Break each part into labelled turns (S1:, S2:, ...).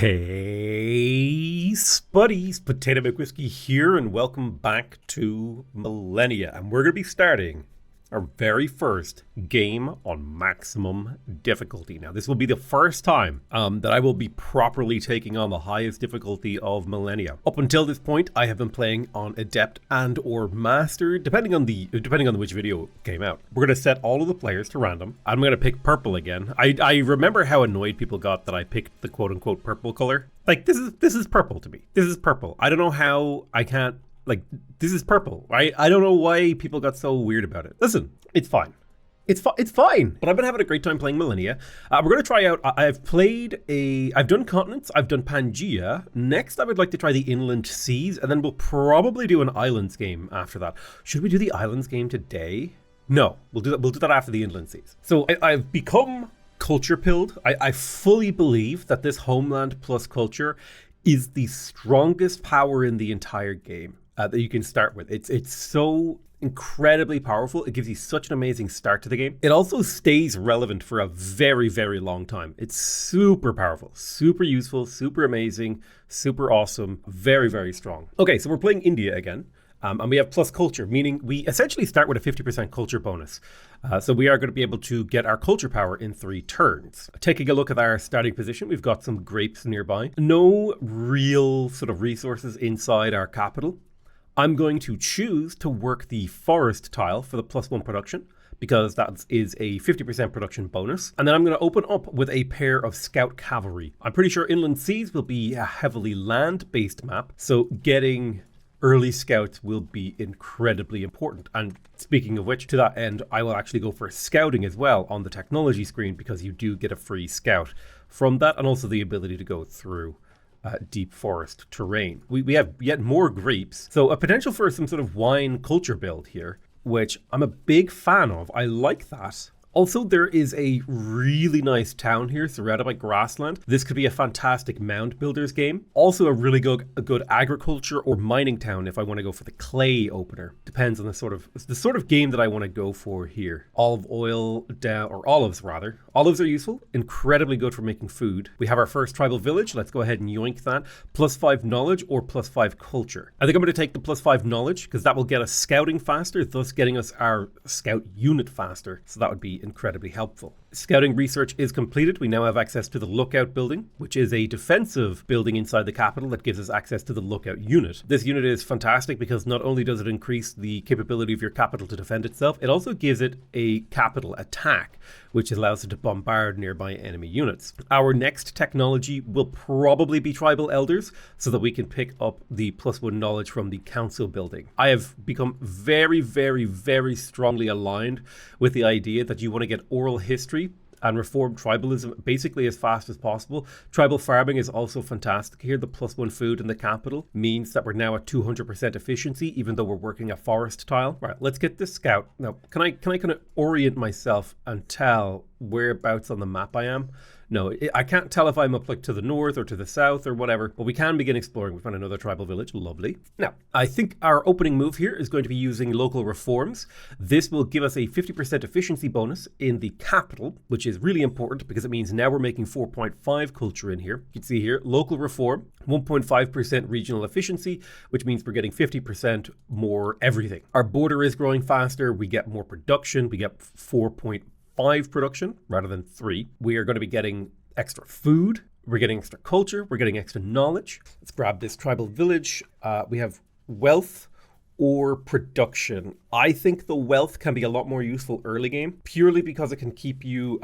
S1: Hey, Spuddies, Potato McWhiskey here, and welcome back to Millennia. And we're going to be starting our very first game on maximum difficulty. Now, this will be the first time that I will be properly taking on the highest difficulty of Millennia. Up until this point, I have been playing on Adept and or Master, depending on which video came out. We're going to set all of the players to random. I'm going to pick purple again. I remember how annoyed people got that I picked the quote-unquote purple color. Like, this is purple to me. This is purple. I don't know how I can't. Like, this is purple, right? I don't know why people got so weird about it. Listen, it's fine. It's fine. But I've been having a great time playing Millennia. We're going to try out, I've done continents, I've done Pangea. Next, I would like to try the inland seas, and then we'll probably do an islands game after that. Should we do the islands game today? No, we'll do that after the inland seas. So I've become culture pilled. I fully believe that this homeland plus culture is the strongest power in the entire game. That you can start with. It's so incredibly powerful. It gives you such an amazing start to the game. It also stays relevant for a very, very long time. It's super powerful, super useful, super amazing, super awesome, very, very strong. Okay, so we're playing India again. And we have plus culture, meaning we essentially start with a 50% culture bonus. So we are going to be able to get our culture power in 3 turns. Taking a look at our starting position, we've got some grapes nearby. No real sort of resources inside our capital. I'm going to choose to work the forest tile for the +1 production, because that is a 50% production bonus. And then I'm going to open up with a pair of scout cavalry. I'm pretty sure inland seas will be a heavily land-based map, so getting early scouts will be incredibly important. And speaking of which, to that end, I will actually go for scouting as well on the technology screen, because you do get a free scout from that, and also the ability to go through deep forest terrain. We have yet more grapes, so a potential for some sort of wine culture build here, which I'm a big fan of. I like that. Also, there is a really nice town here surrounded by grassland. This could be a fantastic mound builders game. Also a really good agriculture or mining town if I want to go for the clay opener. Depends on the sort of game that I want to go for here. Olive oil down, or olives rather. Olives are useful, incredibly good for making food. We have our first tribal village. Let's go ahead and yoink that. +5 knowledge or +5 culture. I think I'm going to take the +5 knowledge, because that will get us scouting faster, thus getting us our scout unit faster. So that would be incredibly helpful. Scouting research is completed. We now have access to the lookout building, which is a defensive building inside the capital that gives us access to the lookout unit. This unit is fantastic because not only does it increase the capability of your capital to defend itself, it also gives it a capital attack, which allows it to bombard nearby enemy units. Our next technology will probably be tribal elders, so that we can pick up the +1 knowledge from the council building. I have become very, very, very strongly aligned with the idea that you want to get oral history and reform tribalism basically as fast as possible. Tribal farming is also fantastic here. The +1 food in the capital means that we're now at 200% efficiency, even though we're working a forest tile. Right, let's get this scout. Now, can I kind of orient myself and tell whereabouts on the map I am? No, I can't tell if I'm up like to the north or to the south or whatever, but we can begin exploring. We found another tribal village, lovely. Now, I think our opening move here is going to be using local reforms. This will give us a 50% efficiency bonus in the capital, which is really important because it means now we're making 4.5 culture in here. You can see here, local reform, 1.5% regional efficiency, which means we're getting 50% more everything. Our border is growing faster, we get more production, we get 4.5 production rather than 3. We are going to be getting extra food, we're getting extra culture, we're getting extra knowledge. Let's grab this tribal village. We have wealth or production. I think the wealth can be a lot more useful early game, purely because it can keep you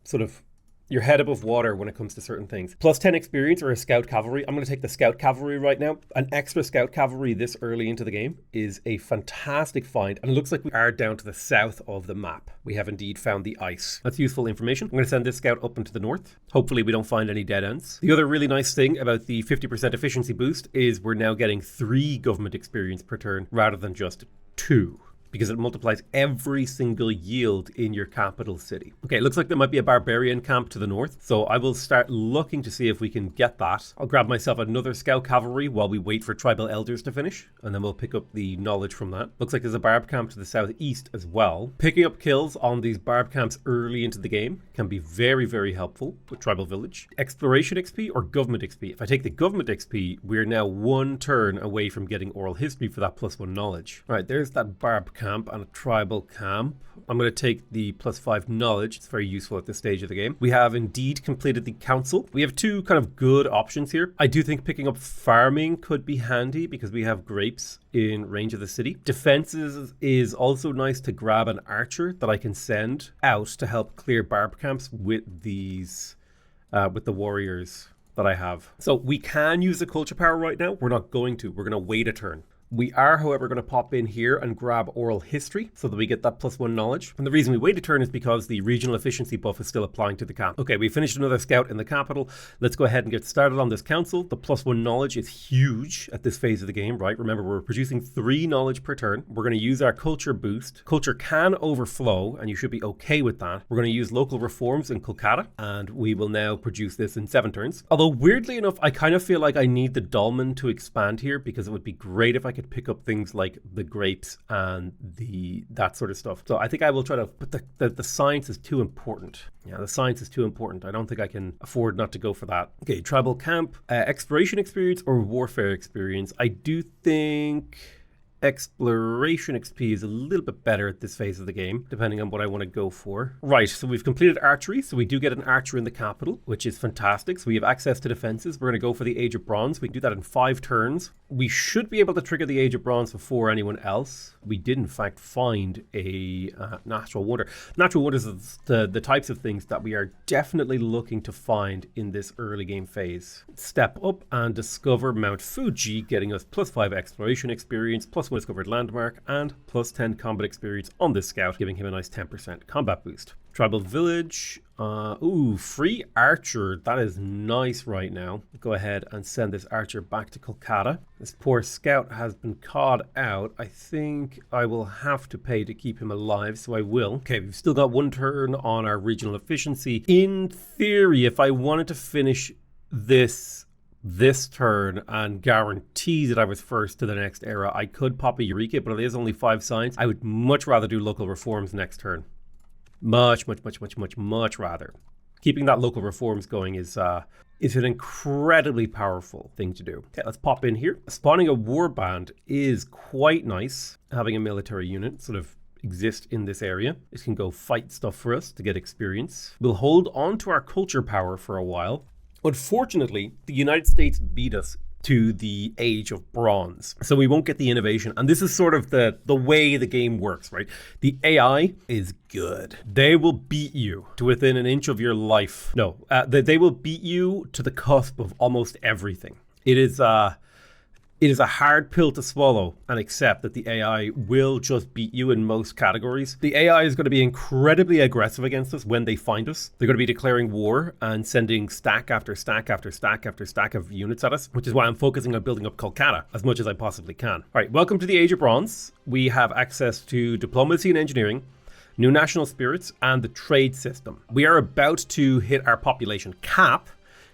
S1: sort of your head above water when it comes to certain things. +10 experience or a scout cavalry. I'm going to take the scout cavalry right now. An extra scout cavalry this early into the game is a fantastic find, and it looks like we are down to the south of the map. We have indeed found the ice. That's useful information. I'm going to send this scout up into the north. Hopefully we don't find any dead ends. The other really nice thing about the 50% efficiency boost is we're now getting 3 government experience per turn rather than just 2. because it multiplies every single yield in your capital city. Okay, it looks like there might be a barbarian camp to the north, so I will start looking to see if we can get that. I'll grab myself another scout cavalry while we wait for tribal elders to finish, and then we'll pick up the knowledge from that. Looks like there's a barb camp to the southeast as well. Picking up kills on these barb camps early into the game can be very, very helpful with tribal village. Exploration XP or government XP. If I take the government XP, we're now one turn away from getting oral history for that +1 knowledge. All right, there's that barb camp and a tribal camp. I'm going to take the +5 knowledge. It's very useful at this stage of the game. We have indeed completed the council. We have two kind of good options here. I do think picking up farming could be handy because we have grapes in range of the city. Defenses is also nice to grab an archer that I can send out to help clear barb camps with these, with the warriors that I have. So we can use the culture power right now. We're not going to. We're going to wait a turn. We are, however, going to pop in here and grab oral history so that we get that +1 knowledge. And the reason we wait a turn is because the regional efficiency buff is still applying to the camp. Okay, we finished another scout in the capital. Let's go ahead and get started on this council. The +1 knowledge is huge at this phase of the game, right? Remember, we're producing 3 knowledge per turn. We're going to use our culture boost. Culture can overflow, and you should be okay with that. We're going to use local reforms in Kolkata, and we will now produce this in 7 turns. Although, weirdly enough, I kind of feel like I need the dolmen to expand here because it would be great if I could pick up things like the grapes and that sort of stuff. So I think I will try to, but the science is too important. Yeah, the science is too important. I don't think I can afford not to go for that. Okay, tribal camp, exploration experience or warfare experience. I do think exploration XP is a little bit better at this phase of the game, depending on what I want to go for. Right, so we've completed archery, so we do get an archer in the capital, which is fantastic. So we have access to defenses. We're going to go for the Age of Bronze. We can do that in 5 turns. We should be able to trigger the Age of Bronze before anyone else. We did, in fact, find a natural wonder. Natural wonders is the types of things that we are definitely looking to find in this early game phase. Step up and discover Mount Fuji, getting us +5 exploration experience, +1 discovered landmark, and +10 combat experience on this scout, giving him a nice 10% combat boost. Tribal village. Ooh, free archer. That is nice right now. Go ahead and send this archer back to Kolkata. This poor scout has been caught out. I think I will have to pay to keep him alive, so I will. Okay, we've still got 1 turn on our regional efficiency. In theory, if I wanted to finish this turn and guarantee that I was first to the next era, I could pop a Eureka, but it is only 5 signs. I would much rather do local reforms next turn. Much rather. Keeping that local reforms going is an incredibly powerful thing to do. Okay, let's pop in here. Spawning a warband is quite nice. Having a military unit sort of exist in this area. It can go fight stuff for us to get experience. We'll hold on to our culture power for a while. Unfortunately, the United States beat us to the Age of Bronze, so we won't get the innovation. And this is sort of the way the game works, right? The AI is good. They will beat you to within an inch of your life. No, they will beat you to the cusp of almost everything. It is a hard pill to swallow and accept that the AI will just beat you in most categories. The AI is going to be incredibly aggressive against us when they find us. They're going to be declaring war and sending stack after stack after stack after stack of units at us, which is why I'm focusing on building up Kolkata as much as I possibly can. All right, welcome to the Age of Bronze. We have access to diplomacy and engineering, new national spirits, and the trade system. We are about to hit our population cap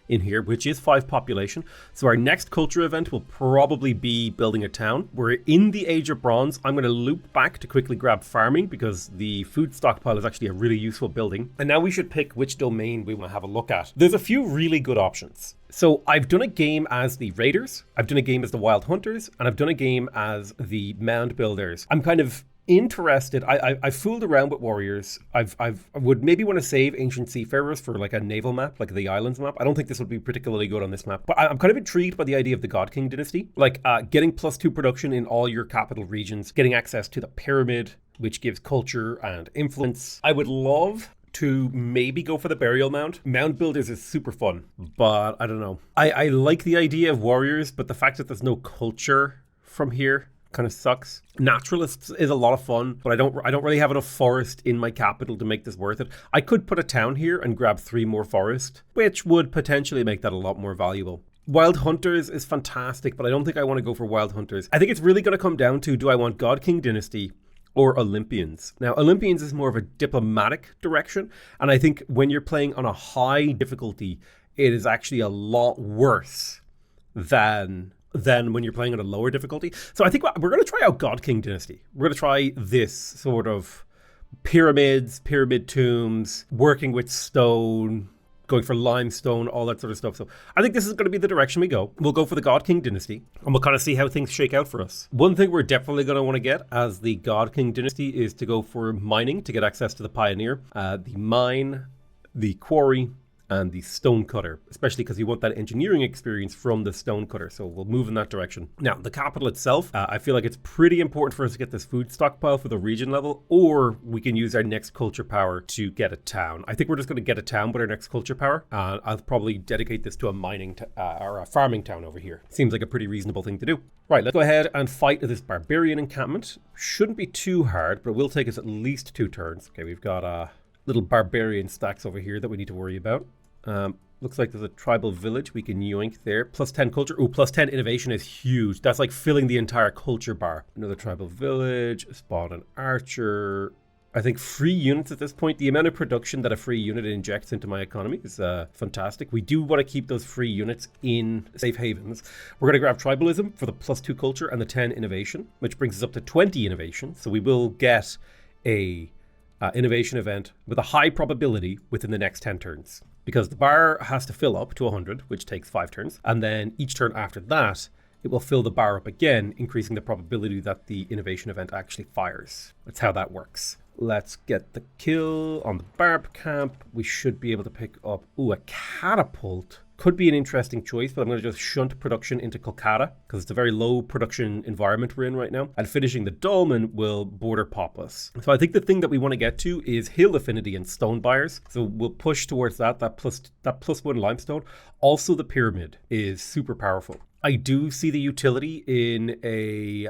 S1: in here, which is 5 population. So our next culture event will probably be building a town. We're in the Age of Bronze. I'm going to loop back to quickly grab farming because the food stockpile is actually a really useful building. And now we should pick which domain we want to have a look at. There's a few really good options. So I've done a game as the Raiders, I've done a game as the Wild Hunters, and I've done a game as the Mound Builders. I'm kind of interested. I fooled around with warriors. I would maybe want to save ancient seafarers for like a naval map, like the islands map. I don't think this would be particularly good on this map, but I'm kind of intrigued by the idea of the God King dynasty, like getting +2 production in all your capital regions, getting access to the pyramid, which gives culture and influence. I would love to maybe go for the burial mound. Mound builders is super fun, but I don't know. I like the idea of warriors, but the fact that there's no culture from here kind of sucks. Naturalists is a lot of fun, but I don't really have enough forest in my capital to make this worth it. I could put a town here and grab 3 more forest, which would potentially make that a lot more valuable. Wild Hunters is fantastic, but I don't think I want to go for Wild Hunters. I think it's really going to come down to, do I want God King Dynasty or Olympians. Now, Olympians is more of a diplomatic direction, and I think when you're playing on a high difficulty, it is actually a lot worse than when you're playing on a lower difficulty. So I think we're going to try out God King Dynasty. We're going to try this sort of pyramids, pyramid tombs, working with stone, going for limestone, all that sort of stuff. So I think this is going to be the direction we go. We'll go for the God King Dynasty, and we'll kind of see how things shake out for us. One thing we're definitely going to want to get as the God King Dynasty is to go for mining to get access to the Pioneer, the mine, the quarry, and the stonecutter, especially because you want that engineering experience from the stonecutter. So we'll move in that direction. Now, the capital itself, I feel like it's pretty important for us to get this food stockpile for the region level, or we can use our next culture power to get a town. I think we're just going to get a town with our next culture power. I'll probably dedicate this to a mining or a farming town over here. Seems like a pretty reasonable thing to do. Right, let's go ahead and fight this barbarian encampment. Shouldn't be too hard, but it will take us at least 2 turns. Okay, we've got little barbarian stacks over here that we need to worry about. Looks like there's a tribal village we can yoink there. Plus 10 culture. Oh, plus 10 innovation is huge. That's like filling the entire culture bar. Another tribal village. Spawn an archer. I think free units at this point. The amount of production that a free unit injects into my economy is fantastic. We do want to keep those free units in safe havens. We're going to grab tribalism for the plus 2 culture and the 10 innovation, which brings us up to 20 innovation. So we will get a innovation event with a high probability within the next 10 turns. Because the bar has to fill up to 100, which takes 5 turns. And then each turn after that, it will fill the bar up again, increasing the probability that the innovation event actually fires. That's how that works. Let's get the kill on the barb camp. We should be able to pick up, a catapult. Could be an interesting choice, but I'm going to just shunt production into Kolkata because it's a very low production environment we're in right now. And finishing the dolmen will border pop us. So I think the thing that we want to get to is hill affinity and stone buyers. So we'll push towards that plus 1 limestone. Also, the pyramid is super powerful. I do see the utility in an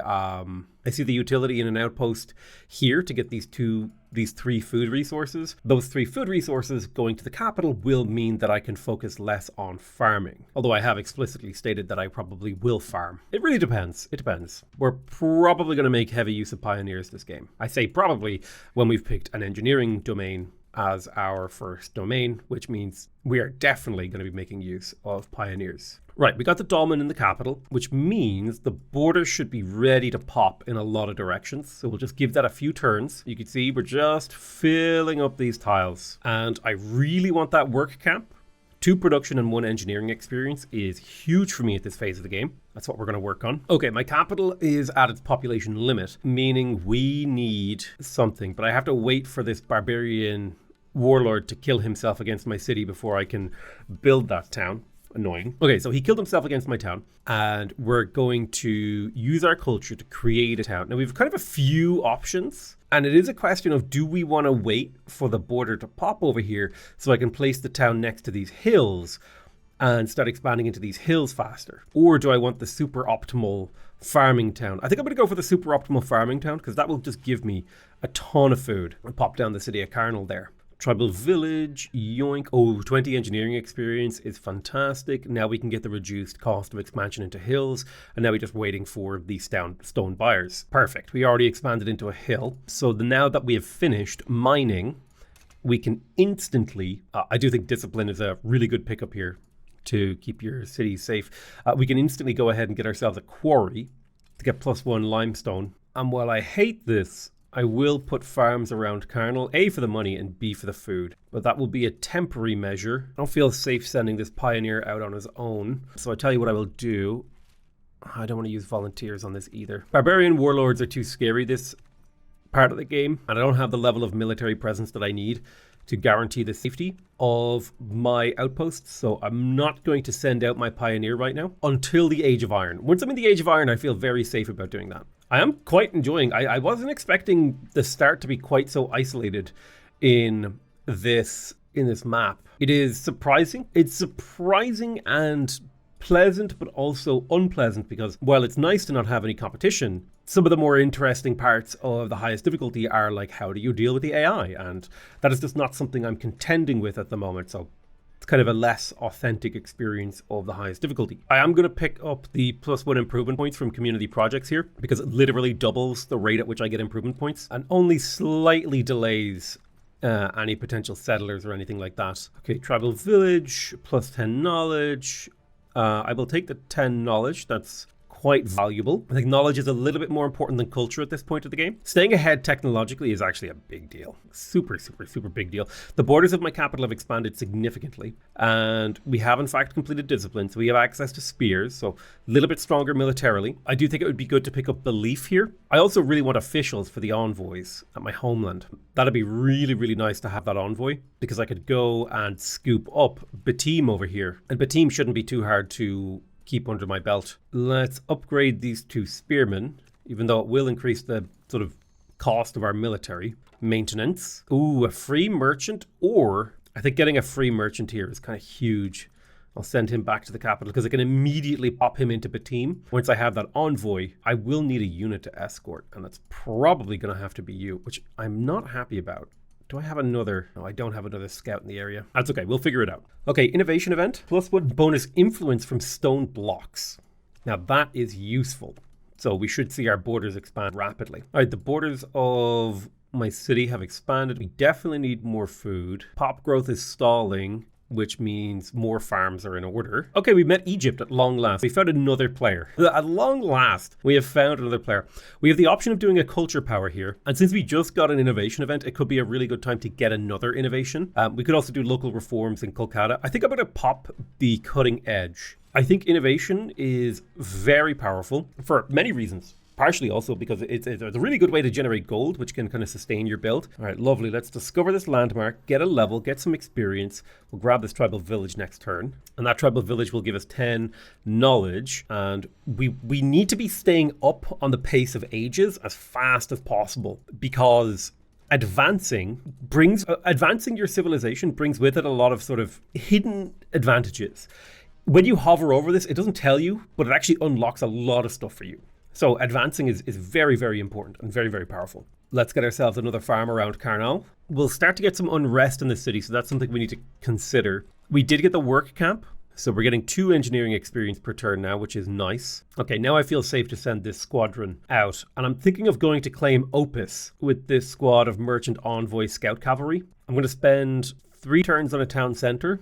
S1: outpost here to get these 3 food resources. Those 3 food resources going to the capital will mean that I can focus less on farming. Although I have explicitly stated that I probably will farm. It really depends. It depends. We're probably going to make heavy use of pioneers this game. I say probably when we've picked an engineering domain as our first domain, which means we are definitely going to be making use of pioneers. Right, we got the dolmen in the capital, which means the border should be ready to pop in a lot of directions. So we'll just give that a few turns. You can see we're just filling up these tiles. And I really want that work camp. 2 production and 1 engineering experience is huge for me at this phase of the game. That's what we're going to work on. Okay, my capital is at its population limit, meaning we need something. But I have to wait for this barbarian warlord to kill himself against my city before I can build that town. Annoying. Okay, so he killed himself against my town, and we're going to use our culture to create a town. Now, we've kind of a few options, and it is a question of, do we want to wait for the border to pop over here so I can place the town next to these hills and start expanding into these hills faster? Or do I want the super optimal farming town? I think I'm going to go for the super optimal farming town because that will just give me a ton of food. I'll pop down the city of Carnal there. Tribal village, yoink. Oh, 20 engineering experience is fantastic. Now we can get the reduced cost of expansion into hills. And now we're just waiting for these stone buyers. Perfect. We already expanded into a hill. So now that we have finished mining, we can instantly, I do think discipline is a really good pickup here to keep your city safe. We can instantly go ahead and get ourselves a quarry to get plus 1 limestone. And while I hate this, I will put farms around Carnal, A for the money and B for the food. But that will be a temporary measure. I don't feel safe sending this pioneer out on his own. So I tell you what I will do. I don't want to use volunteers on this either. Barbarian warlords are too scary this part of the game. And I don't have the level of military presence that I need to guarantee the safety of my outposts. So I'm not going to send out my pioneer right now until the Age of Iron. Once I'm in the Age of Iron, I feel very safe about doing that. I am quite enjoying. I wasn't expecting the start to be quite so isolated in this map. It is surprising. It's surprising and pleasant, but also unpleasant because while it's nice to not have any competition, some of the more interesting parts of the highest difficulty are like, how do you deal with the AI? And that is just not something I'm contending with at the moment. So It's kind of a less authentic experience of the highest difficulty. I am going to pick up the +1 improvement points from community projects here because it literally doubles the rate at which I get improvement points and only slightly delays any potential settlers or anything like that. Okay, tribal village, +10 knowledge. I will take the 10 knowledge. That's quite valuable. I think knowledge is a little bit more important than culture at this point of the game. Staying ahead technologically is actually a big deal. Super big deal. The borders of my capital have expanded significantly, and we have in fact completed discipline, so we have access to spears, so a little bit stronger militarily. I do think it would be good to pick up belief here. I also really want officials for the envoys at my homeland. That'd be really nice to have that envoy, because I could go and scoop up Batim over here, and Batim shouldn't be too hard to keep under my belt. Let's upgrade these 2 spearmen, even though it will increase the sort of cost of our military maintenance. Ooh, a free merchant, or I think getting a free merchant here is kind of huge. I'll send him back to the capital because I can immediately pop him into Batim. Once I have that envoy, I will need a unit to escort, and that's probably going to have to be you, which I'm not happy about. Do I have another? No, I don't have another scout in the area. That's okay, we'll figure it out. Okay, innovation event, +1 bonus influence from stone blocks. Now that is useful. So we should see our borders expand rapidly. All right, the borders of my city have expanded. We definitely need more food. Pop growth is stalling, which means more farms are in order. Okay, we met Egypt at long last. We found another player. At long last, we have found another player. We have the option of doing a culture power here. And since we just got an innovation event, it could be a really good time to get another innovation. We could also do local reforms in Kolkata. I think I'm going to pop the cutting edge. I think innovation is very powerful for many reasons. Partially also because it's a really good way to generate gold, which can kind of sustain your build. All right, lovely. Let's discover this landmark, get a level, get some experience. We'll grab this tribal village next turn. And that tribal village will give us 10 knowledge. And we need to be staying up on the pace of ages as fast as possible, because advancing your civilization brings with it a lot of sort of hidden advantages. When you hover over this, it doesn't tell you, but it actually unlocks a lot of stuff for you. So advancing is very important and very powerful. Let's get ourselves another farm around Karnal. We'll start to get some unrest in the city, so that's something we need to consider. We did get the work camp, so we're getting 2 engineering experience per turn now, which is nice. Okay, now I feel safe to send this squadron out. And I'm thinking of going to claim Opus with this squad of merchant envoy scout cavalry. I'm going to spend 3 turns on a town center,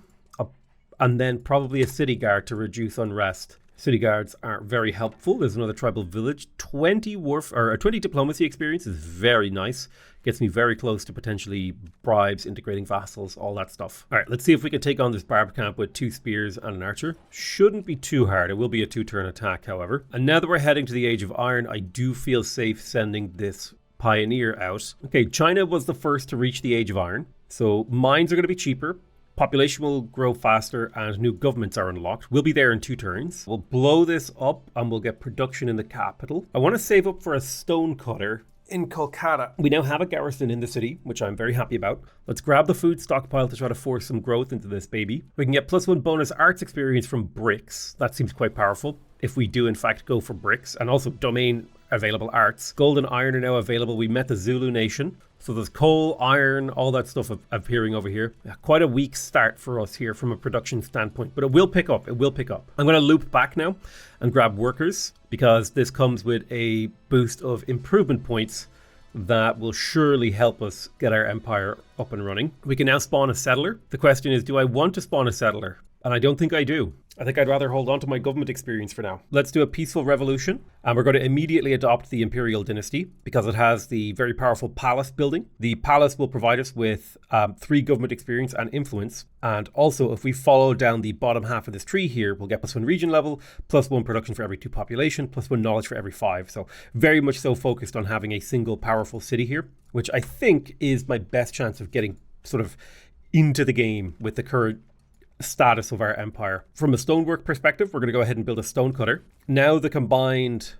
S1: and then probably a city guard to reduce unrest. City guards aren't very helpful. There's another tribal village. 20 diplomacy experience is very nice. Gets me very close to potentially bribes, integrating vassals, all that stuff. All right, let's see if we can take on this barb camp with 2 spears and an archer. Shouldn't be too hard. It will be a 2-turn attack, however. And now that we're heading to the Age of Iron, I do feel safe sending this pioneer out. Okay, China was the first to reach the Age of Iron, so mines are going to be cheaper. Population will grow faster and new governments are unlocked. We'll be there in 2 turns. We'll blow this up and we'll get production in the capital. I want to save up for a stone cutter in Kolkata. We now have a garrison in the city, which I'm very happy about. Let's grab the food stockpile to try to force some growth into this baby. We can get +1 bonus arts experience from bricks. That seems quite powerful if we do in fact go for bricks, and also domain available arts. Gold and iron are now available. We met the Zulu nation. So there's coal, iron, all that stuff appearing over here. Quite a weak start for us here from a production standpoint, but it will pick up. I'm going to loop back now and grab workers, because this comes with a boost of improvement points that will surely help us get our empire up and running. We can now spawn a settler. The question is, do I want to spawn a settler? And I don't think I do. I think I'd rather hold on to my government experience for now. Let's do a peaceful revolution. And we're going to immediately adopt the Imperial Dynasty because it has the very powerful palace building. The palace will provide us with 3 government experience and influence. And also, if we follow down the bottom half of this tree here, we'll get +1 region level, +1 production for every 2 population, +1 knowledge for every 5. So very much so focused on having a single powerful city here, which I think is my best chance of getting sort of into the game with the current status of our empire. From a stonework perspective, we're going to go ahead and build a stone cutter. Now the combined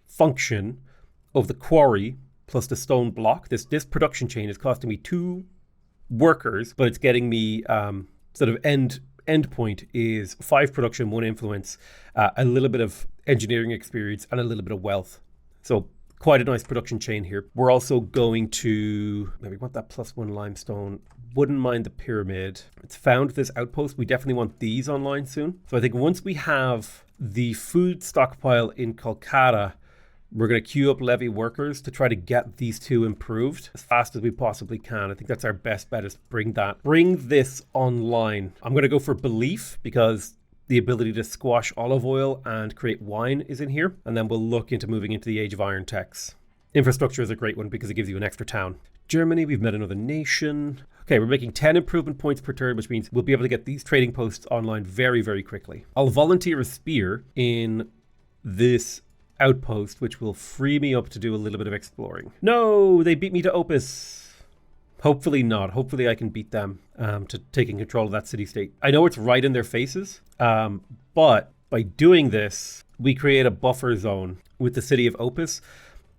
S1: function of the quarry plus the stone block, this production chain is costing me 2 workers, but it's getting me sort of end point is 5 production, 1 influence, a little bit of engineering experience, and a little bit of wealth. So quite a nice production chain here. We're also going to, maybe want that +1 limestone wouldn't mind the pyramid. It's found this outpost. We definitely want these online soon. So I think once we have the food stockpile in Kolkata, we're going to queue up levy workers to try to get these two improved as fast as we possibly can. I think that's our best bet, is to bring this online. I'm going to go for belief because the ability to squash olive oil and create wine is in here. And then we'll look into moving into the Age of Iron techs. Infrastructure is a great one because it gives you an extra town. Germany, we've met another nation. Okay, we're making 10 improvement points per turn, which means we'll be able to get these trading posts online very, very quickly. I'll volunteer a spear in this outpost, which will free me up to do a little bit of exploring. No, they beat me to Opus. Hopefully not. Hopefully I can beat them to taking control of that city-state. I know it's right in their faces, but by doing this, we create a buffer zone with the city of Opus.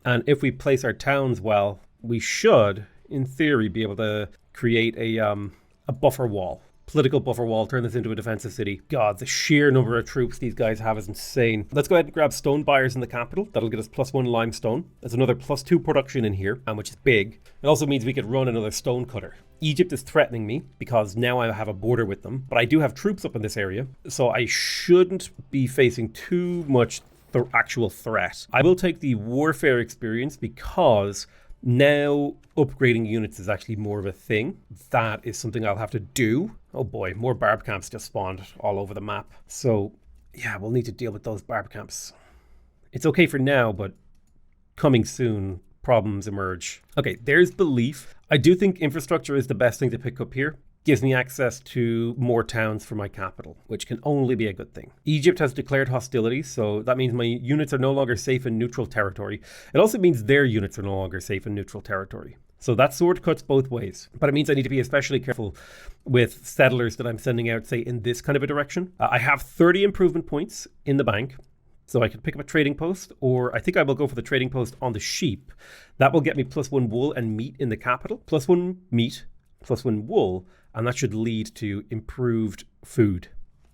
S1: And if we place our towns well, we should, in theory, be able to create a buffer wall. Political buffer wall, turn this into a defensive city. God, the sheer number of troops these guys have is insane. Let's go ahead and grab stone buyers in the capital. That'll get us +1 limestone. There's another +2 production in here, which is big. It also means we could run another stone cutter. Egypt is threatening me because now I have a border with them, but I do have troops up in this area, so I shouldn't be facing too much actual threat. I will take the warfare experience because now upgrading units is actually more of a thing. That is something I'll have to do. Oh boy, more barb camps just spawned all over the map. So yeah, we'll need to deal with those barb camps. It's okay for now, but coming soon, problems emerge. Okay, there's belief. I do think infrastructure is the best thing to pick up here. Gives me access to more towns for my capital, which can only be a good thing. Egypt has declared hostilities, so that means my units are no longer safe in neutral territory. It also means their units are no longer safe in neutral territory. So that sword cuts both ways. But it means I need to be especially careful with settlers that I'm sending out, say, in this kind of a direction. I have 30 improvement points in the bank, so I could pick up a trading post, or I think I will go for the trading post on the sheep. That will get me +1 wool and meat in the capital. +1 meat, +1 wool, and that should lead to improved food.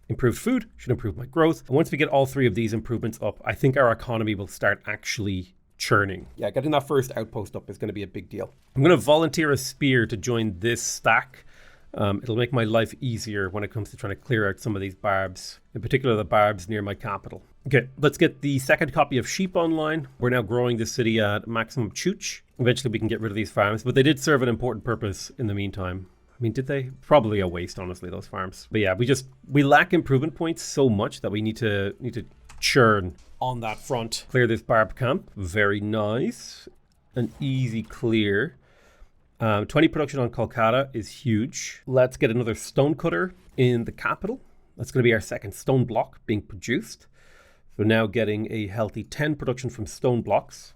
S1: Improved food should improve my growth. And once we get all 3 of these improvements up, I think our economy will start actually churning. Yeah, getting that first outpost up is going to be a big deal. I'm going to volunteer a spear to join this stack. It'll make my life easier when it comes to trying to clear out some of these barbs, in particular the barbs near my capital. Okay, let's get the second copy of sheep online. We're now growing the city at maximum chooch. Eventually we can get rid of these farms, but they did serve an important purpose in the meantime. I mean, did they? Probably a waste, honestly, those farms. But yeah, we lack improvement points so much that we need to churn on that front. Clear this barb camp. Very nice. An easy clear. 20 production on Kolkata is huge. Let's get another stone cutter in the capital. That's going to be our second stone block being produced. So now getting a healthy 10 production from stone blocks.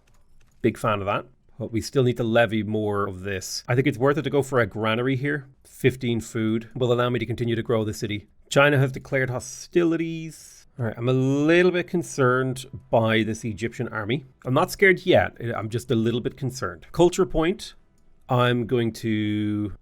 S1: Big fan of that. But we still need to levy more of this. I think it's worth it to go for a granary here. 15 food will allow me to continue to grow the city. China has declared hostilities. All right, I'm a little bit concerned by this Egyptian army. I'm not scared yet. I'm just a little bit concerned. Culture point. I'm going to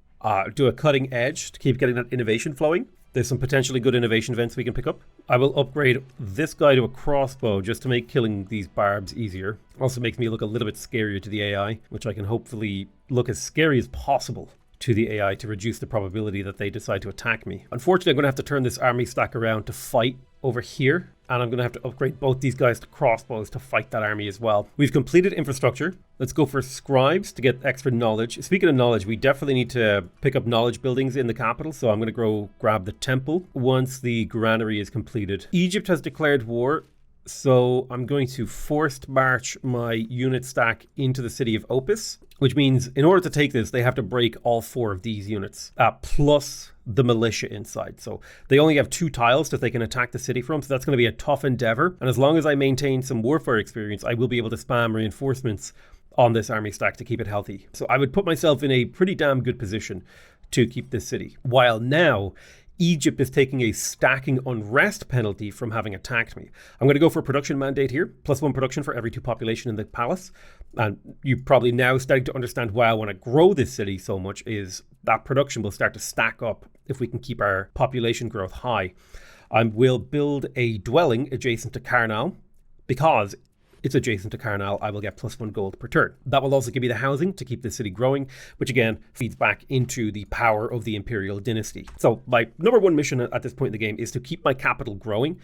S1: do a cutting edge to keep getting that innovation flowing. There's some potentially good innovation events we can pick up. I will upgrade this guy to a crossbow just to make killing these barbs easier. Also makes me look a little bit scarier to the AI, which I can hopefully look as scary as possible to the AI to reduce the probability that they decide to attack me. Unfortunately, I'm going to have to turn this army stack around to fight over here, and I'm going to have to upgrade both these guys to crossbows to fight that army as well. We've completed infrastructure. Let's go for scribes to get extra knowledge. Speaking of knowledge, we definitely need to pick up knowledge buildings in the capital, so I'm going to go grab the temple once the granary is completed. Egypt has declared war, so I'm going to forced march my unit stack into the city of Opus, which means in order to take this, they have to break all 4 of these units, plus the militia inside. So they only have 2 tiles that they can attack the city from, so that's going to be a tough endeavor. And as long as I maintain some warfare experience, I will be able to spam reinforcements on this army stack to keep it healthy. So I would put myself in a pretty damn good position to keep this city. While now, Egypt is taking a stacking unrest penalty from having attacked me. I'm going to go for a production mandate here, +1 production for every 2 population in the palace. And you probably now starting to understand why I want to grow this city so much is that production will start to stack up if we can keep our population growth high. I will build a dwelling adjacent to Karnal because it's adjacent to Carnal, I will get +1 gold per turn. That will also give me the housing to keep the city growing, which again feeds back into the power of the Imperial dynasty. So my number one mission at this point in the game is to keep my capital growing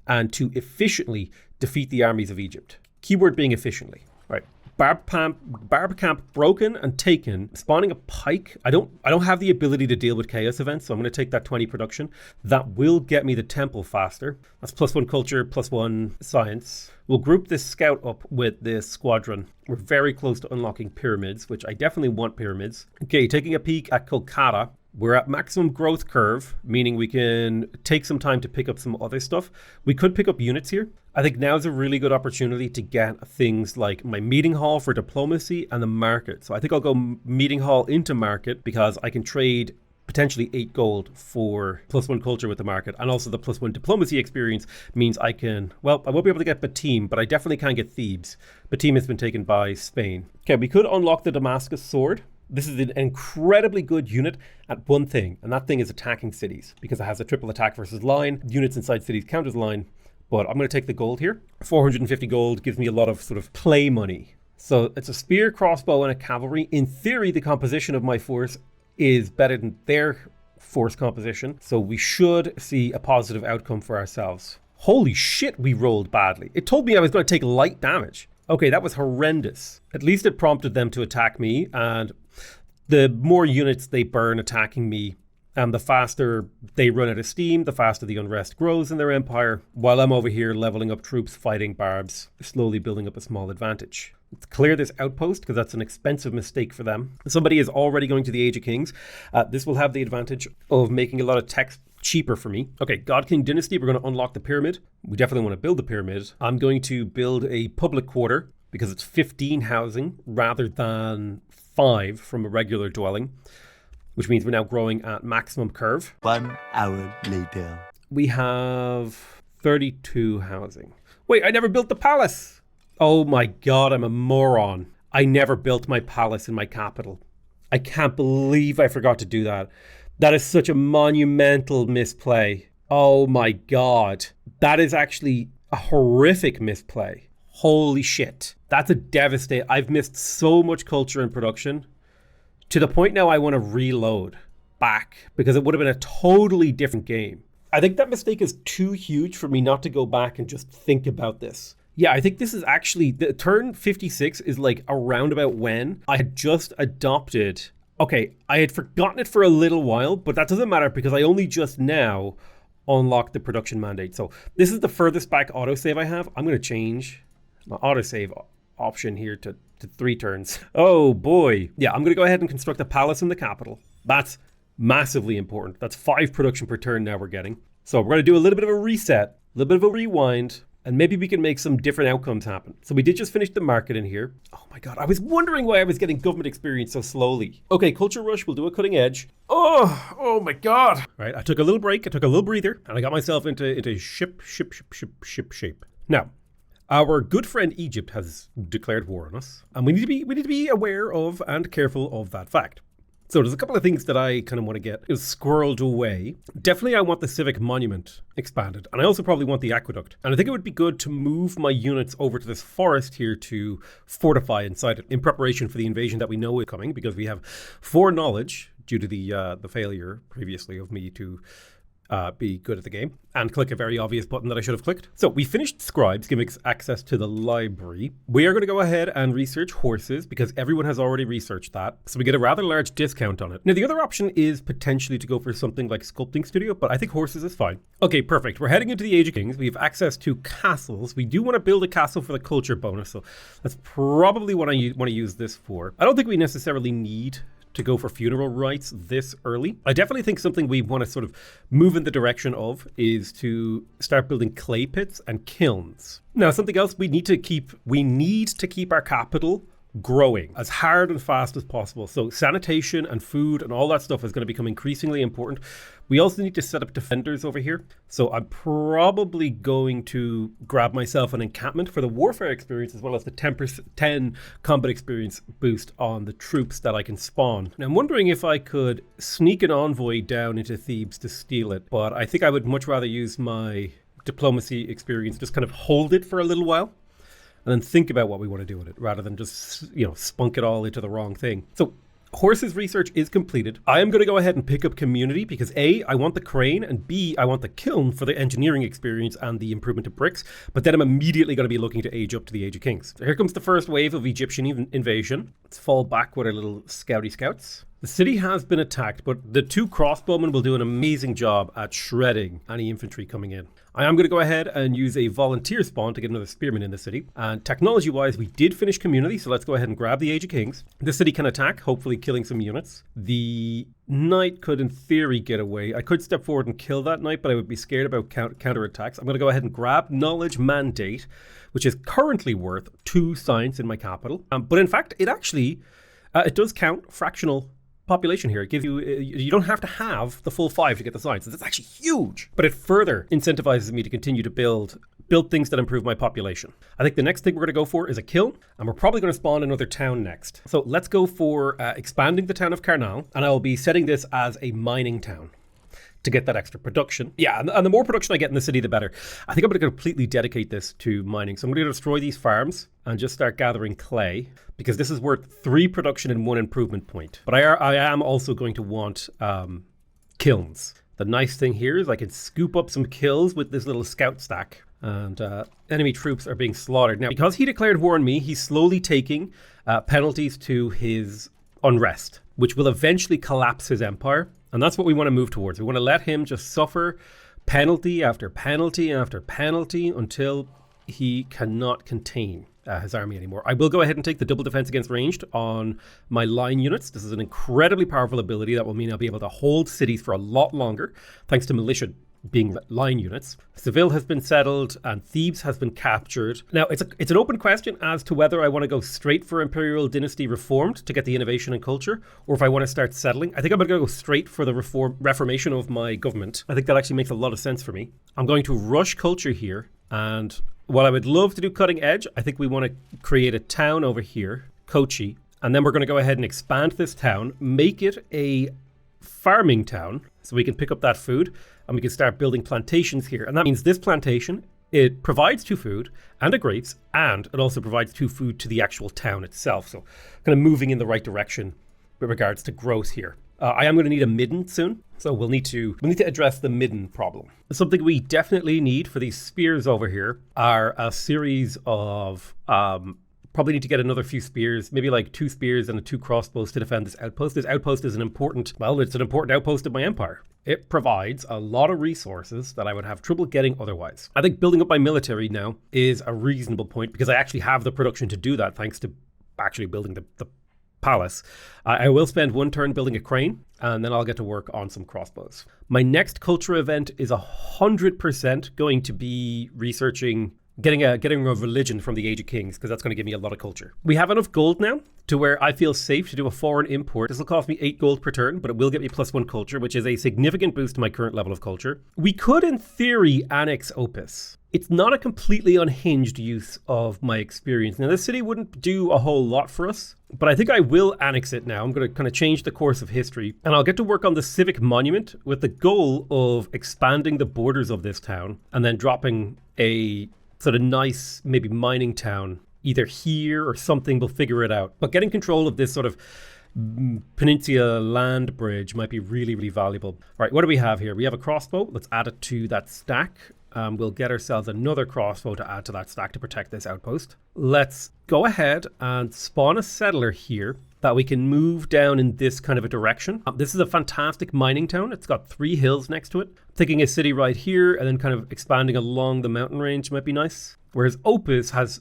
S1: and to efficiently defeat the armies of Egypt. Keyword being efficiently. Right. Barb camp broken and taken. Spawning a pike. I don't have the ability to deal with chaos events, so I'm going to take that 20 production. That will get me the temple faster. That's +1 culture, +1 science. We'll group this scout up with this squadron. We're very close to unlocking pyramids, which I definitely want pyramids. Okay, taking a peek at Kolkata. We're at maximum growth curve, meaning we can take some time to pick up some other stuff. We could pick up units here. I think now is a really good opportunity to get things like my meeting hall for diplomacy and the market. So I think I'll go meeting hall into market because I can trade potentially 8 gold for +1 culture with the market. And also the +1 diplomacy experience means I can, well, I won't be able to get Batim, but I definitely can get Thebes. Batim has been taken by Spain. Okay, we could unlock the Damascus sword. This is an incredibly good unit at one thing, and that thing is attacking cities because it has a triple attack versus line. Units inside cities count as line, but I'm going to take the gold here. 450 gold gives me a lot of sort of play money. So it's a spear, crossbow, and a cavalry. In theory, the composition of my force is better than their force composition, so we should see a positive outcome for ourselves. Holy shit, we rolled badly. It told me I was going to take light damage. Okay, that was horrendous. At least it prompted them to attack me, and the more units they burn attacking me, and the faster they run out of steam, the faster the unrest grows in their empire, while I'm over here leveling up troops, fighting barbs, slowly building up a small advantage. Let's clear this outpost because that's an expensive mistake for them. Somebody is already going to the Age of Kings. This will have the advantage of making a lot of text cheaper for me. Okay, God King Dynasty, we're going to unlock the pyramid. We definitely want to build the pyramid. I'm going to build a public quarter because it's 15 housing rather than 5 from a regular dwelling, which means we're now growing at maximum curve.
S2: 1 hour later.
S1: We have 32 housing. Wait, I never built the palace. Oh my God, I'm a moron. I never built my palace in my capital. I can't believe I forgot to do that. That is such a monumental misplay. Oh my God. That is actually a horrific misplay. Holy shit. That's a devastating. I've missed so much culture and production to the point now I want to reload back because it would have been a totally different game. I think that mistake is too huge for me not to go back and just think about this. Yeah, I think this is actually, the turn 56 is like around about when I had just adopted. Okay, I had forgotten it for a little while, but that doesn't matter because I only just now unlocked the production mandate. So this is the furthest back autosave I have. I'm going to change my autosave option here to 3 turns. Oh boy. Yeah, I'm going to go ahead and construct a palace in the capital. That's massively important. That's 5 production per turn now we're getting. So we're going to do a little bit of a reset, a little bit of a rewind, and maybe we can make some different outcomes happen. So we did just finish the market in here. Oh my God, I was wondering why I was getting government experience so slowly. Okay, culture rush, we'll do a cutting edge. Oh my God. All right, I took a little break, I took a little breather, and I got myself into ship shape. Now, our good friend Egypt has declared war on us, and we need to be aware of and careful of that fact. So there's a couple of things that I kind of want to get squirreled away. Definitely I want the civic monument expanded, and I also probably want the aqueduct. And I think it would be good to move my units over to this forest here to fortify inside it in preparation for the invasion that we know is coming, because we have foreknowledge due to the failure previously of me to be good at the game and click a very obvious button that I should have clicked. So we finished scribes, giving us access to the library. We are going to go ahead and research horses because everyone has already researched that. So we get a rather large discount on it. Now the other option is potentially to go for something like sculpting studio, but I think horses is fine. Okay, perfect. We're heading into the Age of Kings. We have access to castles. We do want to build a castle for the culture bonus. So that's probably what I want to use this for. I don't think we necessarily need to go for funeral rites this early. I definitely think something we want to sort of move in the direction of is to start building clay pits and kilns. Now, something else we need to keep our capital growing as hard and fast as possible. So sanitation and food and all that stuff is going to become increasingly important. We also need to set up defenders over here. So I'm probably going to grab myself an encampment for the warfare experience as well as the 10 combat experience boost on the troops that I can spawn. Now I'm wondering if I could sneak an envoy down into Thebes to steal it, but I think I would much rather use my diplomacy experience, just kind of hold it for a little while. and then think about what we want to do with it rather than just, spunk it all into the wrong thing. So horses research is completed. I am going to go ahead and pick up community because A, I want the crane, and B, I want the kiln for the engineering experience and the improvement of bricks. But then I'm immediately going to be looking to age up to the Age of Kings. So here comes the first wave of Egyptian invasion. Let's fall back with our little scouts. The city has been attacked, but the 2 crossbowmen will do an amazing job at shredding any infantry coming in. I am going to go ahead and use a volunteer spawn to get another spearman in the city. And technology-wise, we did finish community, so let's go ahead and grab the Age of Kings. This city can attack, hopefully killing some units. The knight could, in theory, get away. I could step forward and kill that knight, but I would be scared about counterattacks. I'm going to go ahead and grab Knowledge Mandate, which is currently worth 2 science in my capital. But in fact, it actually, it does count fractional population here. It gives you don't have to have the full 5 to get the science. That's actually huge. But it further incentivizes me to continue to build things that improve my population. I think the next thing we're going to go for is a kiln, and we're probably going to spawn another town next. So let's go for expanding the town of Karnal, and I'll be setting this as a mining town to get that extra production. Yeah, and the more production I get in the city, the better. I think I'm going to completely dedicate this to mining. So I'm going to destroy these farms and just start gathering clay, because this is worth 3 production and 1 improvement point. But I am also going to want kilns. The nice thing here is I can scoop up some kills with this little scout stack, and enemy troops are being slaughtered. Now, because he declared war on me, he's slowly taking penalties to his unrest, which will eventually collapse his empire. And that's what we want to move towards. We want to let him just suffer penalty after penalty after penalty until he cannot contain his army anymore. I will go ahead and take the double defense against ranged on my line units. This is an incredibly powerful ability that will mean I'll be able to hold cities for a lot longer, thanks to militia being line units. Seville has been settled and Thebes has been captured. Now, it's an open question as to whether I want to go straight for Imperial Dynasty Reformed to get the innovation and culture, or if I want to start settling. I think I'm going to go straight for the reformation of my government. I think that actually makes a lot of sense for me. I'm going to rush culture here, and while I would love to do cutting edge, I think we want to create a town over here, Kochi, and then we're going to go ahead and expand this town, make it a farming town so we can pick up that food, and we can start building plantations here. And that means this plantation, it provides 2 food and a grapes, and it also provides 2 food to the actual town itself. So kind of moving in the right direction with regards to growth here. I am going to need a midden soon, so we'll need to address the midden problem. Something we definitely need for these spears over here are a series of probably need to get another few spears, maybe like 2 spears and 2 crossbows to defend this outpost. This outpost is it's an important outpost of my empire. It provides a lot of resources that I would have trouble getting otherwise. I think building up my military now is a reasonable point because I actually have the production to do that thanks to actually building the palace. I will spend 1 turn building a crane, and then I'll get to work on some crossbows. My next culture event is 100% going to be researching getting a religion from the Age of Kings, because that's going to give me a lot of culture. We have enough gold now to where I feel safe to do a foreign import. This will cost me 8 gold per turn, but it will get me +1 culture, which is a significant boost to my current level of culture. We could, in theory, annex Opus. It's not a completely unhinged use of my experience. Now, this city wouldn't do a whole lot for us, but I think I will annex it now. I'm going to kind of change the course of history, and I'll get to work on the civic monument with the goal of expanding the borders of this town and then dropping a sort of nice, maybe mining town, either here or something. We'll figure it out. But getting control of this sort of peninsula land bridge might be really, really valuable. All right, what do we have here? We have a crossbow. Let's add it to that stack. We'll get ourselves another crossbow to add to that stack to protect this outpost. Let's go ahead and spawn a settler here that we can move down in this kind of a direction. This is a fantastic mining town. It's got 3 hills next to it. Thinking a city right here and then kind of expanding along the mountain range might be nice. Whereas Opus has,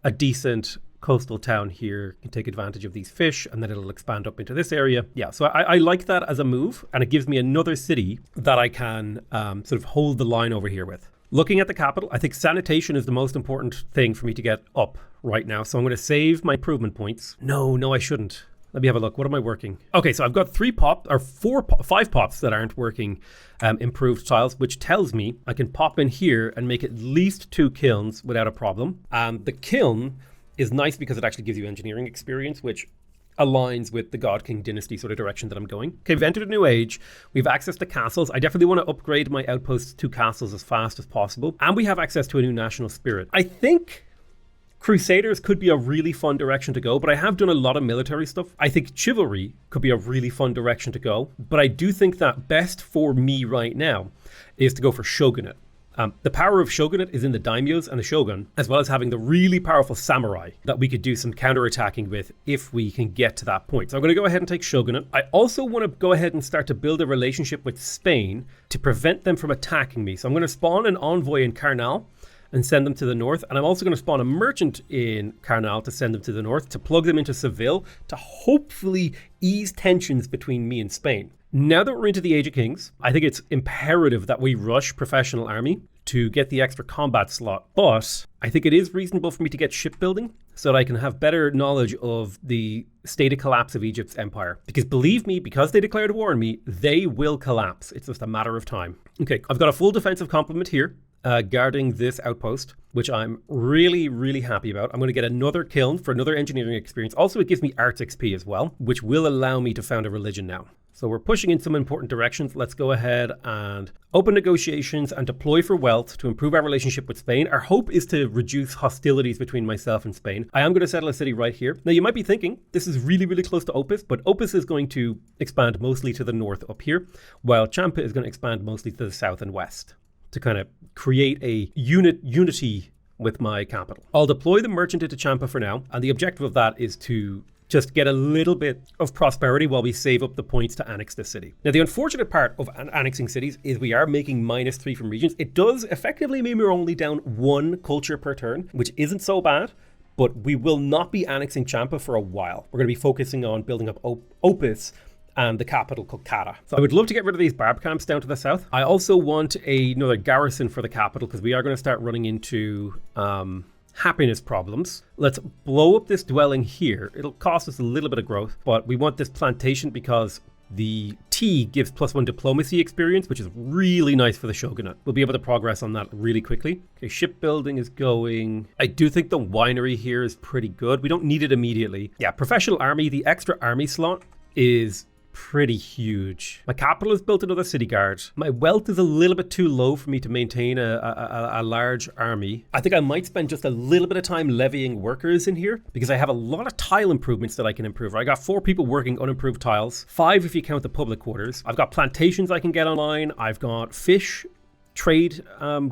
S1: a decent coastal town here. You can take advantage of these fish and then it'll expand up into this area. Yeah, so I like that as a move, and it gives me another city that I can sort of hold the line over here with. Looking at the capital, I think sanitation is the most important thing for me to get up right now. So I'm going to save my improvement points. No, I shouldn't. Let me have a look. What am I working? Okay, so I've got 5 pops that aren't working improved tiles, which tells me I can pop in here and make at least 2 kilns without a problem. The kiln is nice because it actually gives you engineering experience, which aligns with the God King dynasty sort of direction that I'm going. Okay, we've entered a new age. We've access to castles. I definitely want to upgrade my outposts to castles as fast as possible. And we have access to a new national spirit. I think Crusaders could be a really fun direction to go, but I have done a lot of military stuff. I think chivalry could be a really fun direction to go, but I do think that best for me right now is to go for shogunate. The power of shogunate is in the daimyos and the shogun, as well as having the really powerful samurai that we could do some counterattacking with if we can get to that point. So I'm going to go ahead and take shogunate. I also want to go ahead and start to build a relationship with Spain to prevent them from attacking me. So I'm going to spawn an envoy in Karnal and send them to the north. And I'm also going to spawn a merchant in Karnal to send them to the north, to plug them into Seville, to hopefully ease tensions between me and Spain. Now that we're into the Age of Kings, I think it's imperative that we rush professional army to get the extra combat slot. But I think it is reasonable for me to get shipbuilding so that I can have better knowledge of the state of collapse of Egypt's empire. Because believe me, because they declared war on me, they will collapse. It's just a matter of time. Okay, I've got a full defensive complement here. Guarding this outpost, which I'm really, really happy about. I'm going to get another kiln for another engineering experience. Also, it gives me arts XP as well, which will allow me to found a religion now. So we're pushing in some important directions. Let's go ahead and open negotiations and deploy for wealth to improve our relationship with Spain. Our hope is to reduce hostilities between myself and Spain. I am going to settle a city right here. Now, you might be thinking this is really, really close to Opus, but Opus is going to expand mostly to the north up here, while Champa is going to expand mostly to the south and west, to kind of create a unity with my capital. I'll deploy the merchant into Champa for now, and the objective of that is to just get a little bit of prosperity while we save up the points to annex the city. Now, the unfortunate part of annexing cities is we are making -3 from regions. It does effectively mean we're only down 1 culture per turn, which isn't so bad, but we will not be annexing Champa for a while. We're going to be focusing on building up Opus and the capital, Kolkata. So I would love to get rid of these barb camps down to the south. I also want another garrison for the capital because we are going to start running into happiness problems. Let's blow up this dwelling here. It'll cost us a little bit of growth, but we want this plantation because the T gives +1 diplomacy experience, which is really nice for the shogunate. We'll be able to progress on that really quickly. Okay, shipbuilding is going. I do think the winery here is pretty good. We don't need it immediately. Yeah, professional army, the extra army slot is pretty huge. My capital is built another city guard. My wealth is a little bit too low for me to maintain a large army. I think I might spend just a little bit of time levying workers in here because I have a lot of tile improvements that I can improve. I got 4 people working unimproved tiles, 5 if you count the public quarters. I've got plantations I can get online. I've got fish trade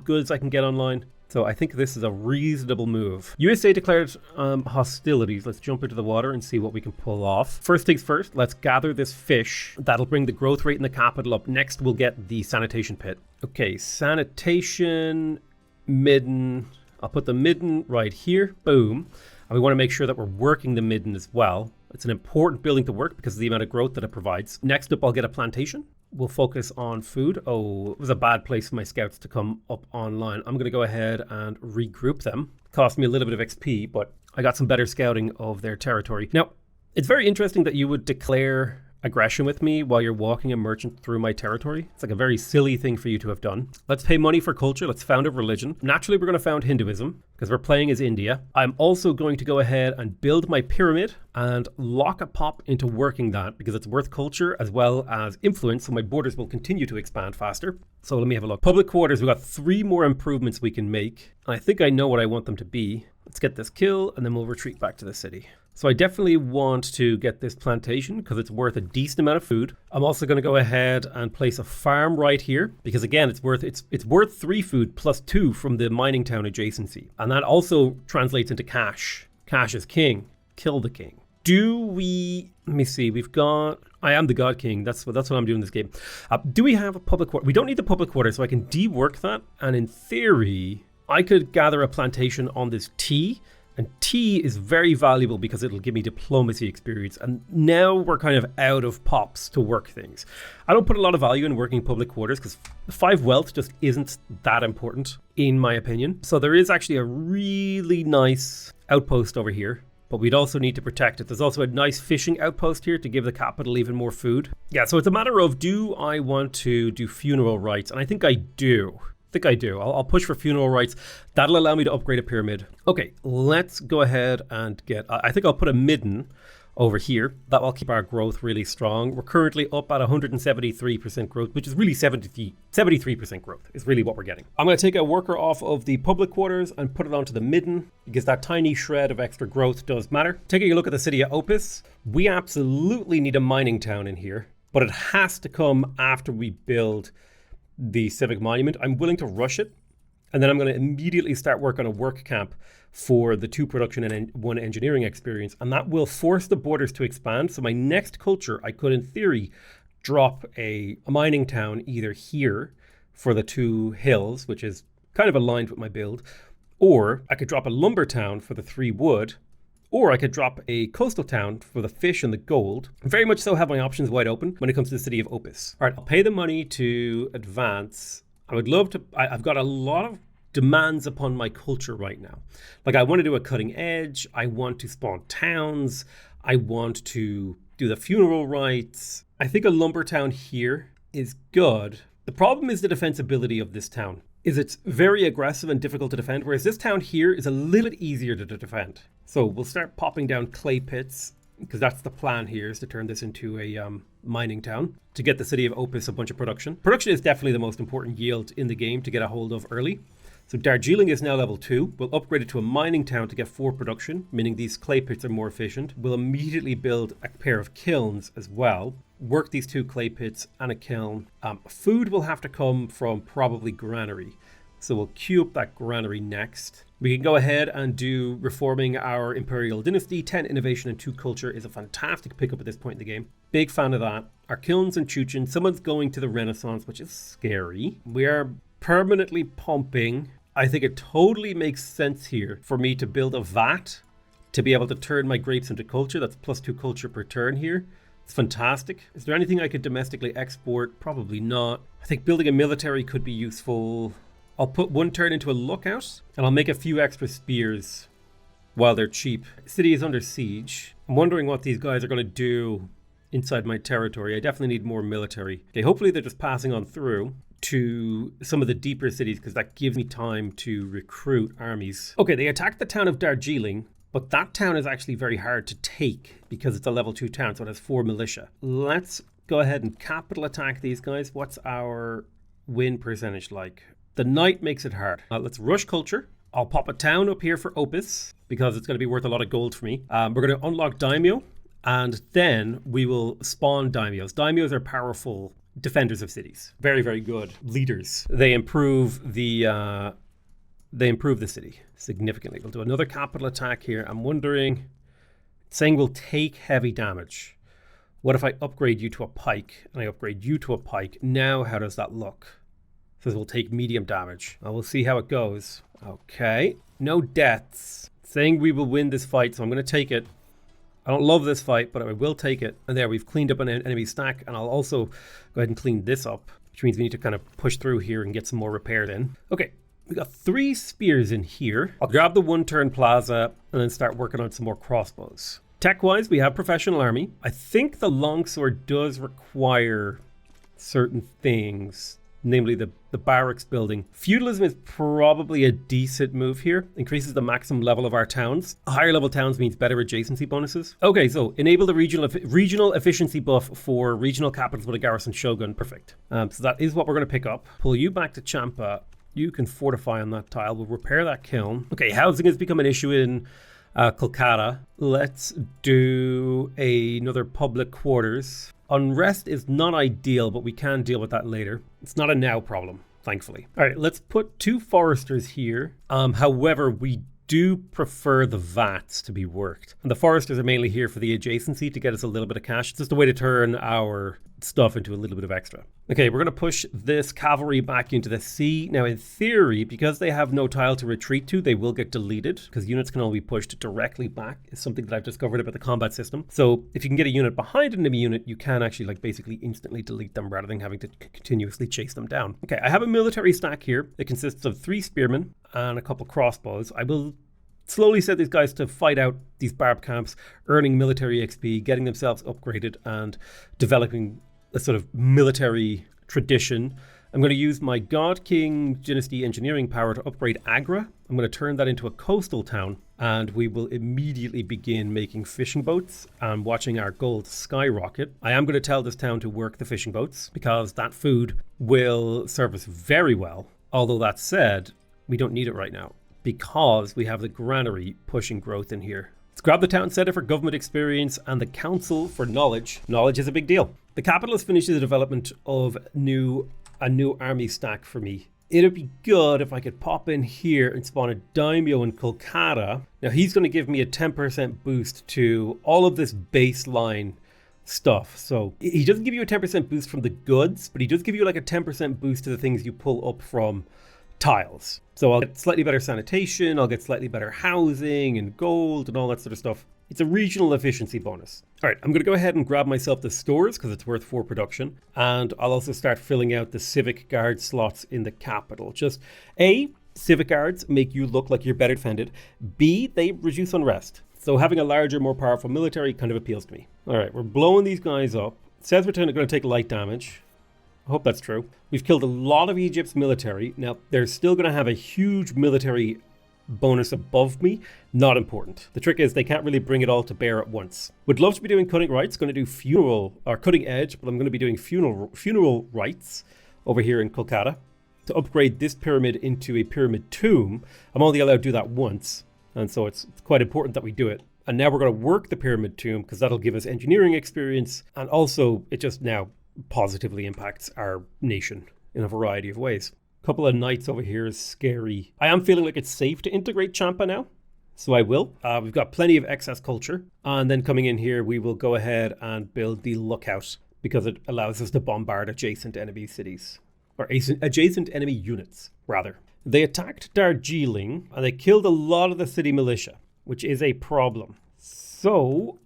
S1: goods I can get online. So I think this is a reasonable move. USA declared hostilities. Let's jump into the water and see what we can pull off. First things first, let's gather this fish. That'll bring the growth rate in the capital up. Next, we'll get the sanitation pit. Okay, sanitation, midden. I'll put the midden right here. Boom. And we want to make sure that we're working the midden as well. It's an important building to work because of the amount of growth that it provides. Next up, I'll get a plantation. We'll focus on food. Oh, it was a bad place for my scouts to come up online. I'm going to go ahead and regroup them. Cost me a little bit of XP, but I got some better scouting of their territory. Now, it's very interesting that you would declare aggression with me while you're walking a merchant through my territory. It's like a very silly thing for you to have done. Let's pay money for culture. Let's found a religion. Naturally, we're going to found Hinduism because we're playing as India. I'm also going to go ahead and build my pyramid and lock a pop into working that because it's worth culture as well as influence. So my borders will continue to expand faster. So let me have a look. Public quarters, we've got 3 more improvements we can make. I think I know what I want them to be. Let's get this kill and then we'll retreat back to the city. So I definitely want to get this plantation because it's worth a decent amount of food. I'm also going to go ahead and place a farm right here because again, it's worth 3 food plus 2 from the mining town adjacency. And that also translates into cash. Cash is king. Kill the king. Let me see, I am the God King. That's what I'm doing in this game. Do we have a public quarter? We don't need the public quarter, so I can dework that. And in theory, I could gather a plantation on this T. And T is very valuable because it'll give me diplomacy experience. And now we're kind of out of pops to work things. I don't put a lot of value in working public quarters because 5 wealth just isn't that important, in my opinion. So there is actually a really nice outpost over here, but we'd also need to protect it. There's also a nice fishing outpost here to give the capital even more food. Yeah, so it's a matter of, do I want to do funeral rites? And I think I do. I'll push for funeral rites. That'll allow me to upgrade a pyramid. Okay, let's go ahead and I think I'll put a midden over here. That will keep our growth really strong. We're currently up at 173% growth, which is really 73% growth is really what we're getting. I'm going to take a worker off of the public quarters and put it onto the midden because that tiny shred of extra growth does matter. Taking a look at the city of Opus, we absolutely need a mining town in here, but it has to come after we build the civic monument. I'm willing to rush it, and then I'm going to immediately start work on a work camp for the 2 production and 1 engineering experience, and that will force the borders to expand. So my next culture, I could in theory drop a mining town either here for the 2 hills, which is kind of aligned with my build, or I could drop a lumber town for the 3 wood, or I could drop a coastal town for the fish and the gold. Very much so have my options wide open when it comes to the city of Opus. All right, I'll pay the money to advance. I would love to, I've got a lot of demands upon my culture right now. Like I want to do a cutting edge. I want to spawn towns. I want to do the funeral rites. I think a lumber town here is good. The problem is the defensibility of this town. It's very aggressive and difficult to defend, whereas this town here is a little bit easier to defend. So we'll start popping down clay pits, because that's the plan here, is to turn this into a mining town to get the city of Opus a bunch of production. Production is definitely the most important yield in the game to get a hold of early. So Darjeeling is now level 2. We'll upgrade it to a mining town to get 4 production, meaning these clay pits are more efficient. We'll immediately build a pair of kilns as well. Work these 2 clay pits and a kiln. Food will have to come from probably granary. So we'll queue up that granary next. We can go ahead and do reforming our imperial dynasty. 10 innovation and 2 culture is a fantastic pickup at this point in the game. Big fan of that. Our kilns and chuchin. Someone's going to the Renaissance, which is scary. We are permanently pumping. I think it totally makes sense here for me to build a vat to be able to turn my grapes into culture. That's +2 culture per turn here. It's fantastic. Is there anything I could domestically export? Probably not. I think building a military could be useful. I'll put 1 turn into a lookout, and I'll make a few extra spears while they're cheap. City is under siege. I'm wondering what these guys are going to do inside my territory. I definitely need more military. Okay, hopefully they're just passing on through to some of the deeper cities because that gives me time to recruit armies. Okay, they attacked the town of Darjeeling, but that town is actually very hard to take because it's a level 2 town, so it has 4 militia. Let's go ahead and capital attack these guys. What's our win percentage like? The night makes it hard. Let's rush culture. I'll pop a town up here for Opus because it's going to be worth a lot of gold for me. We're going to unlock daimyo, and then we will spawn daimyos. Daimyos are powerful defenders of cities. Very, very good leaders. They improve the city significantly. We'll do another capital attack here. I'm wondering, saying we'll take heavy damage. What if I upgrade you to a pike and I upgrade you to a pike? Now, how does that look? It says we'll take medium damage. We'll see how it goes. Okay. No deaths. Saying we will win this fight, so I'm going to take it. I don't love this fight, but I will take it. And there, we've cleaned up an enemy stack, and I'll also go ahead and clean this up, which means we need to kind of push through here and get some more repaired in. Okay, we got 3 spears in here. I'll grab the 1-turn plaza and then start working on some more crossbows. Tech-wise, we have professional army. I think the longsword does require certain things, namely the barracks building. Feudalism is probably a decent move here. Increases the maximum level of our towns. Higher level towns means better adjacency bonuses. Okay, so enable the regional efficiency buff for regional capitals with a garrison shogun. Perfect. So that is what we're going to pick up. Pull you back to Champa. You can fortify on that tile. We'll repair that kiln. Okay, housing has become an issue in Kolkata. Let's do another public quarters. Unrest is not ideal, but we can deal with that later. It's not a now problem, thankfully. All right, let's put 2 foresters here. However, we do prefer the vats to be worked. And the foresters are mainly here for the adjacency to get us a little bit of cash. It's just a way to turn our stuff into a little bit of extra. Okay, we're going to push this cavalry back into the sea. Now, in theory, because they have no tile to retreat to, they will get deleted because units can only be pushed directly back. Is something that I've discovered about the combat system. So if you can get a unit behind an enemy unit, you can actually like basically instantly delete them rather than having to continuously chase them down. Okay, I have a military stack here. It consists of 3 spearmen and a couple crossbows. I will slowly set these guys to fight out these barb camps, earning military XP, getting themselves upgraded, and developing a sort of military tradition. I'm going to use my God King Dynasty engineering power to upgrade Agra. I'm going to turn that into a coastal town, and we will immediately begin making fishing boats and watching our gold skyrocket. I am going to tell this town to work the fishing boats because that food will serve us very well. Although that said, we don't need it right now because we have the granary pushing growth in here. Let's grab the town center for government experience and the council for knowledge. Knowledge is a big deal. The capital has finished the development of a new army stack for me. It'd be good if I could pop in here and spawn a daimyo in Kolkata. Now he's going to give me a 10% boost to all of this baseline stuff. So he doesn't give you a 10% boost from the goods, but he does give you like a 10% boost to the things you pull up from tiles. So I'll get slightly better sanitation, I'll get slightly better housing and gold and all that sort of stuff. It's a regional efficiency bonus. All right, I'm going to go ahead and grab myself the stores because it's worth 4 production. And I'll also start filling out the civic guard slots in the capital. Just A, civic guards make you look like you're better defended. B, they reduce unrest. So having a larger, more powerful military kind of appeals to me. All right, we're blowing these guys up. It says we're going to take light damage. I hope that's true. We've killed a lot of Egypt's military. Now, they're still going to have a huge military bonus above me. Not important. The trick is they can't really bring it all to bear at once. Would love to be doing cutting rites. Going to do funeral or cutting edge, but I'm going to be doing funeral rites over here in Kolkata to upgrade this pyramid into a pyramid tomb. I'm only allowed to do that once, and so it's quite important that we do it. And now we're going to work the pyramid tomb because that'll give us engineering experience, and also it just now positively impacts our nation in a variety of ways. A couple of knights over here is scary. I am feeling like it's safe to integrate Champa now, so I will. We've got plenty of excess culture, and then coming in here we will go ahead and build the lookout because it allows us to bombard adjacent enemy cities, or adjacent enemy units rather. They attacked Darjeeling and they killed a lot of the city militia, which is a problem. So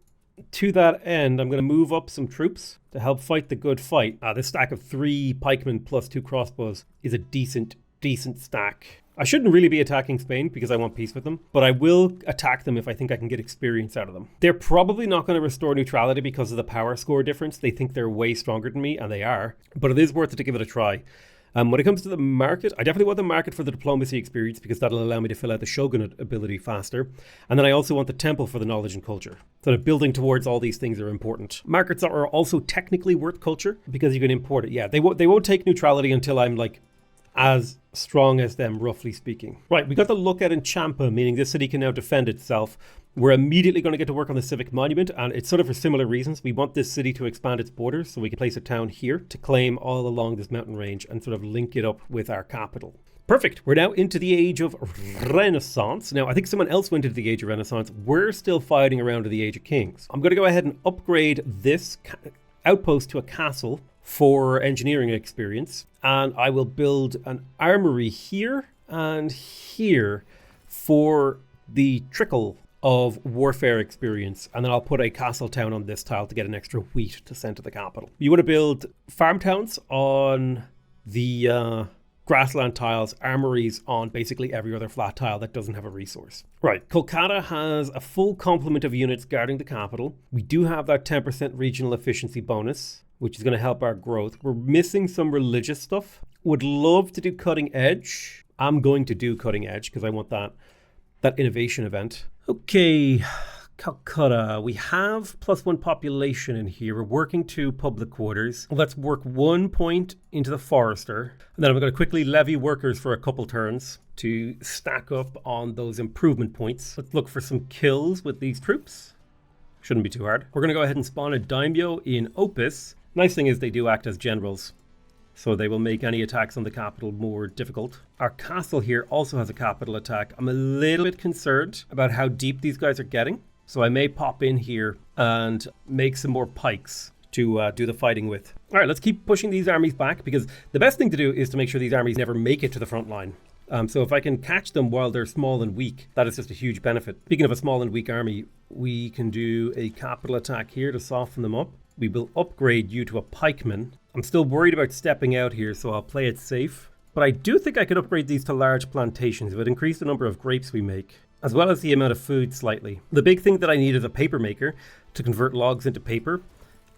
S1: to that end, I'm going to move up some troops to help fight the good fight. This stack of 3 pikemen plus 2 crossbows is a decent stack. I shouldn't really be attacking Spain because I want peace with them, but I will attack them if I think I can get experience out of them. They're probably not going to restore neutrality because of the power score difference. They think they're way stronger than me, and they are, but it is worth it to give it a try. When it comes to the market, I definitely want the market for the diplomacy experience because that'll allow me to fill out the shogunate ability faster. And then I also want the temple for the knowledge and culture. So that building towards all these things are important. Markets are also technically worth culture because you can import it. Yeah, they won't take neutrality until I'm like as strong as them, roughly speaking. Right, we got the lookout in Champa, meaning this city can now defend itself. We're immediately going to get to work on the civic monument, and it's sort of for similar reasons. We want this city to expand its borders, so we can place a town here to claim all along this mountain range and sort of link it up with our capital. Perfect. We're now into the age of Renaissance. Now, I think someone else went into the age of Renaissance. We're still fighting around to the age of Kings. I'm going to go ahead and upgrade this outpost to a castle for engineering experience, and I will build an armory here and here for the trickle of warfare experience, and then I'll put a castle town on this tile to get an extra wheat to send to the capital. You want to build farm towns on the grassland tiles, armories on basically every other flat tile that doesn't have a resource. Right, Kolkata has a full complement of units guarding the capital. We do have that 10% regional efficiency bonus, which is going to help our growth. We're missing some religious stuff. Would love to do cutting edge. I'm going to do cutting edge because I want that innovation event. Okay, Calcutta. We have +1 population in here. We're working to public quarters. Let's work 1 point into the forester. And then I'm going to quickly levy workers for a couple turns to stack up on those improvement points. Let's look for some kills with these troops. Shouldn't be too hard. We're going to go ahead and spawn a daimyo in Opus. Nice thing is they do act as generals, so they will make any attacks on the capital more difficult. Our castle here also has a capital attack. I'm a little bit concerned about how deep these guys are getting, so I may pop in here and make some more pikes to do the fighting with. All right, let's keep pushing these armies back because the best thing to do is to make sure these armies never make it to the front line. So if I can catch them while they're small and weak, that is just a huge benefit. Speaking of a small and weak army, we can do a capital attack here to soften them up. We will upgrade you to a pikeman. I'm still worried about stepping out here, so I'll play it safe. But I do think I could upgrade these to large plantations. It would increase the number of grapes we make, as well as the amount of food slightly. The big thing that I need is a paper maker to convert logs into paper.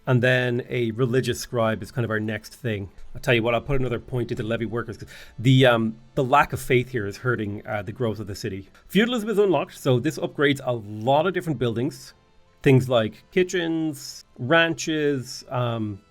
S1: And then a religious scribe is kind of our next thing. I'll tell you what, I'll put another point into levy workers. The lack of faith here is hurting the growth of the city. Feudalism is unlocked, so this upgrades a lot of different buildings. Things like kitchens, ranches.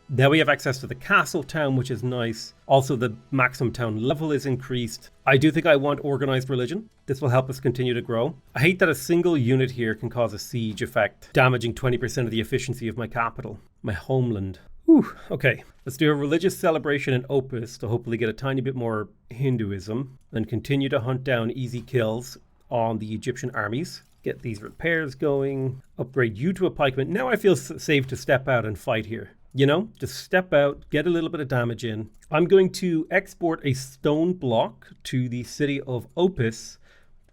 S1: Now we have access to the castle town, which is nice. Also, the maximum town level is increased. I do think I want organized religion. This will help us continue to grow. I hate that a single unit here can cause a siege effect, damaging 20% of the efficiency of my capital, my homeland. Whew, okay, let's do a religious celebration in Opus to hopefully get a tiny bit more Hinduism, and continue to hunt down easy kills on the Egyptian armies. Get these repairs going, upgrade you to a pikeman. Now I feel safe to step out and fight here. You know, just step out, get a little bit of damage in. I'm going to export a stone block to the city of Opus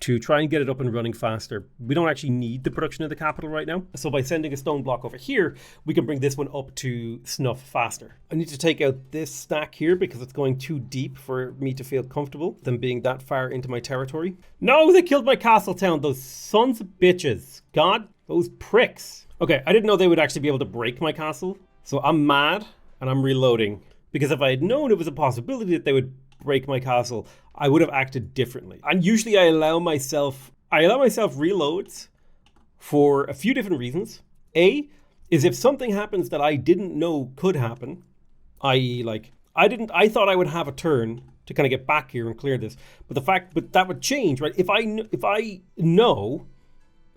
S1: to try and get it up and running faster. We don't actually need the production of the capital right now. So by sending a stone block over here, we can bring this one up to snuff faster. I need to take out this stack here because it's going too deep for me to feel comfortable them being that far into my territory. No, they killed my castle town, those sons of bitches. God, those pricks. Okay, I didn't know they would actually be able to break my castle. So I'm mad and I'm reloading, because if I had known it was a possibility that they would break my castle, I would have acted differently. And usually I allow myself reloads for a few different reasons. A is if something happens that I didn't know could happen, i.e. like I thought I would have a turn to kind of get back here and clear this, but that would change, right? If I know,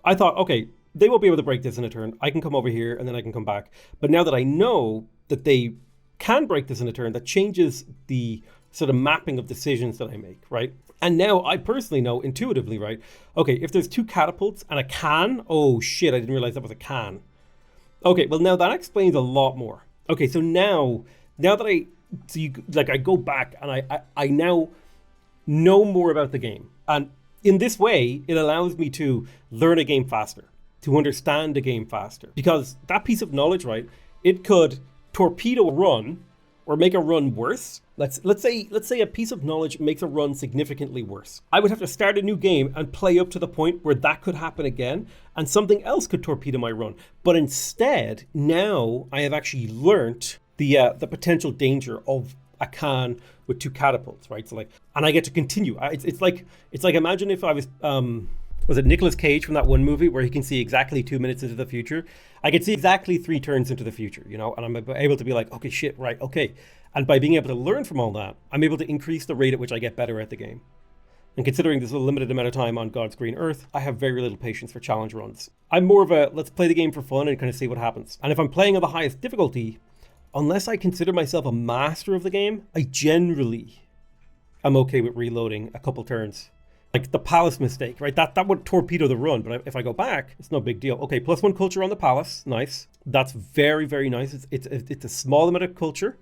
S1: I thought, okay, they won't be able to break this in a turn. I can come over here and then I can come back. But now that I know that they can break this in a turn, that changes the sort of mapping of decisions that I make, right? And now I personally know intuitively, right? Okay, if there's two catapults and a can, oh shit, I didn't realize that was a can. Okay, well now that explains a lot more. Okay, so now that I go back and I now know more about the game. And in this way, it allows me to learn a game faster, to understand the game faster, because that piece of knowledge, right, it could torpedo a run or make a run worse. Let's say a piece of knowledge makes a run significantly worse. I would have to start a new game and play up to the point where that could happen again, and something else could torpedo my run. But instead, now I have actually learnt the potential danger of a can with two catapults, right? So and I get to continue. It's like imagine if I was it Nicolas Cage from that one movie where he can see exactly 2 minutes into the future? I can see exactly 3 turns into the future, you know, and I'm able to be like, okay, shit, right, okay. And by being able to learn from all that, I'm able to increase the rate at which I get better at the game. And considering there's a limited amount of time on God's green earth, I have very little patience for challenge runs. I'm more of a, let's play the game for fun and kind of see what happens. And if I'm playing on the highest difficulty, unless I consider myself a master of the game, I generally am okay with reloading a couple turns. Like the palace mistake, right? That would torpedo the run, but if I go back, it's no big deal. Okay, +1 culture on the palace, nice. That's very, very nice. It's a small amount of culture,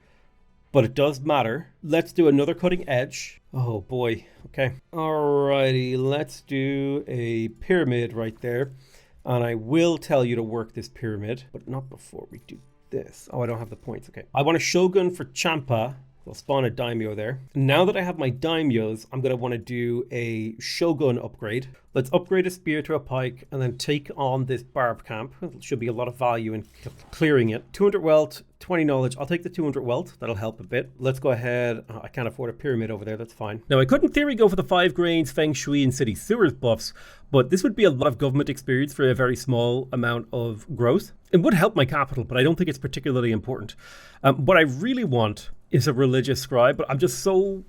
S1: but it does matter. Let's do another cutting edge. Oh boy, okay. Alrighty, let's do a pyramid right there. And I will tell you to work this pyramid, but not before we do this. Oh, I don't have the points, okay. I want a shogun for Champa. I'll spawn a daimyo there. Now that I have my daimyos, I'm going to want to do a shogun upgrade. Let's upgrade a spear to a pike and then take on this barb camp. There should be a lot of value in clearing it. 200 wealth, 20 knowledge. I'll take the 200 wealth. That'll help a bit. Let's go ahead. Oh, I can't afford a pyramid over there. That's fine. Now, I could in theory go for the 5 grains, feng shui, and city sewers buffs, but this would be a lot of government experience for a very small amount of growth. It would help my capital, but I don't think it's particularly important. What I really want is a religious scribe, but I'm just so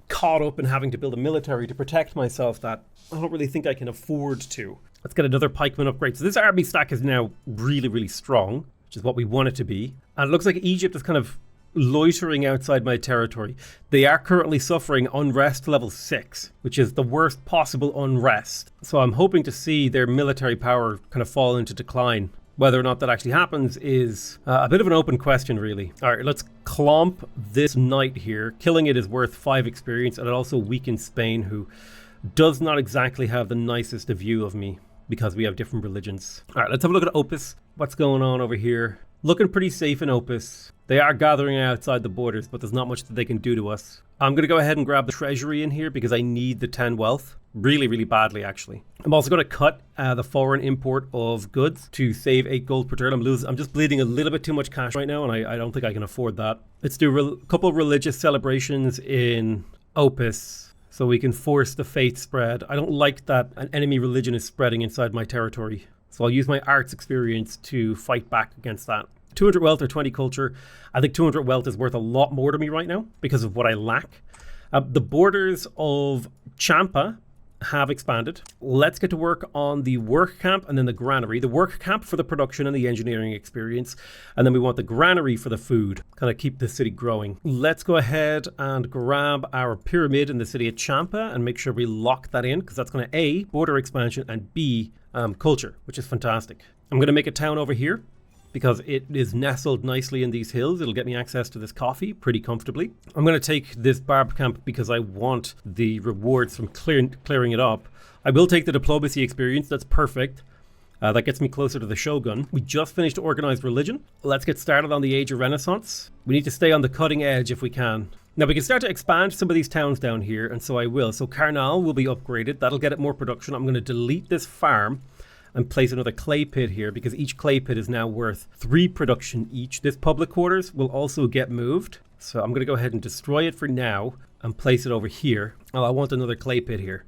S1: caught up in having to build a military to protect myself that I don't really think I can afford to. Let's get another pikeman upgrade. So this army stack is now really, really strong, which is what we want it to be. And it looks like Egypt is kind of loitering outside my territory. They are currently suffering unrest level 6, which is the worst possible unrest. So I'm hoping to see their military power kind of fall into decline. Whether or not that actually happens is a bit of an open question, really. All right, let's clomp this knight here. Killing it is worth 5 experience, and it also weakens Spain, who does not exactly have the nicest view of me because we have different religions. All right, let's have a look at Opus. What's going on over here? Looking pretty safe in Opus. They are gathering outside the borders, but there's not much that they can do to us. I'm going to go ahead and grab the treasury in here because I need the 10 wealth. Really, really badly, actually. I'm also going to cut the foreign import of goods to save 8 gold per turn. I'm just bleeding a little bit too much cash right now, and I don't think I can afford that. Let's do a couple of religious celebrations in Opus so we can force the faith spread. I don't like that an enemy religion is spreading inside my territory. So I'll use my arts experience to fight back against that. 200 wealth or 20 culture. I think 200 wealth is worth a lot more to me right now because of what I lack. The borders of Champa have expanded. Let's get to work on the work camp and then the granary. The work camp for the production and the engineering experience. And then we want the granary for the food. Kind of keep the city growing. Let's go ahead and grab our pyramid in the city of Champa and make sure we lock that in because that's going to A, border expansion, and B, culture, which is fantastic. I'm going to make a town over here because it is nestled nicely in these hills. It'll get me access to this coffee pretty comfortably. I'm going to take this barb camp because I want the rewards from clearing it up. I will take the diplomacy experience. That's perfect. That gets me closer to the shogun. We just finished organized religion. Let's get started on the Age of Renaissance. We need to stay on the cutting edge if we can. Now we can start to expand some of these towns down here, and so I will. So Karnal will be upgraded. That'll get it more production. I'm going to delete this farm and place another clay pit here because each clay pit is now worth 3 production each. This public quarters will also get moved. So I'm going to go ahead and destroy it for now and place it over here. Oh, I want another clay pit here.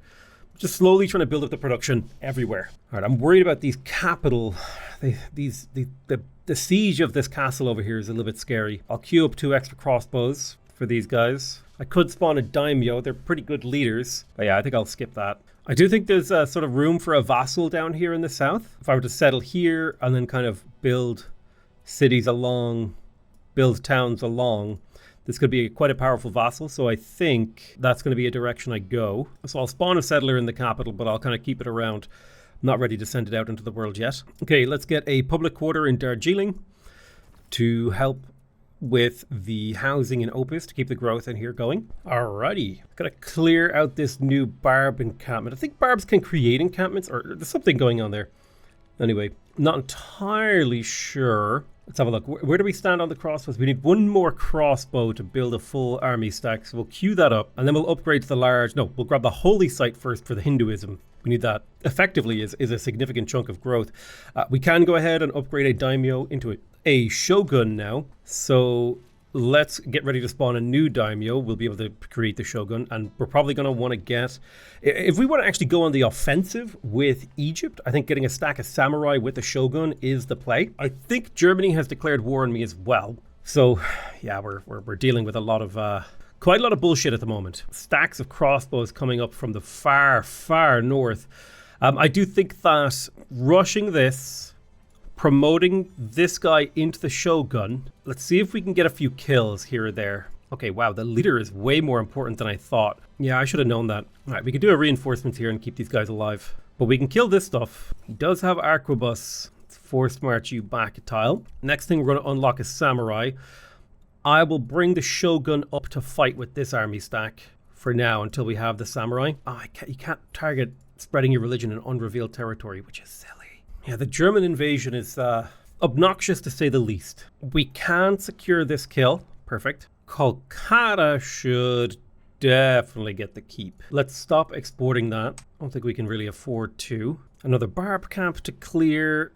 S1: Just slowly trying to build up the production everywhere. All right, I'm worried about these capital. The siege of this castle over here is a little bit scary. I'll queue up 2 extra crossbows for these guys. I could spawn a daimyo. They're pretty good leaders. But yeah, I think I'll skip that. I do think there's a sort of room for a vassal down here in the south. If I were to settle here and then kind of build cities along, build towns along, this could be quite a powerful vassal. So I think that's going to be a direction I go. So I'll spawn a settler in the capital, but I'll kind of keep it around. I'm not ready to send it out into the world yet. Okay, let's get a public quarter in Darjeeling to help with the housing in Opus to keep the growth in here going. Alrighty, gotta clear out this new barb encampment. I think barbs can create encampments, or there's something going on there. Anyway, not entirely sure. Let's have a look. Where do we stand on the crossbows? We need 1 more crossbow to build a full army stack, so we'll queue that up, and then we'll upgrade to the large. No, we'll grab the holy site first for the Hinduism. We need that. Effectively is a significant chunk of growth. We can go ahead and upgrade a daimyo into a shogun now. So let's get ready to spawn a new daimyo. We'll be able to create the shogun, and we're probably going to want to get, if we want to actually go on the offensive with Egypt, I think getting a stack of samurai with the shogun is the play. I think Germany has declared war on me as well. So yeah, we're dealing with a lot of quite a lot of bullshit at the moment. Stacks of crossbows coming up from the far, far north. I do think that rushing this, promoting this guy into the shogun. Let's see if we can get a few kills here or there. Okay, wow, the leader is way more important than I thought. Yeah, I should have known that. All right, we can do a reinforcements here and keep these guys alive. But we can kill this stuff. He does have arquebus. Let's forced march you back a tile. Next thing we're going to unlock is samurai. I will bring the shogun up to fight with this army stack for now until we have the samurai. Oh, you can't target spreading your religion in unrevealed territory, which is silly. Yeah, the German invasion is obnoxious to say the least. We can secure this kill. Perfect. Kolkata should definitely get the keep. Let's stop exporting that. I don't think we can really afford to. Another barb camp to clear.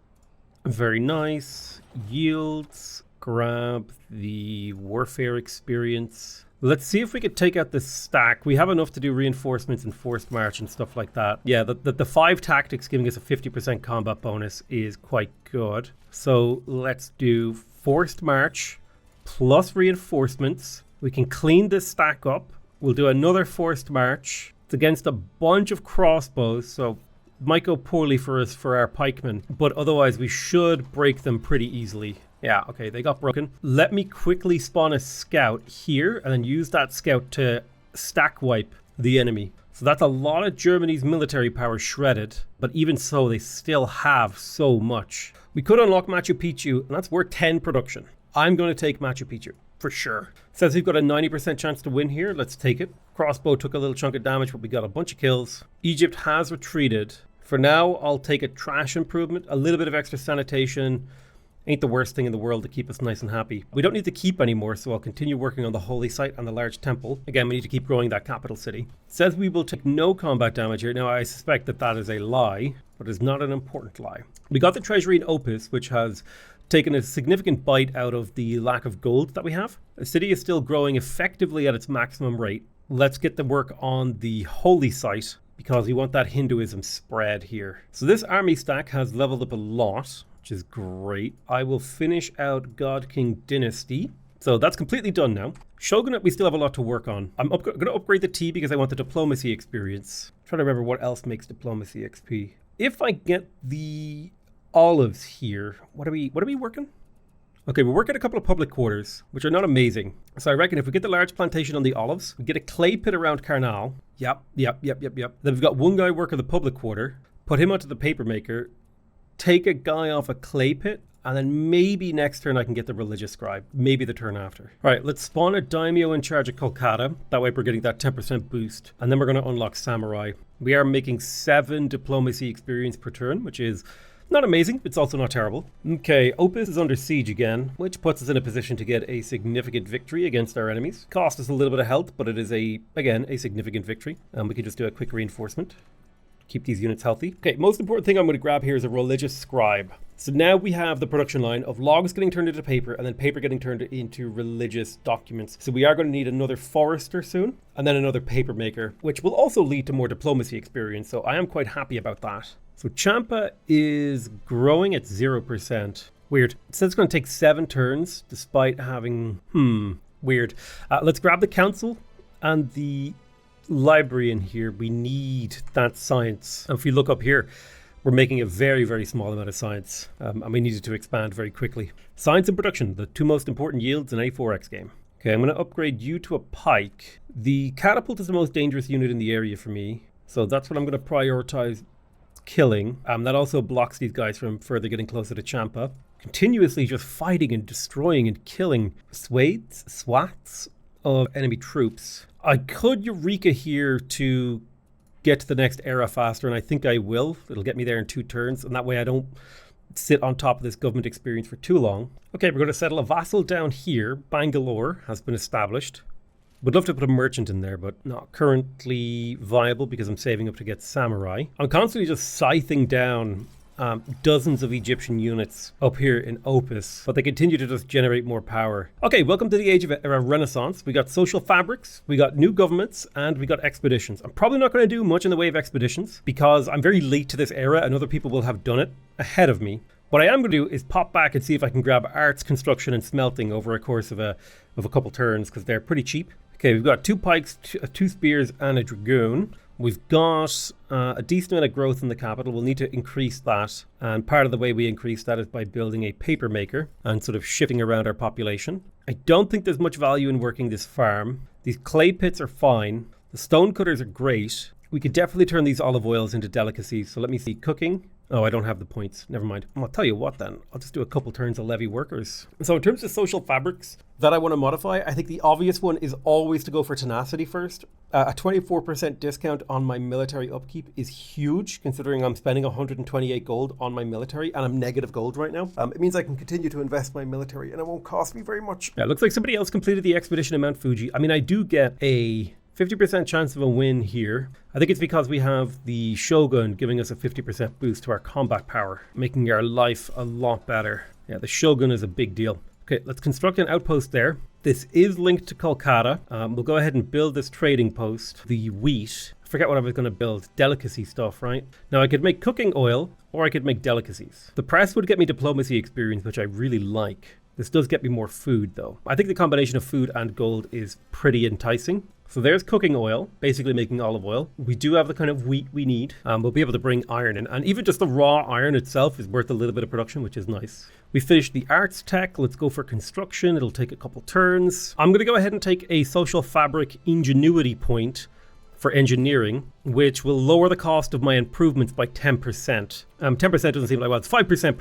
S1: Very nice. Yields. Grab the warfare experience. Let's see if we could take out this stack. We have enough to do reinforcements and forced march and stuff like that. Yeah, the 5 tactics giving us a 50% combat bonus is quite good. So let's do forced march plus reinforcements. We can clean this stack up. We'll do another forced march. It's against a bunch of crossbows, so it might go poorly for us for our pikemen, but otherwise we should break them pretty easily. Yeah, okay, they got broken. Let me quickly spawn a scout here and then use that scout to stack wipe the enemy. So that's a lot of Germany's military power shredded, but even so, they still have so much. We could unlock Machu Picchu, and that's worth 10 production. I'm going to take Machu Picchu, for sure. Says we've got a 90% chance to win here. Let's take it. Crossbow took a little chunk of damage, but we got a bunch of kills. Egypt has retreated. For now, I'll take a trash improvement, a little bit of extra sanitation, Ain't the worst thing in the world to keep us nice and happy. We don't need to keep anymore, so I'll continue working on the holy site and the large temple. Again, we need to keep growing that capital city. It says we will take no combat damage here. Now, I suspect that that is a lie, but it's not an important lie. We got the treasury in Opus, which has taken a significant bite out of the lack of gold that we have. The city is still growing effectively at its maximum rate. Let's get the work on the holy site because we want that Hinduism spread here. So this army stack has leveled up a lot, which is great. I will finish out God King Dynasty. So that's completely done now. Shogunate, we still have a lot to work on. I'm going to upgrade the tea because I want the diplomacy experience. I'm trying to remember what else makes diplomacy XP. If I get the olives here, what are we working? Okay, we're working a couple of public quarters, which are not amazing. So I reckon if we get the large plantation on the olives, we get a clay pit around Karnal. Yep. Then we've got one guy working the public quarter, put him onto the paper maker, take a guy off a clay pit, and then maybe next turn I can get the religious scribe. Maybe the turn after. All right, let's spawn a daimyo in charge of Kolkata. That way we're getting that 10% boost. And then we're going to unlock samurai. We are making 7 diplomacy experience per turn, which is not amazing. It's also not terrible. Okay, Opus is under siege again, which puts us in a position to get a significant victory against our enemies. Cost us a little bit of health, but it is, again, a significant victory. We can just do a quick reinforcement. Keep these units healthy. Okay, most important thing I'm going to grab here is a religious scribe. So now we have the production line of logs getting turned into paper and then paper getting turned into religious documents. So we are going to need another forester soon and then another paper maker, which will also lead to more diplomacy experience. So I am quite happy about that. So Champa is growing at 0%. Weird. It says it's going to take 7 turns despite having... Weird. Let's grab the council and the library in here. We need that science. And if you look up here, we're making a very, very small amount of science. And we needed to expand very quickly. Science and production, the 2 most important yields in a 4X game. Okay, I'm going to upgrade you to a pike. The catapult is the most dangerous unit in the area for me. So that's what I'm going to prioritize killing. That also blocks these guys from further getting closer to Champa. Continuously just fighting and destroying and killing swats of enemy troops. I could Eureka here to get to the next era faster, and I think I will. It'll get me there in 2 turns, and that way I don't sit on top of this government experience for too long. Okay, we're going to settle a vassal down here. Bangalore has been established. Would love to put a merchant in there, but not currently viable because I'm saving up to get samurai. I'm constantly just scything down dozens of Egyptian units up here in Opus, but they continue to just generate more power. Okay, welcome to the age of Renaissance. We got social fabrics, we got new governments, and we got expeditions. I'm probably not going to do much in the way of expeditions because I'm very late to this era and other people will have done it ahead of me. What I am going to do is pop back and see if I can grab arts, construction, and smelting over a course of a couple turns because they're pretty cheap. Okay, we've got 2 pikes, 2 spears, and a dragoon. We've got a decent amount of growth in the capital. We'll need to increase that. And part of the way we increase that is by building a paper maker and sort of shifting around our population. I don't think there's much value in working this farm. These clay pits are fine. The stone cutters are great. We could definitely turn these olive oils into delicacies. So let me see. Cooking. Oh, I don't have the points. Never mind. I'll tell you what then. I'll just do a couple turns of levy workers. So in terms of social fabrics that I want to modify, I think the obvious one is always to go for tenacity first. A 24% discount on my military upkeep is huge, considering I'm spending 128 gold on my military and I'm negative gold right now. It means I can continue to invest my military and it won't cost me very much. Yeah, it looks like somebody else completed the expedition in Mount Fuji. I mean, I do get a 50% chance of a win here. I think it's because we have the Shogun giving us a 50% boost to our combat power, making our life a lot better. Yeah, the Shogun is a big deal. Okay, let's construct an outpost there. This is linked to Kolkata. We'll go ahead and build this trading post. The wheat. I forget what I was going to build. Delicacy stuff, right? Now I could make cooking oil or I could make delicacies. The press would get me diplomacy experience, which I really like. This does get me more food though. I think the combination of food and gold is pretty enticing. So there's cooking oil, basically making olive oil. We do have the kind of wheat we need. We'll be able to bring iron in. And even just the raw iron itself is worth a little bit of production, which is nice. We finished the arts tech. Let's go for construction. It'll take a couple turns. I'm going to go ahead and take a social fabric ingenuity point for engineering, which will lower the cost of my improvements by 10%. 10% doesn't seem like, well, it's 5%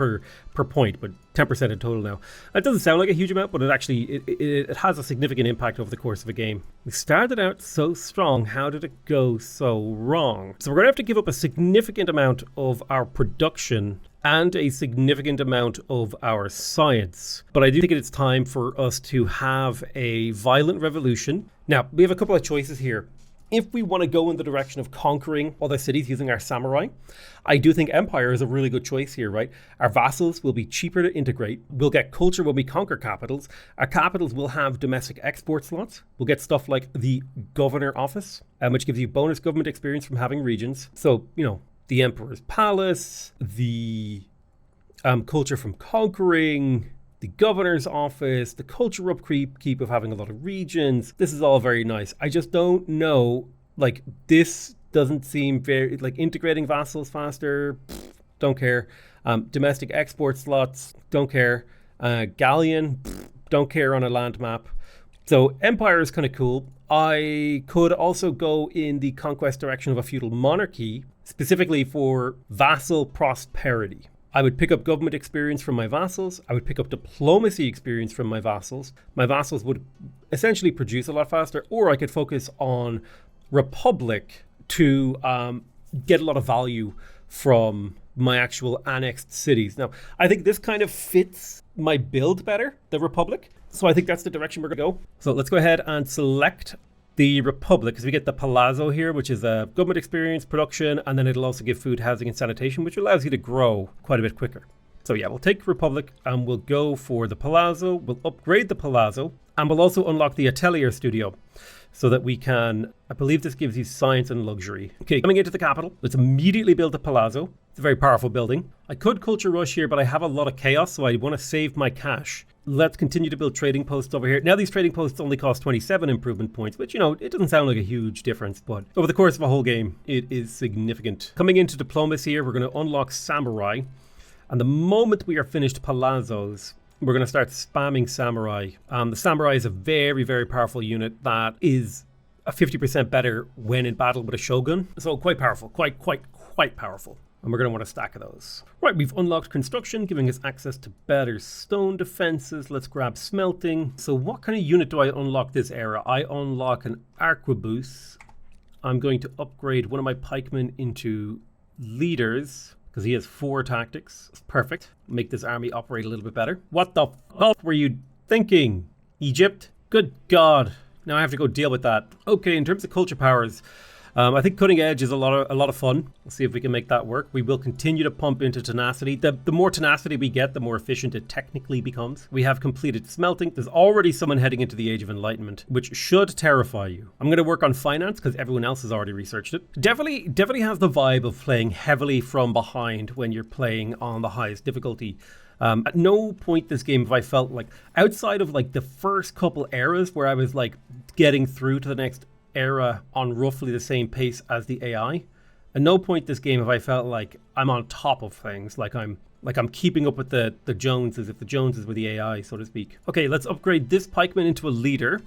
S1: per point, but 10% in total now. That doesn't sound like a huge amount, but it actually, it has a significant impact over the course of a game. We started out so strong. How did it go so wrong? So we're going to have to give up a significant amount of our production and a significant amount of our science. But I do think it's time for us to have a violent revolution. Now, we have a couple of choices here. If we want to go in the direction of conquering other cities using our samurai, I do think empire is a really good choice here, right? Our vassals will be cheaper to integrate. We'll get culture when we conquer capitals. Our capitals will have domestic export slots. We'll get stuff like the governor office, which gives you bonus government experience from having regions. So, the emperor's palace, the culture from conquering, the governor's office, the culture upkeep of having a lot of regions. This is all very nice. I just don't know, this doesn't seem very, integrating vassals faster, don't care. Domestic export slots, don't care. Galleon, don't care on a land map. So empire is kind of cool. I could also go in the conquest direction of a feudal monarchy, specifically for vassal prosperity. I would pick up government experience from my vassals. I would pick up diplomacy experience from my vassals. My vassals would essentially produce a lot faster, or I could focus on republic to get a lot of value from my actual annexed cities. Now, I think this kind of fits my build better, the republic. So I think that's the direction we're going to go. So let's go ahead and select the republic, because we get the palazzo here, which is a government experience, production, and then it'll also give food, housing, and sanitation, which allows you to grow quite a bit quicker. So yeah, we'll take republic and we'll go for the palazzo. We'll upgrade the palazzo, and we'll also unlock the atelier studio so that we can, I believe this gives you science and luxury. Okay, coming into the capital, let's immediately build a palazzo. It's a very powerful building. I could culture rush here, but I have a lot of chaos, so I want to save my cash. Let's continue to build trading posts over here. Now these trading posts only cost 27 improvement points, which, it doesn't sound like a huge difference, but over the course of a whole game, it is significant. Coming into diplomacy here, we're going to unlock samurai. And the moment we are finished palazzos, we're going to start spamming samurai. The samurai is a very, very powerful unit that is a 50% better when in battle with a shogun. So quite powerful, quite powerful. And we're going to want a stack of those. Right, we've unlocked construction, giving us access to better stone defenses. Let's grab smelting. So what kind of unit do I unlock this era? I unlock an arquebus. I'm going to upgrade one of my pikemen into leaders, because he has 4 tactics. Perfect. Make this army operate a little bit better. What the fuck were you thinking, Egypt? Good God. Now I have to go deal with that. Okay, in terms of culture powers, I think cutting edge is a lot of fun. Let's see if we can make that work. We will continue to pump into tenacity. The more tenacity we get, the more efficient it technically becomes. We have completed smelting. There's already someone heading into the Age of Enlightenment, which should terrify you. I'm going to work on finance because everyone else has already researched it. Definitely has the vibe of playing heavily from behind when you're playing on the highest difficulty. At no point this game have I felt like, outside of the first couple eras where I was getting through to the next era on roughly the same pace as the AI. At no point this game have I felt like I'm on top of things, like I'm keeping up with the Joneses, if the Joneses were the AI, so to speak. Okay, let's upgrade this pikeman into a leader.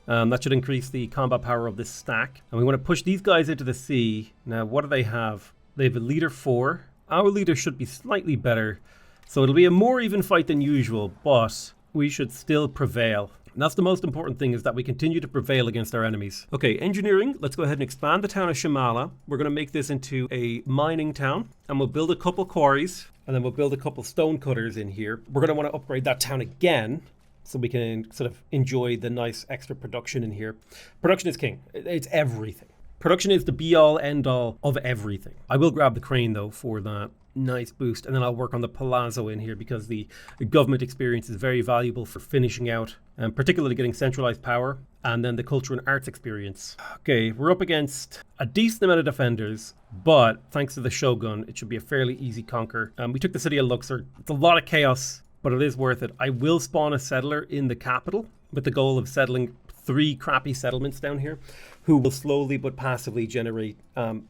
S1: That should increase the combat power of this stack. And we want to push these guys into the sea. Now, what do they have? They have a leader 4. Our leader should be slightly better. So it'll be a more even fight than usual, but we should still prevail. And that's the most important thing, is that we continue to prevail against our enemies. Okay, engineering. Let's go ahead and expand the town of Shamala. We're going to make this into a mining town, and we'll build a couple quarries, and then we'll build a couple stone cutters in here. We're going to want to upgrade that town again, so we can sort of enjoy the nice extra production in here. Production is king. It's everything. Production is the be-all, end-all of everything. I will grab the crane, though, for that nice boost, and then I'll work on the palazzo in here, because the government experience is very valuable for finishing out, and particularly getting centralized power, and then the culture and arts experience. Okay, we're up against a decent amount of defenders, but thanks to the shogun, it should be a fairly easy conquer. We took the city of Luxor. It's a lot of chaos, but it is worth it. I will spawn a settler in the capital with the goal of settling 3 crappy settlements down here, who will slowly but passively generate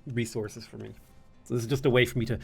S1: resources for me. So this is just a way for me to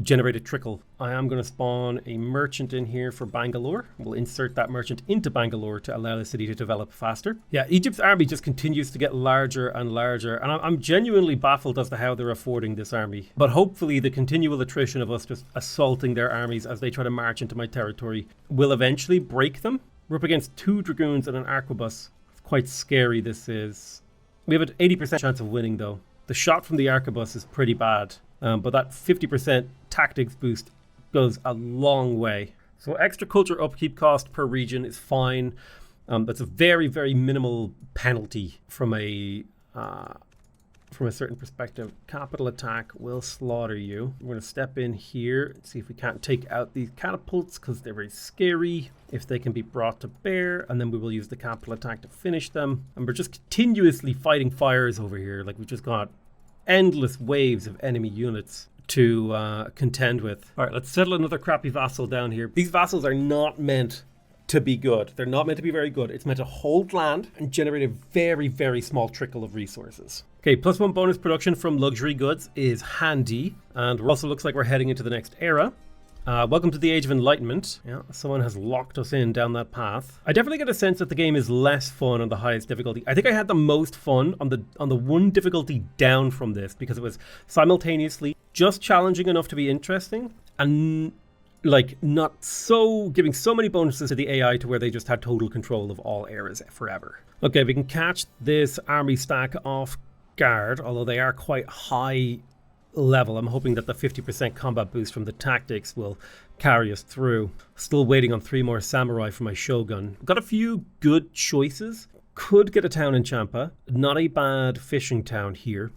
S1: generate a trickle. I am going to spawn a merchant in here for Bangalore. We'll insert that merchant into Bangalore to allow the city to develop faster. Yeah, Egypt's army just continues to get larger and larger, and I'm genuinely baffled as to how they're affording this army. But hopefully the continual attrition of us just assaulting their armies as they try to march into my territory will eventually break them. We're up against 2 dragoons and an arquebus. It's quite scary, this is. We have an 80% chance of winning, though. The shot from the arquebus is pretty bad. But that 50% tactics boost goes a long way. So extra culture upkeep cost per region is fine. That's a very, very minimal penalty from a certain perspective. Capital attack will slaughter you. We're going to step in here and see if we can't take out these catapults because they're very scary if they can be brought to bear, and then we will use the capital attack to finish them. And we're just continuously fighting fires over here. Like, we've just got endless waves of enemy units to contend with. All right, let's settle another crappy vassal down here. These vassals are not meant to be good. They're not meant to be very good. It's meant to hold land and generate a very, very small trickle of resources. Okay, +1 bonus production from luxury goods is handy. And it also looks like we're heading into the next era. Welcome to the Age of Enlightenment. Yeah, someone has locked us in down that path. I definitely get a sense that the game is less fun on the highest difficulty. I think I had the most fun on the one difficulty down from this because it was simultaneously just challenging enough to be interesting and like not so giving so many bonuses to the AI to where they just had total control of all eras forever. Okay, we can catch this army stack off guard, although they are quite high level. I'm hoping that the 50% combat boost from the tactics will carry us through. Still waiting on 3 more samurai for my shogun. Got a few good choices. Could get a town in Champa. Not a bad fishing town here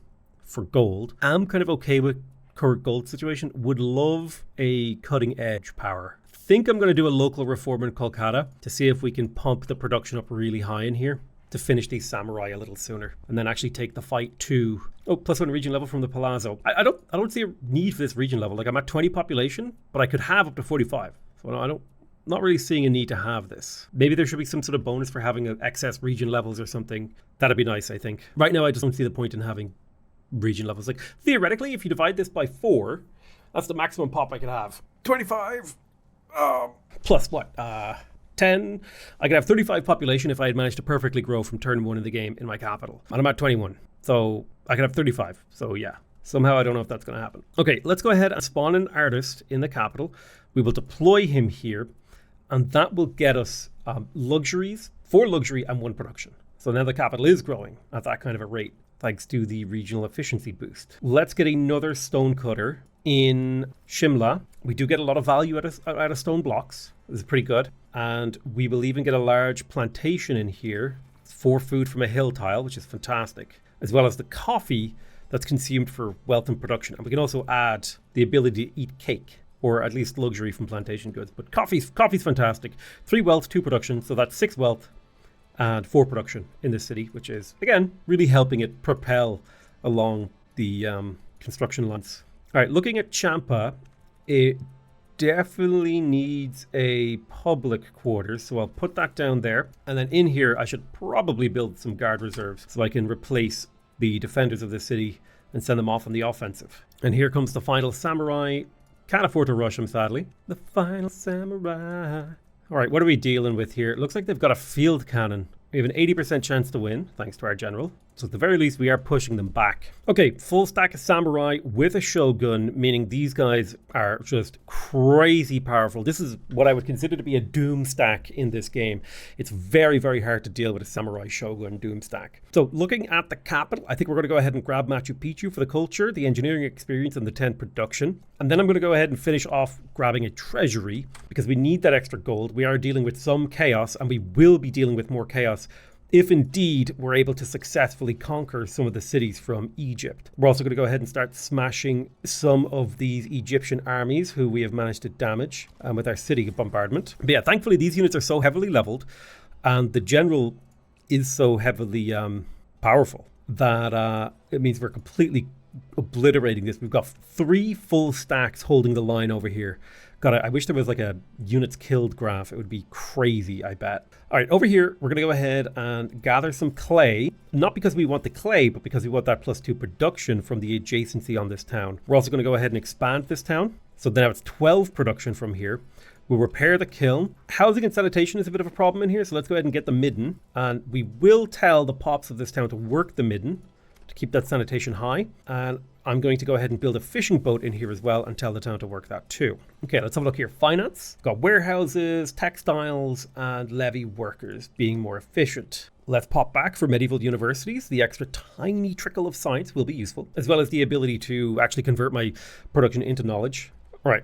S1: for gold. I'm kind of okay with current gold situation. Would love a cutting edge power. Think I'm going to do a local reform in Kolkata to see if we can pump the production up really high in here to finish these samurai a little sooner, and then actually take the fight to +1 region level from the Palazzo. I don't see a need for this region level. Like, I'm at 20 population, but I could have up to 45. So not really seeing a need to have this. Maybe there should be some sort of bonus for having excess region levels or something. That'd be nice, I think. Right now, I just don't see the point in having region levels. Like, theoretically, if you divide this by 4, that's the maximum pop I could have. 25 plus what? 10. I could have 35 population if I had managed to perfectly grow from turn 1 in the game in my capital. And I'm at 21. So I could have 35. So yeah, somehow I don't know if that's going to happen. Okay, let's go ahead and spawn an artist in the capital. We will deploy him here, and that will get us luxuries, 4 luxury and 1 production. So now the capital is growing at that kind of a rate, thanks to the regional efficiency boost. Let's get another stonecutter in Shimla. We do get a lot of value out of stone blocks. This is pretty good. And we will even get a large plantation in here for food from a hill tile, which is fantastic, as well as the coffee that's consumed for wealth and production. And we can also add the ability to eat cake, or at least luxury from plantation goods. But coffee's fantastic. 3 wealth, 2 production, so that's 6 wealth and 4 production in this city, which is, again, really helping it propel along the construction lines. All right, looking at Champa, it definitely needs a public quarters, so I'll put that down there. And then in here, I should probably build some guard reserves so I can replace the defenders of the city and send them off on the offensive. And here comes the final samurai. Can't afford to rush him, sadly. The final samurai. All right, what are we dealing with here? It looks like they've got a field cannon. We have an 80% chance to win, thanks to our general. So at the very least, we are pushing them back. Okay, full stack of samurai with a shogun, meaning these guys are just crazy powerful. This is what I would consider to be a doom stack in this game. It's very, very hard to deal with a samurai shogun doom stack. So looking at the capital, I think we're going to go ahead and grab Machu Picchu for the culture, the engineering experience, and the 10 production. And then I'm going to go ahead and finish off grabbing a treasury because we need that extra gold. We are dealing with some chaos, and we will be dealing with more chaos if indeed we're able to successfully conquer some of the cities from Egypt. We're also going to go ahead and start smashing some of these Egyptian armies who we have managed to damage with our city bombardment. But yeah, thankfully these units are so heavily leveled and the general is so heavily powerful that it means we're completely obliterating this. We've got 3 full stacks holding the line over here. God, I wish there was like a units killed graph. It would be crazy, I bet. All right, over here, we're going to go ahead and gather some clay. Not because we want the clay, but because we want that +2 production from the adjacency on this town. We're also going to go ahead and expand this town. So now it's 12 production from here. We'll repair the kiln. Housing and sanitation is a bit of a problem in here, so let's go ahead and get the midden. And we will tell the pops of this town to work the midden to keep that sanitation high. And I'm going to go ahead and build a fishing boat in here as well and tell the town to work that too. Okay, let's have a look here. Finance. Got warehouses, textiles, and levy workers being more efficient. Let's pop back for medieval universities. The extra tiny trickle of science will be useful, as well as the ability to actually convert my production into knowledge. All right,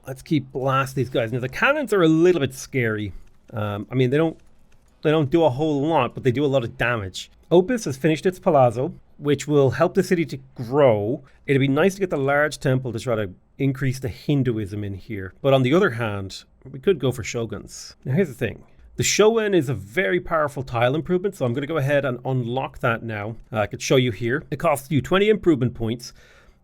S1: Let's keep blasting these guys. Now the cannons are a little bit scary. I mean, they don't do a whole lot, but they do a lot of damage. Opus has finished its palazzo, which will help the city to grow. It'd be nice to get the large temple to try to increase the Hinduism in here. But on the other hand, we could go for shoguns. Now here's the thing. The shogun is a very powerful tile improvement, so I'm going to go ahead and unlock that now. I could show you here. It costs you 20 improvement points,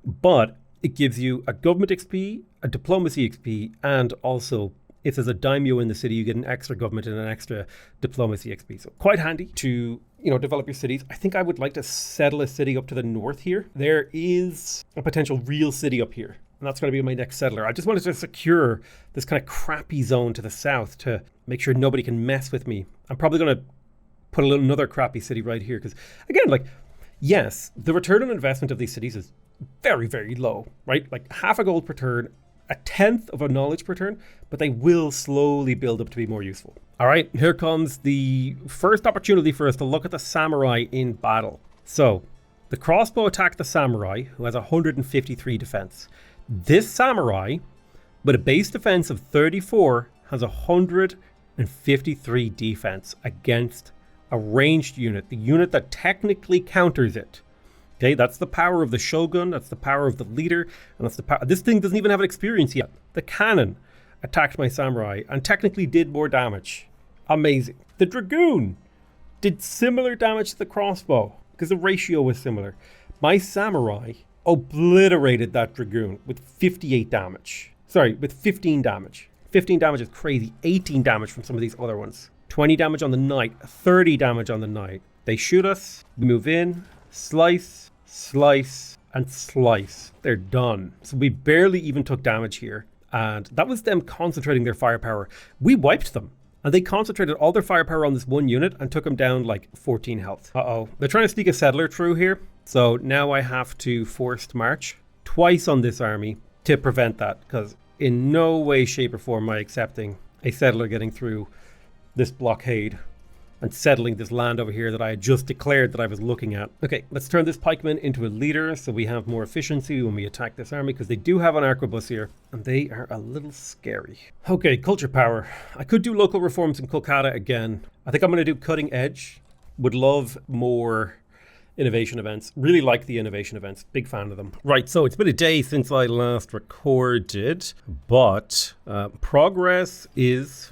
S1: but it gives you a government XP, a diplomacy XP, and also if there's a daimyo in the city, you get an extra government and an extra diplomacy XP. So quite handy to, develop your cities. I think I would like to settle a city up to the north here. There is a potential real city up here, and that's going to be my next settler. I just wanted to secure this kind of crappy zone to the south to make sure nobody can mess with me. I'm probably going to put another crappy city right here because, again, yes, the return on investment of these cities is very, very low, right? Like half a gold per turn, a tenth of a knowledge per turn, but they will slowly build up to be more useful. All right, here comes the first opportunity for us to look at the samurai in battle. So the crossbow attacked the samurai, who has 153 defense. This samurai, with a base defense of 34, has 153 defense against a ranged unit, the unit that technically counters it. Okay, that's the power of the shogun, that's the power of the leader, and that's the power. This thing doesn't even have experience yet. The cannon attacked my samurai and technically did more damage. Amazing. The dragoon did similar damage to the crossbow because the ratio was similar. My samurai obliterated that dragoon with 58 damage. Sorry, with 15 damage. 15 damage is crazy. 18 damage from some of these other ones. 20 damage on the knight, 30 damage on the knight. They shoot us, we move in, slice, slice, and slice. They're done. So we barely even took damage here. And that was them concentrating their firepower. We wiped them. And they concentrated all their firepower on this one unit and took them down like 14 health. Uh-oh. They're trying to sneak a settler through here. So now I have to forced march twice on this army to prevent that. Because in no way, shape, or form am I accepting a settler getting through this blockade and settling this land over here that I had just declared that I was looking at. Okay, let's turn this pikeman into a leader so we have more efficiency when we attack this army, because they do have an arquebus here and they are a little scary. Okay, culture power. I could do local reforms in Kolkata again. I think I'm going to do cutting edge. Would love more innovation events. Really like the innovation events. Big fan of them. Right, so it's been a day since I last recorded, but progress is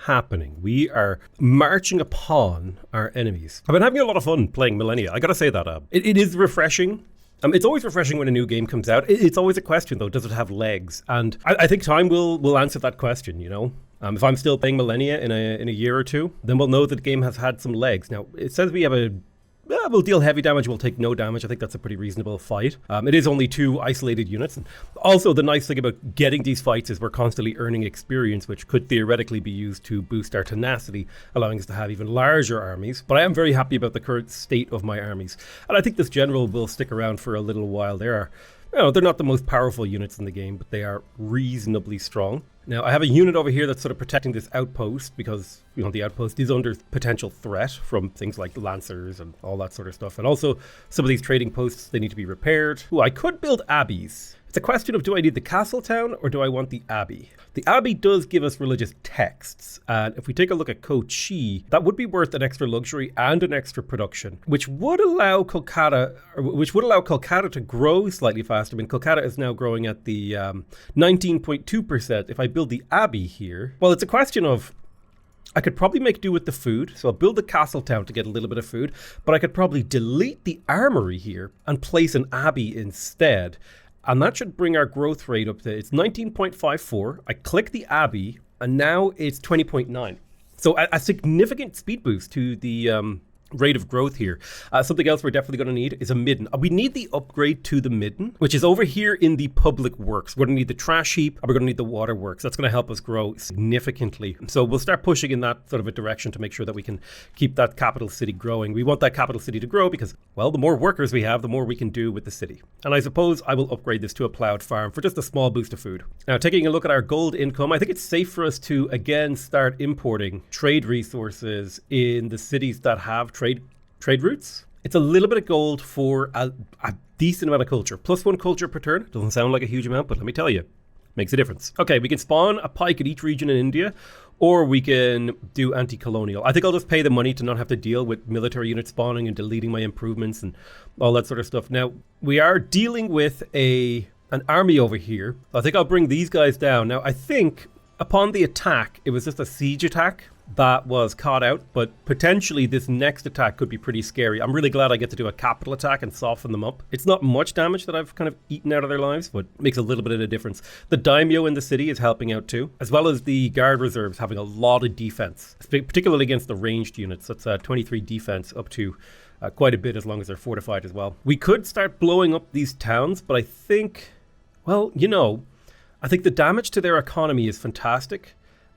S1: happening. We are marching upon our enemies. I've been having a lot of fun playing Millennia. I gotta say that. It is refreshing. It's always refreshing when a new game comes out. It's always a question though, does it have legs? And I think time will answer that question, If I'm still playing Millennia in a year or two, then we'll know that the game has had some legs. Now, it says we have we'll deal heavy damage, we'll take no damage. I think that's a pretty reasonable fight. It is only 2 isolated units. And also, the nice thing about getting these fights is we're constantly earning experience, which could theoretically be used to boost our tenacity, allowing us to have even larger armies. But I am very happy about the current state of my armies. And I think this general will stick around for a little while. They're not the most powerful units in the game, but they are reasonably strong. Now, I have a unit over here that's sort of protecting this outpost because, the outpost is under potential threat from things like lancers and all that sort of stuff. And also, some of these trading posts, they need to be repaired. Ooh, I could build abbeys. It's a question of, do I need the castle town or do I want the abbey? The abbey does give us religious texts. And if we take a look at Kochi, that would be worth an extra luxury and an extra production, which would allow Kolkata to grow slightly faster. I mean, Kolkata is now growing at the 19.2%. If I build the abbey here, well, it's a question of, I could probably make do with the food, so I'll build the castle town to get a little bit of food, but I could probably delete the armory here and place an abbey instead. And that should bring our growth rate up to, it's 19.54. I click the abbey, and now it's 20.9. So a significant speed boost to the rate of growth here. Something else we're definitely going to need is a midden. We need the upgrade to the midden, which is over here in the public works. We're going to need the trash heap, and we're going to need the water works. That's going to help us grow significantly. So we'll start pushing in that sort of a direction to make sure that we can keep that capital city growing. We want that capital city to grow because, well, the more workers we have, the more we can do with the city. And I suppose I will upgrade this to a plowed farm for just a small boost of food. Now, taking a look at our gold income, I think it's safe for us to, again, start importing trade resources in the cities that have trade routes. It's a little bit of gold for a decent amount of culture. +1 culture per turn. Doesn't sound like a huge amount, but let me tell you, makes a difference. Okay, we can spawn a pike at each region in India, or we can do anti-colonial. I think I'll just pay the money to not have to deal with military unit spawning and deleting my improvements and all that sort of stuff. Now, we are dealing with an army over here. I think I'll bring these guys down. Now, I think upon the attack, it was just a siege attack that was caught out, but potentially this next attack could be pretty scary. I'm really glad I get to do a capital attack and soften them up. It's not much damage that I've kind of eaten out of their lives, but makes a little bit of a difference. The daimyo in the city is helping out too, as well as the guard reserves having a lot of defense, particularly against the ranged units. That's 23 defense up to quite a bit as long as they're fortified as well. We could start blowing up these towns, but I think, well, I think the damage to their economy is fantastic.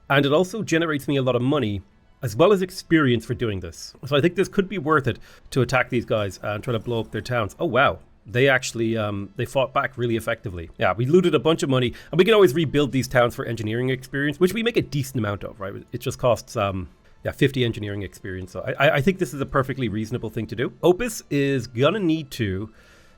S1: And it also generates me a lot of money, as well as experience for doing this. So I think this could be worth it to attack these guys and try to blow up their towns. Oh, wow. They actually, they fought back really effectively. Yeah, we looted a bunch of money. And we can always rebuild these towns for engineering experience, which we make a decent amount of, right? It just costs 50 engineering experience. So I think this is a perfectly reasonable thing to do. Opus is going to need to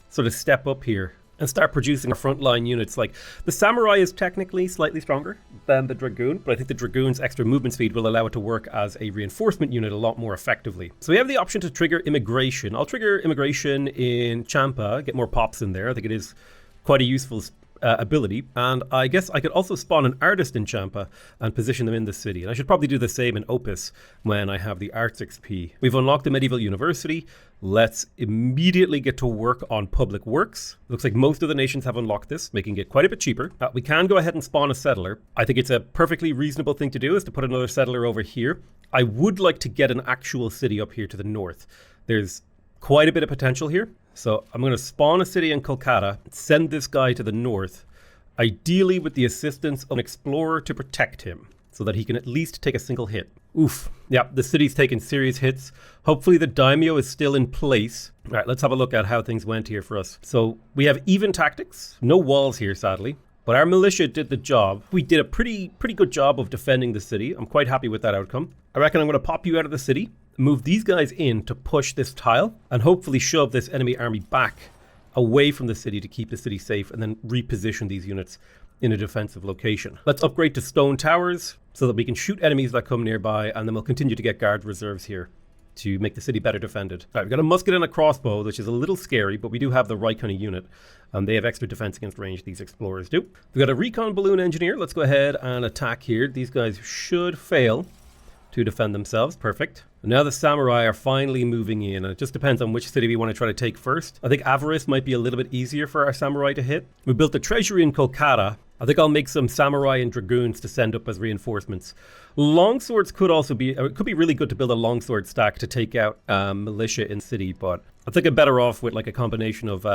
S1: sort of step up here and start producing frontline units. Like the samurai is technically slightly stronger than the dragoon, but I think the dragoon's extra movement speed will allow it to work as a reinforcement unit a lot more effectively. So we have the option to trigger immigration. I'll trigger immigration in Champa, get more pops in there. I think it is quite a useful ability. And I guess I could also spawn an artist in Champa and position them in the city. And I should probably do the same in Opus when I have the arts XP. We've unlocked the medieval university. Let's immediately get to work on public works. Looks like most of the nations have unlocked this, making it quite a bit cheaper. We can go ahead and spawn a settler. I think it's a perfectly reasonable thing to do is to put another settler over here. I would like to get an actual city up here to the north. There's quite a bit of potential here. So I'm going to spawn a city in Kolkata, send this guy to the north, ideally with the assistance of an explorer to protect him so that he can at least take a single hit. Oof. Yeah, the city's taken serious hits. Hopefully the daimyo is still in place. All right, let's have a look at how things went here for us. So we have even tactics. No walls here, sadly. But our militia did the job. We did a pretty good job of defending the city. I'm quite happy with that outcome. I reckon I'm going to pop you out of the city, move these guys in to push this tile, and hopefully shove this enemy army back away from the city to keep the city safe, and then reposition these units in a defensive location. Let's upgrade to stone towers so that we can shoot enemies that come nearby, and then we'll continue to get guard reserves here to make the city better defended. All right, we've got a musket and a crossbow, which is a little scary, but we do have the right kind of unit. They have extra defense against range, these explorers do. We've got a recon balloon engineer. Let's go ahead and attack here. These guys should fail to defend themselves. Perfect. And now the samurai are finally moving in. It just depends on which city we want to try to take first. I think Avarice might be a little bit easier for our samurai to hit. We built a treasury in Kolkata. I think I'll make some samurai and dragoons to send up as reinforcements. Longswords could also be, it could be really good to build a longsword stack to take out militia in city, but I think I'm better off with like a combination of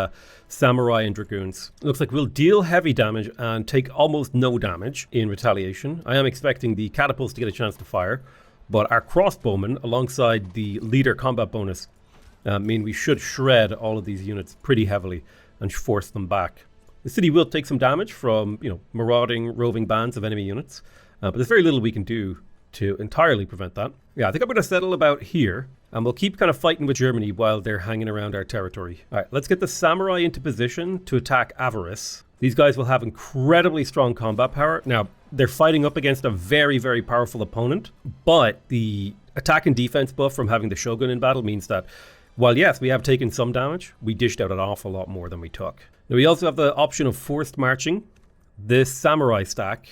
S1: samurai and dragoons. Looks like we'll deal heavy damage and take almost no damage in retaliation. I am expecting the catapults to get a chance to fire, but our crossbowmen alongside the leader combat bonus mean we should shred all of these units pretty heavily and force them back. The city will take some damage from, marauding, roving bands of enemy units, but there's very little we can do to entirely prevent that. Yeah, I think I'm going to settle about here, and we'll keep kind of fighting with Germany while they're hanging around our territory. All right, let's get the samurai into position to attack Avarice. These guys will have incredibly strong combat power. Now, they're fighting up against a very, very powerful opponent, but the attack and defense buff from having the Shogun in battle means that while yes, we have taken some damage, we dished out an awful lot more than we took. Now we also have the option of forced marching, this samurai stack,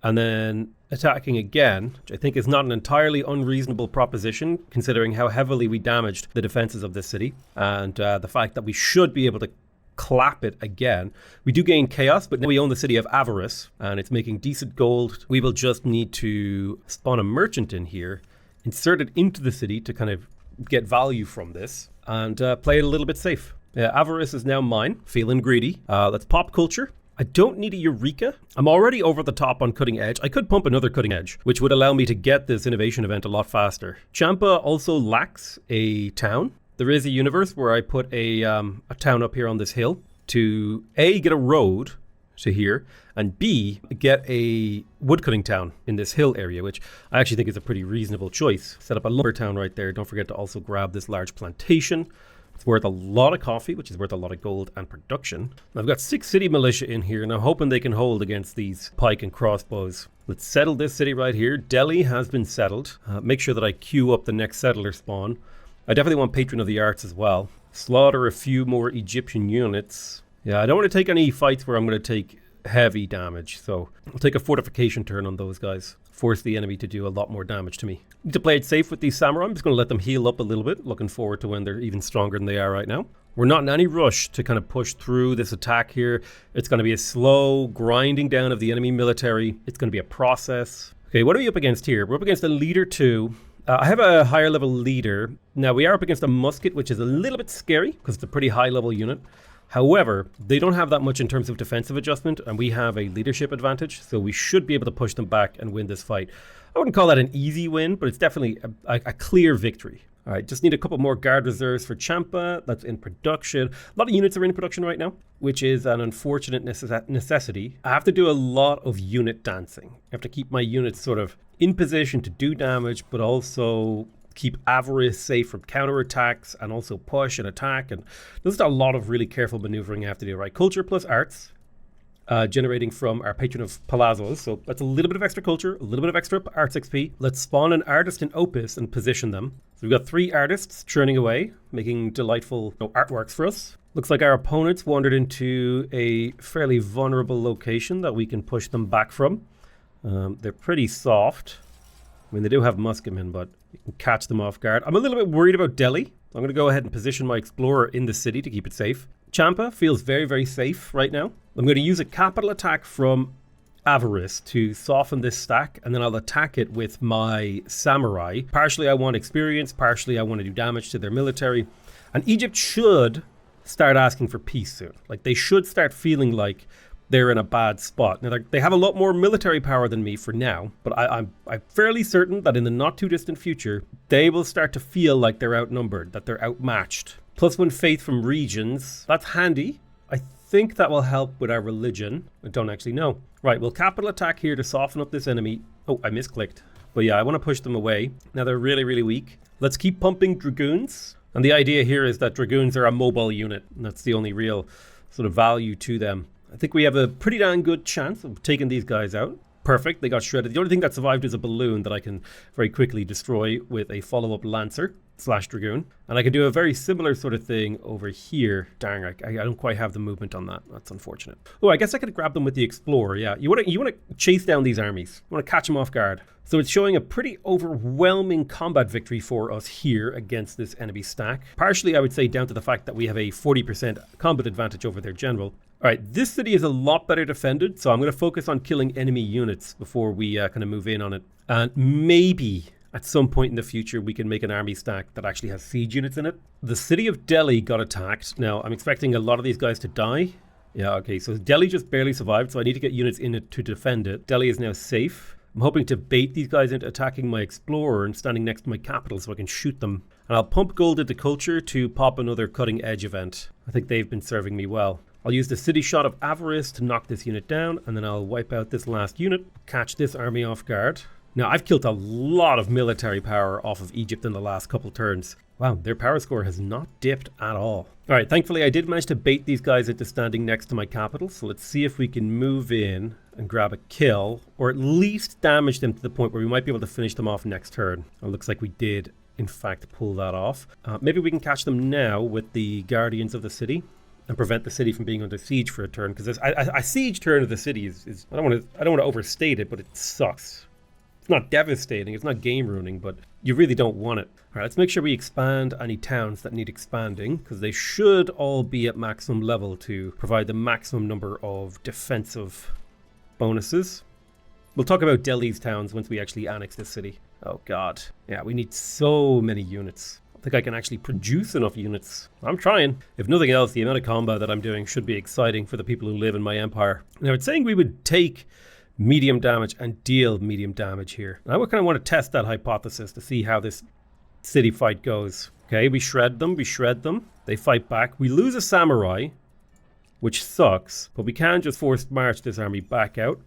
S1: and then attacking again, which I think is not an entirely unreasonable proposition considering how heavily we damaged the defenses of this city, and the fact that we should be able to clap it again. We do gain chaos, but now we own the city of Avarice, and it's making decent gold. We will just need to spawn a merchant in here, insert it into the city to kind of get value from this, and play it a little bit safe. Avarice is now mine. Feeling greedy. Let's pop culture. I don't need a Eureka. I'm already over the top on cutting edge. I could pump another cutting edge, which would allow me to get this innovation event a lot faster. Champa also lacks a town. There is a universe where I put a town up here on this hill to A, get a road to here, and B, get a woodcutting town in this hill area, which I actually think is a pretty reasonable choice. Set up a lumber town right there. Don't forget to also grab this large plantation. It's worth a lot of coffee, which is worth a lot of gold and production. I've got 6 city militia in here, and I'm hoping they can hold against these pike and crossbows. Let's settle this city right here. Delhi has been settled. Make sure that I queue up the next settler spawn. I definitely want Patron of the Arts as well. Slaughter a few more Egyptian units. Yeah, I don't want to take any fights where I'm going to take heavy damage, so I'll take a fortification turn on those guys. Force the enemy to do a lot more damage to me. Need to play it safe with these samurai. I'm just going to let them heal up a little bit. Looking forward to when they're even stronger than they are right now. We're not in any rush to kind of push through this attack here. It's going to be a slow grinding down of the enemy military. It's going to be a process. Okay, what are we up against here? We're up against a leader 2. I have a higher level leader. Now we are up against a musket, which is a little bit scary because it's a pretty high level unit. However, they don't have that much in terms of defensive adjustment, and we have a leadership advantage, so we should be able to push them back and win this fight. I wouldn't call that an easy win, but it's definitely a clear victory. All right, just need a couple more guard reserves for Champa. That's in production. A lot of units are in production right now, which is an unfortunate necessity. I have to do a lot of unit dancing. I have to keep my units sort of in position to do damage, but also keep Avarice safe from counterattacks and also push and attack. And there's a lot of really careful maneuvering I have to do. Right, culture plus arts, generating from our patron of palazzos. So that's a little bit of extra culture, a little bit of extra arts XP. Let's spawn an artist in Opus and position them. So we've got 3 artists churning away, making delightful artworks for us. Looks like our opponents wandered into a fairly vulnerable location that we can push them back from. They're pretty soft. I mean, they do have musketmen, but you can catch them off guard. I'm a little bit worried about Delhi. I'm going to go ahead and position my explorer in the city to keep it safe. Champa feels very, very safe right now. I'm going to use a capital attack from Avarice to soften this stack, and then I'll attack it with my samurai. Partially I want experience, partially I want to do damage to their military. And Egypt should start asking for peace soon. Like, they should start feeling like they're in a bad spot. Now, they have a lot more military power than me for now, but I'm fairly certain that in the not too distant future, they will start to feel like they're outnumbered, that they're outmatched. +1 faith from regions. That's handy. I think that will help with our religion. I don't actually know. Right, we'll capital attack here to soften up this enemy. Oh, I misclicked. But yeah, I want to push them away. Now they're really, really weak. Let's keep pumping dragoons. And the idea here is that dragoons are a mobile unit, and that's the only real sort of value to them. I think we have a pretty damn good chance of taking these guys out. Perfect, they got shredded. The only thing that survived is a balloon that I can very quickly destroy with a follow-up lancer / dragoon. And I can do a very similar sort of thing over here. Dang, I don't quite have the movement on that. That's unfortunate. Oh, I guess I could grab them with the explorer. Yeah, you want to chase down these armies. You want to catch them off guard. So it's showing a pretty overwhelming combat victory for us here against this enemy stack. Partially, I would say, down to the fact that we have a 40% combat advantage over their general. All right, this city is a lot better defended, so I'm going to focus on killing enemy units before we kind of move in on it. And maybe at some point in the future, we can make an army stack that actually has siege units in it. The city of Delhi got attacked. Now, I'm expecting a lot of these guys to die. Yeah, okay, so Delhi just barely survived, so I need to get units in it to defend it. Delhi is now safe. I'm hoping to bait these guys into attacking my explorer and standing next to my capital so I can shoot them. And I'll pump gold into culture to pop another cutting edge event. I think they've been serving me well. I'll use the city shot of Avarice to knock this unit down, and then I'll wipe out this last unit, catch this army off guard. Now, I've killed a lot of military power off of Egypt in the last couple turns. Wow, their power score has not dipped at all. All right, thankfully I did manage to bait these guys into standing next to my capital, so let's see if we can move in and grab a kill, or at least damage them to the point where we might be able to finish them off next turn. It looks like we did, in fact, pull that off. Maybe we can catch them now with the Guardians of the City and prevent the city from being under siege for a turn, because a siege turn of the city is I don't want to overstate it, but it sucks. It's not devastating, it's not game ruining, but you really don't want it. All right, let's make sure we expand any towns that need expanding, because they should all be at maximum level to provide the maximum number of defensive bonuses. We'll talk about Delhi's towns once we actually annex this city. Oh god. Yeah, we need so many units. I think I can actually produce enough units. I'm trying. If nothing else, the amount of combat that I'm doing should be exciting for the people who live in my empire. Now, it's saying we would take medium damage and deal medium damage here. And I would kind of want to test that hypothesis to see how this city fight goes. Okay, we shred them, They fight back. We lose a samurai, which sucks, but we can just force march this army back out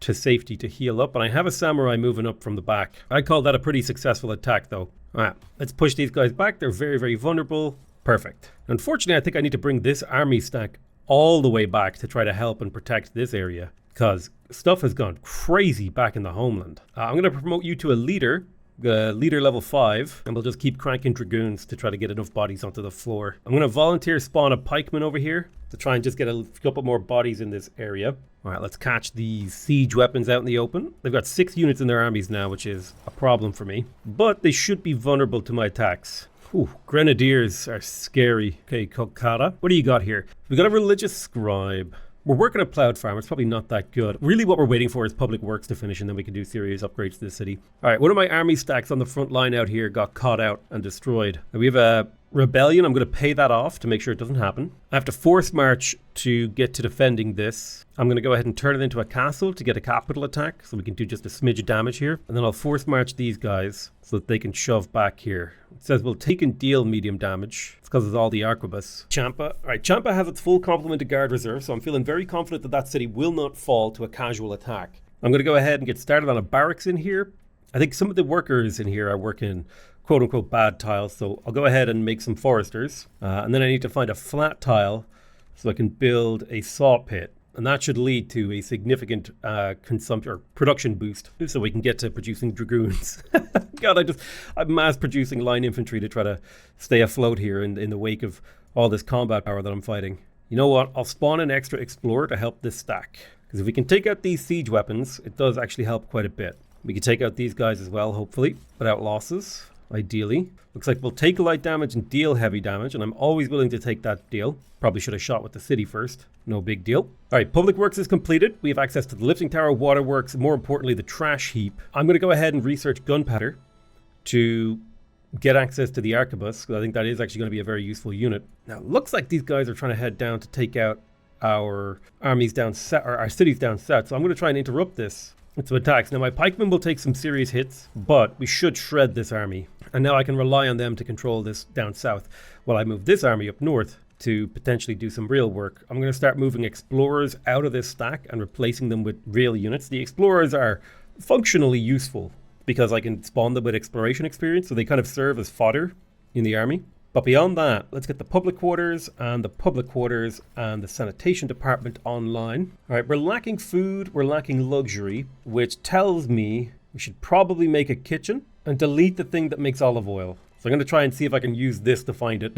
S1: to safety to heal up. And I have a samurai moving up from the back. I call that a pretty successful attack, though. All right, let's push these guys back. They're very, very vulnerable. Perfect. Unfortunately, I think I need to bring this army stack all the way back to try to help and protect this area, because stuff has gone crazy back in the homeland. I'm going to promote you to a leader. Leader level 5, and we'll just keep cranking dragoons to try to get enough bodies onto the floor. I'm going to volunteer spawn a pikeman over here to try and just get a couple more bodies in this area. All right, let's catch these siege weapons out in the open. They've got 6 units in their armies now, which is a problem for me, but they should be vulnerable to my attacks. Ooh, grenadiers are scary. Okay, Kolkata. What do you got here? We got a religious scribe. We're working a plowed farm. It's probably not that good. Really what we're waiting for is public works to finish, and then we can do serious upgrades to the city. All right, one of my army stacks on the front line out here got caught out and destroyed. Now we have a rebellion. I'm going to pay that off to make sure it doesn't happen. I have to force march to get to defending this. I'm going to go ahead and turn it into a castle to get a capital attack, so we can do just a smidge of damage here. And then I'll force march these guys so that they can shove back here. It says we'll take and deal medium damage. It's because of all the arquebus. Champa. All right, Champa has its full complement of guard reserve, so I'm feeling very confident that that city will not fall to a casual attack. I'm going to go ahead and get started on a barracks in here. I think some of the workers in here are working quote-unquote bad tiles, so I'll go ahead and make some foresters. And then I need to find a flat tile so I can build a saw pit. And that should lead to a significant consumption or production boost, so we can get to producing dragoons. God, I'm mass producing line infantry to try to stay afloat here in the wake of all this combat power that I'm fighting. You know what? I'll spawn an extra explorer to help this stack, because if we can take out these siege weapons, it does actually help quite a bit. We can take out these guys as well, hopefully, without losses. Ideally. Looks like we'll take light damage and deal heavy damage, and I'm always willing to take that deal. Probably should have shot with the city first. No big deal. All right, public works is completed. We have access to the lifting tower, waterworks, and more importantly, the trash heap. I'm going to go ahead and research gunpowder to get access to the arquebus, because I think that is actually going to be a very useful unit. Now, it looks like these guys are trying to head down to take out our armies down south, or our cities down south, so I'm going to try and interrupt this with some attacks. Now, my pikemen will take some serious hits, but we should shred this army. And now I can rely on them to control this down south while I move this army up north to potentially do some real work. I'm going to start moving explorers out of this stack and replacing them with real units. The explorers are functionally useful because I can spawn them with exploration experience, so they kind of serve as fodder in the army. But beyond that, let's get the public quarters and the sanitation department online. All right, we're lacking food, we're lacking luxury, which tells me we should probably make a kitchen and delete the thing that makes olive oil. So I'm going to try and see if I can use this to find it.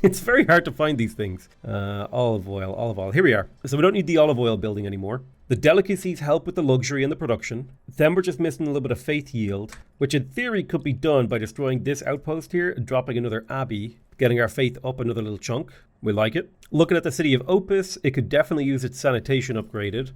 S1: It's very hard to find these things. Olive oil. Here we are. So we don't need the olive oil building anymore. The delicacies help with the luxury and the production. Then we're just missing a little bit of faith yield, which in theory could be done by destroying this outpost here and dropping another abbey, getting our faith up another little chunk. We like it. Looking at the city of Opus, it could definitely use its sanitation upgraded.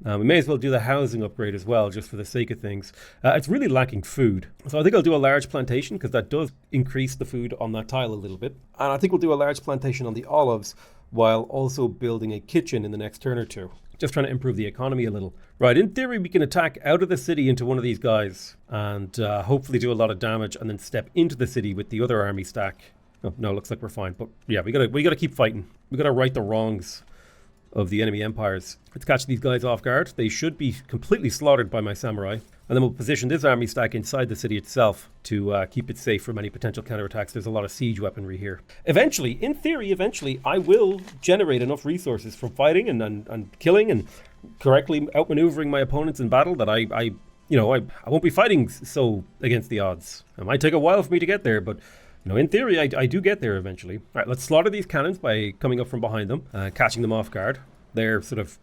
S1: We may as well do the housing upgrade as well, just for the sake of things. It's really lacking food. So I think I'll do a large plantation, because that does increase the food on that tile a little bit. And I think we'll do a large plantation on the olives, while also building a kitchen in the next turn or two. Just trying to improve the economy a little. Right, in theory, we can attack out of the city into one of these guys, and hopefully do a lot of damage, and then step into the city with the other army stack. Oh, no, looks like we're fine. But yeah, we gotta keep fighting. We gotta right the wrongs of the enemy empires. Let's catch these guys off guard. They should be completely slaughtered by my samurai. And then we'll position this army stack inside the city itself to keep it safe from any potential counterattacks. There's a lot of siege weaponry here. Eventually, in theory, I will generate enough resources from fighting and killing and correctly outmaneuvering my opponents in battle that I won't be fighting so against the odds. It might take a while for me to get there, but in theory, I do get there eventually. All right, let's slaughter these cannons by coming up from behind them, catching them off guard. Their sort of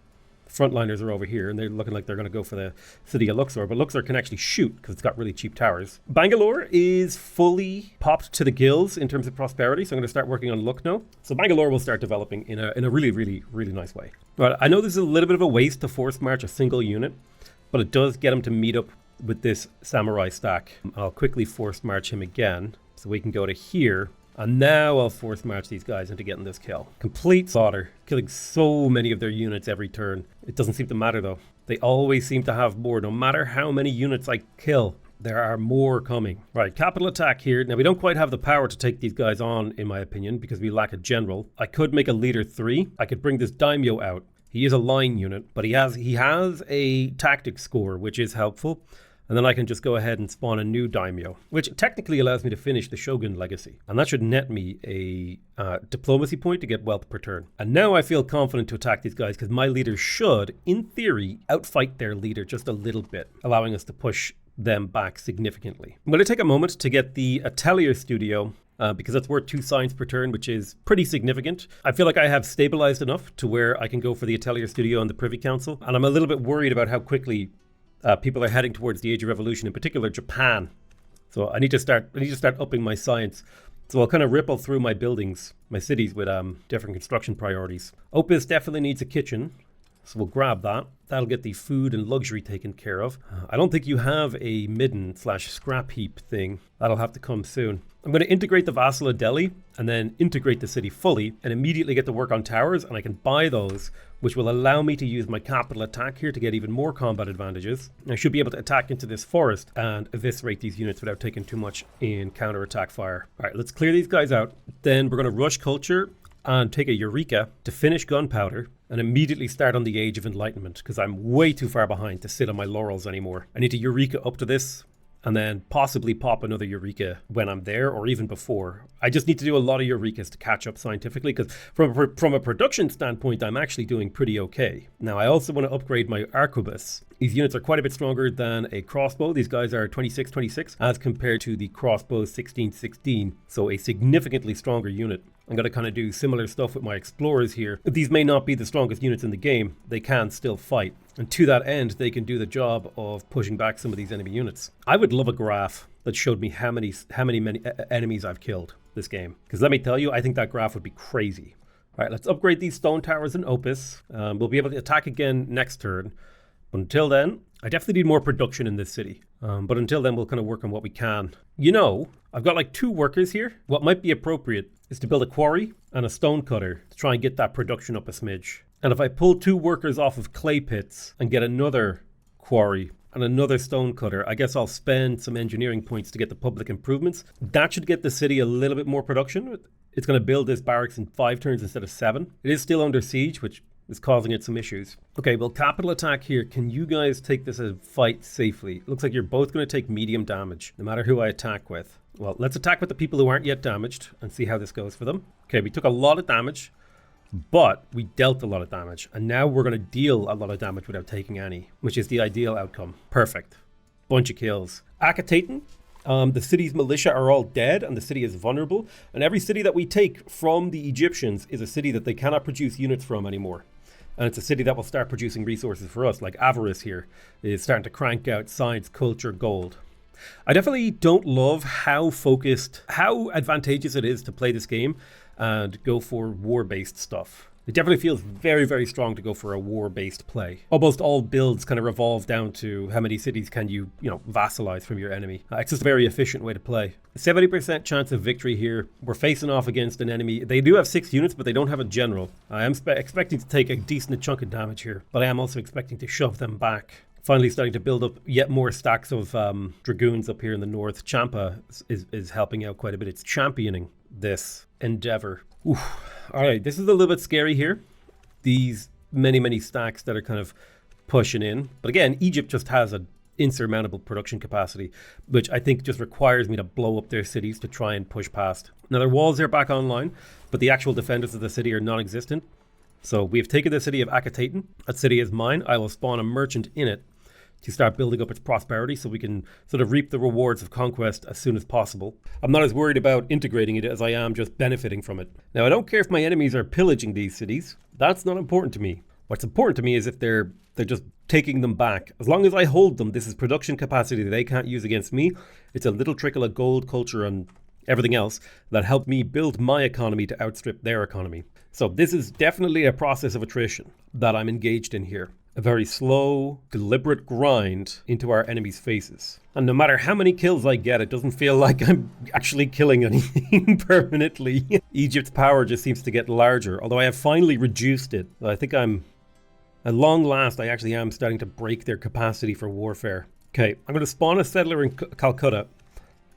S1: frontliners are over here, and they're looking like they're going to go for the city of Luxor, but Luxor can actually shoot because it's got really cheap towers. Bangalore is fully popped to the gills in terms of prosperity, so I'm going to start working on Lucknow. So Bangalore will start developing in a really, really, really nice way. All right, I know this is a little bit of a waste to force march a single unit, but it does get him to meet up with this samurai stack. I'll quickly force march him again, so we can go to here. And now I'll force march these guys into getting this kill. Complete slaughter, killing so many of their units every turn. It doesn't seem to matter though. They always seem to have more. No matter how many units I kill, there are more coming. Right, capital attack here. Now we don't quite have the power to take these guys on, in my opinion, because we lack a general. I could make a leader 3. I could bring this daimyo out. He is a line unit, but he has a tactics score, which is helpful. And then I can just go ahead and spawn a new daimyo, which technically allows me to finish the shogun legacy. And that should net me a diplomacy point to get wealth per turn. And now I feel confident to attack these guys because my leader should, in theory, outfight their leader just a little bit, allowing us to push them back significantly. I'm going to take a moment to get the Atelier Studio because that's worth 2 signs per turn, which is pretty significant. I feel like I have stabilized enough to where I can go for the Atelier Studio and the Privy Council. And I'm a little bit worried about how quickly people are heading towards the Age of Revolution, in particular Japan. So I need to start upping my science. So I'll kind of ripple through my buildings, my cities with different construction priorities. Opus definitely needs a kitchen. So we'll grab that. That'll get the food and luxury taken care of. I don't think you have a midden/scrap heap thing. That'll have to come soon. I'm going to integrate the Vassal of Delhi and then integrate the city fully and immediately get to work on towers, and I can buy those, which will allow me to use my capital attack here to get even more combat advantages. I should be able to attack into this forest and eviscerate these units without taking too much in counterattack fire. All right, let's clear these guys out. Then we're going to rush culture and take a Eureka to finish gunpowder and immediately start on the Age of Enlightenment because I'm way too far behind to sit on my laurels anymore. I need to Eureka up to this and then possibly pop another Eureka when I'm there or even before. I just need to do a lot of Eurekas to catch up scientifically because from a production standpoint, I'm actually doing pretty okay. Now, I also want to upgrade my arquebus. These units are quite a bit stronger than a crossbow. These guys are 26-26 as compared to the crossbow 16-16, so a significantly stronger unit. I'm going to kind of do similar stuff with my explorers here. These may not be the strongest units in the game. They can still fight. And to that end, they can do the job of pushing back some of these enemy units. I would love a graph that showed me how many enemies I've killed this game. Because let me tell you, I think that graph would be crazy. All right, let's upgrade these stone towers in Opus. We'll be able to attack again next turn. But until then, I definitely need more production in this city. But until then, we'll kind of work on what we can. You know, I've got like 2 workers here. What might be appropriate is to build a quarry and a stone cutter to try and get that production up a smidge. And if I pull 2 workers off of clay pits and get another quarry and another stone cutter, I guess I'll spend some engineering points to get the public improvements. That should get the city a little bit more production. It's going to build this barracks in 5 turns instead of 7. It is still under siege, which is causing it some issues. Okay, well, capital attack here. Can you guys take this fight safely? It looks like you're both going to take medium damage, no matter who I attack with. Well, let's attack with the people who aren't yet damaged and see how this goes for them. Okay, we took a lot of damage, but we dealt a lot of damage. And now we're going to deal a lot of damage without taking any, which is the ideal outcome. Perfect. Bunch of kills. Akitaten. The city's militia are all dead and the city is vulnerable. And every city that we take from the Egyptians is a city that they cannot produce units from anymore. And it's a city that will start producing resources for us, like Avarice here is starting to crank out science, culture, gold. I definitely don't love how advantageous it is to play this game and go for war-based stuff. It definitely feels very, very strong to go for a war-based play. Almost all builds kind of revolve down to how many cities can you vassalize from your enemy. It's just a very efficient way to play. 70% chance of victory here. We're facing off against an enemy. They do have 6 units, but they don't have a general. I am expecting to take a decent chunk of damage here, but I am also expecting to shove them back. Finally starting to build up yet more stacks of dragoons up here in the north. Champa is helping out quite a bit. It's championing this endeavor. Oof. All right, this is a little bit scary here. These many stacks that are kind of pushing in. But again, Egypt just has an insurmountable production capacity, which I think just requires me to blow up their cities to try and push past. Now, their walls are back online, but the actual defenders of the city are non-existent. So we have taken the city of Akitaten. That city is mine. I will spawn a merchant in it to start building up its prosperity so we can sort of reap the rewards of conquest as soon as possible. I'm not as worried about integrating it as I am just benefiting from it. Now, I don't care if my enemies are pillaging these cities. That's not important to me. What's important to me is if they're just taking them back. As long as I hold them, this is production capacity that they can't use against me. It's a little trickle of gold, culture, and everything else that helped me build my economy to outstrip their economy. So this is definitely a process of attrition that I'm engaged in here. A very slow, deliberate grind into our enemies' faces. And no matter how many kills I get, it doesn't feel like I'm actually killing anything permanently. Egypt's power just seems to get larger, although I have finally reduced it. I think at long last, I actually am starting to break their capacity for warfare. Okay, I'm going to spawn a settler in Calcutta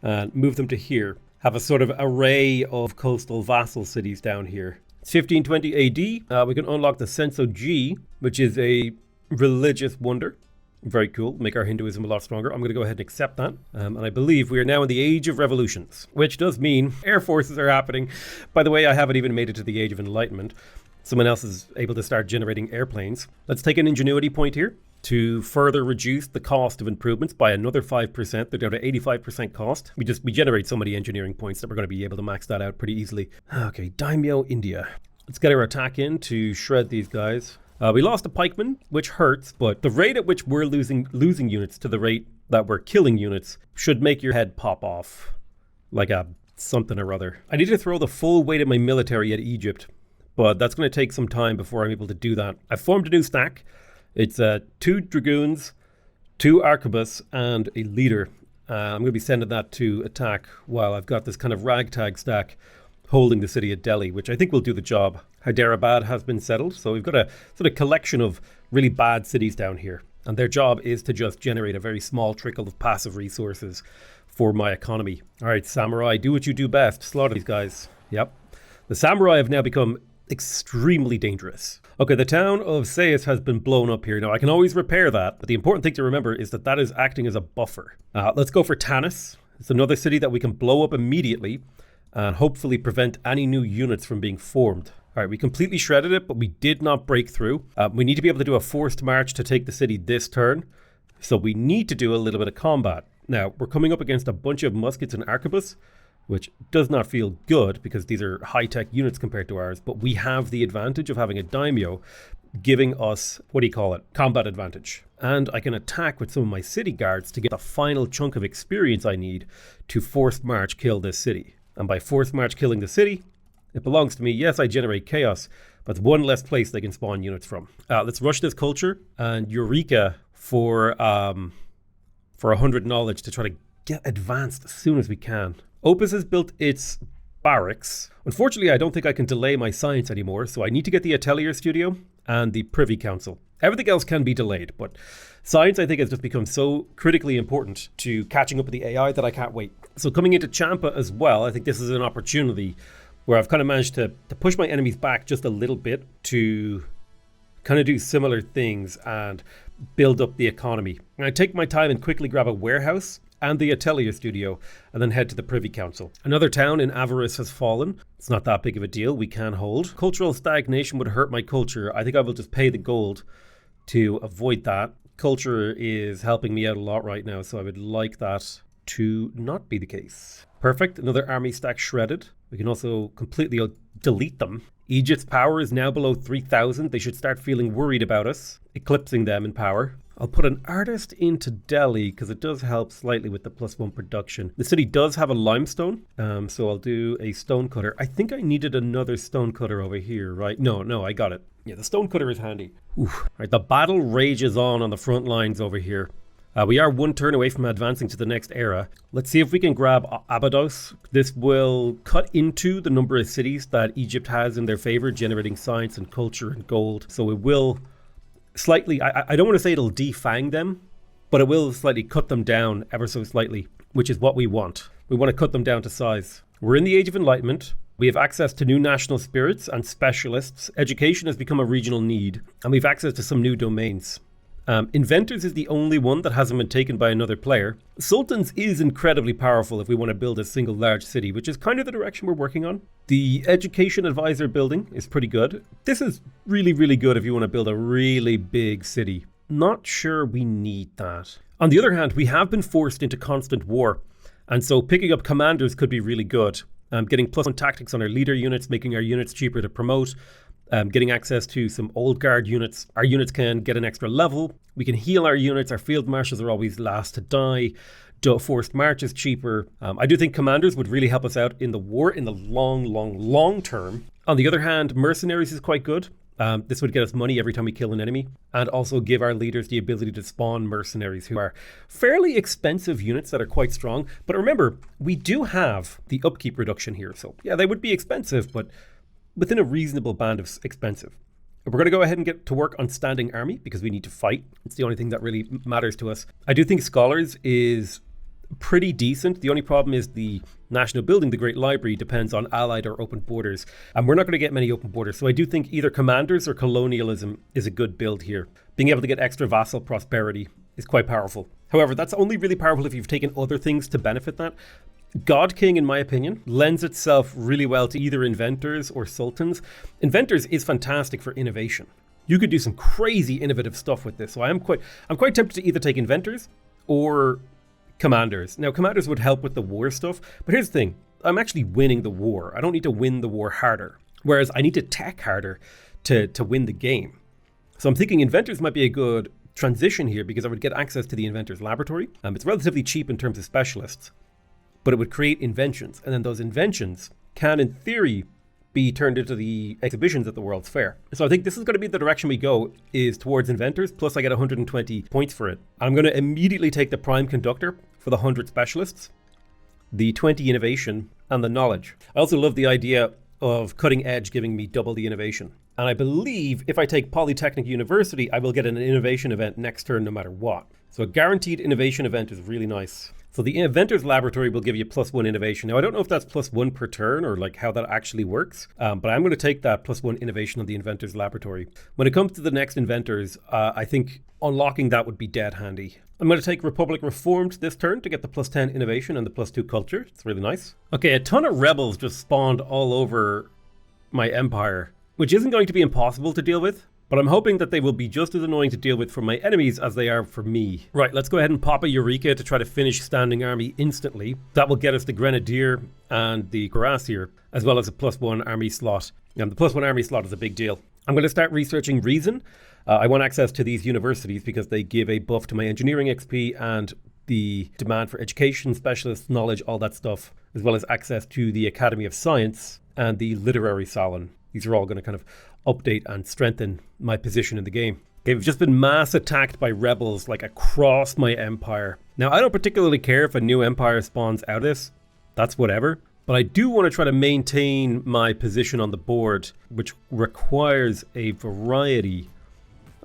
S1: and move them to here. Have a sort of array of coastal vassal cities down here. It's 1520 AD. We can unlock the Senso G, which is a religious wonder. Very cool. Make our Hinduism a lot stronger. I'm going to go ahead and accept that. And I believe we are now in the age of revolutions, which does mean air forces are happening. By the way, I haven't even made it to the age of enlightenment. Someone else is able to start generating airplanes. Let's take an ingenuity point here to further reduce the cost of improvements by another 5%. They're down to 85% cost. We generate so many engineering points that we're going to be able to max that out pretty easily. Okay, Daimyo, India. Let's get our attack in to shred these guys. We lost a pikeman, which hurts, but the rate at which we're losing units to the rate that we're killing units should make your head pop off like a something or other. I need to throw the full weight of my military at Egypt, but that's going to take some time before I'm able to do that. I've formed a new stack. It's 2 dragoons, 2 arquebus, and a leader. I'm going to be sending that to attack while I've got this kind of ragtag stack holding the city of Delhi, which I think will do the job. Hyderabad has been settled, so we've got a sort of collection of really bad cities down here. And their job is to just generate a very small trickle of passive resources for my economy. All right, samurai, do what you do best. Slaughter these guys. Yep. The samurai have now become extremely dangerous. Okay, the town of Sais has been blown up here. Now, I can always repair that, but the important thing to remember is that that is acting as a buffer. Let's go for Tanis. It's another city that we can blow up immediately and hopefully prevent any new units from being formed. All right, we completely shredded it, but we did not break through. We need to be able to do a forced march to take the city this turn. So we need to do a little bit of combat. Now, we're coming up against a bunch of muskets and arquebus, which does not feel good because these are high-tech units compared to ours, but we have the advantage of having a daimyo giving us, combat advantage. And I can attack with some of my city guards to get the final chunk of experience I need to forced march kill this city. And by forced march killing the city, it belongs to me. Yes, I generate chaos, but it's one less place they can spawn units from. Let's rush this culture and Eureka for 100 knowledge to try to get advanced as soon as we can. Opus has built its barracks. Unfortunately, I don't think I can delay my science anymore, so I need to get the Atelier Studio and the Privy Council. Everything else can be delayed, but science, I think, has just become so critically important to catching up with the AI that I can't wait. So coming into Champa as well, I think this is an opportunity where I've kind of managed to push my enemies back just a little bit to kind of do similar things and build up the economy. And I take my time and quickly grab a warehouse and the Atelier Studio, and then head to the Privy Council. Another town in Avarice has fallen. It's not that big of a deal, we can hold. Cultural stagnation would hurt my culture. I think I will just pay the gold to avoid that. Culture is helping me out a lot right now, so I would like that to not be the case. Perfect, another army stack shredded. We can also completely delete them. Egypt's power is now below 3,000. They should start feeling worried about us, eclipsing them in power. I'll put an artist into Delhi because it does help slightly with the +1 production. The city does have a limestone, so I'll do a stone cutter. I think I needed another stone cutter over here, right? No, I got it. Yeah, the stone cutter is handy. Oof. Right, the battle rages on the front lines over here. We are 1 turn away from advancing to the next era. Let's see if we can grab Abydos. This will cut into the number of cities that Egypt has in their favor, generating science and culture and gold. So it will slightly, I don't want to say it'll defang them, but it will slightly cut them down ever so slightly, which is what we want. We want to cut them down to size. We're in the Age of Enlightenment. We have access to new national spirits and specialists. Education has become a regional need, and we have access to some new domains. Inventors is the only one that hasn't been taken by another player. Sultans is incredibly powerful if we want to build a single large city, which is kind of the direction we're working on. The education advisor building is pretty good. This is really, really good if you want to build a really big city. Not sure we need that. On the other hand, we have been forced into constant war, and so picking up commanders could be really good. Getting +1 tactics on our leader units, making our units cheaper to promote. Getting access to some old guard units. Our units can get an extra level. We can heal our units. Our field marshals are always last to die. Forced march is cheaper. I do think commanders would really help us out in the war in the long term. On the other hand, mercenaries is quite good. This would get us money every time we kill an enemy, and also give our leaders the ability to spawn mercenaries who are fairly expensive units that are quite strong. But remember, we do have the upkeep reduction here. So yeah, they would be expensive, but within a reasonable band of expensive. We're going to go ahead and get to work on standing army because we need to fight. It's the only thing that really matters to us. I do think scholars is pretty decent. The only problem is the national building, the Great Library, depends on allied or open borders. And we're not going to get many open borders. So I do think either commanders or colonialism is a good build here. Being able to get extra vassal prosperity is quite powerful. However, that's only really powerful if you've taken other things to benefit that. God King, in my opinion, lends itself really well to either inventors or sultans. Inventors is fantastic for innovation. You could do some crazy innovative stuff with this. So I'm quite tempted to either take inventors or commanders. Now, commanders would help with the war stuff, but here's the thing. I'm actually winning the war. I don't need to win the war harder. Whereas I need to tech harder to win the game. So I'm thinking inventors might be a good transition here because I would get access to the inventor's laboratory. It's relatively cheap in terms of specialists, but it would create inventions. And then those inventions can, in theory, be turned into the exhibitions at the World's Fair. So I think this is going to be the direction we go, is towards inventors, plus I get 120 points for it. I'm going to immediately take the prime conductor for the 100 specialists, the 20 innovation, and the knowledge. I also love the idea of cutting edge giving me double the innovation. And I believe if I take Polytechnic University, I will get an innovation event next turn no matter what. So a guaranteed innovation event is really nice. So the Inventor's Laboratory will give you +1 innovation. Now, I don't know if that's +1 per turn or like how that actually works, but I'm going to take that +1 innovation on the Inventor's Laboratory. When it comes to the next inventors, I think unlocking that would be dead handy. I'm going to take Republic Reformed this turn to get the +10 innovation and the +2 culture. It's really nice. Okay, a ton of rebels just spawned all over my empire, which isn't going to be impossible to deal with. But I'm hoping that they will be just as annoying to deal with for my enemies as they are for me. Right, let's go ahead and pop a Eureka to try to finish Standing Army instantly. That will get us the Grenadier and the Cuirassier, as well as a +1 army slot. And the +1 army slot is a big deal. I'm going to start researching Reason. I want access to these universities because they give a buff to my engineering XP and the demand for education, specialists, knowledge, all that stuff, as well as access to the Academy of Science and the Literary Salon. These are all going to kind of update and strengthen my position in the game. Okay, we've just been mass attacked by rebels like across my empire. Now, I don't particularly care if a new empire spawns out of this. That's whatever. But I do want to try to maintain my position on the board, which requires a variety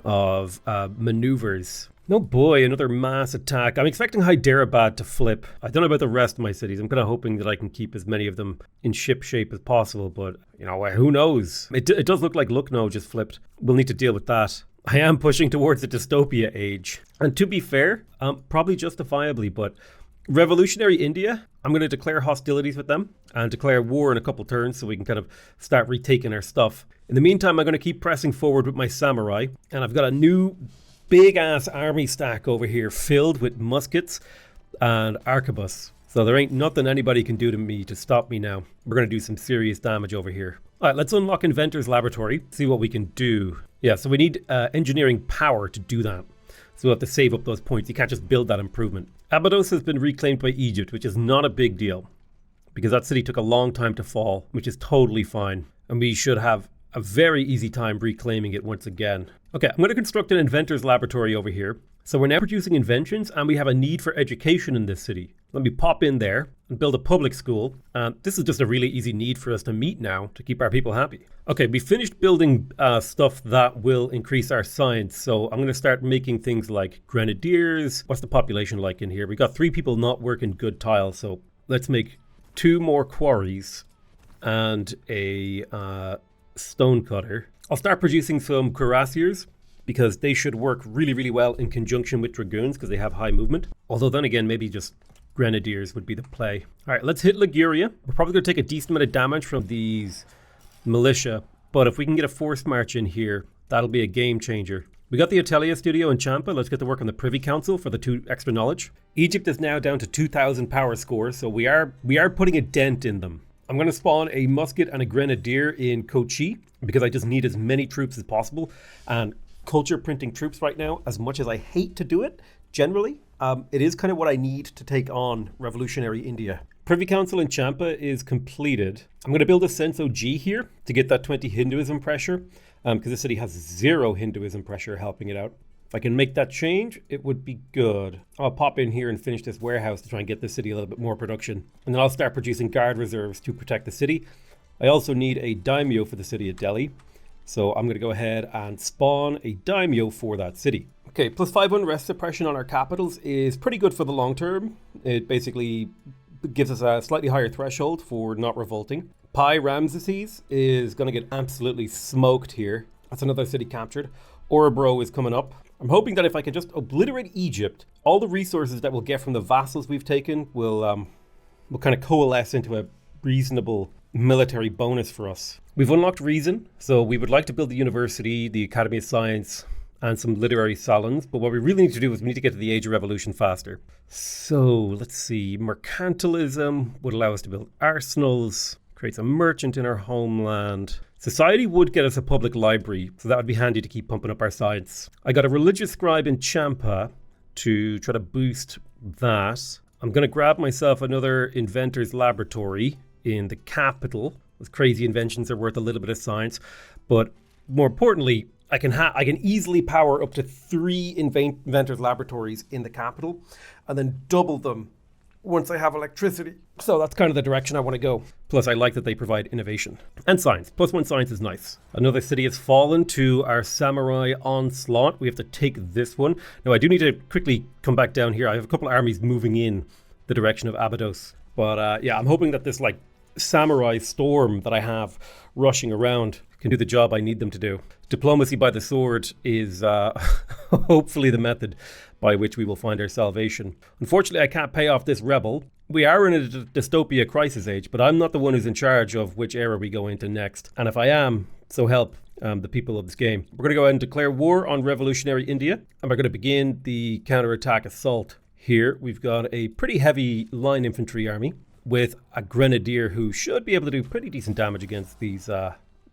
S1: of maneuvers. No boy, another mass attack. I'm expecting Hyderabad to flip. I don't know about the rest of my cities. I'm kind of hoping that I can keep as many of them in ship shape as possible, but you know, who knows? It does look like Lucknow just flipped. We'll need to deal with that. I am pushing towards the dystopia age. And to be fair, probably justifiably, but revolutionary India, I'm going to declare hostilities with them and declare war in a couple turns so we can kind of start retaking our stuff. In the meantime, I'm going to keep pressing forward with my samurai, and I've got a new big ass army stack over here filled with muskets and arquebus. So there ain't nothing anybody can do to me to stop me now. We're going to do some serious damage over here. All right, let's unlock Inventor's Laboratory, see what we can do. Yeah, so we need engineering power to do that. So we'll have to save up those points. You can't just build that improvement. Abydos has been reclaimed by Egypt, which is not a big deal because that city took a long time to fall, which is totally fine. And we should have a very easy time reclaiming it once again. Okay, I'm going to construct an inventor's laboratory over here. So we're now producing inventions and we have a need for education in this city. Let me pop in there and build a public school. This is just a really easy need for us to meet now to keep our people happy. Okay, we finished building stuff that will increase our science. So I'm going to start making things like grenadiers. What's the population like in here? We got 3 people not working good tile. So let's make 2 more quarries and a stone cutter. I'll start producing some cuirassiers because they should work really, really well in conjunction with dragoons because they have high movement. Although then again, maybe just grenadiers would be the play. All right, let's hit Liguria. We're probably going to take a decent amount of damage from these militia, but if we can get a forced march in here, that'll be a game changer. We got the Atelier Studio in Champa. Let's get to work on the Privy Council for the 2 extra knowledge. Egypt is now down to 2,000 power score, so we are putting a dent in them. I'm going to spawn a musket and a grenadier in Kochi because I just need as many troops as possible. And culture printing troops right now, as much as I hate to do it, generally, it is kind of what I need to take on revolutionary India. Privy Council in Champa is completed. I'm going to build a Senso G here to get that 20 Hinduism pressure because the city has 0 Hinduism pressure helping it out. If I can make that change, it would be good. I'll pop in here and finish this warehouse to try and get the city a little bit more production. And then I'll start producing guard reserves to protect the city. I also need a daimyo for the city of Delhi. So I'm going to go ahead and spawn a daimyo for that city. Okay, +5 unrest suppression on our capitals is pretty good for the long term. It basically gives us a slightly higher threshold for not revolting. Pi Ramesses is going to get absolutely smoked here. That's another city captured. Orebro is coming up. I'm hoping that if I can just obliterate Egypt, all the resources that we'll get from the vassals we've taken will kind of coalesce into a reasonable military bonus for us. We've unlocked reason, so we would like to build the university, the Academy of Science, and some literary salons, but what we really need to do is we need to get to the Age of Revolution faster. So let's see, mercantilism would allow us to build arsenals, creates a merchant in our homeland. Society would get us a public library, so that would be handy to keep pumping up our science. I got a religious scribe in Champa to try to boost that. I'm going to grab myself another inventor's laboratory in the capital. Those crazy inventions are worth a little bit of science, but more importantly, I can easily power up to 3 inventors' laboratories in the capital and then double them once I have electricity. So that's kind of the direction I want to go. Plus, I like that they provide innovation and science. +1 science is nice. Another city has fallen to our samurai onslaught. We have to take this one. Now, I do need to quickly come back down here. I have a couple of armies moving in the direction of Abydos. But yeah, I'm hoping that this samurai storm that I have rushing around can do the job I need them to do. Diplomacy by the sword is hopefully the method by which we will find our salvation. Unfortunately, I can't pay off this rebel. We are in a dystopia crisis age, but I'm not the one who's in charge of which era we go into next. And if I am, so help the people of this game. We're going to go ahead and declare war on revolutionary India, and we're going to begin the counterattack assault. Here, we've got a pretty heavy line infantry army with a grenadier who should be able to do pretty decent damage against these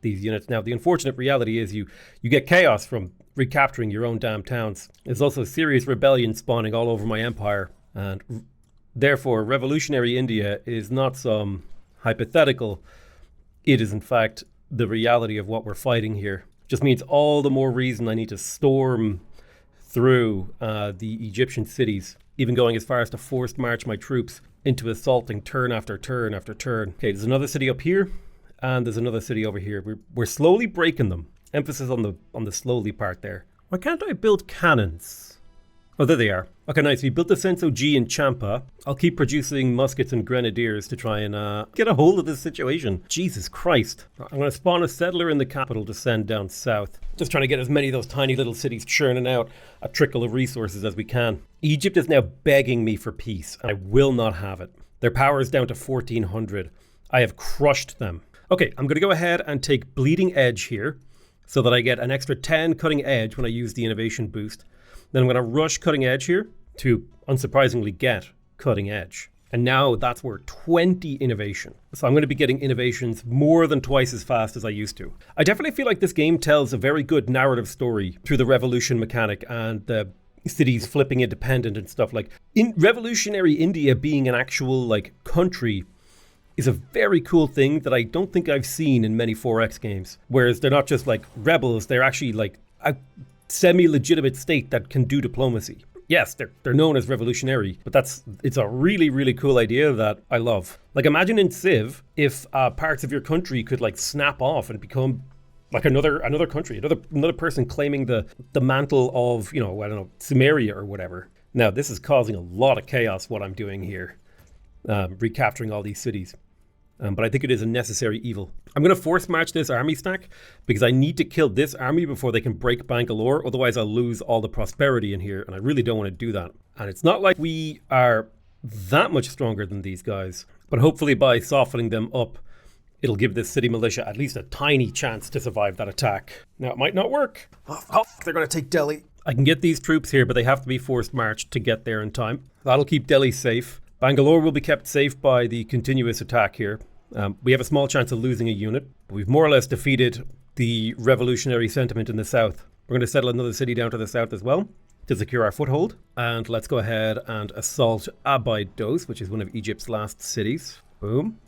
S1: units. Now, the unfortunate reality is you get chaos from recapturing your own damn towns. There's also serious rebellion spawning all over my empire, and therefore revolutionary India is not some hypothetical. It is in fact the reality of what we're fighting here. Just means all the more reason I need to storm through the Egyptian cities, even going as far as to forced march my troops into assaulting turn after turn after turn. Okay, there's another city up here, and there's another city over here. We're slowly breaking them. Emphasis on the slowly part there. Why can't I build cannons? Oh, there they are. Okay, nice. We built the Senso G in Champa. I'll keep producing muskets and grenadiers to try and get a hold of this situation. Jesus Christ. I'm going to spawn a settler in the capital to send down south. Just trying to get as many of those tiny little cities churning out a trickle of resources as we can. Egypt is now begging me for peace, and I will not have it. Their power is down to 1,400. I have crushed them. Okay, I'm going to go ahead and take Bleeding Edge here so that I get an extra 10 cutting edge when I use the innovation boost. Then I'm going to rush cutting edge here to, unsurprisingly, get cutting edge. And now that's worth 20 innovation. So I'm going to be getting innovations more than twice as fast as I used to. I definitely feel like this game tells a very good narrative story through the revolution mechanic and the cities flipping independent and stuff. Like, in revolutionary India being an actual country is a very cool thing that I don't think I've seen in many 4X games. Whereas they're not just rebels, they're actually a semi-legitimate state that can do diplomacy. Yes, they're known as revolutionary, but it's a really, really cool idea that I love. Imagine in Civ if parts of your country could snap off and become another country, another person claiming the mantle of, I don't know, Sumeria or whatever. Now, this is causing a lot of chaos, what I'm doing here, recapturing all these cities. But I think it is a necessary evil. I'm going to force march this army stack because I need to kill this army before they can break Bangalore. Otherwise, I'll lose all the prosperity in here, and I really don't want to do that. And it's not like we are that much stronger than these guys, but hopefully by softening them up, it'll give this city militia at least a tiny chance to survive that attack. Now, it might not work. Oh, they're going to take Delhi. I can get these troops here, but they have to be forced marched to get there in time. That'll keep Delhi safe. Bangalore will be kept safe by the continuous attack here. We have a small chance of losing a unit, but we've more or less defeated the revolutionary sentiment in the south. We're going to settle another city down to the south as well to secure our foothold. And let's go ahead and assault Abydos, which is one of Egypt's last cities. Boom.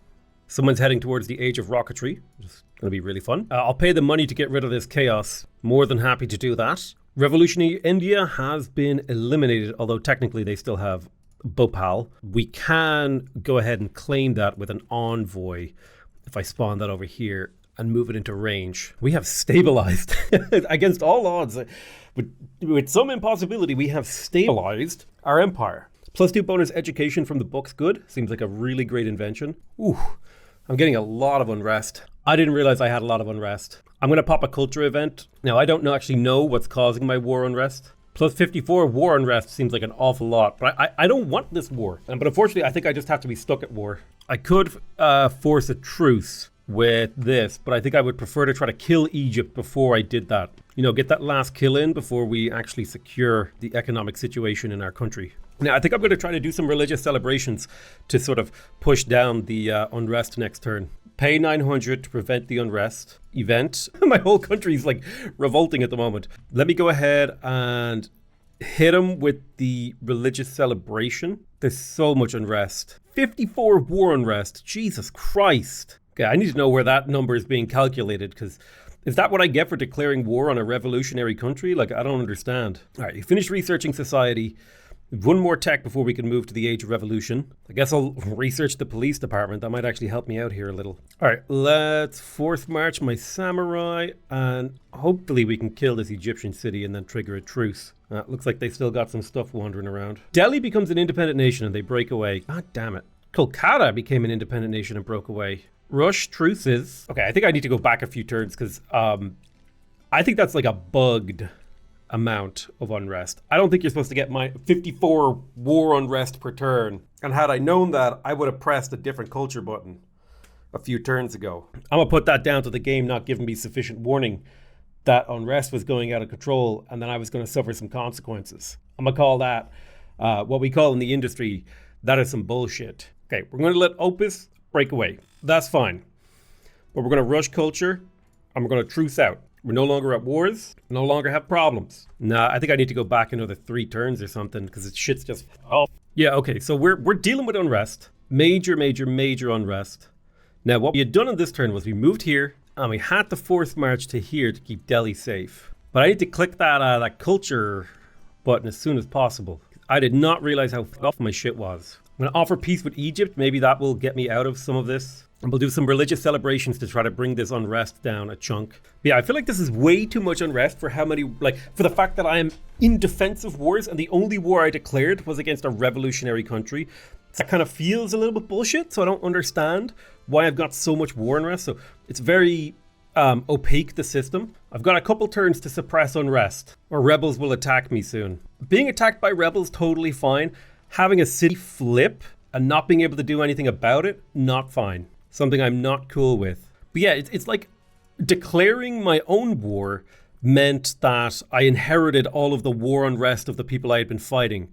S1: Someone's heading towards the age of rocketry, which is going to be really fun. I'll pay the money to get rid of this chaos. More than happy to do that. Revolutionary India has been eliminated, although technically they still have Bhopal. We can go ahead and claim that with an envoy if I spawn that over here and move it into range. We have stabilized against all odds. With some impossibility, we have stabilized our empire. +2 bonus education from the books. Good. Seems like a really great invention. Ooh, I'm getting a lot of unrest. I didn't realize I had a lot of unrest. I'm going to pop a culture event. Now, I don't actually know what's causing my war unrest, Plus 54 war unrest seems like an awful lot, but I don't want this war. But unfortunately, I think I just have to be stuck at war. I could force a truce with this, but I think I would prefer to try to kill Egypt before I did that. You know, get that last kill in before we actually secure the economic situation in our country. Now, I think I'm going to try to do some religious celebrations to sort of push down the unrest next turn. Pay 900 to prevent the unrest event. My whole country's like revolting at the moment. Let me go ahead and hit them with the religious celebration. There's so much unrest. 54 war unrest. Jesus Christ. Okay, I need to know where that number is being calculated, because is that what I get for declaring war on a revolutionary country? Like, I don't understand. All right, you finished researching society. One more tech before we can move to the age of revolution. I guess I'll research the police department. That might actually help me out here a little. All right, let's force march my samurai, and hopefully we can kill this Egyptian city and then trigger a truce. Looks like they still got some stuff wandering around. Delhi becomes an independent nation and they break away. God damn it. Kolkata became an independent nation and broke away. Rush truces. Okay, I think I need to go back a few turns because I think that's like a bugged amount of unrest. I don't think you're supposed to get my 54 war unrest per turn. And had I known that, I would have pressed a different culture button a few turns ago. I'm gonna put that down to the game not giving me sufficient warning that unrest was going out of control and then I was going to suffer some consequences. I'm gonna call that what we call in the industry, that is some bullshit. Okay, we're gonna let Opus break away. That's fine. But we're gonna rush culture and we're gonna truce out. We're no longer at wars, no longer have problems. Nah, I think I need to go back another 3 turns or something because it's shit's just, oh. Yeah, okay, so we're dealing with unrest. Major unrest. Now, what we had done on this turn was we moved here and we had to force march to here to keep Delhi safe. But I need to click that culture button as soon as possible. I did not realize how off my shit was. I'm gonna offer peace with Egypt. Maybe that will get me out of some of this. And we'll do some religious celebrations to try to bring this unrest down a chunk. But yeah, I feel like this is way too much unrest for how many, like, for the fact that I am in defensive wars and the only war I declared was against a revolutionary country. That kind of feels a little bit bullshit, so I don't understand why I've got so much war unrest. So it's very opaque, the system. I've got a couple turns to suppress unrest, or rebels will attack me soon. Being attacked by rebels, totally fine. Having a city flip and not being able to do anything about it, not fine. Something I'm not cool with. But yeah, it's like declaring my own war meant that I inherited all of the war unrest of the people I had been fighting,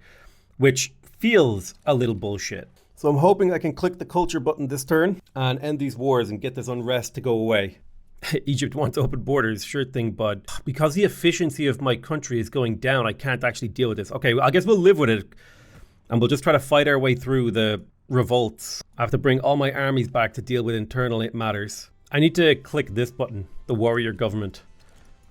S1: which feels a little bullshit. So I'm hoping I can click the culture button this turn and end these wars and get this unrest to go away. Egypt wants open borders, sure thing, bud. Because the efficiency of my country is going down, I can't actually deal with this. Okay, well, I guess we'll live with it. And we'll just try to fight our way through the revolts. I have to bring all my armies back to deal with internal matters. I need to click this button, the warrior government.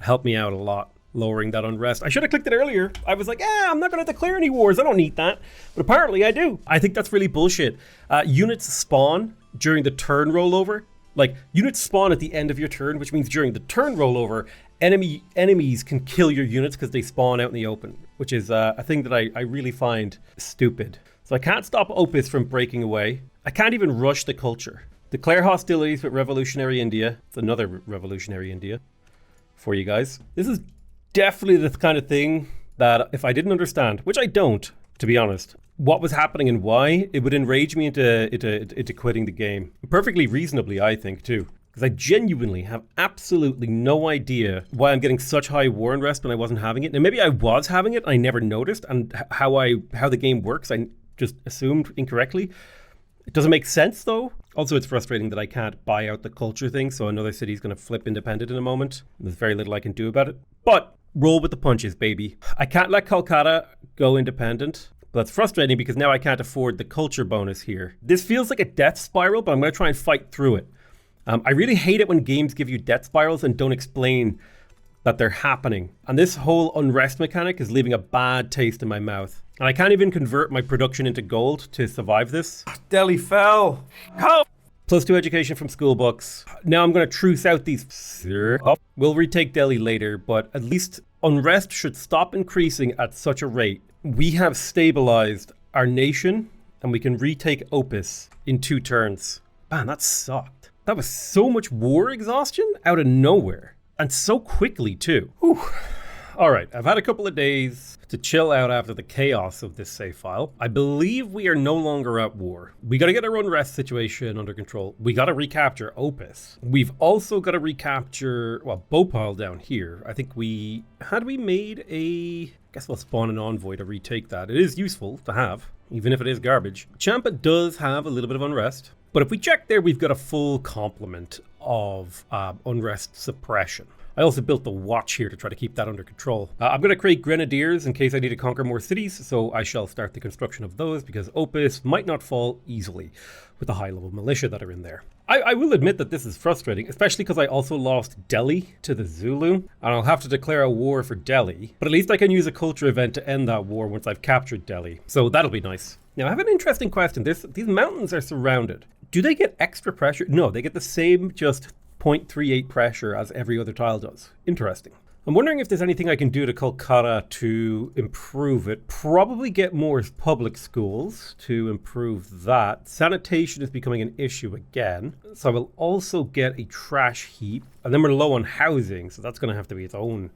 S1: Help me out a lot, lowering that unrest. I should have clicked it earlier. I was like, I'm not going to declare any wars. I don't need that. But apparently I do. I think that's really bullshit. Units spawn during the turn rollover. Like, units spawn at the end of your turn, which means during the turn rollover, enemies can kill your units because they spawn out in the open, which is a thing that I really find stupid. So I can't stop Opus from breaking away. I can't even rush the culture. Declare hostilities with revolutionary India. It's another revolutionary India for you guys. This is definitely the kind of thing that if I didn't understand, which I don't, to be honest, what was happening and why, it would enrage me into quitting the game. Perfectly reasonably, I think, too. Because I genuinely have absolutely no idea why I'm getting such high war unrest when I wasn't having it. Now, maybe I was having it, I never noticed, and how the game works, I just assumed incorrectly. It doesn't make sense, though. Also, it's frustrating that I can't buy out the culture thing, so another city's going to flip independent in a moment. There's very little I can do about it. But roll with the punches, baby. I can't let Kolkata go independent. But that's frustrating because now I can't afford the culture bonus here. This feels like a death spiral, but I'm going to try and fight through it. I really hate it when games give you death spirals and don't explain that they're happening. And this whole unrest mechanic is leaving a bad taste in my mouth. And I can't even convert my production into gold to survive this. Delhi fell. Help! +2 education from school books. Now I'm going to truce out these. We'll retake Delhi later, but at least unrest should stop increasing at such a rate. We have stabilized our nation and we can retake Opus in 2 turns. Man, that sucked. That was so much war exhaustion out of nowhere. And so quickly, too. Whew. All right, I've had a couple of days to chill out after the chaos of this save file. I believe we are no longer at war. We got to get our unrest situation under control. We got to recapture Opus. We've also got to recapture, well, Bhopal down here. I think had we made I guess we'll spawn an envoy to retake that. It is useful to have, even if it is garbage. Champa does have a little bit of unrest. But if we check there, we've got a full complement of unrest suppression. I also built the watch here to try to keep that under control. I'm going to create grenadiers in case I need to conquer more cities, so I shall start the construction of those because Opus might not fall easily with the high-level militia that are in there. I will admit that this is frustrating, especially because I also lost Delhi to the Zulu, and I'll have to declare a war for Delhi, but at least I can use a culture event to end that war once I've captured Delhi, so that'll be nice. Now, I have an interesting question. These mountains are surrounded. Do they get extra pressure? No, they get the same just 0.38 pressure as every other tile does. Interesting. I'm wondering if there's anything I can do to Kolkata to improve it. Probably get more public schools to improve that. Sanitation is becoming an issue again. So I will also get a trash heap. And then we're low on housing, so that's going to have to be its own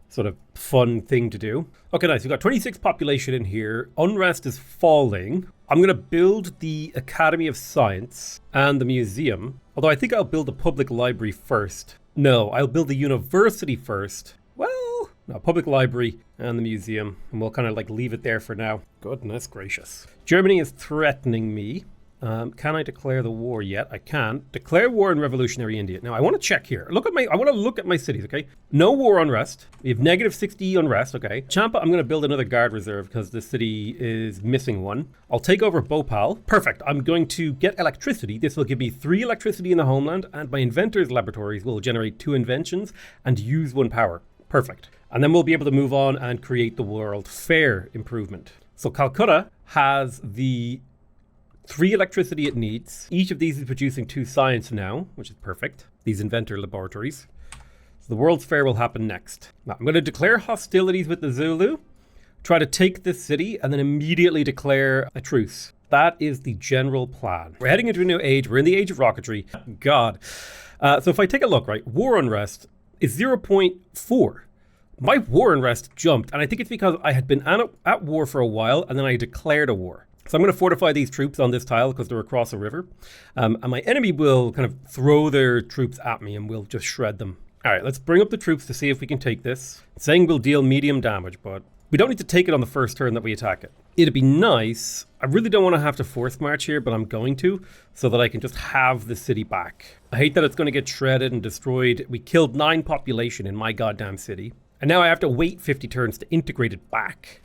S1: sort of fun thing to do. Okay, nice. We've got 26 population in here. Unrest is falling. I'm going to build the Academy of Science and the museum. Although I think I'll build the public library first. No, I'll build the university first. Well, no, public library and the museum. And we'll kind of like leave it there for now. Goodness gracious. Germany is threatening me. Can I declare the war yet? I can. Declare war in revolutionary India. Now I want to check here. I want to look at my cities, okay? No war unrest. We have negative 60 unrest, okay? Champa, I'm going to build another guard reserve because the city is missing one. I'll take over Bhopal. Perfect. I'm going to get electricity. This will give me 3 electricity in the homeland, and my inventors laboratories will generate 2 inventions and use 1 power. Perfect. And then we'll be able to move on and create the World Fair improvement. So Calcutta has the 3 electricity it needs. Each of these is producing 2 science now, which is perfect. These inventor laboratories. So the World's Fair will happen next. Now, I'm going to declare hostilities with the Zulu, try to take this city, and then immediately declare a truce. That is the general plan. We're heading into a new age. We're in the age of rocketry. God. So if I take a look, right, war unrest is 0.4. My war unrest jumped, and I think it's because I had been at war for a while, and then I declared a war. So I'm going to fortify these troops on this tile because they're across a river. And my enemy will kind of throw their troops at me and we'll just shred them. All right, let's bring up the troops to see if we can take this. It's saying we'll deal medium damage, but we don't need to take it on the first turn that we attack it. It'd be nice. I really don't want to have to force march here, but I'm going to, so that I can just have the city back. I hate that it's going to get shredded and destroyed. We killed 9 population in my goddamn city. And now I have to wait 50 turns to integrate it back.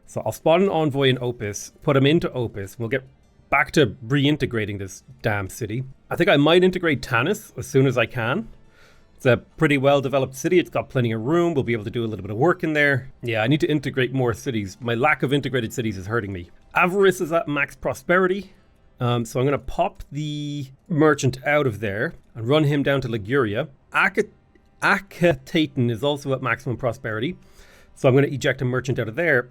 S1: So I'll spawn an envoy in Opus, put him into Opus. We'll get back to reintegrating this damn city. I think I might integrate Tanis as soon as I can. It's a pretty well-developed city. It's got plenty of room. We'll be able to do a little bit of work in there. Yeah, I need to integrate more cities. My lack of integrated cities is hurting me. Avarice is at max prosperity. So I'm going to pop the merchant out of there and run him down to Liguria. Akhenaten is also at maximum prosperity. So I'm going to eject a merchant out of there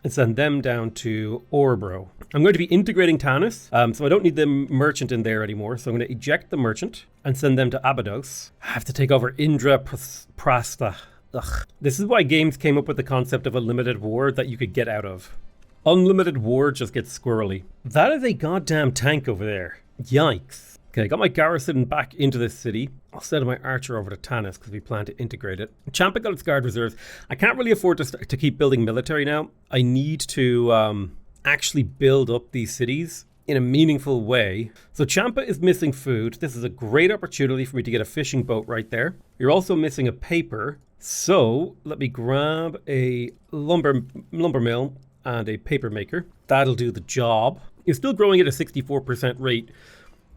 S1: and send them down to Orebro. I'm going to be integrating Tanis, so I don't need the merchant in there anymore. So I'm going to eject the merchant and send them to Abydos. I have to take over Indraprastha. Ugh. This is why games came up with the concept of a limited war that you could get out of. Unlimited war just gets squirrely. That is a goddamn tank over there. Yikes. Okay, I got my garrison back into this city. I'll send my archer over to Tanis because we plan to integrate it. Champa got its guard reserves. I can't really afford to keep building military now. I need to actually build up these cities in a meaningful way. So Champa is missing food. This is a great opportunity for me to get a fishing boat right there. You're also missing a paper. So let me grab a lumber mill and a paper maker. That'll do the job. You're still growing at a 64% rate,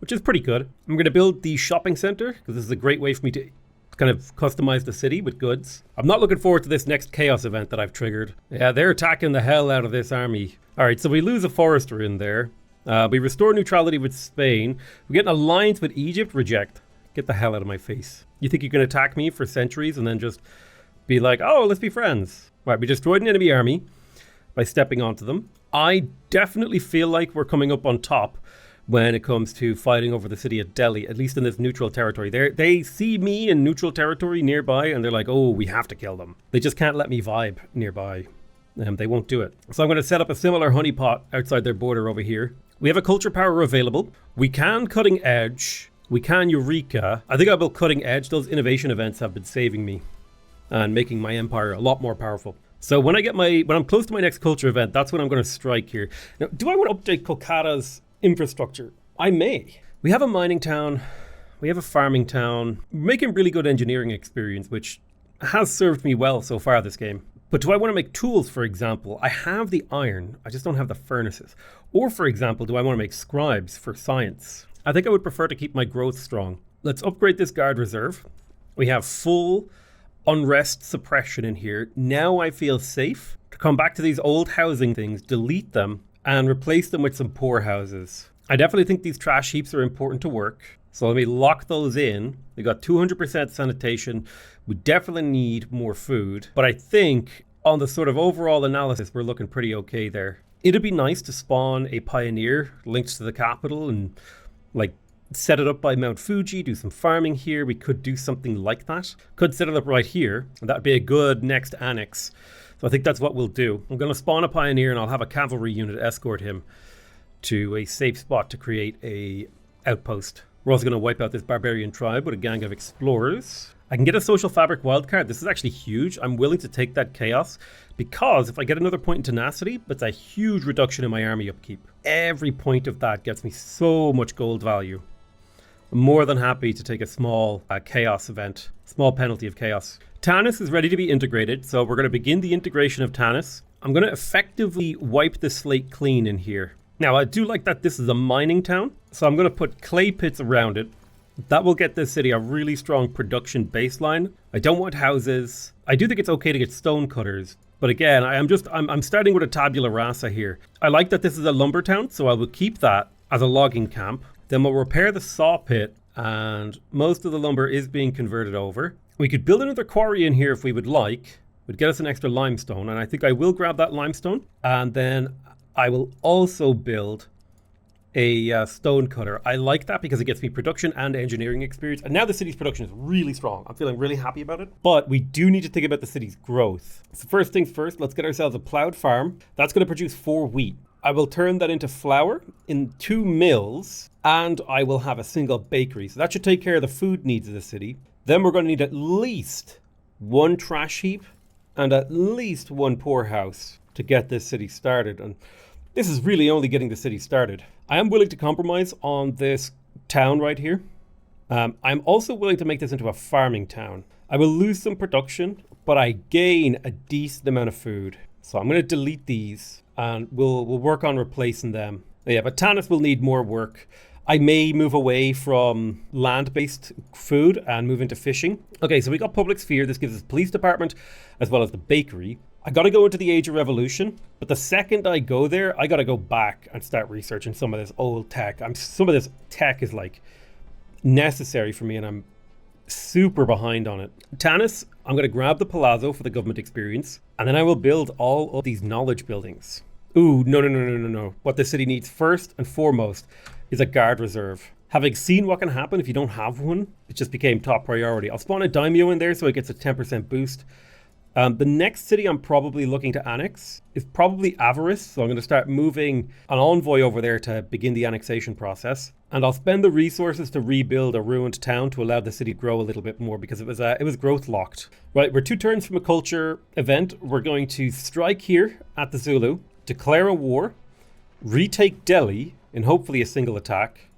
S1: which is pretty good. I'm going to build the shopping center because this is a great way for me to kind of customize the city with goods. I'm not looking forward to this next chaos event that I've triggered. Yeah, they're attacking the hell out of this army. All right, so we lose a forester in there. We restore neutrality with Spain. We get an alliance with Egypt. Reject. Get the hell out of my face. You think you can attack me for centuries and then just be like, oh, let's be friends. Right, we destroyed an enemy army by stepping onto them. I definitely feel like we're coming up on top. when it comes to fighting over the city of Delhi, at least in this neutral territory. They see me in neutral territory nearby and they're like, oh, we have to kill them. They just can't let me vibe nearby. They won't do it. So I'm going to set up a similar honeypot outside their border over here. We have a culture power available. We can cutting edge. We can Eureka. I think I will cutting edge. Those innovation events have been saving me and making my empire a lot more powerful. So when I'm close to my next culture event, that's when I'm going to strike here. Now, do I want to update Kolkata's infrastructure? I may. We have a mining town. We have a farming town. We're making really good engineering experience, which has served me well so far this game. But do I want to make tools, for example? I have the iron. I just don't have the furnaces. Or, for example, do I want to make scribes for science? I think I would prefer to keep my growth strong. Let's upgrade this guard reserve. We have full unrest suppression in here. Now I feel safe to come back to these old housing things, delete them, and replace them with some poor houses. I definitely think these trash heaps are important to work. So let me lock those in. We got 200% sanitation. We definitely need more food. But I think on the sort of overall analysis, we're looking pretty okay there. It'd be nice to spawn a pioneer linked to the capital and like set it up by Mount Fuji, do some farming here. We could do something like that. Could set it up right here. And that'd be a good next annex. So I think that's what we'll do. I'm going to spawn a pioneer and I'll have a cavalry unit escort him to a safe spot to create a outpost. We're also going to wipe out this barbarian tribe with a gang of explorers. I can get a social fabric wildcard. This is actually huge. I'm willing to take that chaos because if I get another point in tenacity, that's a huge reduction in my army upkeep. Every point of that gets me so much gold value. I'm more than happy to take a small chaos event, small penalty of chaos. Tanis is ready to be integrated, so we're going to begin the integration of Tanis. I'm going to effectively wipe the slate clean in here. Now, I do like that this is a mining town, so I'm going to put clay pits around it. That will get this city a really strong production baseline. I don't want houses. I do think it's okay to get stone cutters, but again, I'm starting with a tabula rasa here. I like that this is a lumber town, so I will keep that as a logging camp. Then we'll repair the saw pit, and most of the lumber is being converted over. We could build another quarry in here if we would like. Would get us an extra limestone, and I think I will grab that limestone, and then I will also build a stone cutter. I like that because it gets me production and engineering experience. And now the city's production is really strong. I'm feeling really happy about it. But we do need to think about the city's growth. So first things first, let's get ourselves a plowed farm. That's going to produce 4 wheat. I will turn that into flour in 2 mills, and I will have a single bakery. So that should take care of the food needs of the city. Then we're going to need at least 1 trash heap and at least 1 poorhouse to get this city started. And this is really only getting the city started. I am willing to compromise on this town right here. I'm also willing to make this into a farming town. I will lose some production, but I gain a decent amount of food. So I'm going to delete these and we'll work on replacing them. Yeah, but Tanis will need more work. I may move away from land-based food and move into fishing. Okay, so we got public sphere. This gives us police department as well as the bakery. I got to go into the Age of Revolution, but the second I go there, I got to go back and start researching some of this old tech. Some of this tech is like necessary for me and I'm super behind on it. Tanis, I'm going to grab the palazzo for the government experience and then I will build all of these knowledge buildings. Ooh, no. What the city needs first and foremost is a guard reserve. Having seen what can happen if you don't have one, it just became top priority. I'll spawn a daimyo in there so it gets a 10% boost. The next city I'm probably looking to annex is probably Avarice. So I'm going to start moving an envoy over there to begin the annexation process. And I'll spend the resources to rebuild a ruined town to allow the city to grow a little bit more because it was growth locked. Right, we're 2 turns from a culture event. We're going to strike here at the Zulu, declare a war, retake Delhi in hopefully a single attack,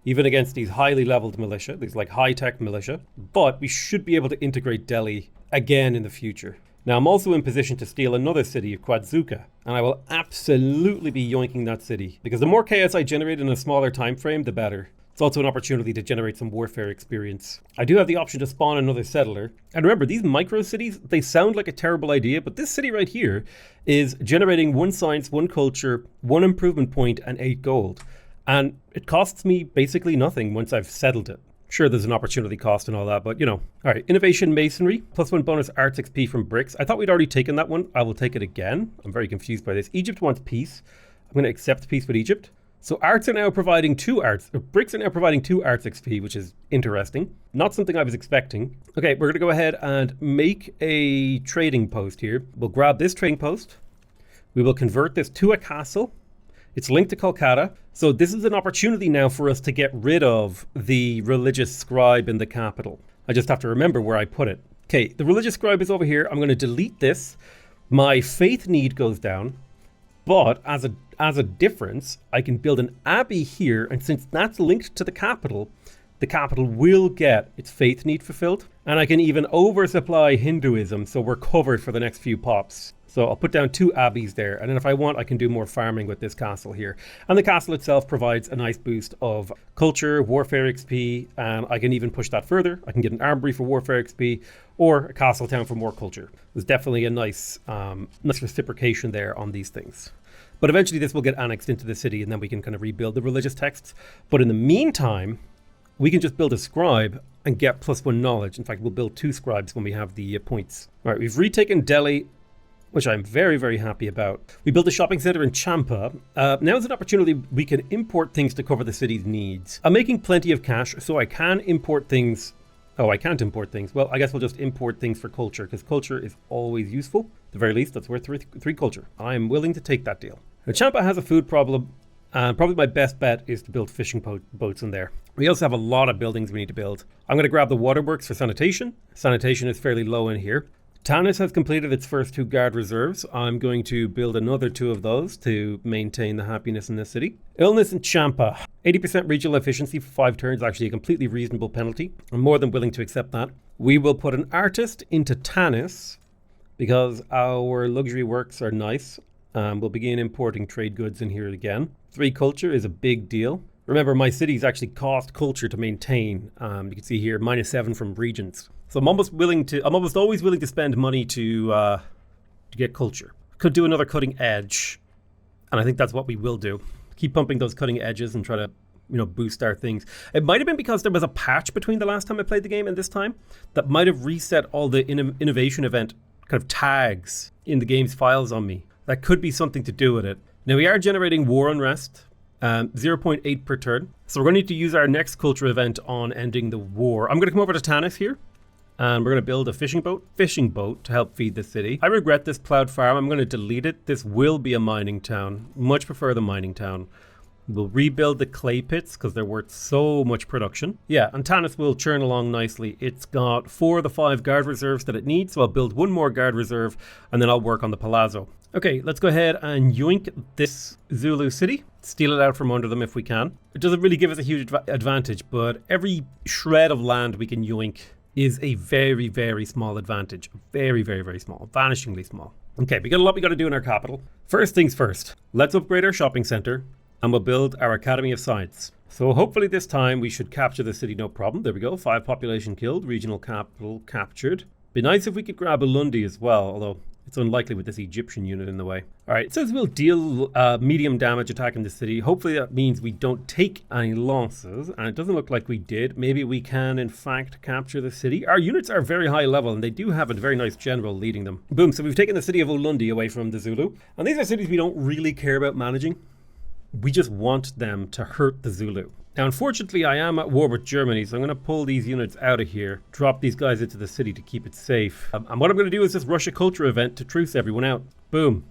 S1: even against these highly leveled militia, these like high-tech militia. But we should be able to integrate Delhi again in the future. Now, I'm also in position to steal another city of Quadzuka, and I will absolutely be yoinking that city, because the more chaos I generate in a smaller time frame, the better. It's also an opportunity to generate some warfare experience. I do have the option to spawn another settler. And remember, these micro cities, they sound like a terrible idea, but this city right here is generating 1 science, 1 culture, 1 improvement point, and 8 gold. And it costs me basically nothing once I've settled it. Sure, there's an opportunity cost and all that, but you know. All right, innovation masonry, +1 bonus arts XP from bricks. I thought we'd already taken that one. I will take it again. I'm very confused by this. Egypt wants peace. I'm going to accept peace with Egypt. So arts are now providing bricks are now providing 2 arts XP, which is interesting. Not something I was expecting. Okay, we're going to go ahead and make a trading post here. We'll grab this trading post. We will convert this to a castle. It's linked to Kolkata. So this is an opportunity now for us to get rid of the religious scribe in the capital. I just have to remember where I put it. Okay, the religious scribe is over here. I'm going to delete this. My faith need goes down. But as a difference, I can build an abbey here, and since that's linked to the capital will get its faith need fulfilled. And I can even oversupply Hinduism, so we're covered for the next few pops. So I'll put down 2 abbeys there, and then if I want, I can do more farming with this castle here. And the castle itself provides a nice boost of culture, warfare XP, and I can even push that further. I can get an armory for warfare XP, or a castle town for more culture. There's definitely a nice reciprocation there on these things. But eventually this will get annexed into the city, and then we can kind of rebuild the religious texts. But in the meantime, we can just build a scribe and get +1 knowledge. In fact, we'll build 2 scribes when we have the points. All right, we've retaken Delhi, which I'm very, very happy about. We built a shopping center in Champa. Now is an opportunity we can import things to cover the city's needs. I'm making plenty of cash, so I can import things. Oh, I can't import things. Well, I guess we'll just import things for culture, because culture is always useful. At the very least, that's worth 3 culture. I am willing to take that deal. Now, Champa has a food problem, and probably my best bet is to build fishing boats in there. We also have a lot of buildings we need to build. I'm going to grab the waterworks for sanitation. Sanitation is fairly low in here. Tanis has completed its first 2 guard reserves. I'm going to build another 2 of those to maintain the happiness in this city. Illness in Champa. 80% regional efficiency for 5 turns, actually a completely reasonable penalty. I'm more than willing to accept that. We will put an artist into Tanis because our luxury works are nice. We'll begin importing trade goods in here again. 3 culture is a big deal. Remember, my cities actually cost culture to maintain. You can see here, -7 from regions. So I'm almost always willing to spend money to get culture. Could do another cutting edge, and I think that's what we will do. Keep pumping those cutting edges and try to, boost our things. It might have been because there was a patch between the last time I played the game and this time that might have reset all the innovation event kind of tags in the game's files on me. That could be something to do with it. Now we are generating war unrest. 0.8 per turn. So we're going to need to use our next culture event on ending the war. I'm going to come over to Tanis here, and we're going to build a fishing boat to help feed the city. I regret this plowed farm. I'm going to delete it. This will be a mining town. Much prefer the mining town. We'll rebuild the clay pits because they're worth so much production. Yeah, and Tanis will churn along nicely. It's got 4 of the 5 guard reserves that it needs, so I'll build 1 more guard reserve, and then I'll work on the palazzo. Okay, let's go ahead and yoink this Zulu city. Steal it out from under them if we can. It doesn't really give us a huge advantage, but every shred of land we can yoink is a very, very small advantage. Very, very, very small. Vanishingly small. Okay, we got a lot we got to do in our capital. First things first, let's upgrade our shopping center, and we'll build our Academy of Science. So hopefully this time we should capture the city no problem. There we go, 5 population killed, regional capital captured. Be nice if we could grab Ulundi as well, although it's unlikely with this Egyptian unit in the way. All right, it says we'll deal medium damage attacking the city. Hopefully that means we don't take any losses, and it doesn't look like we did. Maybe we can, in fact, capture the city. Our units are very high level, and they do have a very nice general leading them. Boom, so we've taken the city of Ulundi away from the Zulu. And these are cities we don't really care about managing. We just want them to hurt the Zulu. Now, unfortunately, I am at war with Germany, so I'm going to pull these units out of here, drop these guys into the city to keep it safe. And what I'm going to do is this Russia culture event to truce everyone out. Boom.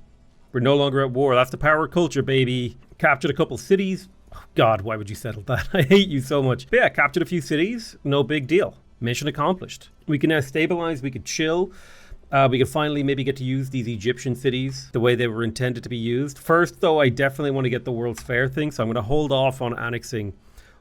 S1: We're no longer at war. That's the power of culture, baby. Captured a couple cities. Oh, God, why would you settle that? I hate you so much. But yeah, captured a few cities. No big deal. Mission accomplished. We can now stabilize. We can chill. We can finally maybe get to use these Egyptian cities the way they were intended to be used. First, though, I definitely want to get the World's Fair thing, so I'm going to hold off on annexing,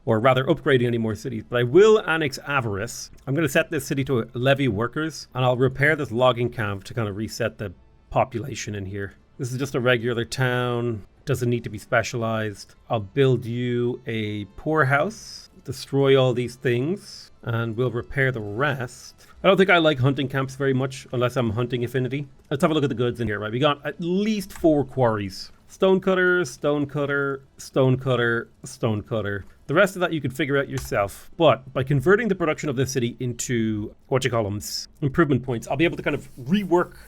S1: or rather upgrading any more cities. But I will annex Avarice. I'm going to set this city to levy workers, and I'll repair this logging camp to kind of reset the population in here. This is just a regular town. Doesn't need to be specialized. I'll build you a poorhouse, destroy all these things, and we'll repair the rest. I don't think I like hunting camps very much unless I'm hunting affinity. Let's have a look at the goods in here, right? We got at least 4 quarries. Stonecutter, stonecutter, stonecutter, stonecutter. The rest of that you could figure out yourself. But by converting the production of this city into, improvement points, I'll be able to kind of rework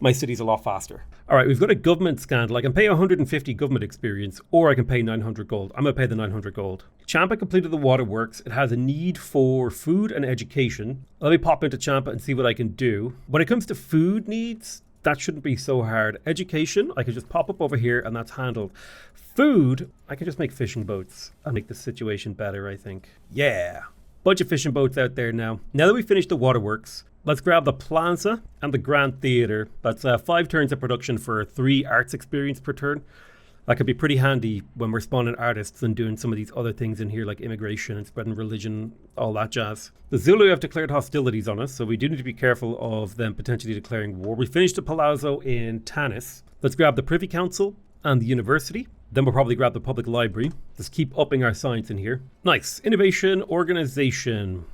S1: my city's a lot faster. All right, we've got a government scandal. I can pay 150 government experience, or I can pay 900 gold. I'm going to pay the 900 gold. Champa completed the waterworks. It has a need for food and education. Let me pop into Champa and see what I can do. When it comes to food needs, that shouldn't be so hard. Education, I can just pop up over here and that's handled. Food, I can just make fishing boats and make the situation better, I think. Yeah. Bunch of fishing boats out there now. Now that we've finished the waterworks, let's grab the Plaza and the Grand Theatre. That's 5 turns of production for 3 arts experience per turn. That could be pretty handy when we're spawning artists and doing some of these other things in here like immigration and spreading religion, all that jazz. The Zulu have declared hostilities on us, so we do need to be careful of them potentially declaring war. We finished the Palazzo in Tanis. Let's grab the Privy Council and the University. Then we'll probably grab the Public Library. Just keep upping our science in here. Nice. Innovation, organization.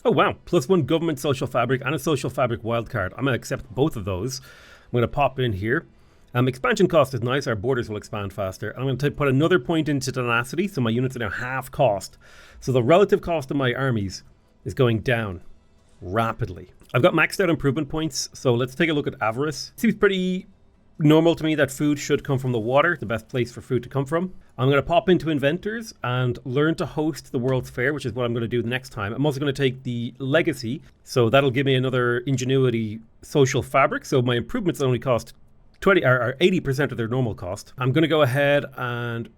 S1: Oh wow, +1 government social fabric and a social fabric wildcard. I'm going to accept both of those. I'm going to pop in here. Expansion cost is nice. Our borders will expand faster. I'm going to put another point into tenacity, so my units are now half cost. So the relative cost of my armies is going down rapidly. I've got maxed out improvement points, so let's take a look at avarice. Seems pretty normal to me that food should come from the water, the best place for food to come from. I'm going to pop into inventors and learn to host the World's Fair, which is what I'm going to do the next time. I'm also going to take the legacy, so that'll give me another ingenuity social fabric. So my improvements only cost 20 or 80% of their normal cost. I'm going to go ahead and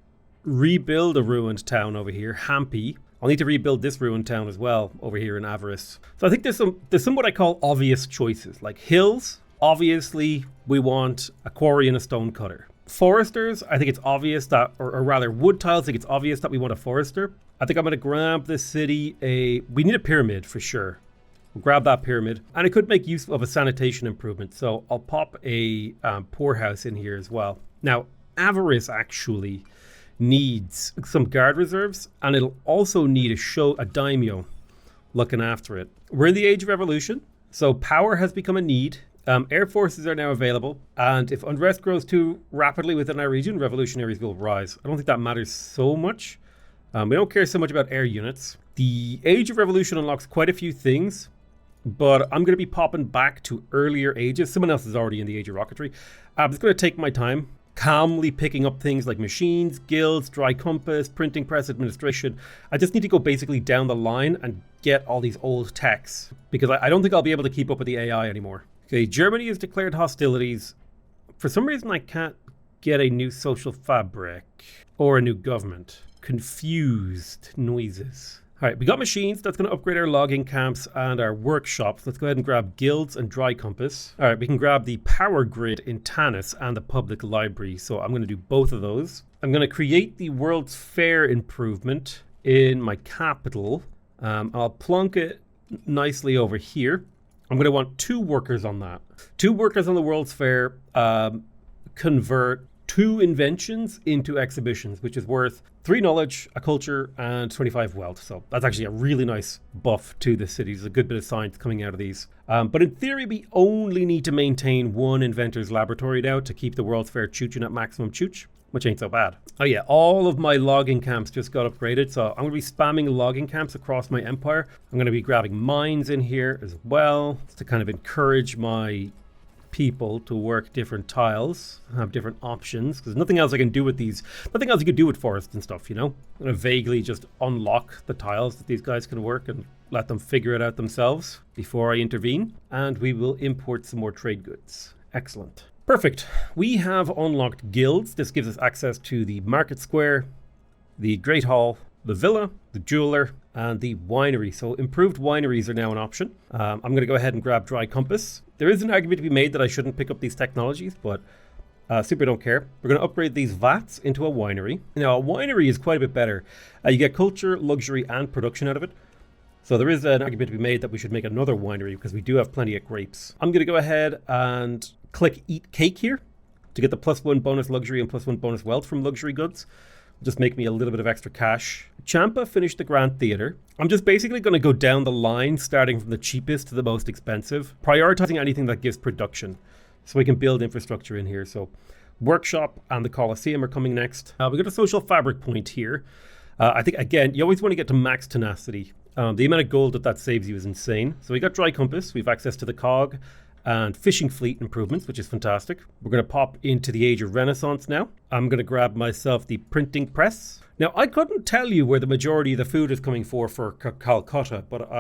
S1: rebuild a ruined town over here, Hampi. I'll need to rebuild this ruined town as well over here in Avarice. So I think there's some what I call obvious choices, like hills. Obviously, we want a quarry and a stone cutter. Foresters, I think it's obvious that, or rather wood tiles, I think it's obvious that we want a forester. I think I'm going to grab this city we need a pyramid for sure. We'll grab that pyramid. And I could make use of a sanitation improvement. So I'll pop a poorhouse in here as well. Now, Avarice actually needs some guard reserves, and it'll also need a daimyo looking after it. We're in the Age of Revolution, so power has become a need. Air forces are now available, and if unrest grows too rapidly within our region, revolutionaries will rise. I don't think that matters so much. We don't care so much about air units. The Age of Revolution unlocks quite a few things, but I'm going to be popping back to earlier ages. Someone else is already in the Age of Rocketry. I'm just going to take my time, calmly picking up things like machines, guilds, dry compass, printing press, administration. I just need to go basically down the line and get all these old techs, because I don't think I'll be able to keep up with the AI anymore. Okay, Germany has declared hostilities. For some reason, I can't get a new social fabric or a new government. Confused noises. All right, we got machines. That's going to upgrade our logging camps and our workshops. Let's go ahead and grab guilds and dry compass. All right, we can grab the power grid in Tanis and the public library. So I'm going to do both of those. I'm going to create the World's Fair improvement in my capital. I'll plunk it nicely over here. I'm going to want 2 workers on that. 2 workers on the World's Fair convert 2 inventions into exhibitions, which is worth 3 knowledge, a culture, and 25 wealth. So that's actually a really nice buff to the city. There's a good bit of science coming out of these. But in theory, we only need to maintain 1 inventor's laboratory now to keep the World's Fair chooching at maximum chooch, which ain't so bad. Oh yeah, all of my logging camps just got upgraded, so I'm going to be spamming logging camps across my empire. I'm going to be grabbing mines in here as well to kind of encourage my people to work different tiles, have different options, because nothing else I can do with these, nothing else you could do with forests and stuff, you know? I'm going to vaguely just unlock the tiles that these guys can work and let them figure it out themselves before I intervene, and we will import some more trade goods. Excellent. Perfect. We have unlocked guilds. This gives us access to the market square, the great hall, the villa, the jeweler, and the winery. So improved wineries are now an option. I'm going to go ahead and grab dry compass. There is an argument to be made that I shouldn't pick up these technologies, but super don't care. We're going to upgrade these vats into a winery. Now, a winery is quite a bit better. You get culture, luxury, and production out of it. So there is an argument to be made that we should make another winery because we do have plenty of grapes. I'm going to go ahead and click Eat Cake here to get the +1 bonus luxury and +1 bonus wealth from luxury goods. Just make me a little bit of extra cash. Champa finished the Grand Theatre. I'm just basically going to go down the line, starting from the cheapest to the most expensive, prioritizing anything that gives production so we can build infrastructure in here. So workshop and the Colosseum are coming next. We got a social fabric point here. I think, again, you always want to get to max tenacity. The amount of gold that saves you is insane. So we got dry compass. We have access to the cog and fishing fleet improvements, which is fantastic. We're going to pop into the Age of Renaissance now. I'm going to grab myself the printing press. Now, I couldn't tell you where the majority of the food is coming for Calcutta, but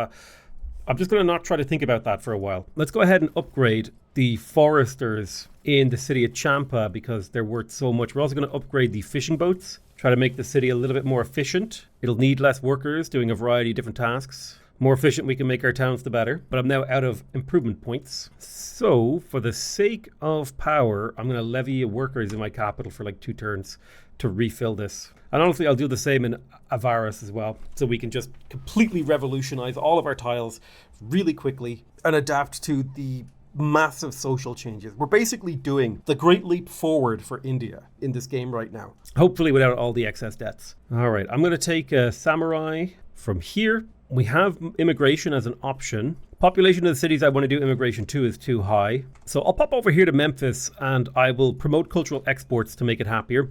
S1: I'm just going to not try to think about that for a while. Let's go ahead and upgrade the foresters in the city of Champa because they're worth so much. We're also going to upgrade the fishing boats, try to make the city a little bit more efficient. It'll need less workers doing a variety of different tasks. More efficient we can make our towns, the better. But I'm now out of improvement points. So, for the sake of power, I'm going to levy workers in my capital for like 2 turns to refill this. And honestly, I'll do the same in Avaris as well. So we can just completely revolutionize all of our tiles really quickly and adapt to the massive social changes. We're basically doing the great leap forward for India in this game right now. Hopefully without all the excess debts. All right, I'm going to take a samurai from here. We have immigration as an option. Population of the cities I want to do immigration to is too high. So I'll pop over here to Memphis and I will promote cultural exports to make it happier.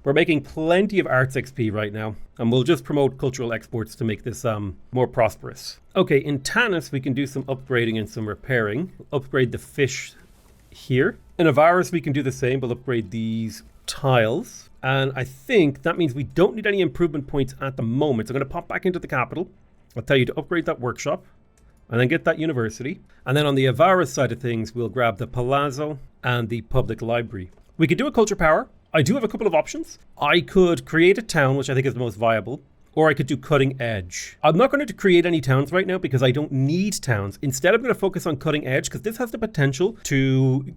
S1: We're making plenty of arts XP right now, and we'll just promote cultural exports to make this more prosperous. Okay, in Tanis, we can do some upgrading and some repairing. We'll upgrade the fish here. In Avaris, we can do the same. We'll upgrade these tiles. And I think that means we don't need any improvement points at the moment. So I'm going to pop back into the capital. I'll tell you to upgrade that workshop and then get that university. And then on the Avaris side of things, we'll grab the palazzo and the public library. We could do a culture power. I do have a couple of options. I could create a town, which I think is the most viable, or I could do cutting edge. I'm not going to create any towns right now because I don't need towns. Instead, I'm going to focus on cutting edge because this has the potential to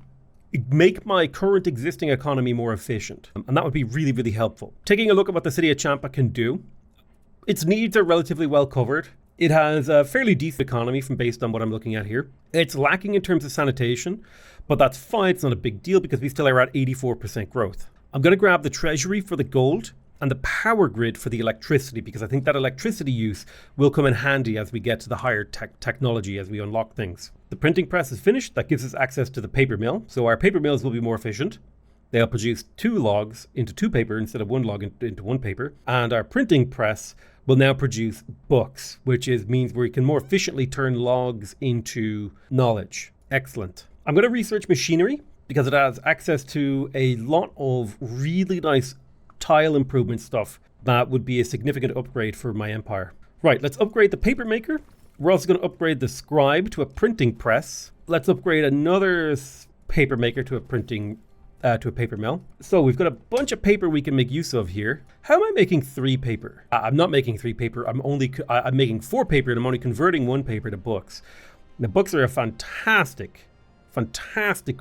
S1: make my current existing economy more efficient. And that would be really, really helpful. Taking a look at what the city of Champa can do. Its needs are relatively well covered. It has a fairly decent economy based on what I'm looking at here. It's lacking in terms of sanitation, but that's fine. It's not a big deal because we still are at 84% growth. I'm going to grab the treasury for the gold and the power grid for the electricity because I think that electricity use will come in handy as we get to the higher technology as we unlock things. The printing press is finished. That gives us access to the paper mill. So our paper mills will be more efficient. They'll produce 2 logs into 2 paper instead of 1 log into 1 paper. And our printing press will now produce books, which means we can more efficiently turn logs into knowledge. Excellent. I'm going to research machinery because it has access to a lot of really nice tile improvement stuff that would be a significant upgrade for my empire. Right, let's upgrade the paper maker. We're also going to upgrade the scribe to a printing press. Let's upgrade another paper maker to a paper mill. So we've got a bunch of paper we can make use of here. How am I making 3 paper? I'm not making 3 paper. I'm making 4 paper and I'm only converting 1 paper to books. The books are a fantastic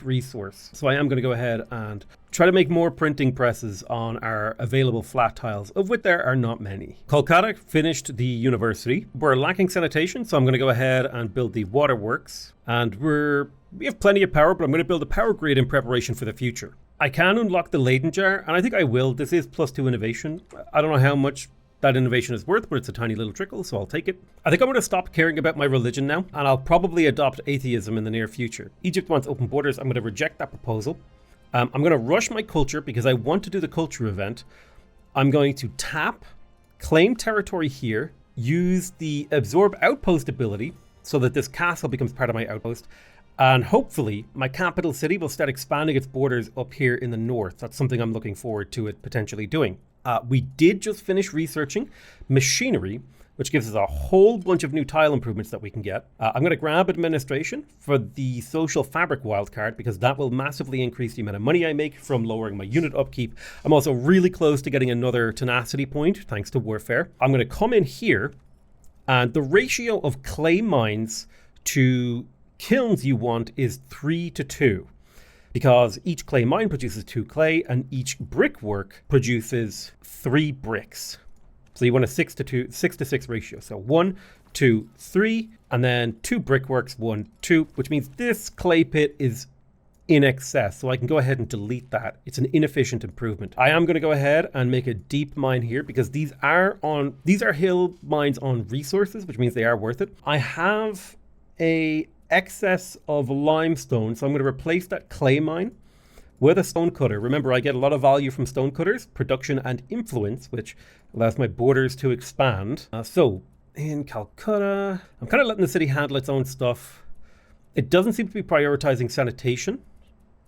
S1: resource. So I am going to go ahead and try to make more printing presses on our available flat tiles, of which there are not many. Kolkata finished the university. We're lacking sanitation, so I'm going to go ahead and build the waterworks. And we have plenty of power, but I'm going to build a power grid in preparation for the future. I can unlock the Leyden jar, and I think I will. This is +2 innovation. I don't know how much that innovation is worth, but it's a tiny little trickle, so I'll take it. I think I'm going to stop caring about my religion now, and I'll probably adopt atheism in the near future. Egypt wants open borders. I'm going to reject that proposal. I'm going to rush my culture because I want to do the culture event. I'm going to tap, claim territory here, use the absorb outpost ability so that this castle becomes part of my outpost, and hopefully my capital city will start expanding its borders up here in the north. That's something I'm looking forward to it potentially doing. We did just finish researching machinery, which gives us a whole bunch of new tile improvements that we can get. I'm going to grab administration for the social fabric wildcard because that will massively increase the amount of money I make from lowering my unit upkeep. I'm also really close to getting another tenacity point thanks to warfare. I'm going to come in here and the ratio of clay mines to kilns you want is 3:2. Because each clay mine produces 2 clay and each brickwork produces 3 bricks. So you want a 6:6 ratio. So 1, 2, 3, and then 2 brickworks, 1, 2, which means this clay pit is in excess. So I can go ahead and delete that. It's an inefficient improvement. I am going to go ahead and make a deep mine here because these are hill mines on resources, which means they are worth it. I have a excess of limestone, so I'm going to replace that clay mine with a stone cutter. Remember, I get a lot of value from stone cutters, production and influence, which allows my borders to expand. So in Calcutta, I'm kind of letting the city handle its own stuff. It doesn't seem to be prioritizing sanitation,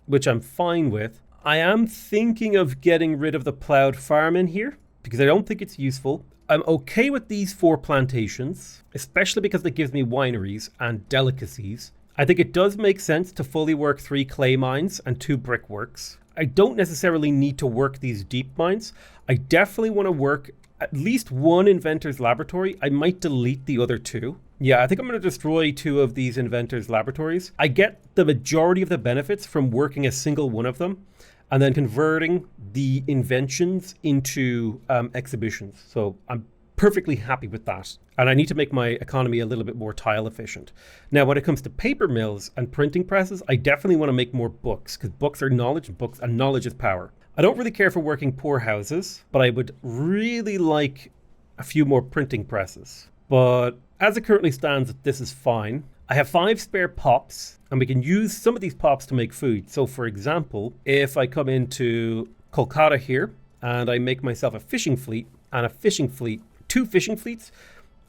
S1: which I'm fine with. I am thinking of getting rid of the plowed farm in here because I don't think it's useful. I'm okay with these 4 plantations, especially because it gives me wineries and delicacies. I think it does make sense to fully work 3 clay mines and 2 brickworks. I don't necessarily need to work these deep mines. I definitely want to work at least 1 inventor's laboratory. I might delete the other 2. Yeah, I think I'm going to destroy 2 of these inventor's laboratories. I get the majority of the benefits from working a single one of them and then converting the inventions into exhibitions. So I'm perfectly happy with that. And I need to make my economy a little bit more tile efficient. Now, when it comes to paper mills and printing presses, I definitely want to make more books because books are knowledge and knowledge is power. I don't really care for working poor houses, but I would really like a few more printing presses. But as it currently stands, this is fine. I have 5 spare pops, and we can use some of these pops to make food. So for example, if I come into Kolkata here, and I make myself a fishing fleet, and a fishing fleet, 2 fishing fleets,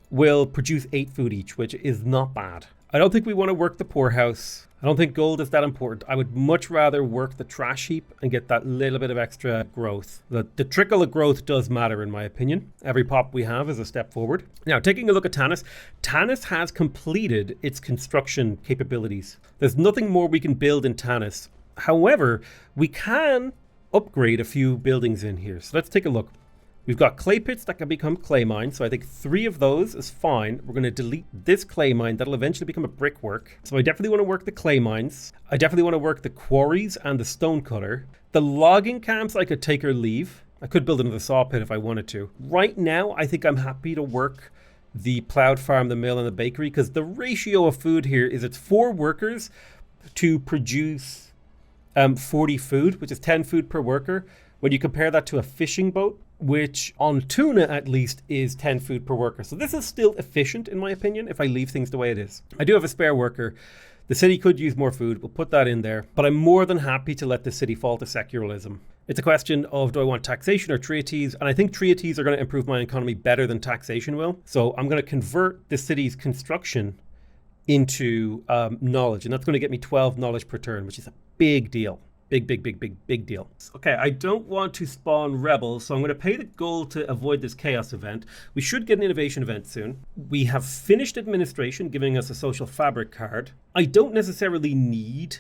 S1: will produce 8 food each, which is not bad. I don't think we want to work the poorhouse. I don't think gold is that important. I would much rather work the trash heap and get that little bit of extra growth. The trickle of growth does matter in my opinion. Every pop we have is a step forward. Now, taking a look at Tanis. Tanis has completed its construction capabilities. There's nothing more we can build in Tanis. However, we can upgrade a few buildings in here. So let's take a look. We've got clay pits that can become clay mines, so I think 3 of those is fine. We're going to delete this clay mine. That'll eventually become a brickwork. So I definitely want to work the clay mines. I definitely want to work the quarries and the stone cutter. The logging camps I could take or leave. I could build another saw pit if I wanted to. Right now, I think I'm happy to work the plowed farm, the mill, and the bakery because the ratio of food here is it's 4 workers to produce 40 food, which is 10 food per worker. When you compare that to a fishing boat, which on tuna at least is 10 food per worker. So this is still efficient in my opinion if I leave things the way it is. I do have a spare worker. The city could use more food. We'll put that in there. But I'm more than happy to let the city fall to secularism. It's a question of do I want taxation or treaties? And I think treaties are going to improve my economy better than taxation will. So I'm going to convert the city's construction into knowledge. And that's going to get me 12 knowledge per turn, which is a big deal. Big deal. Okay, I don't want to spawn rebels, so I'm going to pay the gold to avoid this chaos event. We should get an innovation event soon. We have finished administration, giving us a social fabric card. I don't necessarily need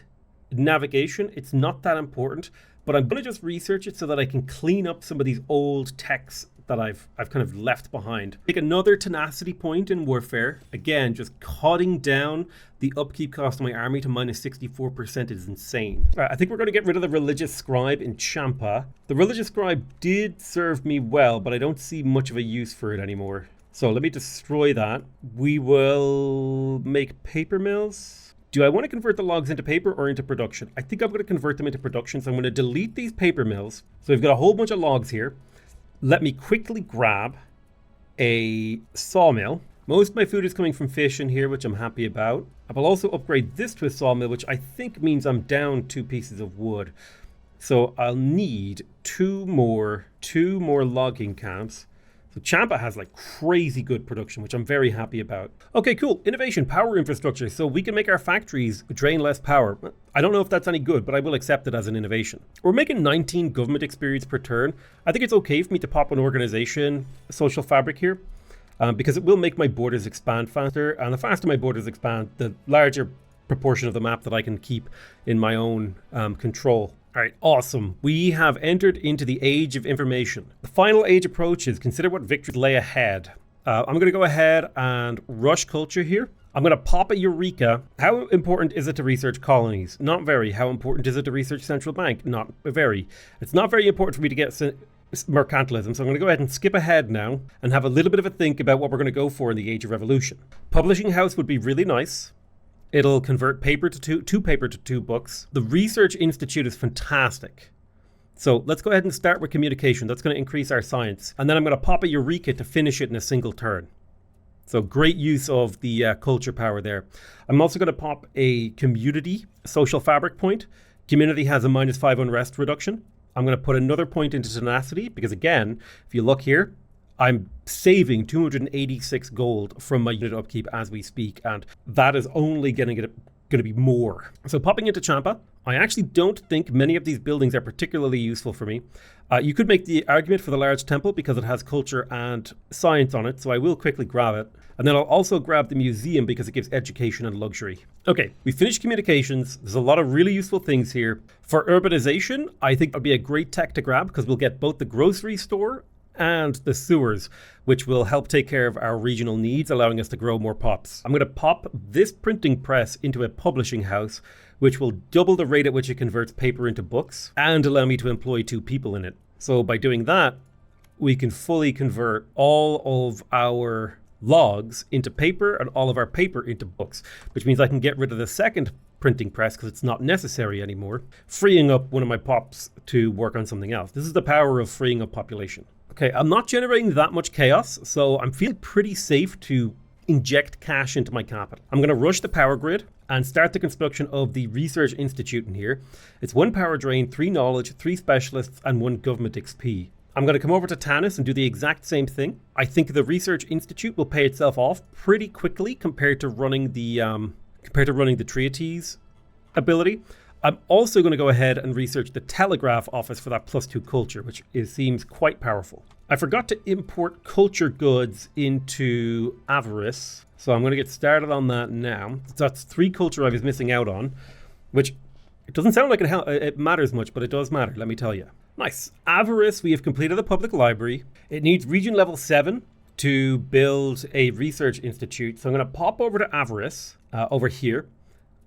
S1: navigation. It's not that important, but I'm going to just research it so that I can clean up some of these old texts that I've kind of left behind. Take another tenacity point in warfare. Again, just cutting down the upkeep cost of my army to minus 64% is insane. All right, I think we're going to get rid of the religious scribe in Champa. The religious scribe did serve me well, but I don't see much of a use for it anymore. So let me destroy that. We will make paper mills. Do I want to convert the logs into paper or into production? I think I'm going to convert them into production. So I'm going to delete these paper mills. So we've got a whole bunch of logs here. Let me quickly grab a sawmill. Most of my food is coming from fish in here, which I'm happy about. I will also upgrade this to a sawmill, which I think means I'm down 2 pieces of wood. So I'll need 2 more logging camps. So Champa has like crazy good production, which I'm very happy about. Okay, cool. Innovation, power infrastructure. So we can make our factories drain less power. I don't know if that's any good, but I will accept it as an innovation. We're making 19 government experience per turn. I think it's okay for me to pop an organization, social fabric here, because it will make my borders expand faster. And the faster my borders expand, the larger proportion of the map that I can keep in my own control. All right, awesome. We have entered into the age of information. The final age approaches. Consider what victories lay ahead. I'm going to go ahead and rush culture here. I'm going to pop a Eureka. How important is it to research colonies? Not very. How important is it to research central bank? Not very. It's not very important for me to get mercantilism, so I'm going to go ahead and skip ahead now and have a little bit of a think about what we're going to go for in the age of revolution. Publishing house would be really nice. It'll convert paper to two books. The Research Institute is fantastic. So let's go ahead and start with communication. That's going to increase our science. And then I'm going to pop a Eureka to finish it in a single turn. So great use of the culture power there. I'm also going to pop a community social fabric point. Community has a -5 unrest reduction. I'm going to put another point into tenacity because again, if you look here, I'm saving 286 gold from my unit upkeep as we speak, and that is only going to going to be more. So popping into Champa, I actually don't think many of these buildings are particularly useful for me. You could make the argument for the large temple because it has culture and science on it, so I will quickly grab it. And then I'll also grab the museum because it gives education and luxury. Okay, we finished communications. There's a lot of really useful things here. For urbanization, I think it'll be a great tech to grab because we'll get both the grocery store and the sewers, which will help take care of our regional needs, allowing us to grow more pops. I'm going to pop this printing press into a publishing house, which will double the rate at which it converts paper into books and allow me to employ 2 people in it. So by doing that, we can fully convert all of our logs into paper and all of our paper into books, which means I can get rid of the second printing press because it's not necessary anymore, freeing up one of my pops to work on something else. This is the power of freeing up population. Okay, I'm not generating that much chaos, so I'm feeling pretty safe to inject cash into my capital. I'm going to rush the power grid and start the construction of the Research Institute in here. It's 1 power drain, 3 knowledge, 3 specialists, and 1 government XP. I'm going to come over to Tanis and do the exact same thing. I think the Research Institute will pay itself off pretty quickly compared to running the Triates ability. I'm also going to go ahead and research the Telegraph office for that +2 culture, which seems quite powerful. I forgot to import culture goods into Avarice, so I'm going to get started on that now. That's 3 culture I was missing out on, which it doesn't sound like it matters much, but it does matter, let me tell you. Nice. Avarice, we have completed the public library. It needs region level 7 to build a research institute, so I'm going to pop over to Avarice over here.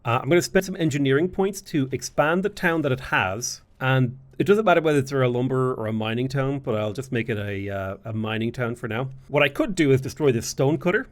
S1: I'm going to spend some engineering points to expand the town that it has, and it doesn't matter whether it's a lumber or a mining town, but I'll just make it a mining town for now. What I could do is destroy this stone cutter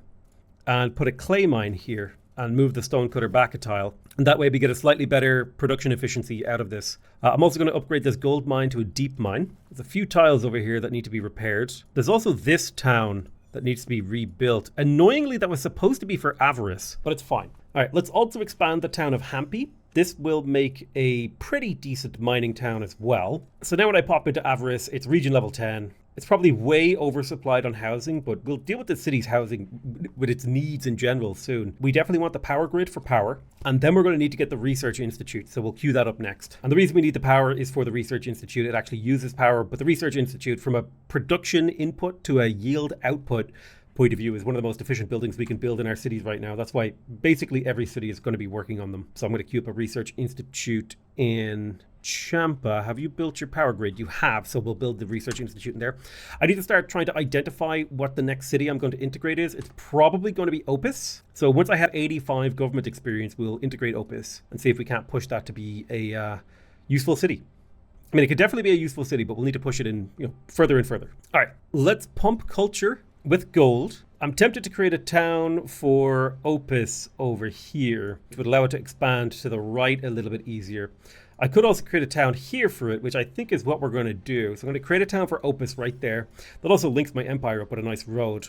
S1: and put a clay mine here and move the stone cutter back a tile, and that way we get a slightly better production efficiency out of this. I'm also going to upgrade this gold mine to a deep mine. There's a few tiles over here that need to be repaired. There's also this town that needs to be rebuilt. Annoyingly, that was supposed to be for Avarice, but it's fine. All right, let's also expand the town of Hampi. This will make a pretty decent mining town as well. So now when I pop into Avarice, it's region level 10. It's probably way oversupplied on housing, but we'll deal with the city's housing with its needs in general soon. We definitely want the power grid for power, and then we're going to need to get the Research Institute, so we'll queue that up next. And the reason we need the power is for the Research Institute. It actually uses power, but the Research Institute, from a production input to a yield output point of view, is one of the most efficient buildings we can build in our cities right now. That's why basically every city is going to be working on them. So I'm going to queue up a Research Institute in Champa. Have you built your power grid? You have, so we'll build the Research Institute in there. I need to start trying to identify what the next city I'm going to integrate is. It's probably going to be Opus. So once I have 85 government experience, we'll integrate Opus and see if we can't push that to be a useful city. I mean, it could definitely be a useful city, but we'll need to push it in, further and further. All right, let's pump culture with gold. I'm tempted to create a town for Opus over here, which would allow it to expand to the right a little bit easier. I could also create a town here for it, which I think is what we're going to do. So I'm going to create a town for Opus right there. That also links my empire up with a nice road.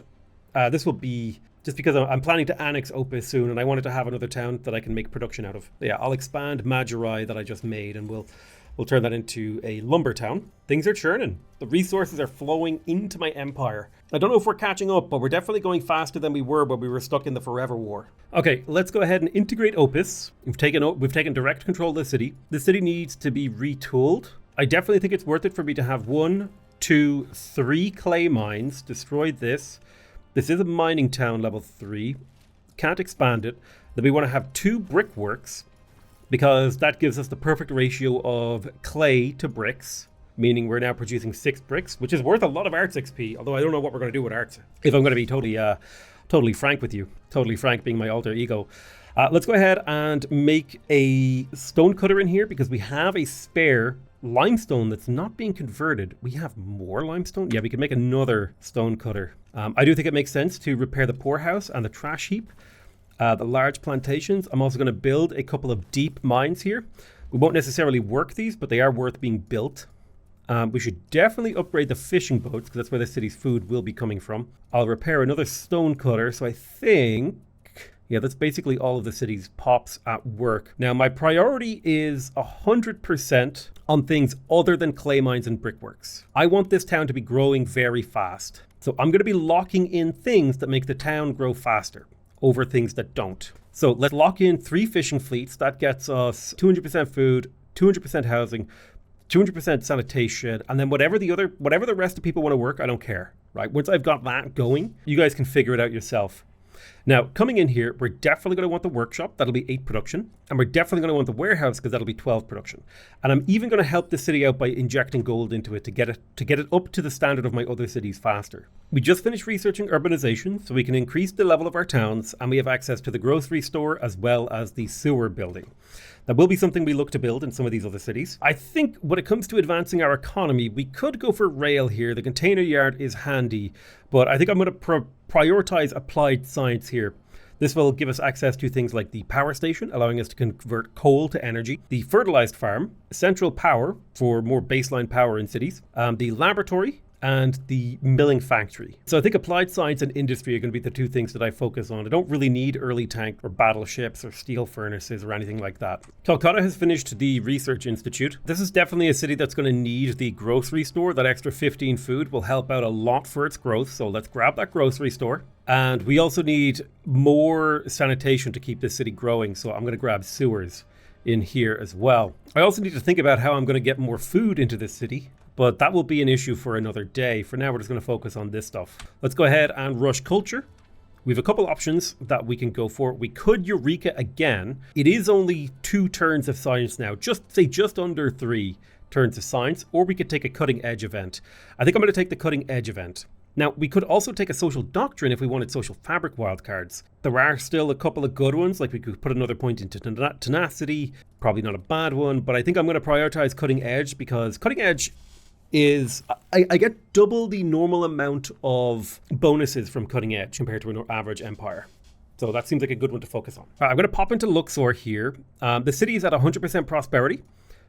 S1: This will be just because I'm planning to annex Opus soon, and I wanted to have another town that I can make production out of. Yeah, I'll expand Majurai that I just made, and we'll turn that into a lumber town. Things are churning. The resources are flowing into my empire. I don't know if we're catching up, but we're definitely going faster than we were when we were stuck in the Forever War. Okay, let's go ahead and integrate Opus. We've taken direct control of the city. The city needs to be retooled. I definitely think it's worth it for me to have 1, 2, 3 clay mines. Destroy this. This is a mining town level 3. Can't expand it. Then we want to have 2 brickworks, because that gives us the perfect ratio of clay to bricks, meaning we're now producing 6 bricks, which is worth a lot of arts XP, although I don't know what we're going to do with arts, if I'm going to be totally frank with you. Totally frank being my alter ego. Let's go ahead and make a stone cutter in here, because we have a spare limestone that's not being converted. We have more limestone? Yeah, we can make another stone cutter. I do think it makes sense to repair the poorhouse and the trash heap. The large plantations. I'm also going to build a couple of deep mines here. We won't necessarily work these, but they are worth being built. We should definitely upgrade the fishing boats, because that's where the city's food will be coming from. I'll repair another stone cutter. So I think, yeah, that's basically all of the city's pops at work. Now, my priority is 100% on things other than clay mines and brickworks. I want this town to be growing very fast. So I'm going to be locking in things that make the town grow faster. over things that don't. So let's lock in 3 fishing fleets. That gets us 200% food, 200% housing, 200% sanitation, and then whatever the rest of people want to work, I don't care, right? Once I've got that going, you guys can figure it out yourself. Now, coming in here, we're definitely going to want the workshop. That'll be 8 production. And we're definitely going to want the warehouse because that'll be 12 production. And I'm even going to help the city out by injecting gold into it to get it up to the standard of my other cities faster. We just finished researching urbanization, so we can increase the level of our towns, and we have access to the grocery store as well as the sewer building. That will be something we look to build in some of these other cities. I think when it comes to advancing our economy, we could go for rail here. The container yard is handy, but I think I'm going to prioritize applied science here. This will give us access to things like the power station, allowing us to convert coal to energy, the fertilized farm, central power for more baseline power in cities, the laboratory, and the milling factory. So I think applied science and industry are going to be the 2 things that I focus on. I don't really need early tank or battleships or steel furnaces or anything like that. Calcutta has finished the research institute. This is definitely a city that's going to need the grocery store. That extra 15 food will help out a lot for its growth. So let's grab that grocery store. And we also need more sanitation to keep this city growing. So I'm going to grab sewers in here as well. I also need to think about how I'm going to get more food into this city, but that will be an issue for another day. For now, we're just going to focus on this stuff. Let's go ahead and rush culture. We have a couple options that we can go for. We could Eureka again. It is only 2 turns of science now, just under 3 turns of science, or we could take a cutting edge event. I think I'm going to take the cutting edge event. Now, we could also take a social doctrine if we wanted social fabric wildcards. There are still a couple of good ones, like we could put another point into tenacity, probably not a bad one, but I think I'm going to prioritize cutting edge because cutting edge is, I get double the normal amount of bonuses from cutting edge compared to an average empire. So that seems like a good one to focus on. I'm going to pop into Luxor here. The city is at 100% prosperity,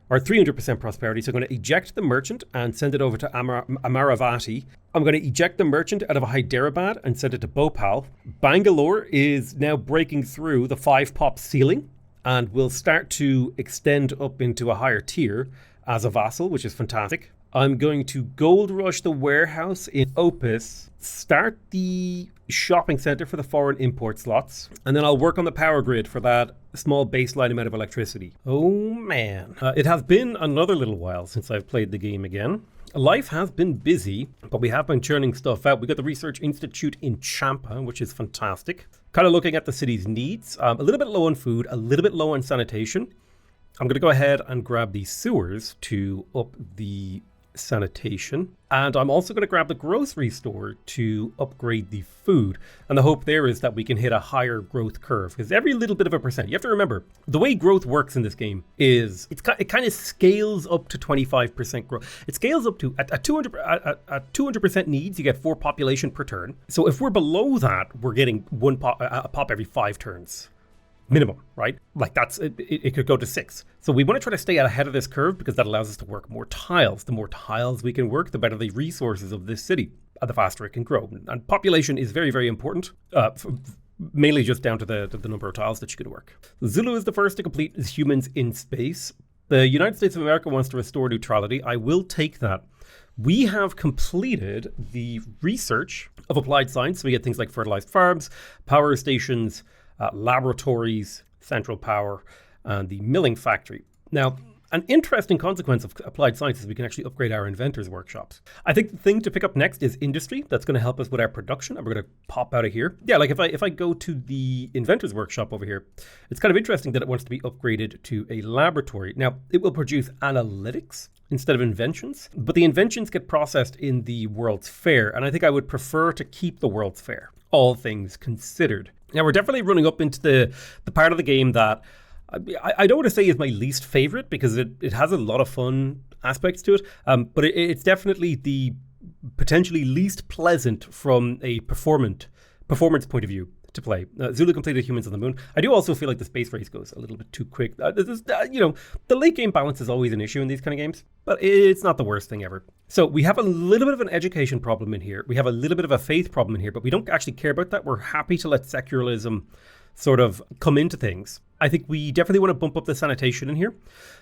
S1: or 300% prosperity. So I'm going to eject the merchant and send it over to Amaravati. I'm going to eject the merchant out of Hyderabad and send it to Bhopal. Bangalore is now breaking through the 5-pop ceiling and will start to extend up into a higher tier as a vassal, which is fantastic. I'm going to gold rush the warehouse in Opus, start the shopping center for the foreign import slots, and then I'll work on the power grid for that small baseline amount of electricity. Oh man, it has been another little while since I've played the game again. Life has been busy, but we have been churning stuff out. We got the Research Institute in Champa, which is fantastic. Kind of looking at the city's needs, a little bit low on food, a little bit low on sanitation. I'm going to go ahead and grab the sewers to up the sanitation, and I'm also going to grab the grocery store to upgrade the food, and the hope there is that we can hit a higher growth curve, because every little bit of a percent, you have to remember the way growth works in this game is it kind of scales up to 25% growth. It scales up to at 200% needs, you get 4 population per turn. So if we're below that, we're getting a pop every 5 turns minimum, right? Like that's it could go to 6. So we want to try to stay ahead of this curve because that allows us to work more tiles. The more tiles we can work, the better the resources of this city, the faster it can grow. And population is very, very important, mainly just down to the number of tiles that you can work. Zulu is the first to complete his humans in space. The United States of America wants to restore neutrality. I will take that. We have completed the research of applied science. We get things like fertilized farms, power stations, laboratories, central power, and the milling factory. Now, an interesting consequence of applied science is we can actually upgrade our inventors' workshops. I think the thing to pick up next is industry. That's going to help us with our production, and we're going to pop out of here. Yeah, like if I go to the inventors' workshop over here, it's kind of interesting that it wants to be upgraded to a laboratory. Now, it will produce analytics instead of inventions, but the inventions get processed in the World's Fair, and I think I would prefer to keep the World's Fair, all things considered. Now, we're definitely running up into the part of the game that I don't want to say is my least favorite because it has a lot of fun aspects to it, but it's definitely the potentially least pleasant from a performance point of view to play. Zulu completed Humans on the Moon. I do also feel like the space race goes a little bit too quick. The late game balance is always an issue in these kind of games, but it's not the worst thing ever. So we have a little bit of an education problem in here. We have a little bit of a faith problem in here, but we don't actually care about that. We're happy to let secularism sort of come into things. I think we definitely want to bump up the sanitation in here.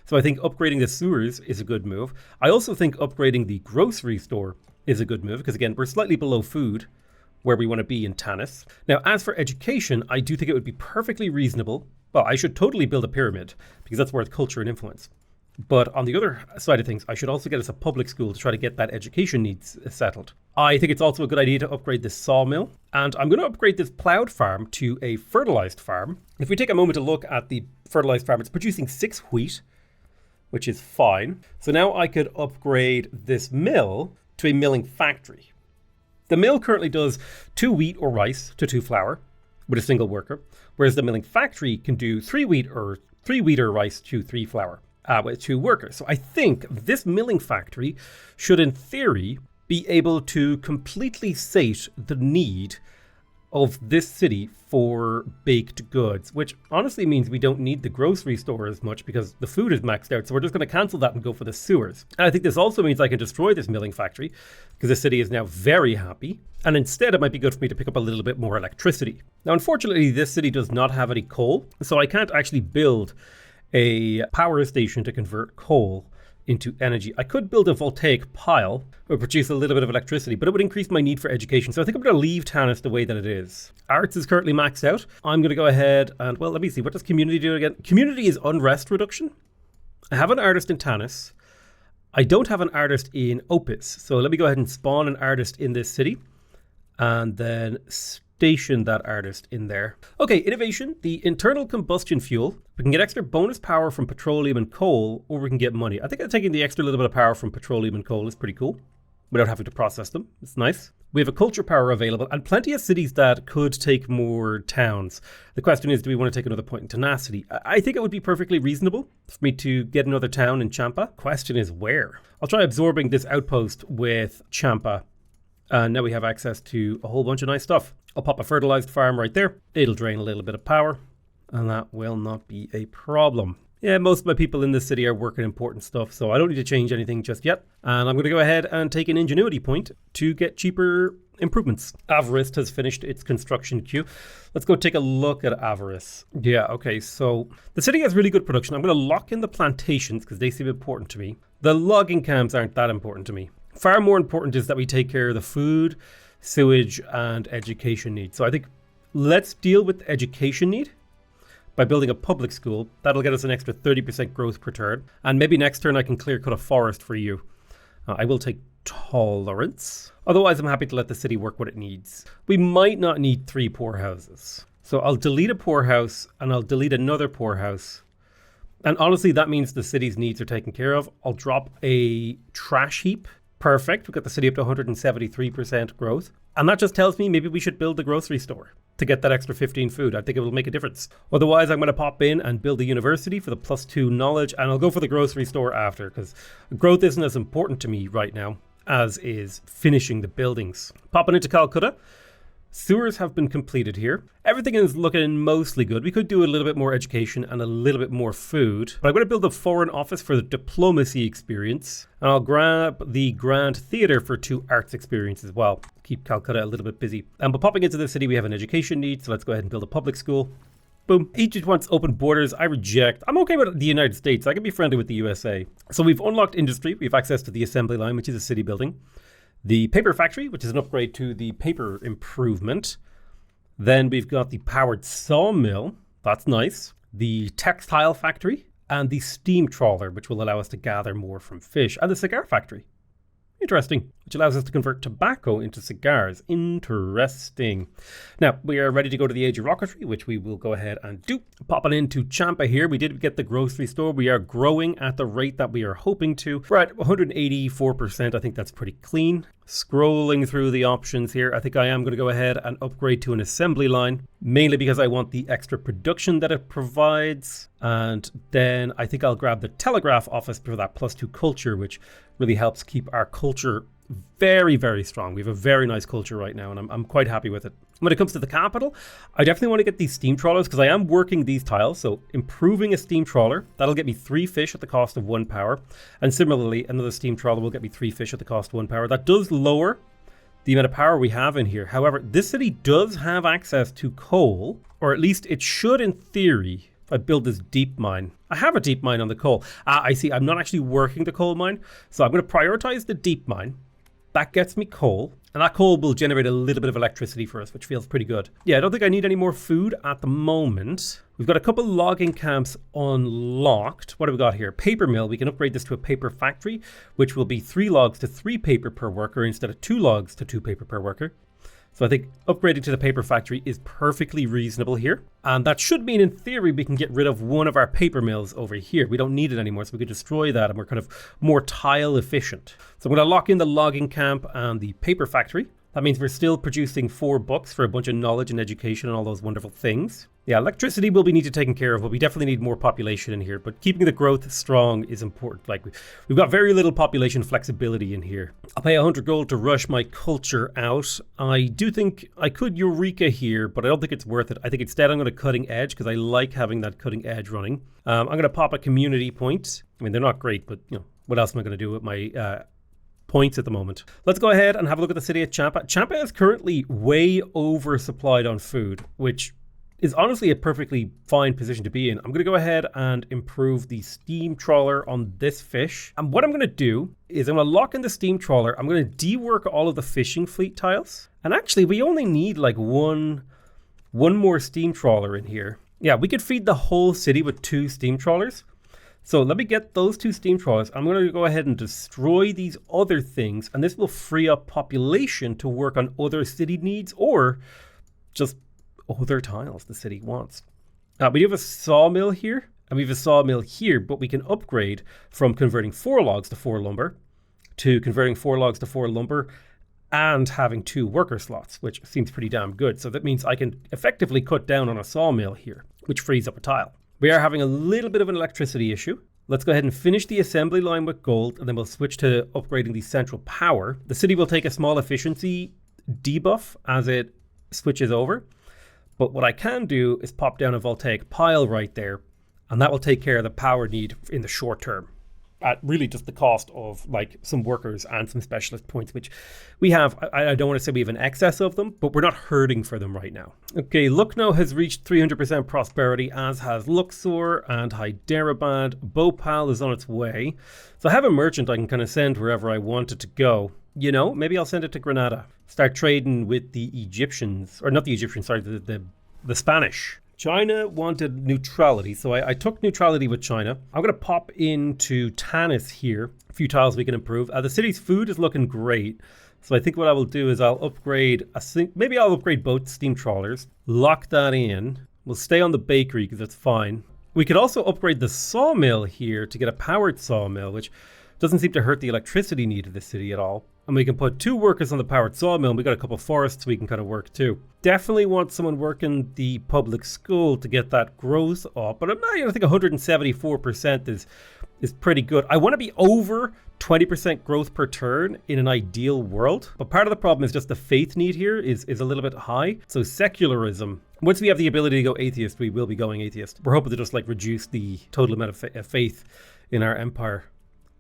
S1: So I think upgrading the sewers is a good move. I also think upgrading the grocery store is a good move because, again, we're slightly below food, where we want to be in Tanis. Now, as for education, I do think it would be perfectly reasonable. Well, I should totally build a pyramid because that's worth culture and influence. But on the other side of things, I should also get us a public school to try to get that education needs settled. I think it's also a good idea to upgrade this sawmill. And I'm going to upgrade this plowed farm to a fertilized farm. If we take a moment to look at the fertilized farm, it's producing 6 wheat, which is fine. So now I could upgrade this mill to a milling factory. The mill currently does 2 wheat or rice to 2 flour with a single worker, whereas the milling factory can do 3 wheat or rice to 3 flour. With 2 workers. So I think this milling factory should, in theory, be able to completely sate the need of this city for baked goods, which honestly means we don't need the grocery store as much because the food is maxed out. So we're just going to cancel that and go for the sewers. And I think this also means I can destroy this milling factory because the city is now very happy. And instead, it might be good for me to pick up a little bit more electricity. Now, unfortunately, this city does not have any coal, so I can't actually build a power station to convert coal into energy. I could build a voltaic pile that would produce a little bit of electricity, but it would increase my need for education. So I think I'm going to leave Tanis the way that it is. Arts is currently maxed out. I'm going to go ahead and, well, let me see. What does community do again? Community is unrest reduction. I have an artist in Tanis. I don't have an artist in Opus. So let me go ahead and spawn an artist in this city and then station that artist in there. Okay, innovation, the internal combustion fuel. We can get extra bonus power from petroleum and coal, or we can get money. I think taking the extra little bit of power from petroleum and coal is pretty cool without having to process them. It's nice. We have a culture power available and plenty of cities that could take more towns. The question is, do we want to take another point in tenacity? I think it would be perfectly reasonable for me to get another town in Champa. Question is where? I'll try absorbing this outpost with Champa. And now we have access to a whole bunch of nice stuff. I'll pop a fertilized farm right there. It'll drain a little bit of power, and that will not be a problem. Yeah, most of my people in this city are working important stuff, so I don't need to change anything just yet. And I'm going to go ahead and take an ingenuity point to get cheaper improvements. Avarice has finished its construction queue. Let's go take a look at Avarice. Yeah, okay, so the city has really good production. I'm going to lock in the plantations because they seem important to me. The logging camps aren't that important to me. Far more important is that we take care of the food, sewage, and education needs. So I think let's deal with the education need by building a public school. That'll get us an extra 30% growth per turn. And maybe next turn I can clear cut a forest for you. I will take tolerance. Otherwise, I'm happy to let the city work what it needs. We might not need 3 poorhouses. So I'll delete a poorhouse and I'll delete another poorhouse. And honestly, that means the city's needs are taken care of. I'll drop a trash heap. Perfect. We've got the city up to 173% growth. And that just tells me maybe we should build a grocery store to get that extra 15 food. I think it will make a difference. Otherwise, I'm going to pop in and build a university for the +2 knowledge. And I'll go for the grocery store after because growth isn't as important to me right now as is finishing the buildings. Popping into Calcutta. Sewers have been completed here. Everything is looking mostly good. We could do a little bit more education and a little bit more food. But I'm going to build a foreign office for the diplomacy experience. And I'll grab the Grand Theatre for 2 arts experience as well. Keep Calcutta a little bit busy. But popping into the city, we have an education need. So let's go ahead and build a public school. Boom. Egypt wants open borders. I reject. I'm okay with the United States. I can be friendly with the USA. So we've unlocked industry. We have access to the assembly line, which is a city building. The paper factory, which is an upgrade to the paper improvement. Then we've got the powered sawmill. That's nice. The textile factory and the steam trawler, which will allow us to gather more from fish. And the cigar factory. Interesting. Which allows us to convert tobacco into cigars. Interesting. Now, we are ready to go to the age of rocketry, which we will go ahead and do. Popping into Champa here. We did get the grocery store. We are growing at the rate that we are hoping to. We're at 184%. I think that's pretty clean. Scrolling through the options here, I think I am going to go ahead and upgrade to an assembly line, mainly because I want the extra production that it provides. And then I think I'll grab the telegraph office for that +2 culture, which really helps keep our culture very, very strong. We have a very nice culture right now, and I'm quite happy with it. When it comes to the capital, I definitely want to get these steam trawlers because I am working these tiles. So improving a steam trawler, that'll get me 3 fish at the cost of 1 power. And similarly, another steam trawler will get me 3 fish at the cost of 1 power. That does lower the amount of power we have in here. However, this city does have access to coal, or at least it should in theory. If I build this deep mine. I have a deep mine on the coal. I see I'm not actually working the coal mine. So I'm going to prioritize the deep mine. That gets me coal. And that coal will generate a little bit of electricity for us, which feels pretty good. Yeah, I don't think I need any more food at the moment. We've got a couple logging camps unlocked. What have we got here? Paper mill. We can upgrade this to a paper factory, which will be 3 logs to 3 paper per worker instead of 2 logs to 2 paper per worker. So I think upgrading to the paper factory is perfectly reasonable here. And that should mean, in theory, we can get rid of one of our paper mills over here. We don't need it anymore, so we could destroy that and we're kind of more tile efficient. So I'm going to lock in the logging camp and the paper factory. That means we're still producing 4 books for a bunch of knowledge and education and all those wonderful things. Yeah, electricity will be needed taken care of, but we definitely need more population in here. But keeping the growth strong is important. Like, we've got very little population flexibility in here. I'll pay 100 gold to rush my culture out. I do think I could Eureka here, but I don't think it's worth it. I think instead I'm going to cutting edge because I like having that cutting edge running. I'm going to pop a community point. I mean, they're not great, but you know, what else am I going to do with my points at the moment? Let's go ahead and have a look at the city of Champa. Champa is currently way oversupplied on food, which is honestly a perfectly fine position to be in. I'm going to go ahead and improve the steam trawler on this fish. And what I'm going to do is I'm going to lock in the steam trawler. I'm going to dework all of the fishing fleet tiles. And actually, we only need like one more steam trawler in here. Yeah, we could feed the whole city with 2 steam trawlers. So let me get those 2 steam trawlers. I'm going to go ahead and destroy these other things. And this will free up population to work on other city needs or just other tiles the city wants. We do have a sawmill here, and we have a sawmill here, but we can upgrade from converting 4 logs to 4 lumber to converting 4 logs to 4 lumber and having 2 worker slots, which seems pretty damn good. So that means I can effectively cut down on a sawmill here, which frees up a tile. We are having a little bit of an electricity issue. Let's go ahead and finish the assembly line with gold, and then we'll switch to upgrading the central power. The city will take a small efficiency debuff as it switches over. But what I can do is pop down a voltaic pile right there, and that will take care of the power need in the short term. At really just the cost of like some workers and some specialist points, which we have. I don't want to say we have an excess of them, but we're not hurting for them right now. Okay, Lucknow has reached 300% prosperity, as has Luxor and Hyderabad. Bhopal is on its way. So I have a merchant I can kind of send wherever I want it to go. You know, maybe I'll send it to Granada. Start trading with the Egyptians, or not the Egyptians, sorry, the Spanish. China wanted neutrality, so I took neutrality with China. I'm going to pop into Tanis here. A few tiles we can improve. The city's food is looking great, so I think what I will do is I'll upgrade, maybe I'll upgrade both steam trawlers, lock that in. We'll stay on the bakery because that's fine. We could also upgrade the sawmill here to get a powered sawmill, which doesn't seem to hurt the electricity need of the city at all. And we can put 2 workers on the powered sawmill, and we got a couple of forests we can kind of work too. Definitely want someone working the public school to get that growth up, but I think 174% is pretty good. I want to be over 20% growth per turn in an ideal world, but part of the problem is just the faith need here is a little bit high. So secularism, once we have the ability to go atheist, we will be going atheist. We're hoping to just like reduce the total amount of faith in our empire.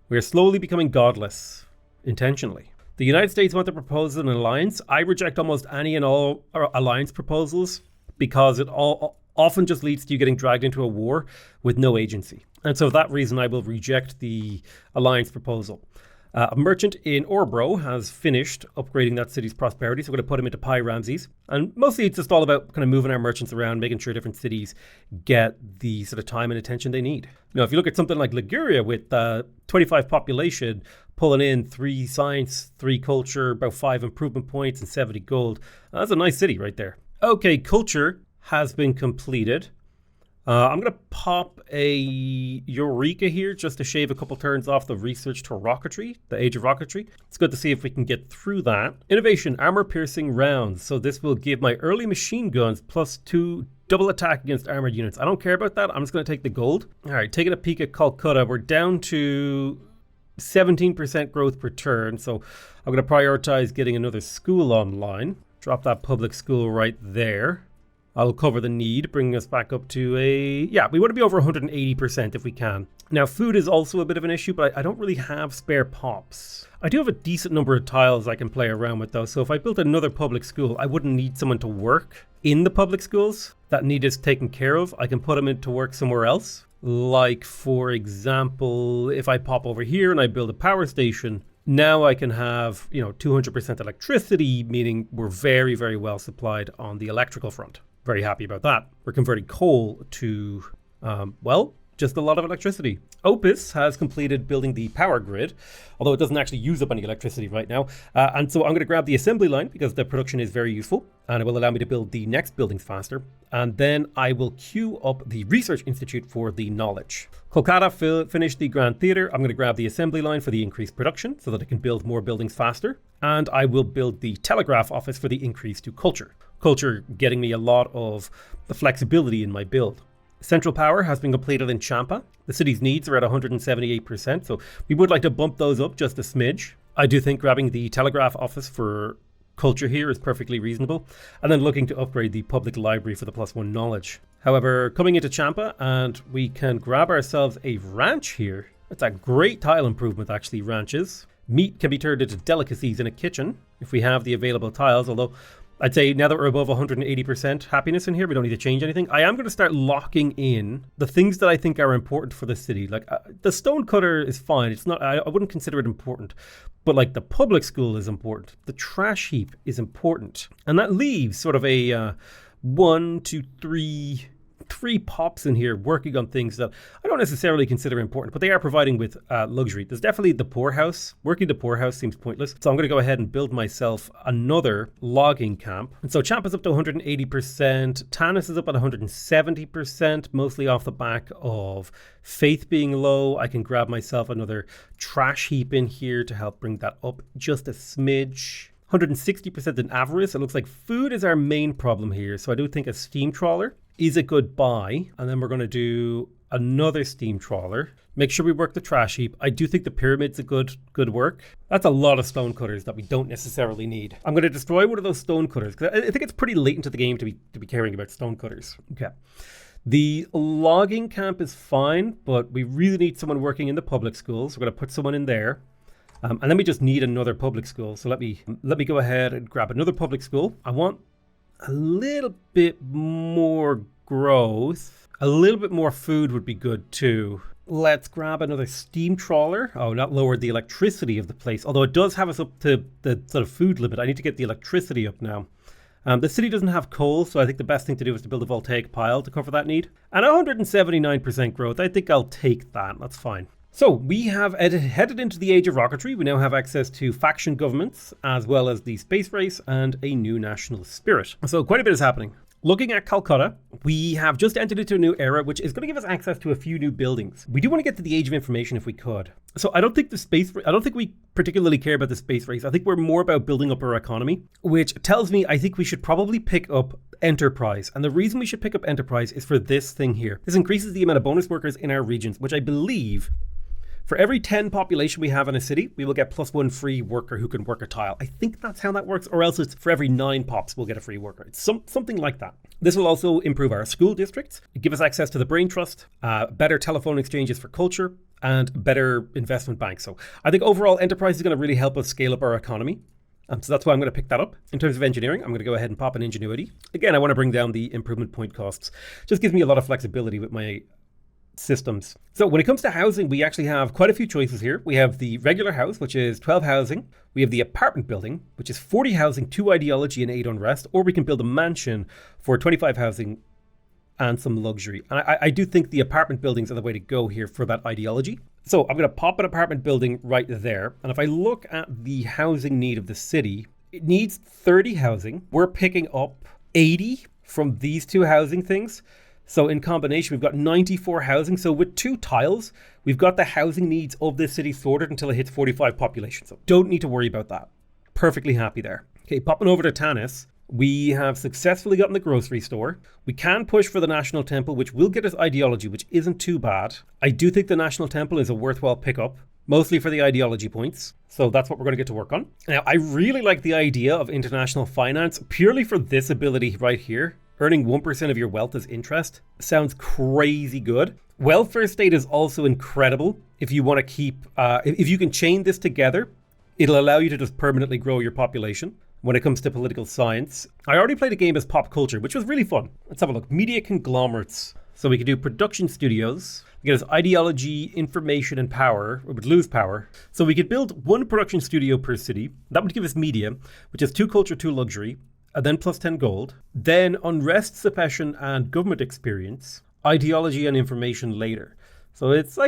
S1: We are slowly becoming godless, intentionally. The United States want to propose an alliance. I reject almost any and all alliance proposals because it all often just leads to you getting dragged into a war with no agency. And so for that reason, I will reject the alliance proposal. A merchant in Orbro has finished upgrading that city's prosperity, so we're going to put him into Pi Ramses. And mostly it's just all about kind of moving our merchants around, making sure different cities get the sort of time and attention they need. You know, if you look at something like Liguria with 25 population, pulling in 3 science, 3 culture, about 5 improvement points and 70 gold, that's a nice city right there. Okay, culture has been completed. I'm going to pop a Eureka here just to shave a couple turns off the research to rocketry, the age of rocketry. It's good to see if we can get through that. Innovation, armor piercing rounds. So this will give my early machine guns +2 double attack against armored units. I don't care about that. I'm just going to take the gold. All right, taking a peek at Calcutta. We're down to 17% growth per turn. So I'm going to prioritize getting another school online. Drop that public school right there. I'll cover the need, bringing us back up to we want to be over 180% if we can. Now, food is also a bit of an issue, but I don't really have spare pops. I do have a decent number of tiles I can play around with though, so if I built another public school, I wouldn't need someone to work in the public schools. That need is taken care of. I can put them into work somewhere else. Like, for example, if I pop over here and I build a power station, Now I can have, 200% electricity, meaning we're very, very well supplied on the electrical front. Very happy about that. We're converting coal to, just a lot of electricity. Opus has completed building the power grid, although it doesn't actually use up any electricity right now. And so I'm going to grab the assembly line because the production is very useful and it will allow me to build the next buildings faster. And then I will queue up the Research Institute for the knowledge. Kolkata finished the Grand Theatre. I'm going to grab the assembly line for the increased production so that I can build more buildings faster. And I will build the telegraph office for the increase to culture. Culture getting me a lot of the flexibility in my build. Central power has been completed in Champa. The city's needs are at 178%, so we would like to bump those up just a smidge. I do think grabbing the telegraph office for culture here is perfectly reasonable, and then looking to upgrade the public library for the +1 knowledge. However, coming into Champa, and we can grab ourselves a ranch here. That's a great tile improvement, actually, ranches. Meat can be turned into delicacies in a kitchen if we have the available tiles, although I'd say now that we're above 180% happiness in here, we don't need to change anything. I am going to start locking in the things that I think are important for the city. Like the stone cutter is fine. It's not, I wouldn't consider it important, but like the public school is important. The trash heap is important. And that leaves sort of a 1, 2, 3 pops in here working on things that I don't necessarily consider important, but they are providing with luxury. There's definitely the poorhouse. Working the poorhouse seems pointless. So I'm going to go ahead and build myself another logging camp. And so Champa's up to 180%. Tanis is up at 170%, mostly off the back of faith being low. I can grab myself another trash heap in here to help bring that up just a smidge. 160% in avarice. It looks like food is our main problem here. So I do think a steam trawler is a good buy. And then we're going to do another steam trawler. Make sure we work the trash heap. I do think the pyramid's a good work. That's a lot of stone cutters that we don't necessarily need. I'm going to destroy one of those stone cutters because I think it's pretty late into the game to be caring about stone cutters. Okay. The logging camp is fine, but we really need someone working in the public schools. We're going to put someone in there. And then we just need another public school. So let me go ahead and grab another public school. I want a little bit more growth. A little bit more food would be good too. Let's grab another steam trawler. Oh, that lowered the electricity of the place. Although it does have us up to the sort of food limit. I need to get the electricity up now. The city doesn't have coal, so I think the best thing to do is to build a voltaic pile to cover that need. And 179% growth. I think I'll take that. That's fine. So we have headed into the age of rocketry. We now have access to faction governments, as well as the space race and a new national spirit. So quite a bit is happening. Looking at Calcutta, we have just entered into a new era, which is going to give us access to a few new buildings. We do want to get to the age of information if we could. So I don't think we particularly care about the space race. I think we're more about building up our economy, which tells me I think we should probably pick up enterprise. And the reason we should pick up enterprise is for this thing here. This increases the amount of bonus workers in our regions, which I believe for every 10 population we have in a city, we will get +1 free worker who can work a tile. I think that's how that works, or else it's for every 9 pops, we'll get a free worker. It's something like that. This will also improve our school districts, give us access to the brain trust, better telephone exchanges for culture, and better investment banks. So I think overall enterprise is going to really help us scale up our economy. So that's why I'm going to pick that up. In terms of engineering, I'm going to go ahead and pop an ingenuity. Again, I want to bring down the improvement point costs. Just gives me a lot of flexibility with my systems. So when it comes to housing, we actually have quite a few choices here. We have the regular house, which is 12 housing. We have the apartment building, which is 40 housing, 2 ideology, and 8 unrest. Or we can build a mansion for 25 housing and some luxury. And I do think the apartment buildings are the way to go here for that ideology. So I'm going to pop an apartment building right there. And if I look at the housing need of the city, it needs 30 housing. We're picking up 80 from these 2 housing things. So in combination, we've got 94 housing. So with 2 tiles, we've got the housing needs of this city sorted until it hits 45 population. So don't need to worry about that. Perfectly happy there. Okay, popping over to Tanis. We have successfully gotten the grocery store. We can push for the National Temple, which will get us ideology, which isn't too bad. I do think the National Temple is a worthwhile pickup, mostly for the ideology points. So that's what we're going to get to work on. Now, I really like the idea of international finance purely for this ability right here. Earning 1% of your wealth as interest sounds crazy good. Welfare state is also incredible. If you want to keep, if you can chain this together, it'll allow you to just permanently grow your population. When it comes to political science, I already played a game as pop culture, which was really fun. Let's have a look. Media conglomerates. So we could do production studios. We get us ideology, information, and power. We would lose power. So we could build 1 production studio per city. That would give us media, which is 2 culture, 2 luxury, and then plus 10 gold. Then unrest, suppression, and government experience. Ideology and information later. So it's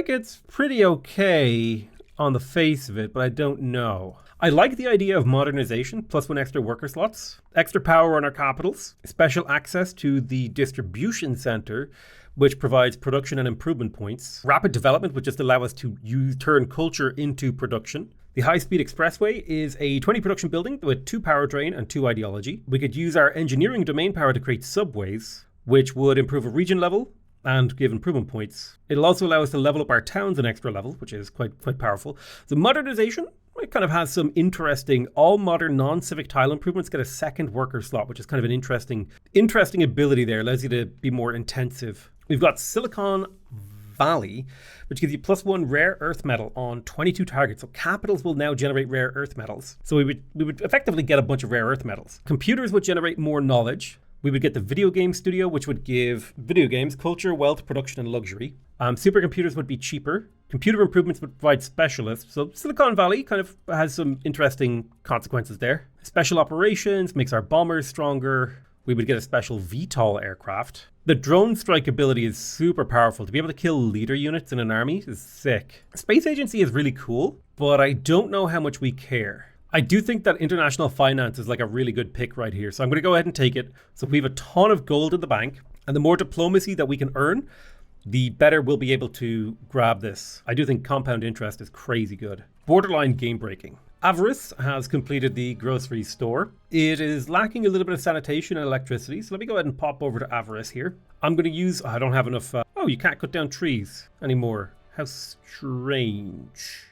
S1: pretty okay on the face of it, but I don't know. I like the idea of modernization, plus 1 extra worker slots, extra power on our capitals, special access to the distribution center, which provides production and improvement points. Rapid development would just allow us to turn culture into production. The high-speed expressway is a 20 production building with 2 power drain and 2 ideology. We could use our engineering domain power to create subways, which would improve a region level and give improvement points. It'll also allow us to level up our towns an extra level, which is quite powerful. The modernization, it kind of has some interesting, all modern non-civic tile improvements get a 2nd worker slot, which is kind of an interesting ability there. Allows you to be more intensive. We've got Silicon Valley, which gives you plus 1 rare earth metal on 22 targets. So capitals will now generate rare earth metals. So we would effectively get a bunch of rare earth metals. Computers would generate more knowledge. We would get the video game studio, which would give video games culture, wealth, production, and luxury. Supercomputers would be cheaper. Computer improvements would provide specialists. So Silicon Valley kind of has some interesting consequences there. Special operations makes our bombers stronger. We would get a special VTOL aircraft. The drone strike ability is super powerful. To be able to kill leader units in an army is sick. Space agency is really cool, but I don't know how much we care. I do think that international finance is like a really good pick right here. So I'm going to go ahead and take it. So we have a ton of gold in the bank, and the more diplomacy that we can earn, the better we'll be able to grab this. I do think compound interest is crazy good. Borderline game breaking. Avarice has completed the grocery store. It is lacking a little bit of sanitation and electricity. So let me go ahead and pop over to Avarice here. I'm going to use, I don't have enough. Oh, you can't cut down trees anymore. How strange.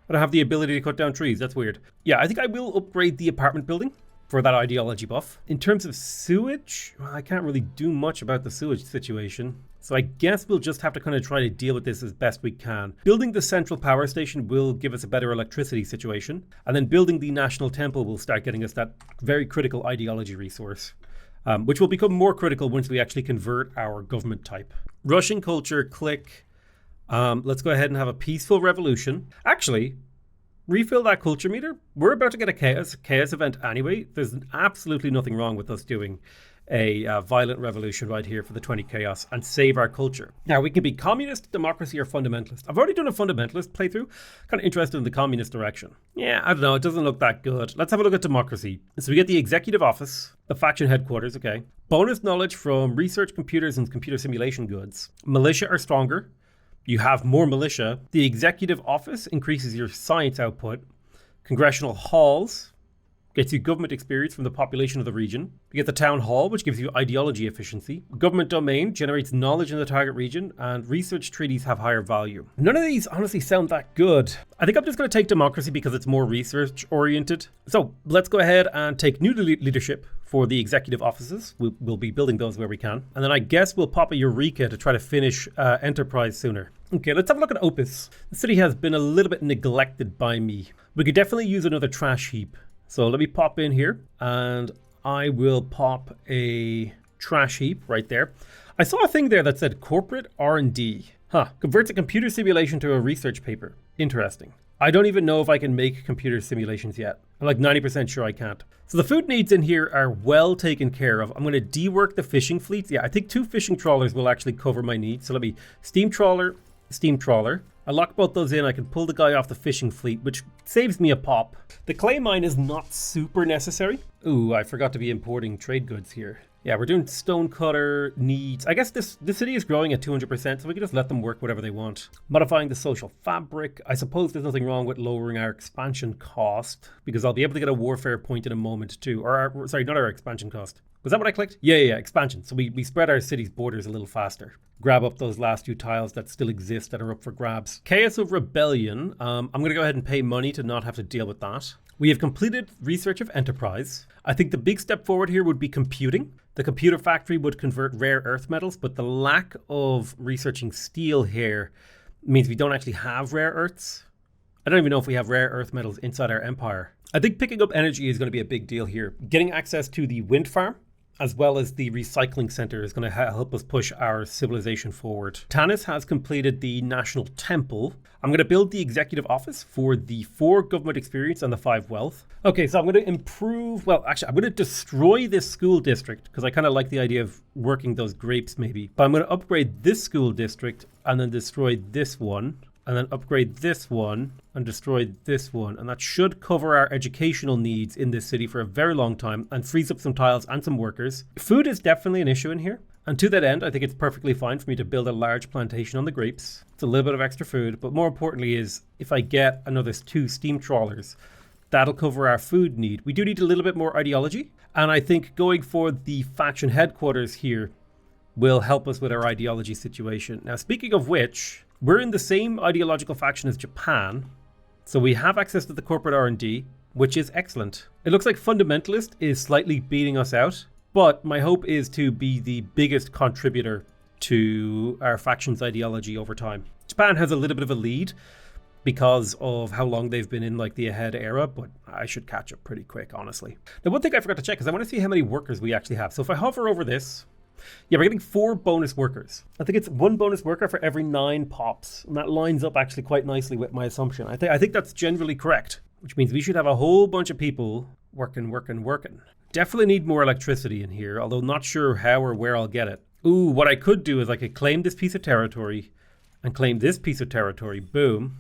S1: I don't have the ability to cut down trees. That's weird. Yeah, I think I will upgrade the apartment building for that ideology buff. In terms of sewage, well, I can't really do much about the sewage situation. So I guess we'll just have to kind of try to deal with this as best we can. Building the central power station will give us a better electricity situation. And then building the national temple will start getting us that very critical ideology resource, which will become more critical once we actually convert our government type. Russian culture, click. Let's go ahead and have a peaceful revolution. Actually, refill that culture meter. We're about to get a chaos event anyway. There's absolutely nothing wrong with us doing a violent revolution right here for the 20 chaos and save our culture. Now, we can be communist, democracy, or fundamentalist. I've already done a fundamentalist playthrough. Kind of interested in the communist direction. Yeah, I don't know. It doesn't look that good. Let's have a look at democracy. So we get the executive office, the faction headquarters, okay. Bonus knowledge from research computers and computer simulation goods. Militia are stronger. You have more militia. The executive office increases your science output. Congressional halls gets you government experience from the population of the region. You get the town hall, which gives you ideology efficiency. Government domain generates knowledge in the target region, and research treaties have higher value. None of these honestly sound that good. I think I'm just going to take democracy because it's more research oriented. So let's go ahead and take new leadership for the executive offices. We'll be building those where we can. And then I guess we'll pop a Eureka to try to finish Enterprise sooner. Okay, let's have a look at Opus. The city has been a little bit neglected by me. We could definitely use another trash heap. So let me pop in here and I will pop a trash heap right there. I saw a thing there that said corporate R&D. Converts a computer simulation to a research paper. Interesting. I don't even know if I can make computer simulations yet. I'm like 90% sure I can't. So the food needs in here are well taken care of. I'm going to dework the fishing fleets. Yeah, I think 2 fishing trawlers will actually cover my needs. So let me steam trawler. I lock both those in. I can pull the guy off the fishing fleet, which saves me a pop. The clay mine is not super necessary. Ooh, I forgot to be importing trade goods here. Yeah, we're doing stonecutter needs. I guess this city is growing at 200%, so we can just let them work whatever they want. Modifying the social fabric. I suppose there's nothing wrong with lowering our expansion cost, because I'll be able to get a warfare point in a moment too. Sorry, not our expansion cost. Was that what I clicked? Yeah, expansion. So we spread our city's borders a little faster. Grab up those last 2 tiles that still exist that are up for grabs. Chaos of Rebellion. I'm going to go ahead and pay money to not have to deal with that. We have completed research of enterprise. I think the big step forward here would be computing. The computer factory would convert rare earth metals, but the lack of researching steel here means we don't actually have rare earths. I don't even know if we have rare earth metals inside our empire. I think picking up energy is going to be a big deal here. Getting access to the wind farm as well as the recycling center is going to help us push our civilization forward. Tanis has completed the National Temple. I'm going to build the executive office for the 4 government experience and the 5 wealth. Okay, so I'm going to improve, well, actually, I'm going to destroy this school district because I kind of like the idea of working those grapes maybe. But I'm going to upgrade this school district and then destroy this one. And then upgrade this one and destroy this one. And that should cover our educational needs in this city for a very long time and frees up some tiles and some workers. Food is definitely an issue in here. And to that end, I think it's perfectly fine for me to build a large plantation on the grapes. It's a little bit of extra food, but more importantly is if I get another 2 steam trawlers, that'll cover our food need. We do need a little bit more ideology. And I think going for the faction headquarters here will help us with our ideology situation. Now, speaking of which, we're in the same ideological faction as Japan, so we have access to the corporate R&D, which is excellent. It looks like Fundamentalist is slightly beating us out, but my hope is to be the biggest contributor to our faction's ideology over time. Japan has a little bit of a lead because of how long they've been in like the ahead era, but I should catch up pretty quick, honestly. Now, one thing I forgot to check is I want to see how many workers we actually have. So if I hover over this, yeah, we're getting 4 bonus workers. I think it's 1 bonus worker for every 9 pops. And that lines up actually quite nicely with my assumption. I think that's generally correct, which means we should have a whole bunch of people working. Definitely need more electricity in here, although not sure how or where I'll get it. Ooh, what I could do is I could claim this piece of territory and claim this piece of territory. Boom.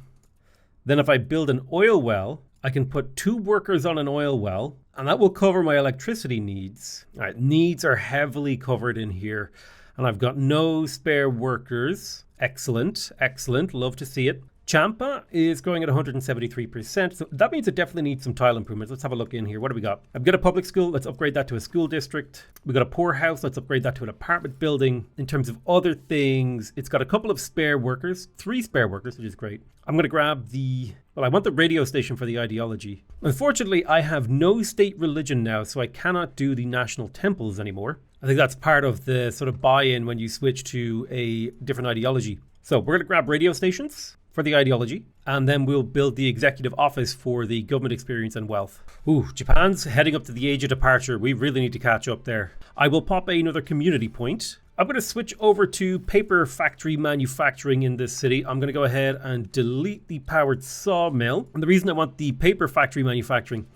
S1: Then if I build an oil well, I can put 2 workers on an oil well, and that will cover my electricity needs. All right, needs are heavily covered in here, and I've got no spare workers. Excellent, excellent. Love to see it. Champa is growing at 173%, so that means it definitely needs some tile improvements. Let's have a look in here. What do we got? I've got a public school. Let's upgrade that to a school district. We've got a poorhouse. Let's upgrade that to an apartment building. In terms of other things, it's got a couple of spare workers, 3 spare workers, which is great. I'm going to grab I want the radio station for the ideology. Unfortunately, I have no state religion now, so I cannot do the national temples anymore. I think that's part of the sort of buy-in when you switch to a different ideology. So we're going to grab radio stations for the ideology, and then we'll build the executive office for the government experience and wealth. Ooh, Japan's heading up to the age of departure. We really need to catch up there. I will pop another community point. I'm going to switch over to paper factory manufacturing in this city. I'm going to go ahead and delete the powered sawmill. And the reason I want the paper factory manufacturing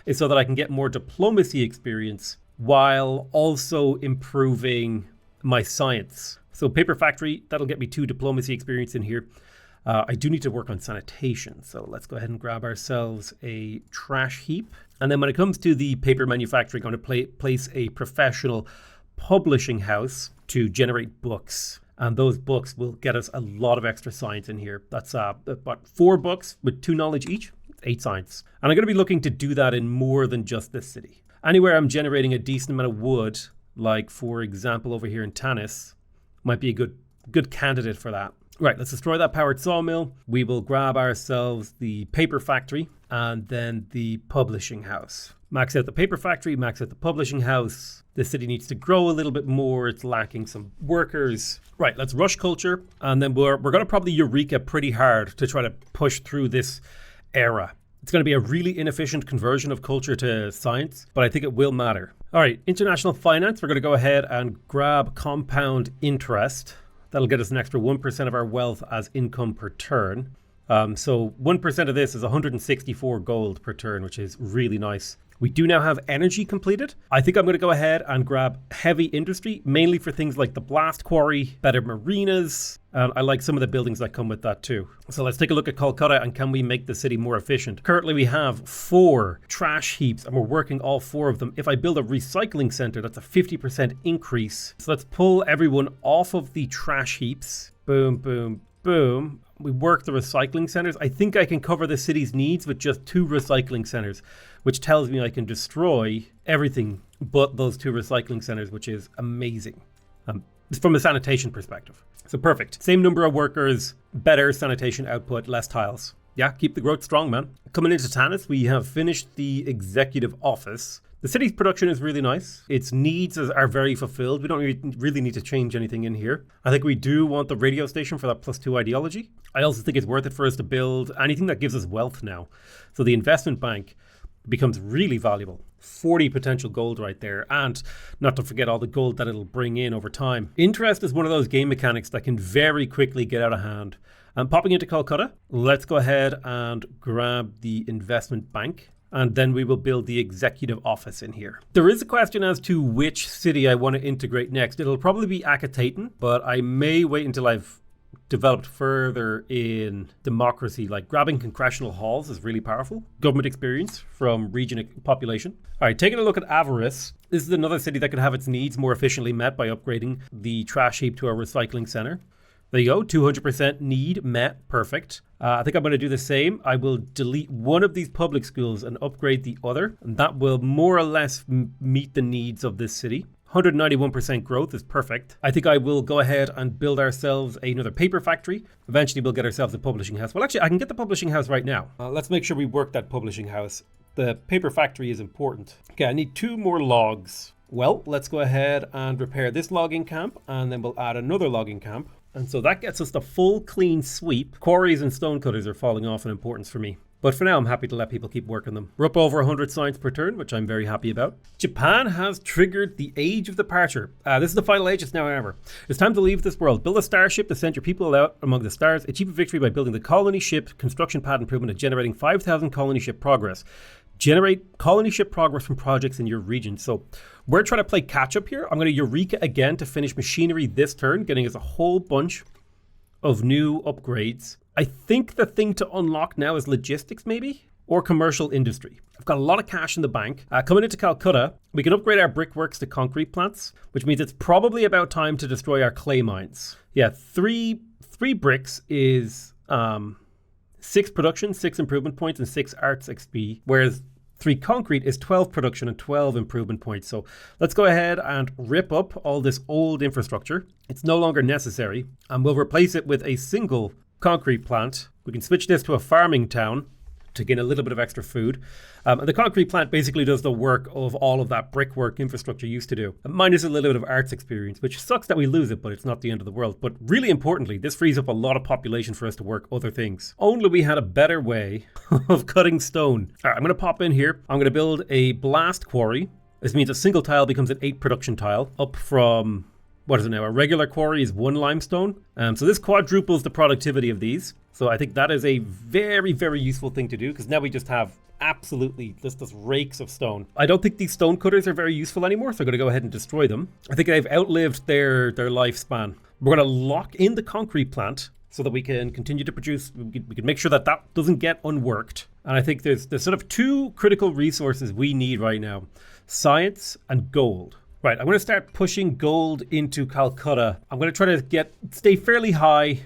S1: is so that I can get more diplomacy experience while also improving my science. So paper factory, that'll get me 2 diplomacy experience in here. I do need to work on sanitation. So let's go ahead and grab ourselves a trash heap. And then when it comes to the paper manufacturing, I'm going to place a professional publishing house to generate books. And those books will get us a lot of extra science in here. That's about 4 books with 2 knowledge each, 8 science. And I'm going to be looking to do that in more than just this city. Anywhere I'm generating a decent amount of wood, like for example over here in Tanis, might be a good candidate for that. Right, let's destroy that powered sawmill. We will grab ourselves the paper factory and then the publishing house. Max out the paper factory, max out the publishing house. The city needs to grow a little bit more. It's lacking some workers. Right, let's rush culture. And then we're going to probably Eureka pretty hard to try to push through this era. It's going to be a really inefficient conversion of culture to science, but I think it will matter. All right, international finance. We're going to go ahead and grab compound interest. That'll get us an extra 1% of our wealth as income per turn. So 1% of this is 164 gold per turn, which is really nice. We do now have energy completed. I think I'm going to go ahead and grab heavy industry, mainly for things like the blast quarry, better marinas. I like some of the buildings that come with that too. So let's take a look at Kolkata and can we make the city more efficient? Currently we have 4 trash heaps and we're working all 4 of them. If I build a recycling center, that's a 50% increase. So let's pull everyone off of the trash heaps. Boom, boom, boom. We work the recycling centers. I think I can cover the city's needs with just 2 recycling centers, which tells me I can destroy everything but those 2 recycling centers, which is amazing from a sanitation perspective. So perfect. Same number of workers, better sanitation output, less tiles. Yeah, keep the growth strong, man. Coming into Tanis, we have finished the executive office. The city's production is really nice. Its needs are very fulfilled. We don't really need to change anything in here. I think we do want the radio station for that +2 ideology. I also think it's worth it for us to build anything that gives us wealth now. So the investment bank, it becomes really valuable. 40 potential gold right there, and not to forget all the gold that it'll bring in over time. Interest is one of those game mechanics that can very quickly get out of hand. And popping into Calcutta, let's go ahead and grab the investment bank, and then we will build the executive office in here. There is a question as to which city I want to integrate next. It'll probably be Akitaten, but I may wait until I've developed further in democracy. Like grabbing congressional halls is really powerful. Government experience from region population. All right, taking a look at Avarice. This is another city that could have its needs more efficiently met by upgrading the trash heap to a recycling center. There you go, 200% need met, perfect. I think I'm going to do the same. I will delete one of these public schools and upgrade the other, and that will more or less meet the needs of this city. 191% growth is perfect. I think I will go ahead and build ourselves another paper factory. Eventually we'll get ourselves a publishing house. Well, actually, I can get the publishing house right now. Let's make sure we work that publishing house. The paper factory is important. Okay, I need 2 more logs. Well, let's go ahead and repair this logging camp, and then we'll add another logging camp. And so that gets us the full clean sweep. Quarries and stonecutters are falling off in importance for me. But for now, I'm happy to let people keep working them. We're up over 100 science per turn, which I'm very happy about. Japan has triggered the age of departure. This is the final age, it's now or never. It's time to leave this world. Build a starship to send your people out among the stars. Achieve a victory by building the colony ship construction pad improvement and generating 5,000 colony ship progress. Generate colony ship progress from projects in your region. So we're trying to play catch up here. I'm going to Eureka again to finish machinery this turn, getting us a whole bunch of new upgrades. I think the thing to unlock now is logistics maybe, or commercial industry. I've got a lot of cash in the bank. Coming into Calcutta, we can upgrade our brickworks to concrete plants, which means it's probably about time to destroy our clay mines. Yeah, three bricks is 6 production, 6 improvement points, and 6 arts XP, whereas 3 concrete is 12 production and 12 improvement points. So let's go ahead and rip up all this old infrastructure. It's no longer necessary, and we'll replace it with a single concrete plant. We can switch this to a farming town to gain a little bit of extra food. And the concrete plant basically does the work of all of that brickwork infrastructure used to do. Minus a little bit of arts experience, which sucks that we lose it, but it's not the end of the world. But really importantly, this frees up a lot of population for us to work other things. Only we had a better way of cutting stone. All right, I'm going to pop in here. I'm going to build a blast quarry. This means a single tile becomes an 8 production tile, up from, what is it now? A regular quarry is 1 limestone. So this quadruples the productivity of these. So I think that is a very, very useful thing to do, because now we just have absolutely just rakes of stone. I don't think these stone cutters are very useful anymore, so I'm going to go ahead and destroy them. I think they've outlived their lifespan. We're going to lock in the concrete plant so that we can continue to produce. We can make sure that that doesn't get unworked. And I think there's sort of 2 critical resources we need right now: science and gold. Right, I'm going to start pushing gold into Calcutta. I'm going to try to stay fairly high.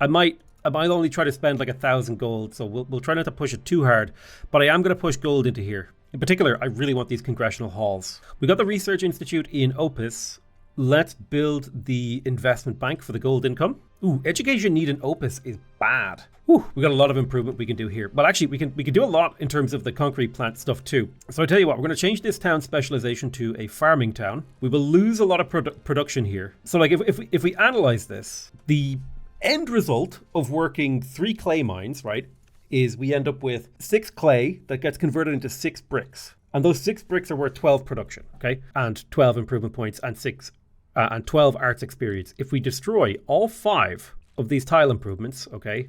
S1: I might only try to spend like 1,000 gold, so we'll try not to push it too hard. But I am going to push gold into here. In particular, I really want these congressional halls. We got the Research Institute in Opus. Let's build the investment bank for the gold income. Ooh, education need in Opus is bad. Ooh, we got a lot of improvement we can do here. Well, actually, we can do a lot in terms of the concrete plant stuff too. So I tell you what, we're going to change this town specialization to a farming town. We will lose a lot of production here. So like if we analyze this, the end result of working 3 clay mines, right, is we end up with 6 clay that gets converted into 6 bricks. And those 6 bricks are worth 12 production, okay? And 12 improvement points and 12 arts experience. If we destroy all 5 of these tile improvements, okay,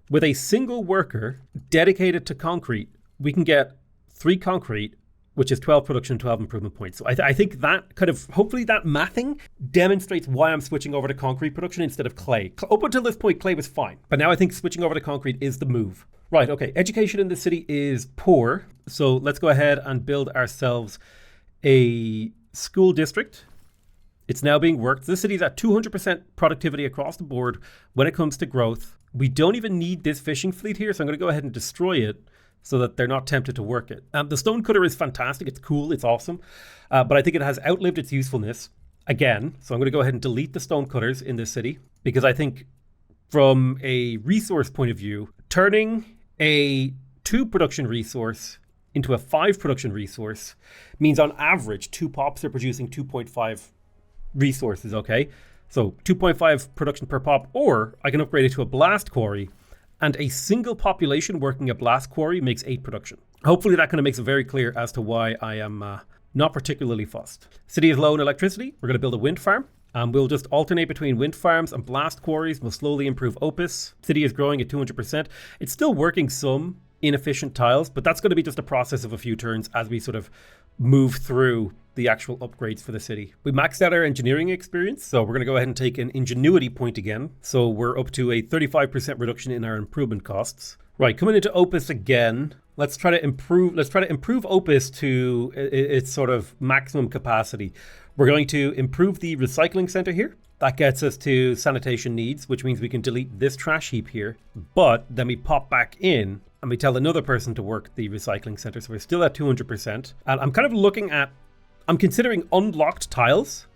S1: with a single worker dedicated to concrete, we can get 3 concrete, which is 12 production, 12 improvement points. So I think that kind of, hopefully that mathing demonstrates why I'm switching over to concrete production instead of clay. Up until this point, clay was fine. But now I think switching over to concrete is the move. Right, okay, education in the city is poor. So let's go ahead and build ourselves a school district. It's now being worked. This city's at 200% productivity across the board when it comes to growth. We don't even need this fishing fleet here, so I'm going to go ahead and destroy it so that they're not tempted to work it. The stone cutter is fantastic. It's cool. It's awesome. But I think it has outlived its usefulness again. So I'm going to go ahead and delete the stone cutters in this city, because I think from a resource point of view, turning a 2 production resource into a 5 production resource means on average 2 pops are producing 2.5 resources, okay? So 2.5 production per pop, or I can upgrade it to a blast quarry, and a single population working a blast quarry makes 8 production. Hopefully that kind of makes it very clear as to why I am not particularly fussed. City is low in electricity. We're going to build a wind farm. We'll just alternate between wind farms and blast quarries. We'll slowly improve Opus. City is growing at 200%. It's still working some inefficient tiles, but that's going to be just a process of a few turns as we sort of move through the actual upgrades for the city. We maxed out our engineering experience, so we're going to go ahead and take an ingenuity point again. So we're up to a 35% reduction in our improvement costs. Right, coming into Opus again. Let's try to improve Opus to its sort of maximum capacity. We're going to improve the recycling center here. That gets us to sanitation needs, which means we can delete this trash heap here. But then we pop back in and we tell another person to work the recycling center. So we're still at 200%. And I'm considering unlocked tiles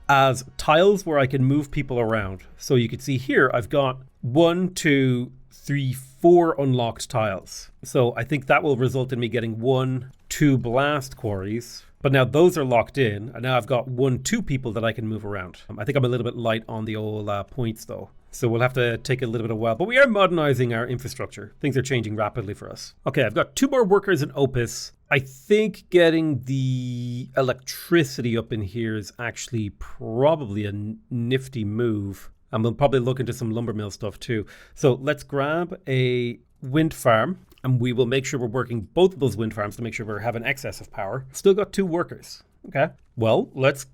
S1: as tiles where I can move people around. So you can see here, I've got 1, 2, 3, 4 unlocked tiles. So I think that will result in me getting 1, 2 blast quarries. But now those are locked in. And now I've got 1, 2 people that I can move around. I think I'm a little bit light on the old points though. So we'll have to take a little bit of a while. But we are modernizing our infrastructure. Things are changing rapidly for us. Okay, I've got 2 more workers in Opus. I think getting the electricity up in here is actually probably a nifty move. And we'll probably look into some lumber mill stuff too. So let's grab a wind farm and we will make sure we're working both of those wind farms to make sure we're having excess of power. Still got 2 workers. Okay, well, let's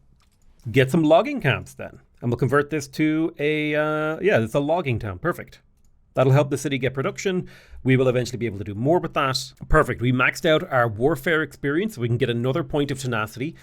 S1: get some logging camps then. And we'll convert this to it's a logging town. Perfect. That'll help the city get production. We will eventually be able to do more with that. Perfect. We maxed out our warfare experience, so we can get another point of tenacity,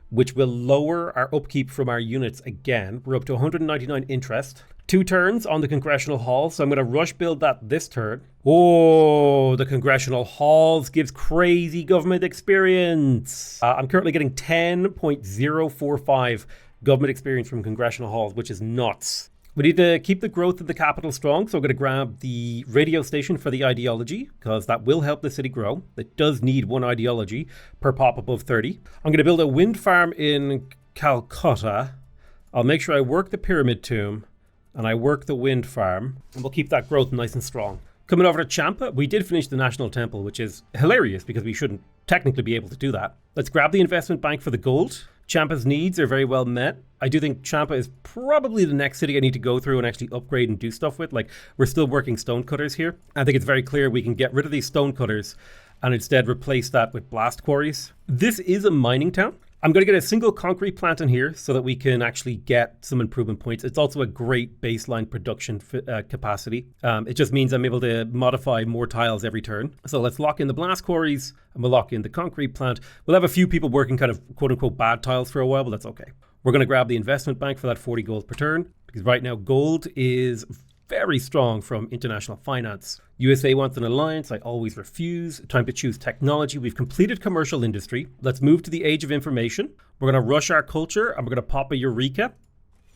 S1: which will lower our upkeep from our units again. We're up to 199 interest. 2 turns on the Congressional Hall, so I'm going to rush build that this turn. Oh, the Congressional Halls gives crazy government experience. I'm currently getting 10.045 government experience from Congressional Halls, which is nuts. We need to keep the growth of the capital strong, so I'm going to grab the radio station for the ideology, because that will help the city grow. It does need 1 ideology per pop above 30. I'm going to build a wind farm in Calcutta. I'll make sure I work the pyramid tomb, and I work the wind farm, and we'll keep that growth nice and strong. Coming over to Champa, we did finish the National Temple, which is hilarious, because we shouldn't technically be able to do that. Let's grab the investment bank for the gold. Champa's needs are very well met. I do think Champa is probably the next city I need to go through and actually upgrade and do stuff with. Like, we're still working stonecutters here. I think it's very clear we can get rid of these stonecutters and instead replace that with blast quarries. This is a mining town. I'm going to get a single concrete plant in here so that we can actually get some improvement points. It's also a great baseline production capacity. It just means I'm able to modify more tiles every turn. So let's lock in the blast quarries and we'll lock in the concrete plant. We'll have a few people working kind of quote unquote bad tiles for a while, but that's okay. We're going to grab the investment bank for that 40 gold per turn, because right now gold is very strong from international finance. USA wants an alliance. I always refuse. Time to choose technology. We've completed commercial industry. Let's move to the age of information. We're going to rush our culture and we're going to pop a Eureka.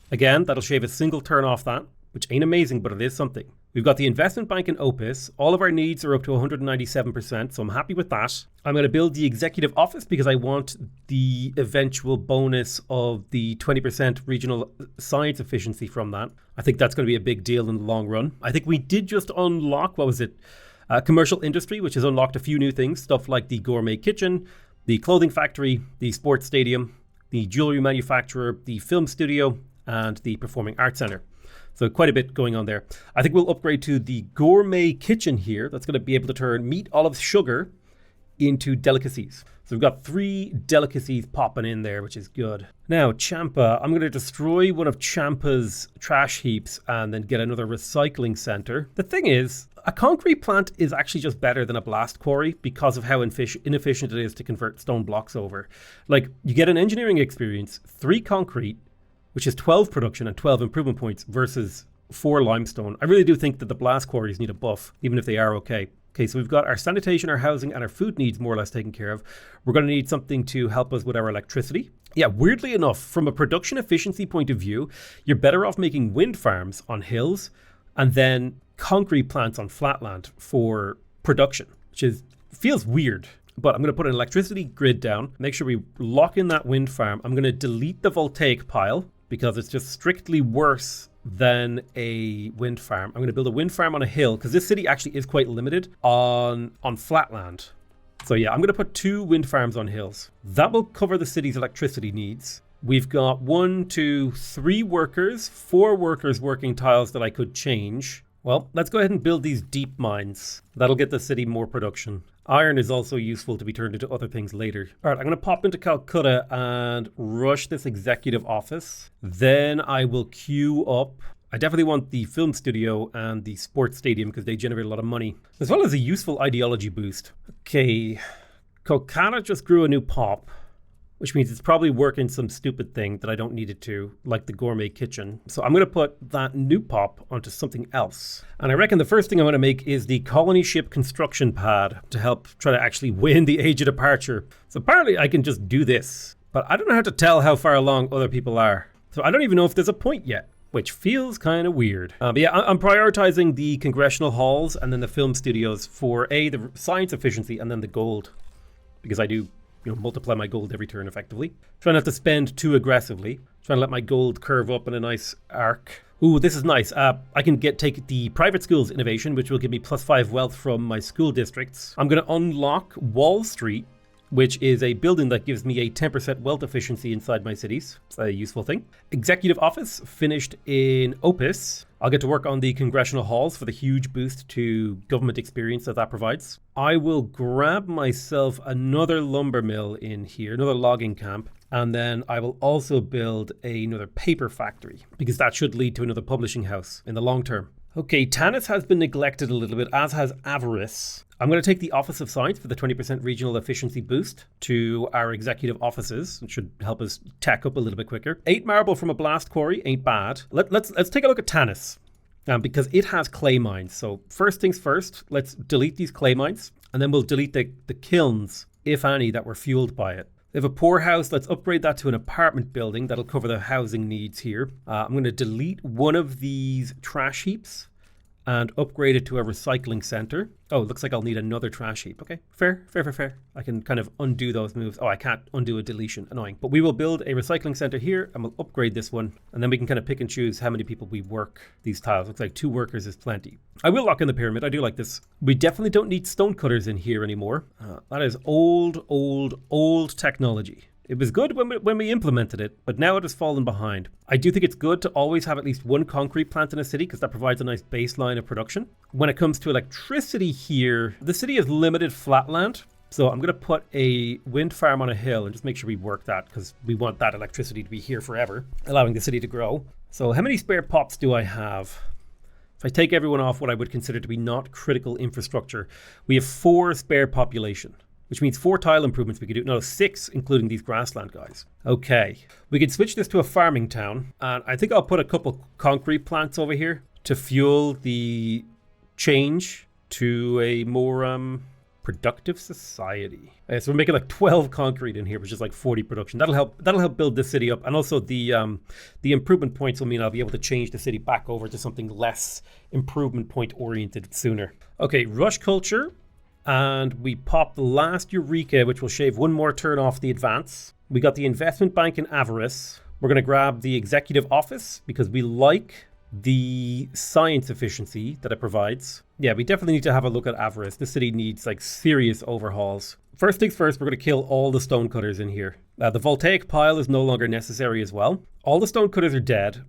S1: Again, that'll shave a single turn off that, which ain't amazing, but it is something. We've got the investment bank in Opus. All of our needs are up to 197%, so I'm happy with that. I'm going to build the executive office because I want the eventual bonus of the 20% regional science efficiency from that. I think that's going to be a big deal in the long run. I think we did just unlock, commercial industry, which has unlocked a few new things, stuff like the gourmet kitchen, the clothing factory, the sports stadium, the jewelry manufacturer, the film studio, and the performing arts center. So quite a bit going on there. I think we'll upgrade to the gourmet kitchen here. That's going to be able to turn meat, olives, sugar into delicacies. So we've got 3 delicacies popping in there, which is good. Now, Champa, I'm going to destroy one of Champa's trash heaps and then get another recycling center. The thing is, a concrete plant is actually just better than a blast quarry because of how inefficient it is to convert stone blocks over. Like, you get an engineering experience, 3 concrete, which is 12 production and 12 improvement points versus 4 limestone. I really do think that the blast quarries need a buff, even if they are okay. Okay, so we've got our sanitation, our housing, and our food needs more or less taken care of. We're going to need something to help us with our electricity. Yeah, weirdly enough, from a production efficiency point of view, you're better off making wind farms on hills and then concrete plants on flatland for production, which feels weird. But I'm going to put an electricity grid down, make sure we lock in that wind farm. I'm going to delete the voltaic pile because it's just strictly worse than a wind farm. I'm going to build a wind farm on a hill because this city actually is quite limited on flatland. So yeah, I'm going to put 2 wind farms on hills. That will cover the city's electricity needs. We've got 1, 2, 3 workers, 4 workers working tiles that I could change. Well, let's go ahead and build these deep mines. That'll get the city more production. Iron is also useful to be turned into other things later. All right, I'm going to pop into Calcutta and rush this executive office. Then I will queue up. I definitely want the film studio and the sports stadium because they generate a lot of money, as well as a useful ideology boost. Okay, Calcutta just grew a new pop, which means it's probably working some stupid thing that I don't need it to, like the gourmet kitchen. So I'm going to put that new pop onto something else. And I reckon the first thing I'm going to make is the colony ship construction pad to help try to actually win the age of departure. So apparently I can just do this, but I don't know how to tell how far along other people are. So I don't even know if there's a point yet, which feels kind of weird. But yeah, I'm prioritizing the congressional halls and then the film studios for the science efficiency and then the gold, because I do multiply my gold every turn effectively. Try not to spend too aggressively. Trying to let my gold curve up in a nice arc. Ooh, this is nice. I can take the private schools innovation, which will give me +5 wealth from my school districts. I'm going to unlock Wall Street, which is a building that gives me a 10% wealth efficiency inside my cities. It's a useful thing. Executive office finished in Opus. I'll get to work on the congressional halls for the huge boost to government experience that provides. I will grab myself another lumber mill in here, another logging camp, and then I will also build another paper factory because that should lead to another publishing house in the long term. Okay, Tanis has been neglected a little bit, as has Avarice. I'm going to take the Office of Science for the 20% regional efficiency boost to our executive offices. It should help us tack up a little bit quicker. 8 marble from a blast quarry ain't bad. Let's take a look at Tanis because it has clay mines. So first things first, let's delete these clay mines and then we'll delete the kilns, if any, that were fueled by it. They have a poorhouse. Let's upgrade that to an apartment building. That'll cover the housing needs here. I'm going to delete one of these trash heaps and upgrade it to a recycling center. Oh, it looks like I'll need another trash heap. Okay, fair. I can kind of undo those moves. Oh, I can't undo a deletion. Annoying. But we will build a recycling center here and we'll upgrade this one. And then we can kind of pick and choose how many people we work these tiles. Looks like 2 workers is plenty. I will lock in the pyramid. I do like this. We definitely don't need stone cutters in here anymore. That is old technology. It was good when we implemented it, but now it has fallen behind. I do think it's good to always have at least 1 concrete plant in a city because that provides a nice baseline of production. When it comes to electricity here, the city has limited flatland. So I'm going to put a wind farm on a hill and just make sure we work that because we want that electricity to be here forever, allowing the city to grow. So how many spare pops do I have? If I take everyone off what I would consider to be not critical infrastructure, we have 4 spare population, which means 4 tile improvements we could do. No, 6, including these grassland guys. Okay, we could switch this to a farming town. And I think I'll put a couple concrete plants over here to fuel the change to a more productive society. So we're making like 12 concrete in here, which is like 40 production. That'll help build the city up. And also the improvement points will mean I'll be able to change the city back over to something less improvement point oriented sooner. Okay, rush culture. And we pop the last Eureka, which will shave 1 more turn off the advance. We got the investment bank in Avarice. We're going to grab the executive office because we like the science efficiency that it provides. Yeah, we definitely need to have a look at Avarice. The city needs like serious overhauls. First things first, we're going to kill all the stonecutters in here. The voltaic pile is no longer necessary as well. All the stonecutters are dead.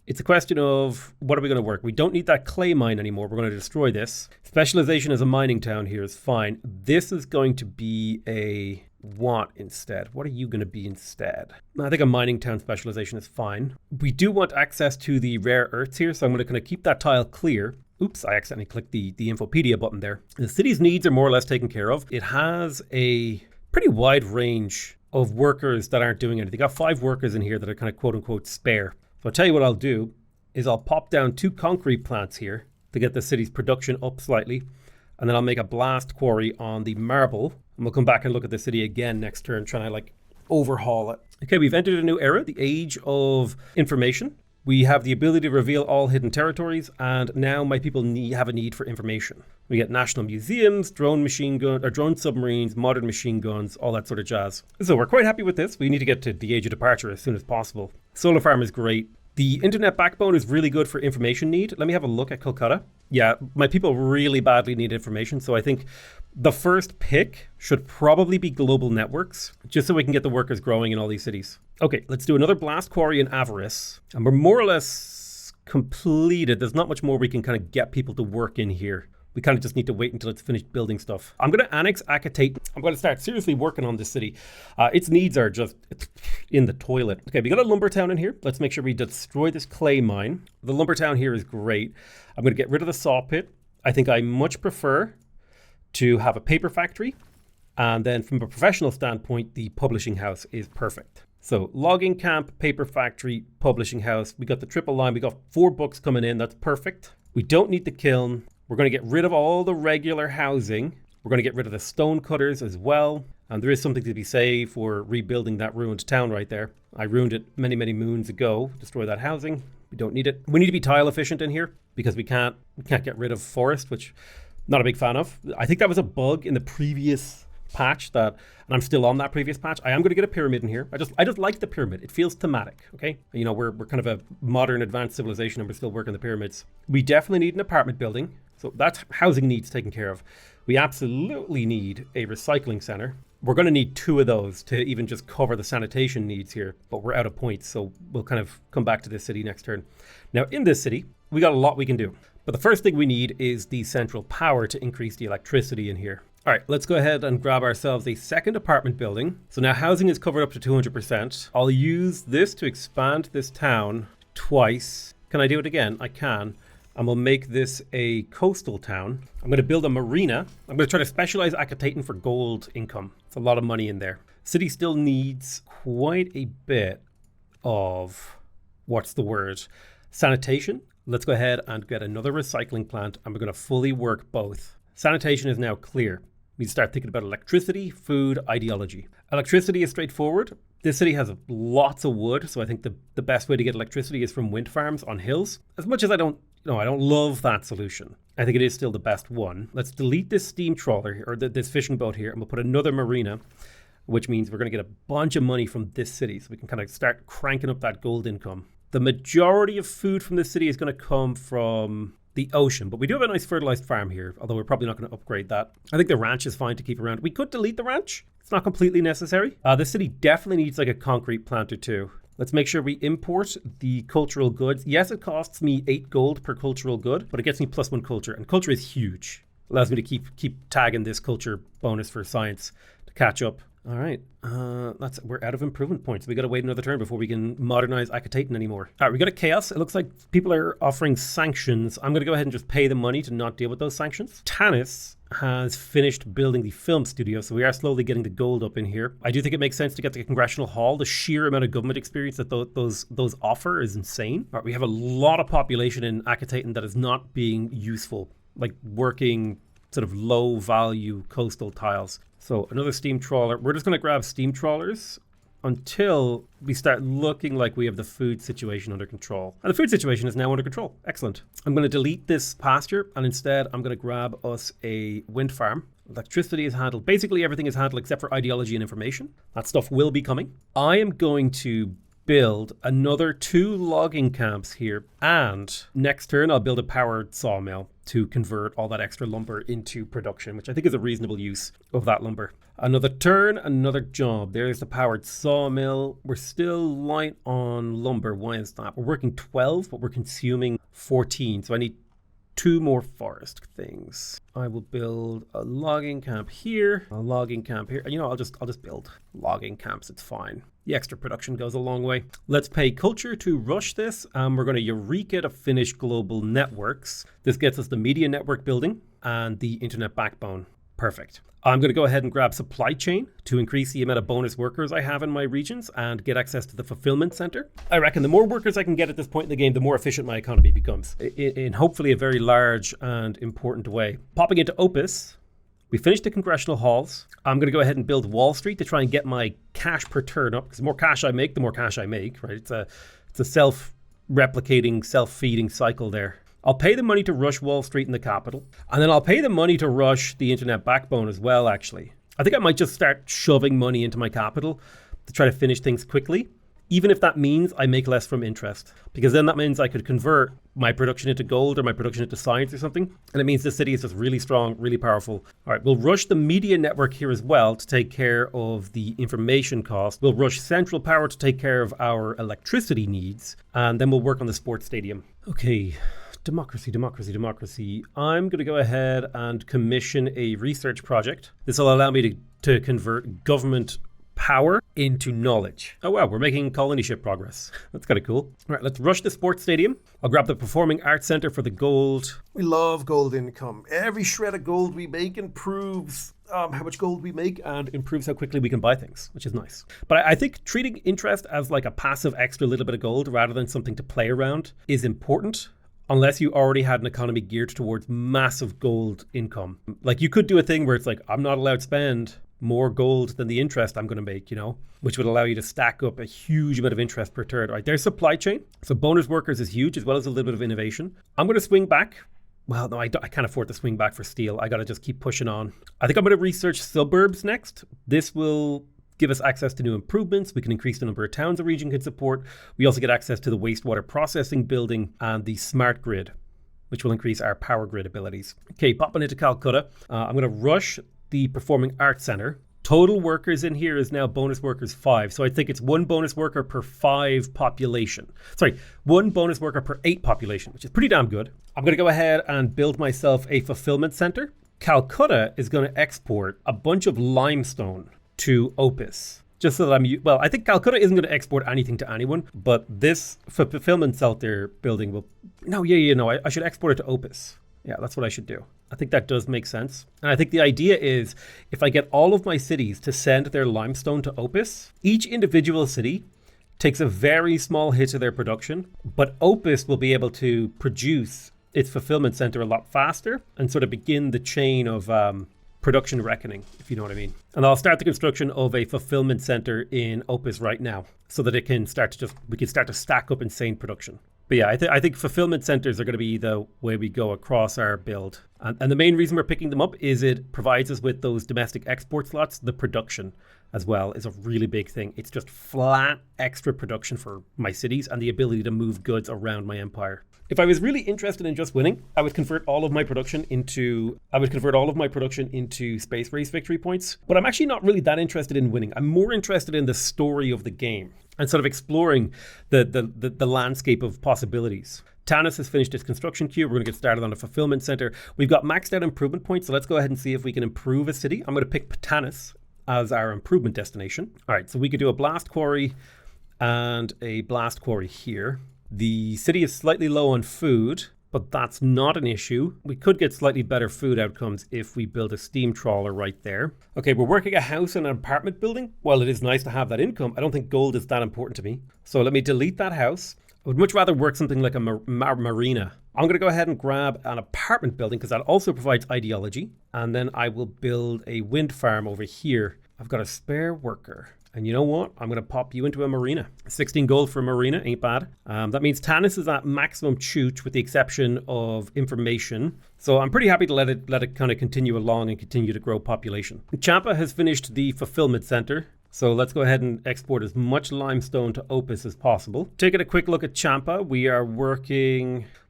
S1: It's a question of what are we going to work? We don't need that clay mine anymore. We're going to destroy this. Specialization as a mining town here is fine. This is going to be a what instead? What are you going to be instead? I think a mining town specialization is fine. We do want access to the rare earths here, so I'm going to kind of keep that tile clear. Oops, I accidentally clicked the Infopedia button there. The city's needs are more or less taken care of. It has a pretty wide range of workers that aren't doing anything. Got 5 workers in here that are kind of quote unquote spare. So I'll tell you what I'll do is I'll pop down 2 concrete plants here to get the city's production up slightly. And then I'll make a blast quarry on the marble. And we'll come back and look at the city again next turn, trying to like overhaul it. Okay, we've entered a new era, the age of information. We have the ability to reveal all hidden territories. And now my people have a need for information. We get national museums, drone machine gun, or drone submarines, modern machine guns, all that sort of jazz. So we're quite happy with this. We need to get to the age of departure as soon as possible. Solar farm is great. The internet backbone is really good for information need. Let me have a look at Calcutta. Yeah, my people really badly need information. So I think The first pick should probably be global networks, just so we can get the workers growing in all these cities. Okay, let's do another blast quarry in Avarice. And we're more or less completed. There's not much more we can kind of get people to work in here. We kind of just need to wait until it's finished building stuff. I'm going to annex Akitaten. I'm going to start seriously working on this city. Its needs are just in the toilet. Okay, we got a lumber town in here. Let's make sure we destroy this clay mine. The lumber town here is great. I'm going to get rid of the saw pit. I think I much prefer to have a paper factory. And then from a professional standpoint, the publishing house is perfect. So logging camp, paper factory, publishing house. We got the triple line. We got 4 books coming in. That's perfect. We don't need the kiln. We're going to get rid of all the regular housing. We're going to get rid of the stone cutters as well. And there is something to be said for rebuilding that ruined town right there. I ruined it many, many moons ago. Destroy that housing. We don't need it. We need to be tile efficient in here because we can't get rid of forest, which I'm not a big fan of. I think that was a bug in the previous patch and I'm still on that previous patch. I am going to get a pyramid in here. I just like the pyramid. It feels thematic, okay? You know, we're kind of a modern advanced civilization and we're still working the pyramids. We definitely need an apartment building. So that's housing needs taken care of. We absolutely need a recycling center. We're going to need 2 of those to even just cover the sanitation needs here, but we're out of points. So we'll kind of come back to this city next turn. Now in this city, we got a lot we can do. But the first thing we need is the central power to increase the electricity in here. All right, let's go ahead and grab ourselves a second apartment building. So now housing is covered up to 200%. I'll use this to expand this town twice. Can I do it again? I can. And we'll make this a coastal town. I'm going to build a marina. I'm going to try to specialize Akitaten for gold income. It's a lot of money in there. City still needs quite a bit of, sanitation. Let's go ahead and get another recycling plant and we're going to fully work both. Sanitation is now clear. We start thinking about electricity, food, ideology. Electricity is straightforward. This city has lots of wood, so I think the best way to get electricity is from wind farms on hills. As much as I don't love that solution, I think it is still the best one. Let's delete this steam trawler here, or this fishing boat here, and we'll put another marina, which means we're going to get a bunch of money from this city, so we can kind of start cranking up that gold income. The majority of food from this city is going to come from the ocean, but we do have a nice fertilized farm here, although we're probably not going to upgrade that. I think the ranch is fine to keep around. We could delete the ranch. It's not completely necessary. The city definitely needs like a concrete plant or 2. Let's make sure we import the cultural goods. Yes, it costs me 8 gold per cultural good, but it gets me +1 culture, and culture is huge. Allows me to keep tagging this culture bonus for science to catch up. All right, we're out of improvement points. We got to wait another turn before we can modernize Akitaten anymore. All right, we got a chaos. It looks like people are offering sanctions. I'm going to go ahead and just pay the money to not deal with those sanctions. Tanis has finished building the film studio, so we are slowly getting the gold up in here. I do think it makes sense to get the congressional hall. The sheer amount of government experience that those offer is insane. All right, we have a lot of population in Akitaten that is not being useful, like working sort of low value coastal tiles. So another steam trawler. We're just going to grab steam trawlers until we start looking like we have the food situation under control. And the food situation is now under control. Excellent. I'm going to delete this pasture and instead I'm going to grab us a wind farm. Electricity is handled. Basically everything is handled except for ideology and information. That stuff will be coming. I am going to build another 2 logging camps here, and next turn I'll build a powered sawmill to convert all that extra lumber into production, which I think is a reasonable use of that lumber. Another turn, another job. There's the powered sawmill. We're still light on lumber. Why is that? We're working 12, but we're consuming 14, so I need 2 more forest things. I will build a logging camp here, a logging camp here. You know, I'll just build logging camps. It's fine. The extra production goes a long way. Let's pay culture to rush this. We're going to Eureka to finish global networks. This gets us the media network building and the internet backbone. Perfect. I'm going to go ahead and grab supply chain to increase the amount of bonus workers I have in my regions and get access to the fulfillment center. I reckon the more workers I can get at this point in the game, the more efficient my economy becomes in hopefully a very large and important way. Popping into Opus, we finished the congressional halls. I'm going to go ahead and build Wall Street to try and get my cash per turn up, because the more cash I make, the more cash I make, right? It's a self-replicating, self-feeding cycle there. I'll pay the money to rush Wall Street in the capital, and then I'll pay the money to rush the internet backbone as well, actually. I think I might just start shoving money into my capital to try to finish things quickly. even if that means I make less from interest, because then that means I could convert my production into gold or my production into science or something. And it means the city is just really strong, really powerful. All right, we'll rush the media network here as well to take care of the information cost. We'll rush central power to take care of our electricity needs. And then we'll work on the sports stadium. Okay. Democracy. I'm going to go ahead and commission a research project. This will allow me to convert government power into knowledge. Oh wow, we're making colony ship progress. That's kind of cool. All right, let's rush the sports stadium. I'll grab the performing arts center for the gold. We love gold income. Every shred of gold we make improves how much gold we make and improves how quickly we can buy things, which is nice. But I think treating interest as like a passive extra little bit of gold rather than something to play around is important. Unless you already had an economy geared towards massive gold income. Like you could do a thing where it's like, I'm not allowed to spend more gold than the interest I'm going to make, which would allow you to stack up a huge amount of interest per turn. Right, there's supply chain. So bonus workers is huge, as well as a little bit of innovation. I'm going to swing back. Well, no, I can't afford to swing back for steel. I got to just keep pushing on. I think I'm going to research suburbs next. This will give us access to new improvements. We can increase the number of towns a region can support. We also get access to the wastewater processing building and the smart grid, which will increase our power grid abilities. Okay, popping into Calcutta. I'm going to rush the Performing Arts Center. Total workers in here is now bonus workers 5. So I think it's 1 bonus worker per 5 population. Sorry, 1 bonus worker per 8 population, which is pretty damn good. I'm going to go ahead and build myself a fulfillment center. Calcutta is going to export a bunch of limestone to Opus. Just so that I think Calcutta isn't going to export anything to anyone, but this fulfillment center building will... I should export it to Opus. Yeah, that's what I should do. I think that does make sense. And I think the idea is if I get all of my cities to send their limestone to Opus, each individual city takes a very small hit of their production, but Opus will be able to produce its fulfillment center a lot faster and sort of begin the chain of production reckoning, if you know what I mean. And I'll start the construction of a fulfillment center in Opus right now so that we can start to stack up insane production. But yeah, I think fulfillment centers are going to be the way we go across our build. And the main reason we're picking them up is it provides us with those domestic export slots. The production as well is a really big thing. It's just flat extra production for my cities and the ability to move goods around my empire. If I was really interested in just winning, I would convert all of my production into space race victory points. But I'm actually not really that interested in winning. I'm more interested in the story of the game and sort of exploring the landscape of possibilities. Tanis has finished its construction queue. We're going to get started on a fulfillment center. We've got maxed out improvement points, so let's go ahead and see if we can improve a city. I'm going to pick Tanis as our improvement destination. All right, so we could do a blast quarry and a blast quarry here. The city is slightly low on food, but that's not an issue. We could get slightly better food outcomes if we build a steam trawler right there. Okay, we're working a house and an apartment building. While it is nice to have that income, I don't think gold is that important to me. So let me delete that house. I would much rather work something like a marina. I'm going to go ahead and grab an apartment building because that also provides ideology. And then I will build a wind farm over here. I've got a spare worker. And you know what? I'm going to pop you into a marina. 16 gold for a marina, ain't bad. That means Tanis is at maximum chooch with the exception of information. So I'm pretty happy to let it kind of continue along and continue to grow population. Champa has finished the fulfillment center. So let's go ahead and export as much limestone to Opus as possible. Taking a quick look at Champa, we have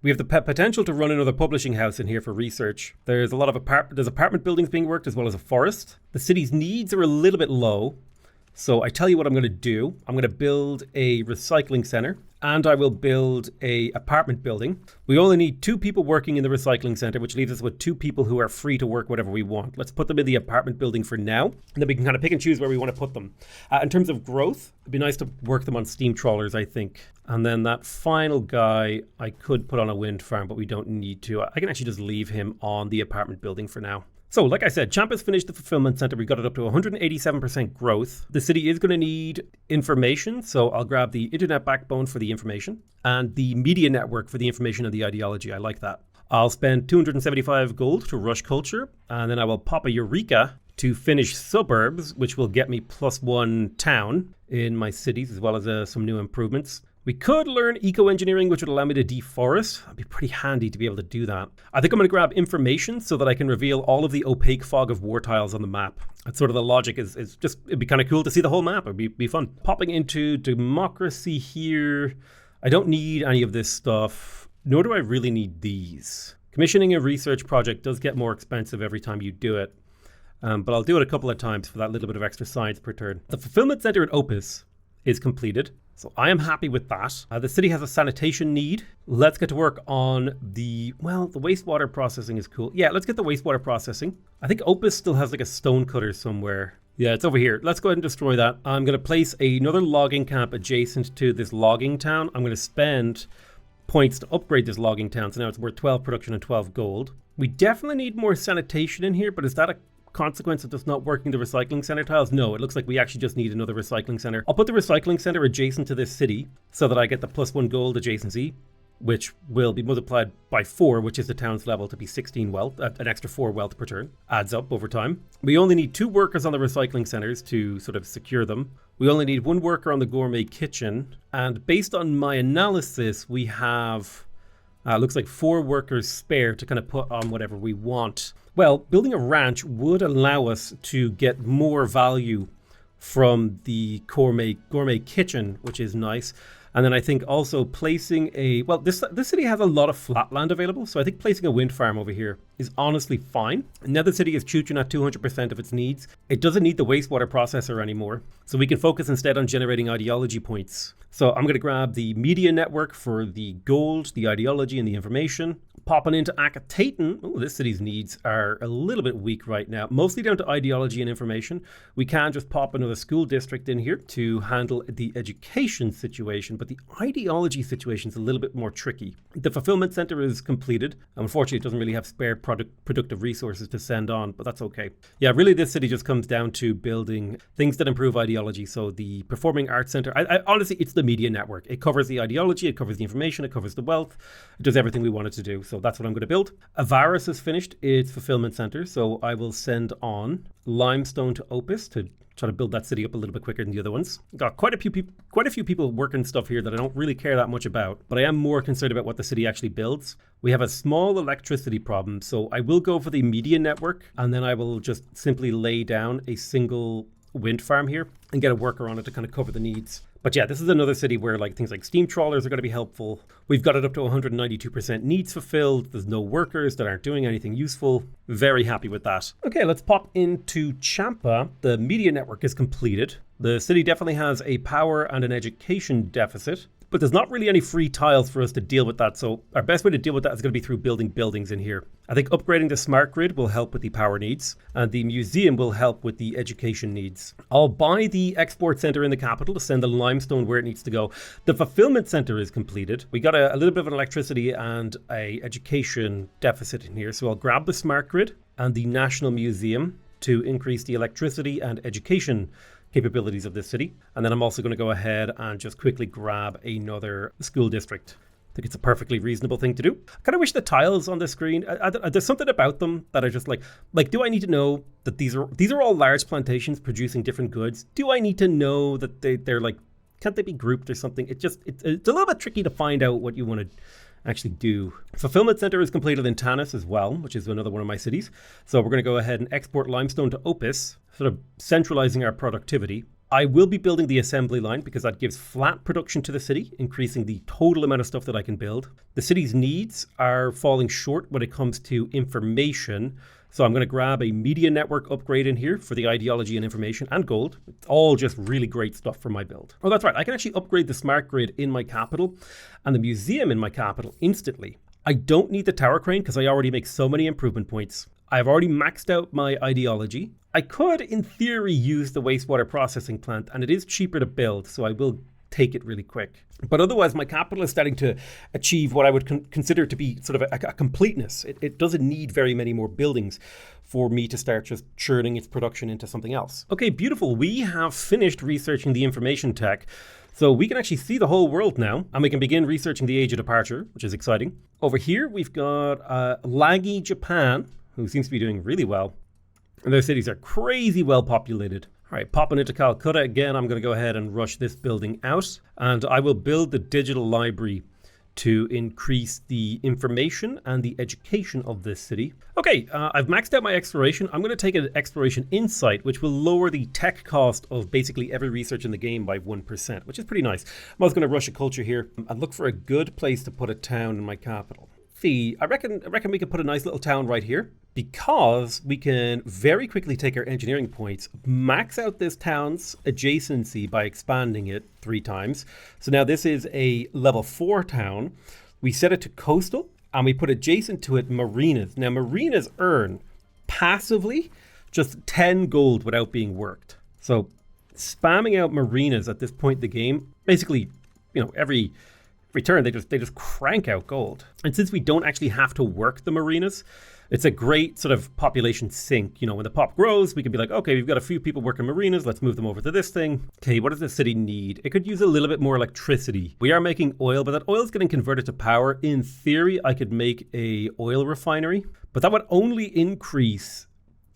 S1: the potential to run another publishing house in here for research. There's a lot of apartment buildings being worked as well as a forest. The city's needs are a little bit low. So I tell you what I'm going to do. I'm going to build a recycling center and I will build a apartment building. We only need 2 people working in the recycling center, which leaves us with 2 people who are free to work whatever we want. Let's put them in the apartment building for now, and then we can kind of pick and choose where we want to put them. In terms of growth, it'd be nice to work them on steam trawlers, I think. And then that final guy, I could put on a wind farm, but we don't need to. I can actually just leave him on the apartment building for now. So, like I said, Champa's finished the fulfillment center. We got it up to 187% growth. The city is going to need information, so I'll grab the internet backbone for the information and the media network for the information and the ideology. I like that. I'll spend 275 gold to rush culture, and then I will pop a Eureka to finish suburbs, which will get me +1 town in my cities, as well as some new improvements. We could learn eco-engineering, which would allow me to deforest. That'd be pretty handy to be able to do that. I think I'm going to grab information so that I can reveal all of the opaque fog of war tiles on the map. That's sort of the logic is just, it'd be kind of cool to see the whole map. It'd be fun. Popping into democracy here. I don't need any of this stuff, nor do I really need these. Commissioning a research project does get more expensive every time you do it. But I'll do it a couple of times for that little bit of extra science per turn. The fulfillment center at Opus is completed, so I am happy with that. The city has a sanitation need. Let's get to work on the wastewater processing is cool. Yeah, let's get the wastewater processing. I think Opus still has like a stone cutter somewhere. Yeah, it's over here. Let's go ahead and destroy that. I'm going to place another logging camp adjacent to this logging town. I'm going to spend points to upgrade this logging town, so now it's worth 12 production and 12 gold. We definitely need more sanitation in here, but is that a consequence of just not working the recycling center tiles? No, it looks like we actually just need another recycling center. I'll put the recycling center adjacent to this city so that I get the +1 gold adjacency, which will be multiplied by 4, which is the town's level, to be 16 wealth, an extra 4 wealth per turn. Adds up over time. We only need 2 workers on the recycling centers to sort of secure them. We only need 1 worker on the gourmet kitchen. And based on my analysis, we have, looks like 4 workers spare to kind of put on whatever we want. Well, building a ranch would allow us to get more value from the gourmet kitchen, which is nice. And then I think also placing this city has a lot of flat land available, so I think placing a wind farm over here is honestly fine. Now the city is chooching at 200% of its needs. It doesn't need the wastewater processor anymore, so we can focus instead on generating ideology points. So I'm going to grab the media network for the gold, the ideology, and the information. Popping into Akitaten. Oh, this city's needs are a little bit weak right now, mostly down to ideology and information. We can just pop another school district in here to handle the education situation, but the ideology situation is a little bit more tricky. The fulfillment center is completed. Unfortunately, it doesn't really have spare productive resources to send on, but that's okay. Yeah, really this city just comes down to building things that improve ideology. So the performing arts center, I honestly, it's the media network. It covers the ideology, it covers the information, it covers the wealth. It does everything we want it to do. So that's what I'm going to build. Avaris has finished its fulfillment center, so I will send on limestone to Opus to try to build that city up a little bit quicker than the other ones. Got quite a few people working stuff here that I don't really care that much about, but I am more concerned about what the city actually builds. We have a small electricity problem, so I will go for the media network, and then I will just simply lay down a single wind farm here and get a worker on it to kind of cover the needs. But yeah, this is another city where like things like steam trawlers are going to be helpful. We've got it up to 192% needs fulfilled. There's no workers that aren't doing anything useful. Very happy with that. Okay, let's pop into Champa. The media network is completed. The city definitely has a power and an education deficit, but there's not really any free tiles for us to deal with that. So our best way to deal with that is going to be through building buildings in here. I think upgrading the smart grid will help with the power needs, and the museum will help with the education needs. I'll buy the export center in the capital to send the limestone where it needs to go. The fulfillment center is completed. We got a little bit of an electricity and a education deficit in here. So I'll grab the smart grid and the national museum to increase the electricity and education capabilities of this city. And then I'm also going to go ahead and just quickly grab another school district. I think it's a perfectly reasonable thing to do. I kind of wish the tiles on the screen, there's something about them that I just like, do I need to know that these are all large plantations producing different goods? Do I need to know that they're like, can't they be grouped or something? It's a little bit tricky to find out what you want to actually do. Fulfillment center is completed in Tanis as well, which is another one of my cities. So we're going to go ahead and export limestone to Opus, sort of centralizing our productivity. I will be building the assembly line because that gives flat production to the city, increasing the total amount of stuff that I can build. The city's needs are falling short when it comes to information. So I'm going to grab a media network upgrade in here for the ideology and information and gold. It's all just really great stuff for my build. Oh, that's right. I can actually upgrade the smart grid in my capital and the museum in my capital instantly. I don't need the tower crane because I already make so many improvement points. I've already maxed out my ideology. I could, in theory, use the wastewater processing plant, and it is cheaper to build, so I will take it really quick. But otherwise, my capital is starting to achieve what I would consider to be sort of a completeness. It doesn't need very many more buildings for me to start just churning its production into something else. Okay, beautiful. We have finished researching the information tech. So we can actually see the whole world now, and we can begin researching the age of departure, which is exciting. Over here, we've got laggy Japan, who seems to be doing really well. And their cities are crazy well populated. All right, popping into Calcutta again, I'm going to go ahead and rush this building out, and I will build the digital library to increase the information and the education of this city. Okay, I've maxed out my exploration. I'm going to take an exploration insight, which will lower the tech cost of basically every research in the game by 1%, which is pretty nice. I'm also going to rush a culture here and look for a good place to put a town in my capital. I reckon we could put a nice little town right here, because we can very quickly take our engineering points, max out this town's adjacency by expanding it 3 times. So now this is a level 4 town. We set it to coastal and we put adjacent to it marinas. Now marinas earn passively just 10 gold without being worked. So spamming out marinas at this point in the game, basically, every turn they just crank out gold. And since we don't actually have to work the marinas, it's a great sort of population sink. When the pop grows, we can be like, okay, we've got a few people working marinas. Let's move them over to this thing. Okay, what does the city need? It could use a little bit more electricity. We are making oil, but that oil is getting converted to power. In theory, I could make a oil refinery, but that would only increase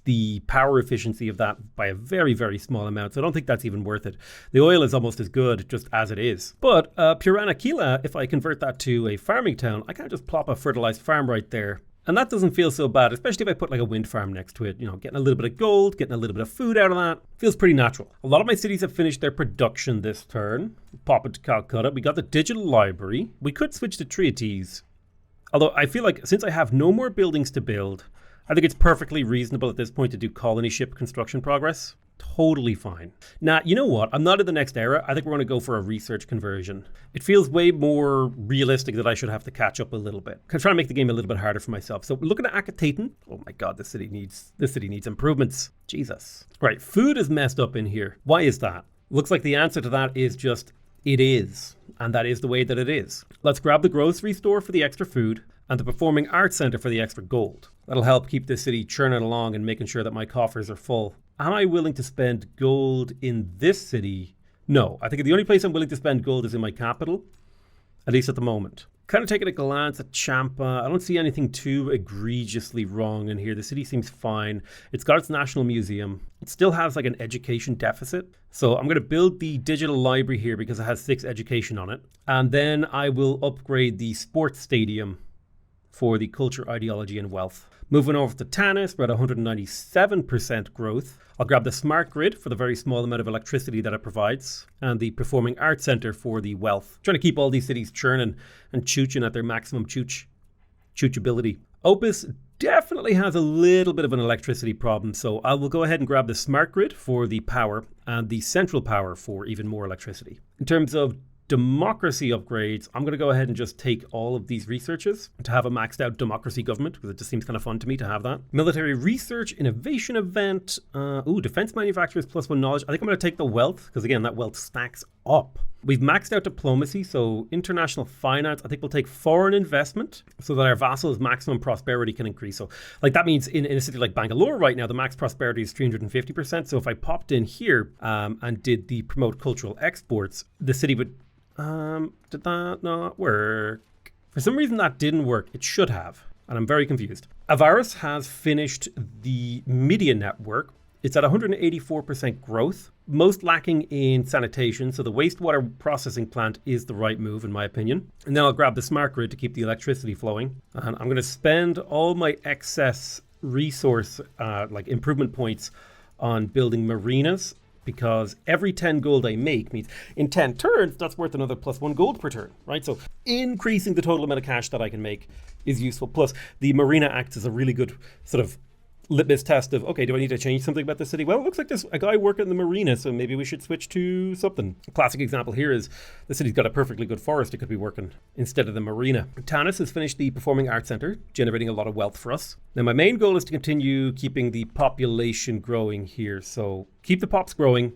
S1: the power efficiency of that by a very, very small amount. So I don't think that's even worth it. The oil is almost as good just as it is. But Puranakila, if I convert that to a farming town, I can't just plop a fertilized farm right there. And that doesn't feel so bad, especially if I put like a wind farm next to it. Getting a little bit of gold, getting a little bit of food out of that. Feels pretty natural. A lot of my cities have finished their production this turn. Pop it to Calcutta. We got the digital library. We could switch to Treaties. Although I feel like since I have no more buildings to build, I think it's perfectly reasonable at this point to do colony ship construction progress. Totally fine. Now, you know what? I'm not in the next era. I think we're going to go for a research conversion. It feels way more realistic that I should have to catch up a little bit. I'm trying to make the game a little bit harder for myself. So looking at Akitaten. Oh my God, this city needs improvements. Jesus. Right, food is messed up in here. Why is that? Looks like the answer to that is just, it is. And that is the way that it is. Let's grab the grocery store for the extra food and the performing arts center for the extra gold. That'll help keep this city churning along and making sure that my coffers are full. Am I willing to spend gold in this city? No, I think the only place I'm willing to spend gold is in my capital, at least at the moment. Kind of taking a glance at Champa, I don't see anything too egregiously wrong in here. The city seems fine. It's got its national museum. It still has like an education deficit. So I'm going to build the digital library here because it has 6 education on it. And then I will upgrade the sports stadium for the culture, ideology, and wealth. Moving over to Tanis, we're at 197% growth. I'll grab the smart grid for the very small amount of electricity that it provides, and the performing arts center for the wealth. Trying to keep all these cities churning and chooching at their maximum choochability. Opus definitely has a little bit of an electricity problem, so I will go ahead and grab the smart grid for the power and the central power for even more electricity. In terms of democracy upgrades, I'm going to go ahead and just take all of these researches to have a maxed out democracy government, because it just seems kind of fun to me to have that. Military research innovation event. Defense manufacturers +1 knowledge. I think I'm going to take the wealth, because again, that wealth stacks up. We've maxed out diplomacy, so international finance. I think we'll take foreign investment so that our vassals' maximum prosperity can increase. So like that means in a city like Bangalore right now, the max prosperity is 350%. So if I popped in here and did the promote cultural exports, the city would... did that not work? For some reason that didn't work. It should have, and I'm very confused. Avaris has finished the media network. It's at 184% growth, most lacking in sanitation, so the wastewater processing plant is the right move in my opinion. And then I'll grab the smart grid to keep the electricity flowing. And I'm going to spend all my excess resource, like improvement points, on building marinas, because every 10 gold I make means in 10 turns, that's worth another +1 gold per turn, right? So increasing the total amount of cash that I can make is useful. Plus, the marina acts as a really good sort of litmus test of, okay, do I need to change something about the city? Well, it looks like there's a guy working in the marina, so maybe we should switch to something. A classic example here is the city's got a perfectly good forest it could be working instead of the marina. Tanis has finished the Performing Arts Center, generating a lot of wealth for us. Now, my main goal is to continue keeping the population growing here. So keep the pops growing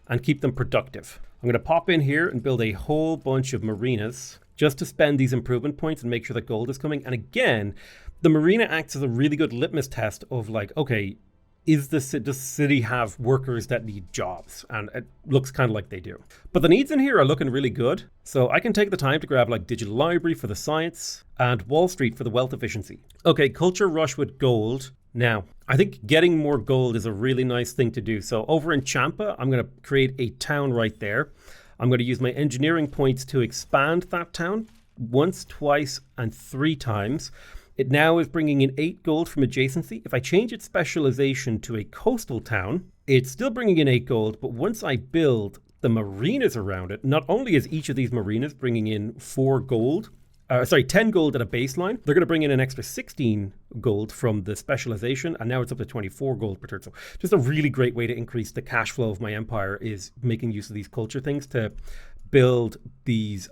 S1: and keep them productive. I'm going to pop in here and build a whole bunch of marinas just to spend these improvement points and make sure that gold is coming. And again, the marina acts as a really good litmus test of like, okay, does the city have workers that need jobs? And it looks kind of like they do. But the needs in here are looking really good. So I can take the time to grab like digital library for the science and Wall Street for the wealth efficiency. Okay, culture rush with gold. Now, I think getting more gold is a really nice thing to do. So over in Champa, I'm going to create a town right there. I'm going to use my engineering points to expand that town once, twice, and 3 times. It now is bringing in 8 gold from adjacency. If I change its specialization to a coastal town, it's still bringing in 8 gold, but once I build the marinas around it, not only is each of these marinas bringing in 10 gold at a baseline, they're going to bring in an extra 16 gold from the specialization, and now it's up to 24 gold per turn. So just a really great way to increase the cash flow of my empire is making use of these culture things to build these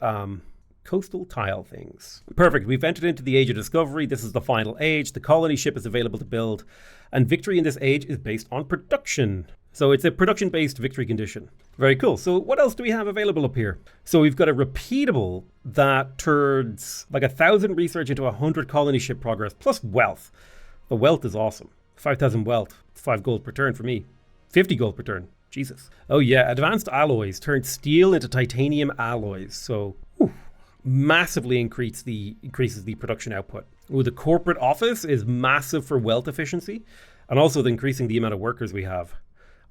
S1: coastal tile things. Perfect. We've entered into the Age of Discovery. This is the final age. The colony ship is available to build, and victory in this age is based on production. So it's a production-based victory condition. Very cool. So what else do we have available up here? So we've got a repeatable that turns like 1,000 research into 100 colony ship progress plus wealth. The wealth is awesome. 5,000 wealth, 5 gold per turn for me. 50 gold per turn. Jesus. Oh yeah, advanced alloys turn steel into titanium alloys. So massively increases the production output. Ooh, the corporate office is massive for wealth efficiency, and also increasing the amount of workers we have.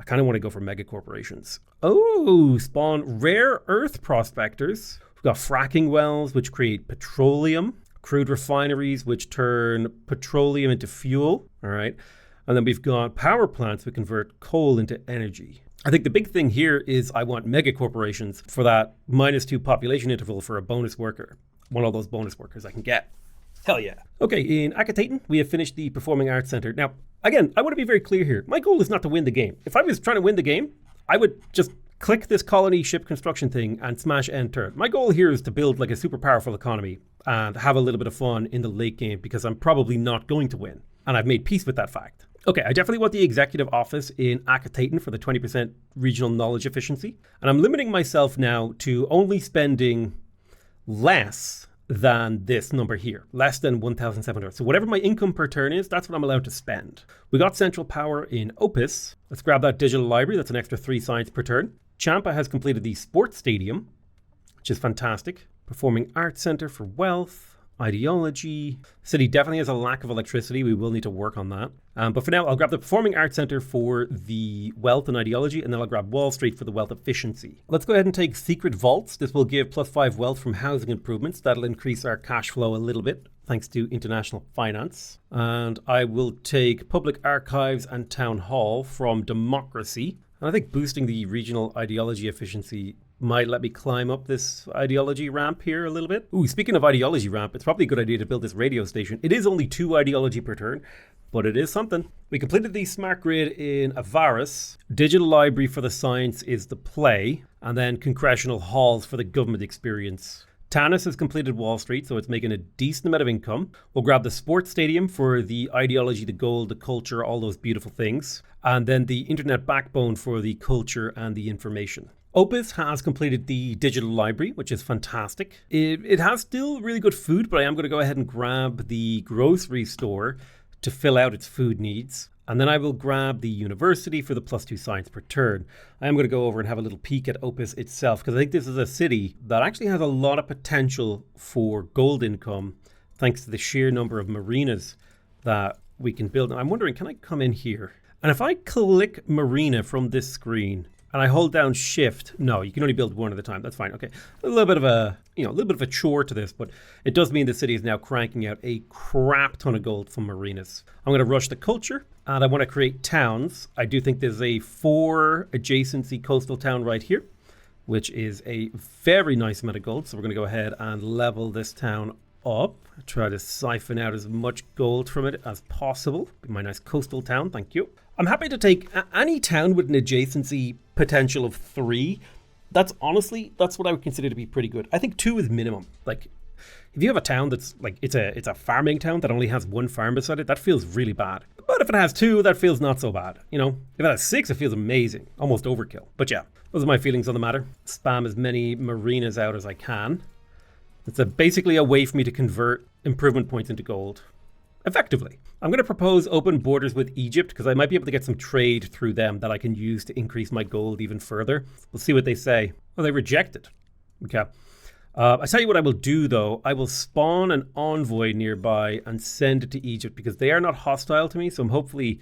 S1: I kind of want to go for mega corporations. Oh, spawn rare earth prospectors. We've got fracking wells, which create petroleum. Crude refineries, which turn petroleum into fuel. All right. And then we've got power plants that convert coal into energy. I think the big thing here is I want mega corporations for that -2 population interval for a bonus worker. One of those bonus workers I can get. Hell yeah. Okay, in Akitaten, we have finished the Performing Arts Center. Now, again, I want to be very clear here. My goal is not to win the game. If I was trying to win the game, I would just click this colony ship construction thing and smash end turn. My goal here is to build like a super powerful economy and have a little bit of fun in the late game because I'm probably not going to win. And I've made peace with that fact. Okay, I definitely want the executive office in Akitaten for the 20% regional knowledge efficiency. And I'm limiting myself now to only spending less than this number here, less than 1,700. So whatever my income per turn is, that's what I'm allowed to spend. We got central power in Opus. Let's grab that digital library. That's an extra 3 science per turn. Champa has completed the sports stadium, which is fantastic. Performing Arts Center for wealth. Ideology. City definitely has a lack of electricity. We will need to work on that. But for now, I'll grab the Performing Arts Center for the wealth and ideology, and then I'll grab Wall Street for the wealth efficiency. Let's go ahead and take Secret Vaults. This will give +5 wealth from housing improvements. That'll increase our cash flow a little bit, thanks to international finance. And I will take Public Archives and Town Hall from Democracy. And I think boosting the regional ideology efficiency might let me climb up this ideology ramp here a little bit. Ooh, speaking of ideology ramp, it's probably a good idea to build this radio station. It is only 2 ideology per turn, but it is something. We completed the smart grid in Avaris. Digital library for the science is the play, and then congressional halls for the government experience. Tanis has completed Wall Street, so it's making a decent amount of income. We'll grab the sports stadium for the ideology, the gold, the culture, all those beautiful things. And then the internet backbone for the culture and the information. Opus has completed the digital library, which is fantastic. It has still really good food, but I am going to go ahead and grab the grocery store to fill out its food needs. And then I will grab the university for the +2 science per turn. I am going to go over and have a little peek at Opus itself, because I think this is a city that actually has a lot of potential for gold income, thanks to the sheer number of marinas that we can build. And I'm wondering, can I come in here? And if I click marina from this screen, and I hold down shift, no, you can only build one at a time. That's fine. Okay, a little bit of a chore to this, but it does mean the city is now cranking out a crap ton of gold from marinas. I'm going to rush the culture, and I want to create towns. I do think there's a 4 adjacency coastal town right here, which is a very nice amount of gold. So we're going to go ahead and level this town up. Try to siphon out as much gold from it as possible. My nice coastal town, thank you. I'm happy to take any town with an adjacency potential of 3. That's what I would consider to be pretty good. I think 2 is minimum. Like, if you have a town that's like it's a farming town that only has 1 farm beside it, that feels really bad. But if it has 2, that feels not so bad. You know, if it has 6, it feels amazing, almost overkill. But yeah, those are my feelings on the matter. Spam as many marinas out as I can. It's basically a way for me to convert improvement points into gold. Effectively. I'm going to propose open borders with Egypt because I might be able to get some trade through them that I can use to increase my gold even further. We'll see what they say. Oh, they rejected. Okay. I tell you what I will do, though. I will spawn an envoy nearby and send it to Egypt because they are not hostile to me. So I'm hopefully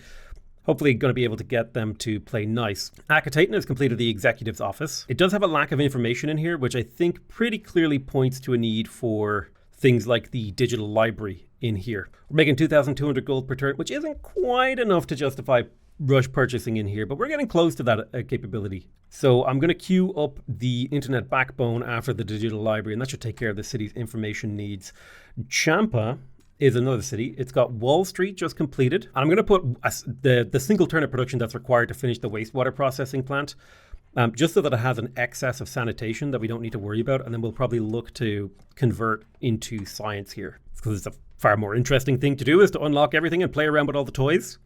S1: going to be able to get them to play nice. Akhenaten has completed the executive's office. It does have a lack of information in here, which I think pretty clearly points to a need for things like the digital library in here. We're making 2,200 gold per turn, which isn't quite enough to justify rush purchasing in here, but we're getting close to that capability. So I'm going to queue up the internet backbone after the digital library, and that should take care of the city's information needs. Champa is another city. It's got Wall Street just completed. And I'm going to put the single turn of production that's required to finish the wastewater processing plant, just so that it has an excess of sanitation that we don't need to worry about. And then we'll probably look to convert into science here, because it's a far more interesting thing to do is to unlock everything and play around with all the toys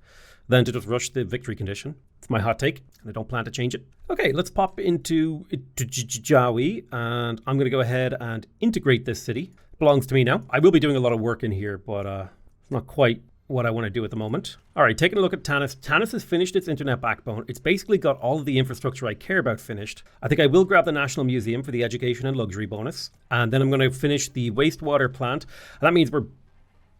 S1: than to just rush the victory condition. It's my hot take, and I don't plan to change it. Okay, let's pop into Jawi, and I'm going to go ahead and integrate this city. It belongs to me now. I will be doing a lot of work in here, but it's not quite what I want to do at the moment. All right, taking a look at Tanis. Tanis has finished its internet backbone. It's basically got all of the infrastructure I care about finished. I think I will grab the National Museum for the education and luxury bonus, and then I'm going to finish the wastewater plant. And that means we're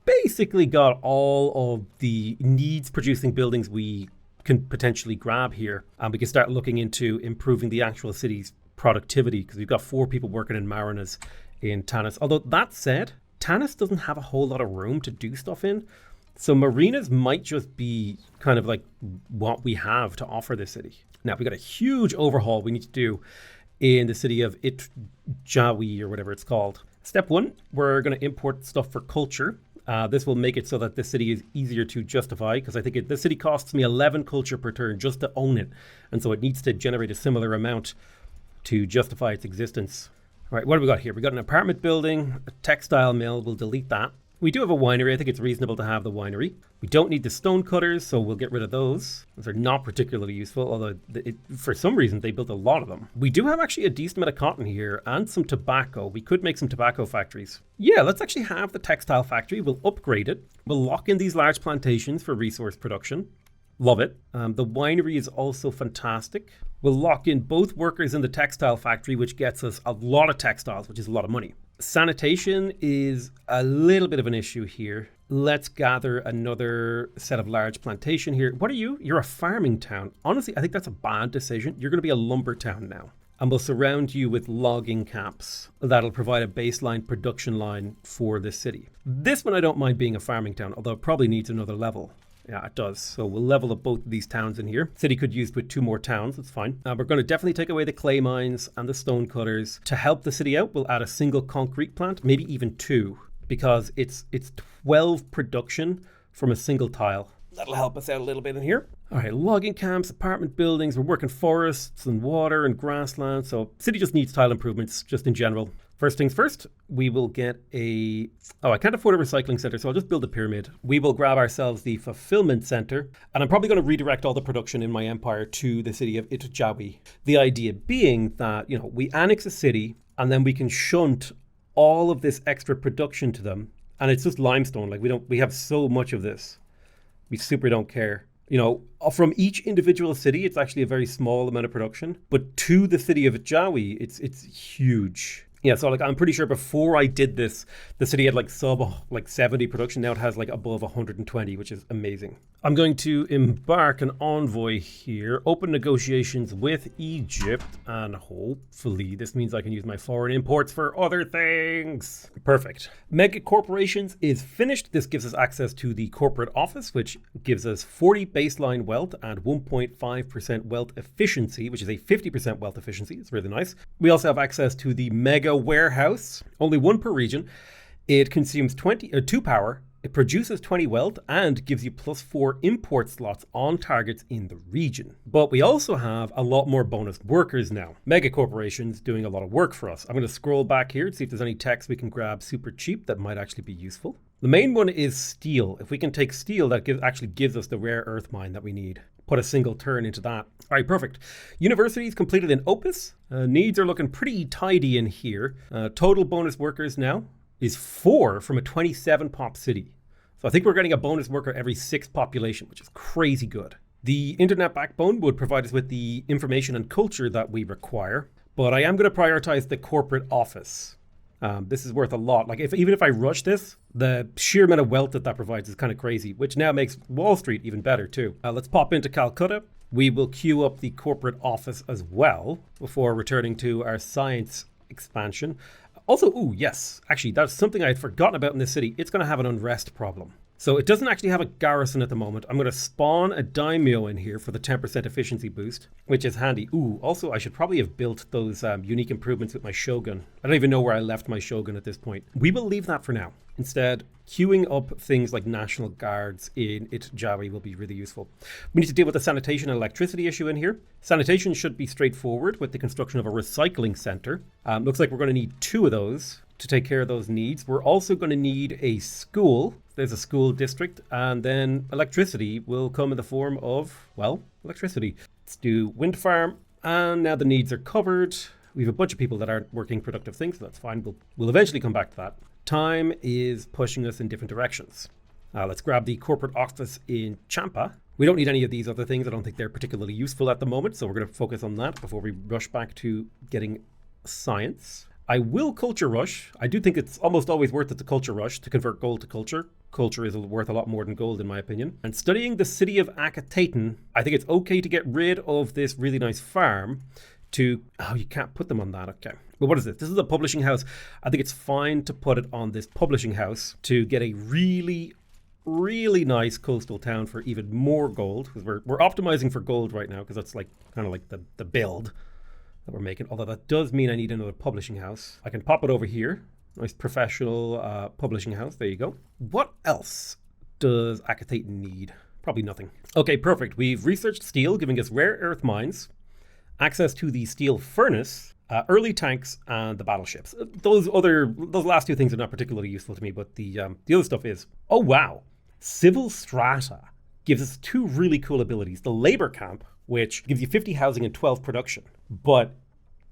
S1: basically got all of the needs producing buildings we can potentially grab here, and we can start looking into improving the actual city's productivity, because we've got 4 people working in Marinas in Tanis. Although that said, Tanis doesn't have a whole lot of room to do stuff in, so marinas might just be kind of like what we have to offer the city. Now we got a huge overhaul we need to do in the city of Itjawi, or whatever it's called. Step 1, we're going to import stuff for culture. This will make it so that the city is easier to justify, because I think the city costs me 11 culture per turn just to own it. And so it needs to generate a similar amount to justify its existence. All right, what have we got here? We got an apartment building, a textile mill. We'll delete that. We do have a winery. I think it's reasonable to have the winery. We don't need the stone cutters, so we'll get rid of those. Those are not particularly useful, although for some reason they built a lot of them. We do have actually a decent amount of cotton here and some tobacco. We could make some tobacco factories. Yeah, let's actually have the textile factory. We'll upgrade it. We'll lock in these large plantations for resource production. Love it. The winery is also fantastic. We'll lock in both workers in the textile factory, which gets us a lot of textiles, which is a lot of money. Sanitation is a little bit of an issue here. Let's gather another set of large plantation here. What are you? You're a farming town. Honestly, I think that's a bad decision. You're going to be a lumber town now. And we'll surround you with logging camps. That'll provide a baseline production line for the city. This one I don't mind being a farming town, although it probably needs another level. Yeah, it does. So we'll level up both of these towns in here. City could use with 2 more towns. That's fine. We're going to definitely take away the clay mines and the stone cutters. To help the city out, we'll add a single concrete plant, maybe even 2, because it's 12 production from a single tile. That'll help us out a little bit in here. All right, logging camps, apartment buildings. We're working forests and water and grassland. So city just needs tile improvements just in general. First things first, we will get I can't afford a recycling center, so I'll just build a pyramid. We will grab ourselves the fulfillment center, and I'm probably going to redirect all the production in my empire to the city of Itjawi. The idea being that, we annex a city, and then we can shunt all of this extra production to them, and it's just limestone. Like we have so much of this. We super don't care. From each individual city, it's actually a very small amount of production, but to the city of Itjawi, it's huge. Yeah, so I'm pretty sure before I did this, the city had sub 70 production. Now it has above 120, which is amazing. I'm going to embark an envoy here, open negotiations with Egypt, and hopefully this means I can use my foreign imports for other things. Perfect. Mega Corporations is finished. This gives us access to the corporate office, which gives us 40 baseline wealth and 1.5% wealth efficiency, which is a 50% wealth efficiency. It's really nice. We also have access to the Mega Warehouse, only 1 per region. It consumes 2 power. It produces 20 wealth and gives you +4 import slots on targets in the region. But we also have a lot more bonus workers now. Mega corporations doing a lot of work for us. I'm going to scroll back here to see if there's any techs we can grab super cheap that might actually be useful. The main one is steel. If we can take steel, that actually gives us the rare earth mine that we need. Put a single turn into that. All right, perfect. Universities completed in Opus. Needs are looking pretty tidy in here. Total bonus workers now is 4 from a 27 pop city. So I think we're getting a bonus worker every 6 population, which is crazy good. The internet backbone would provide us with the information and culture that we require, but I am going to prioritize the corporate office. This is worth a lot. Like even if I rush this, the sheer amount of wealth that provides is kind of crazy, which now makes Wall Street even better too. Let's pop into Calcutta. We will queue up the corporate office as well before returning to our science expansion. Also, yes, actually, that's something I had forgotten about in this city. It's going to have an unrest problem. So it doesn't actually have a garrison at the moment. I'm going to spawn a daimyo in here for the 10% efficiency boost, which is handy. Also, I should probably have built those unique improvements with my shogun. I don't even know where I left my shogun at this point. We will leave that for now. Instead, queuing up things like National Guards in Itjawi will be really useful. We need to deal with the sanitation and electricity issue in here. Sanitation should be straightforward with the construction of a recycling center. Looks like we're going to need 2 of those to take care of those needs. We're also going to need a school. There's a school district, and then electricity will come in the form of, well, electricity. Let's do wind farm, and now the needs are covered. We have a bunch of people that aren't working productive things, so that's fine. We'll eventually come back to that. Time is pushing us in different directions. Let's grab the corporate office in Champa. We don't need any of these other things. I don't think they're particularly useful at the moment, so we're going to focus on that before we rush back to getting science. I will culture rush. I do think it's almost always worth it to culture rush to convert gold to culture. Culture is worth a lot more than gold in my opinion. And studying the city of Akataten, I think it's okay to get rid of this really nice farm to... Oh, you can't put them on that. Okay. Well, what is this? This is a publishing house. I think it's fine to put it on this publishing house to get a really, really nice coastal town for even more gold. Because we're optimizing for gold right now because that's like kind of like the build that we're making. Although that does mean I need another publishing house. I can pop it over here. Nice professional publishing house. There you go. What else does Akataten need? Probably nothing. Okay, perfect. We've researched steel, giving us rare earth mines, access to the steel furnace, early tanks, and the battleships. Those last 2 things are not particularly useful to me, but the other stuff is. Oh, wow. Civil strata gives us 2 really cool abilities. The labor camp, which gives you 50 housing and 12 production, but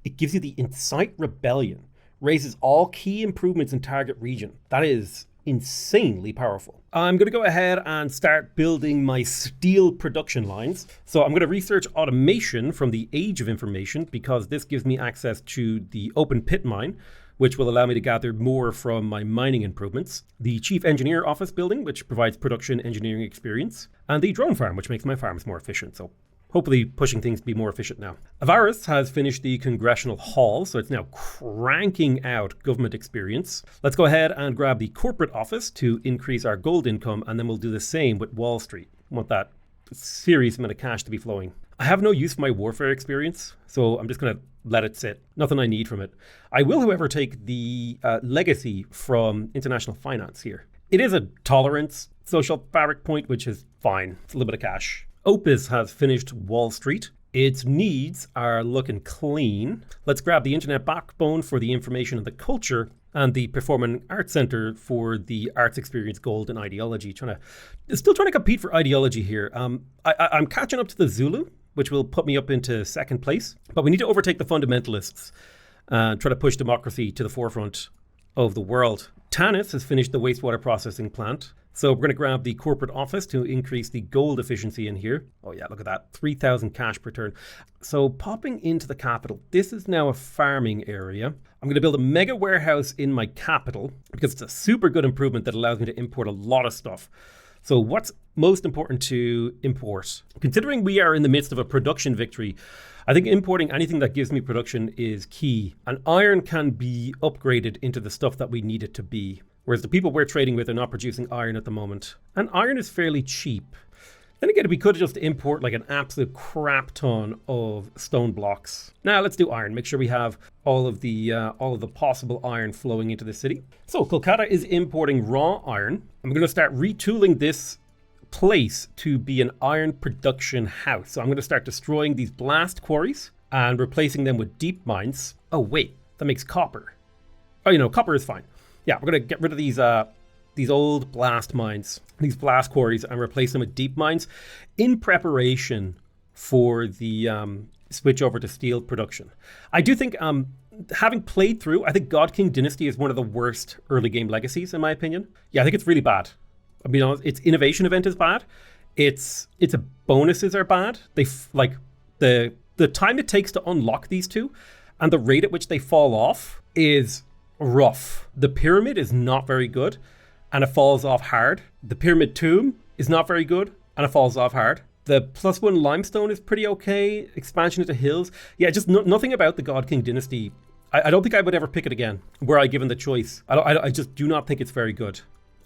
S1: it gives you the incite rebellion, raises all key improvements in target region. That is insanely powerful. I'm going to go ahead and start building my steel production lines. So I'm going to research automation from the Age of Information because this gives me access to the open pit mine, which will allow me to gather more from my mining improvements. The Chief Engineer Office building, which provides production engineering experience, and the drone farm, which makes my farms more efficient. So hopefully pushing things to be more efficient now. Avaris has finished the Congressional Hall, so it's now cranking out government experience. Let's go ahead and grab the corporate office to increase our gold income, and then we'll do the same with Wall Street. I want that serious amount of cash to be flowing. I have no use for my warfare experience, so I'm just going to let it sit. Nothing I need from it. I will, however, take the legacy from international finance here. It is a tolerance social fabric point, which is fine. It's a little bit of cash. Opus has finished Wall Street. Its needs are looking clean. Let's grab the internet backbone for the information and the culture, and the Performing Arts Center for the arts experience, gold, and ideology. Still trying to compete for ideology here. I'm catching up to the Zulu, which will put me up into 2nd place. But we need to overtake the fundamentalists and try to push democracy to the forefront of the world. Tanis has finished the wastewater processing plant. So we're going to grab the corporate office to increase the gold efficiency in here. Oh yeah, look at that. 3,000 cash per turn. So popping into the capital, this is now a farming area. I'm going to build a mega warehouse in my capital because it's a super good improvement that allows me to import a lot of stuff. So what's most important to import? Considering we are in the midst of a production victory, I think importing anything that gives me production is key. And iron can be upgraded into the stuff that we need it to be. Whereas the people we're trading with are not producing iron at the moment. And iron is fairly cheap. Then again, we could just import like an absolute crap ton of stone blocks. Now let's do iron. Make sure we have all of the possible iron flowing into the city. So Kolkata is importing raw iron. I'm going to start retooling this place to be an iron production house. So I'm going to start destroying these blast quarries and replacing them with deep mines. Oh wait, that makes copper. Oh, copper is fine. Yeah, we're going to get rid of these old blast mines, these blast quarries, and replace them with deep mines in preparation for the switch over to steel production. I do think, having played through, I think God King Dynasty is one of the worst early game legacies, in my opinion. Yeah, I think it's really bad. I mean, its innovation event is bad. Its bonuses are bad. The time it takes to unlock these two and the rate at which they fall off is rough. The pyramid is not very good and it falls off hard. The pyramid tomb is not very good and it falls off hard. The +1 limestone is pretty okay. Expansion into hills. Yeah, just nothing about the God King dynasty. I don't think I would ever pick it again were I given the choice. I just do not think it's very good.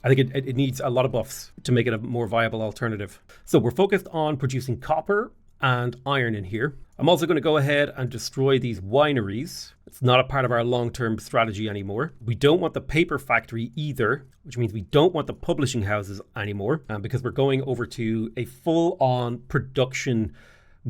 S1: I think it needs a lot of buffs to make it a more viable alternative. So we're focused on producing copper and iron in here. I'm also going to go ahead and destroy these wineries. It's not a part of our long-term strategy anymore. We don't want the paper factory either, which means we don't want the publishing houses anymore, because we're going over to a full-on production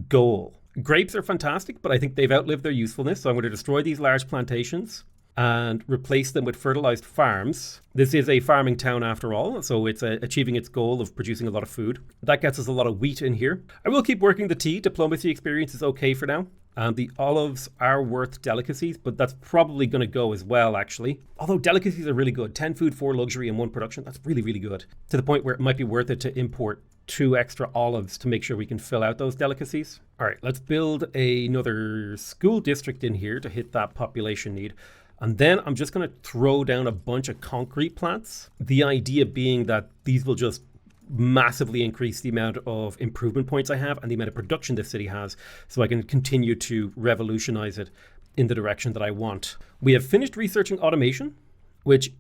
S1: goal. Grapes are fantastic, but I think they've outlived their usefulness. So I'm going to destroy these large plantations and replace them with fertilized farms. This is a farming town after all, so it's achieving its goal of producing a lot of food. That gets us a lot of wheat in here. I will keep working the tea. Diplomacy experience is okay for now. And the olives are worth delicacies, but that's probably going to go as well, actually. Although delicacies are really good. 10 food, 4 luxury, and 1 production. That's really, really good. To the point where it might be worth it to import 2 extra olives to make sure we can fill out those delicacies. All right, let's build another school district in here to hit that population need. And then I'm just going to throw down a bunch of concrete plants. The idea being that these will just massively increase the amount of improvement points I have and the amount of production this city has, so I can continue to revolutionize it in the direction that I want. We have finished researching automation, which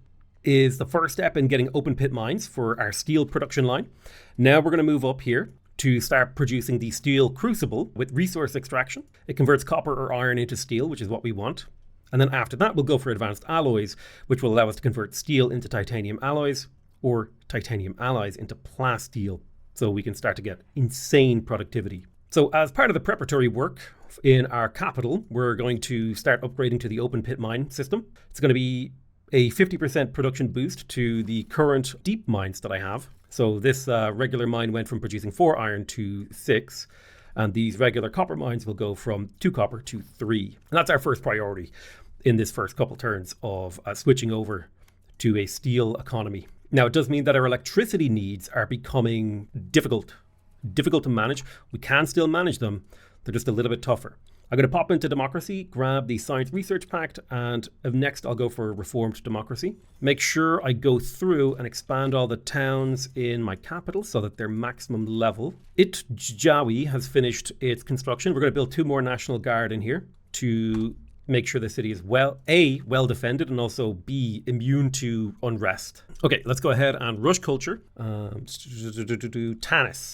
S1: is the first step in getting open pit mines for our steel production line. Now we're going to move up here to start producing the steel crucible with resource extraction. It converts copper or iron into steel, which is what we want. And then after that, we'll go for advanced alloys, which will allow us to convert steel into titanium alloys or titanium alloys into plasteel. So we can start to get insane productivity. So as part of the preparatory work in our capital, we're going to start upgrading to the open pit mine system. It's going to be a 50% production boost to the current deep mines that I have. So this regular mine went from producing 4 iron to 6. And these regular copper mines will go from 2 copper to 3. And that's our first priority in this first couple turns of switching over to a steel economy. Now, it does mean that our electricity needs are becoming difficult to manage. We can still manage them. They're just a little bit tougher. I'm going to pop into democracy, grab the Science Research Pact, and next I'll go for reformed democracy. Make sure I go through and expand all the towns in my capital so that they're maximum level. Jawi has finished its construction. We're going to build 2 more National Guard in here to make sure the city is well defended and also B, immune to unrest. Okay, let's go ahead and rush culture. Tanis,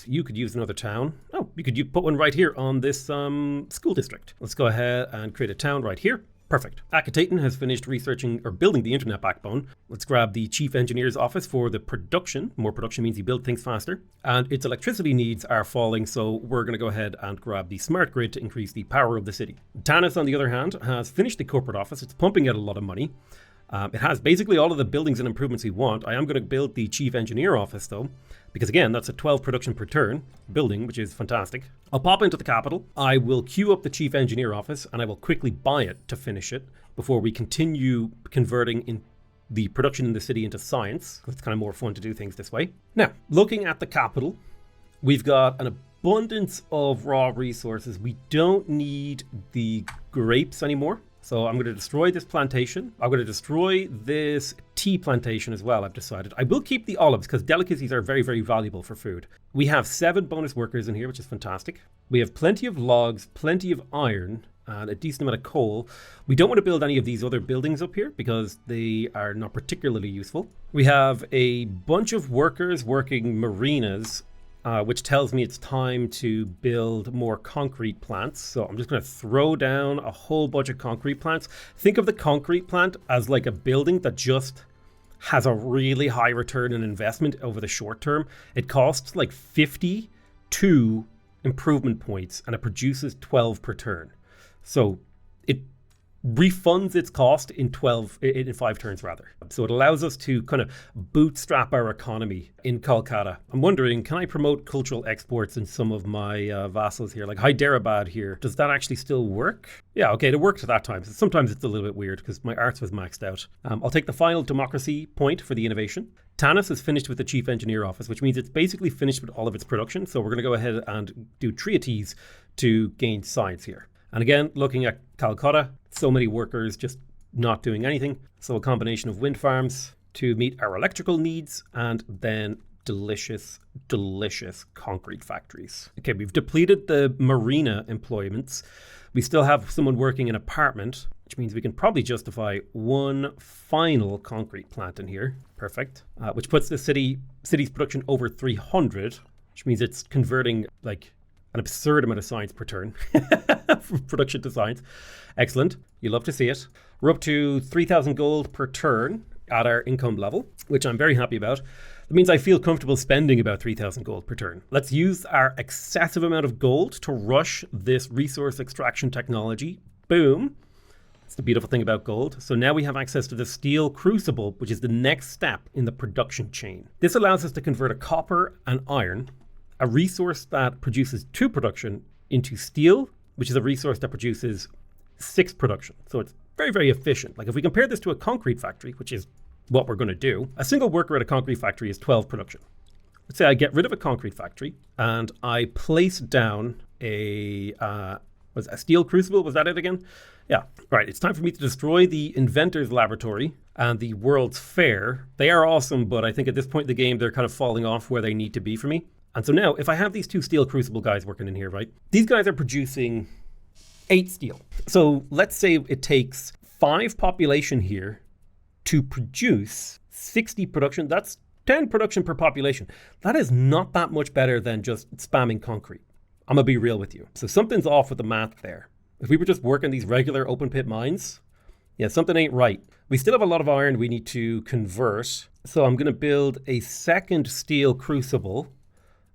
S1: you could use another town. Oh, you could put one right here on this school district. Let's go ahead and create a town right here. Perfect. Akitaten has finished researching or building the internet backbone. Let's grab the chief engineer's office for the production. More production means you build things faster. And its electricity needs are falling, so we're going to go ahead and grab the smart grid to increase the power of the city. Tanis, on the other hand, has finished the corporate office. It's pumping out a lot of money. It has basically all of the buildings and improvements we want. I am going to build the chief engineer office though, because again, that's a 12 production per turn building, which is fantastic. I'll pop into the capital. I will queue up the chief engineer office and I will quickly buy it to finish it before we continue converting in the production in the city into science. It's kind of more fun to do things this way. Now, looking at the capital, we've got an abundance of raw resources. We don't need the grapes anymore. So I'm going to destroy this plantation. I'm going to destroy this tea plantation as well, I've decided. I will keep the olives because delicacies are very, very valuable for food. We have 7 bonus workers in here, which is fantastic. We have plenty of logs, plenty of iron, and a decent amount of coal. We don't want to build any of these other buildings up here because they are not particularly useful. We have a bunch of workers working marinas, which tells me it's time to build more concrete plants. So I'm just going to throw down a whole bunch of concrete plants. Think of the concrete plant as like a building that just has a really high return on investment over the short term. It costs like 52 improvement points and it produces 12 per turn. So it refunds its cost in 5 turns rather. So it allows us to kind of bootstrap our economy in Kolkata. I'm wondering, can I promote cultural exports in some of my vassals here, like Hyderabad here? Does that actually still work? Yeah, okay, it worked at that time. Sometimes it's a little bit weird because my arts was maxed out. I'll take the final democracy point for the innovation. Tanis is finished with the chief engineer office, which means it's basically finished with all of its production. So we're going to go ahead and do treaties to gain science here. And again, looking at Calcutta, so many workers just not doing anything. So a combination of wind farms to meet our electrical needs, and then delicious concrete factories. Okay, we've depleted the marina employments. We still have someone working in apartment, which means we can probably justify one final concrete plant in here. Perfect. Which puts the city's production over 300, which means it's converting like an absurd amount of science per turn from production to science. Excellent. You love to see it. We're up to 3,000 gold per turn at our income level, which I'm very happy about. That means I feel comfortable spending about 3,000 gold per turn. Let's use our excessive amount of gold to rush this resource extraction technology. Boom. That's the beautiful thing about gold. So now we have access to the steel crucible, which is the next step in the production chain. This allows us to convert a copper and iron, a resource that produces 2 production, into steel, which is a resource that produces 6 production. So it's very efficient. Like if we compare this to a concrete factory, which is what we're going to do, a single worker at a concrete factory is 12 production. Let's say I get rid of a concrete factory and I place down a steel crucible. Was that it again? Yeah. Right. It's time for me to destroy the inventor's laboratory and the World's Fair. They are awesome, but I think at this point in the game, they're kind of falling off where they need to be for me. And so now if I have these 2 steel crucible guys working in here, right? These guys are producing 8 steel. So let's say it takes 5 population here to produce 60 production. That's 10 production per population. That is not that much better than just spamming concrete. I'm gonna be real with you. So something's off with the math there. If we were just working these regular open pit mines, yeah, something ain't right. We still have a lot of iron we need to convert. So I'm gonna build a second steel crucible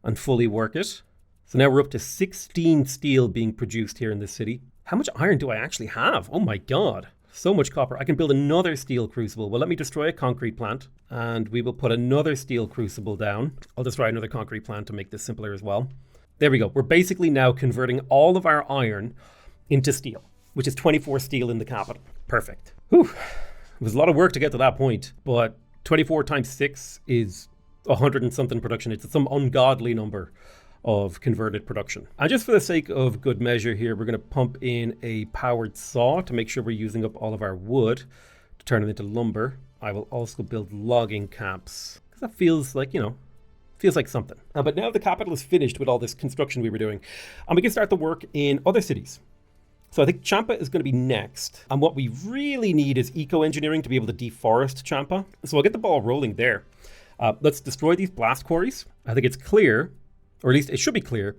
S1: and fully work it. So now we're up to 16 steel being produced here in this city. How much iron do I actually have? Oh my God. So much copper. I can build another steel crucible. Well, let me destroy a concrete plant and we will put another steel crucible down. I'll destroy another concrete plant to make this simpler as well. There we go. We're basically now converting all of our iron into steel, which is 24 steel in the capital. Perfect. Whew. It was a lot of work to get to that point, but 24 times 6 is 100 and something production. It's some ungodly number of converted production. And just for the sake of good measure here, we're going to pump in a powered saw to make sure we're using up all of our wood to turn it into lumber. I will also build logging camps because that feels like, feels like something. But now the capital is finished with all this construction we were doing, and we can start the work in other cities. So I think Champa is going to be next. And what we really need is eco-engineering to be able to deforest Champa. So I'll get the ball rolling there. Let's destroy these blast quarries. I think it's clear, or at least it should be clear,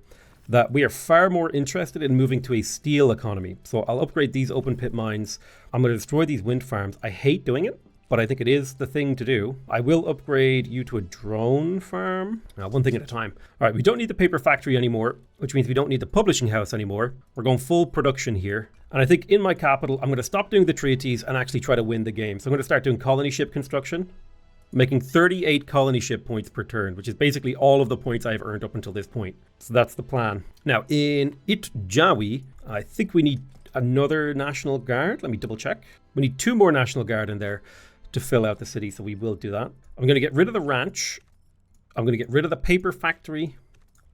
S1: that we are far more interested in moving to a steel economy. So I'll upgrade these open pit mines. I'm going to destroy these wind farms. I hate doing it, but I think it is the thing to do. I will upgrade you to a drone farm. One thing at a time. All right, we don't need the paper factory anymore, which means we don't need the publishing house anymore. We're going full production here. And I think in my capital, I'm going to stop doing the treaties and actually try to win the game. So I'm going to start doing colony ship construction, making 38 colony ship points per turn, which is basically all of the points I've earned up until this point. So that's the plan. Now, in Itjawi, I think we need another National Guard. Let me double check. We need 2 more National Guard in there to fill out the city, so we will do that. I'm going to get rid of the ranch. I'm going to get rid of the paper factory.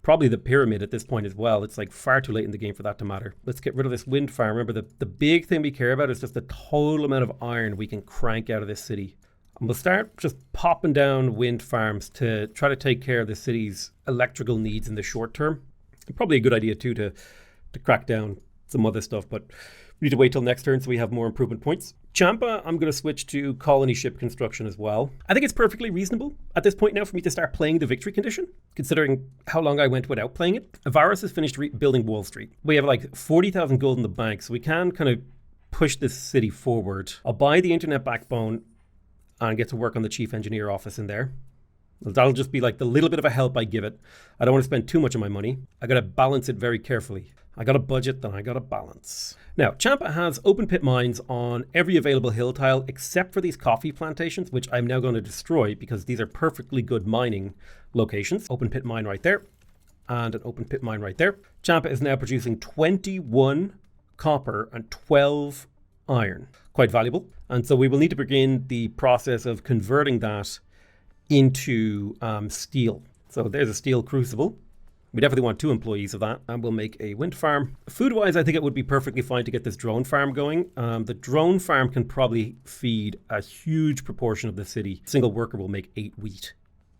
S1: Probably the pyramid at this point as well. It's like far too late in the game for that to matter. Let's get rid of this wind farm. Remember, the big thing we care about is just the total amount of iron we can crank out of this city. And we'll start just popping down wind farms to try to take care of the city's electrical needs in the short term. Probably a good idea too to crack down some other stuff, but we need to wait till next turn so we have more improvement points. Champa, I'm going to switch to colony ship construction as well. I think it's perfectly reasonable at this point now for me to start playing the victory condition, considering how long I went without playing it. Avaris has finished building Wall Street. We have like 40,000 gold in the bank, so we can kind of push this city forward. I'll buy the internet backbone and get to work on the chief engineer office in there. That'll just be like the little bit of a help I give it. I don't want to spend too much of my money. I got to balance it very carefully. I got a budget, then I got a balance. Now, Champa has open pit mines on every available hill tile except for these coffee plantations, which I'm now going to destroy because these are perfectly good mining locations. Open pit mine right there and an open pit mine right there. Champa is now producing 21 copper and 12 iron. Quite valuable. And so we will need to begin the process of converting that into steel. So there's a steel crucible. We definitely want 2 employees of that, and we'll make a wind farm. Food-wise, I think it would be perfectly fine to get this drone farm going. The drone farm can probably feed a huge proportion of the city. A single worker will make 8 wheat,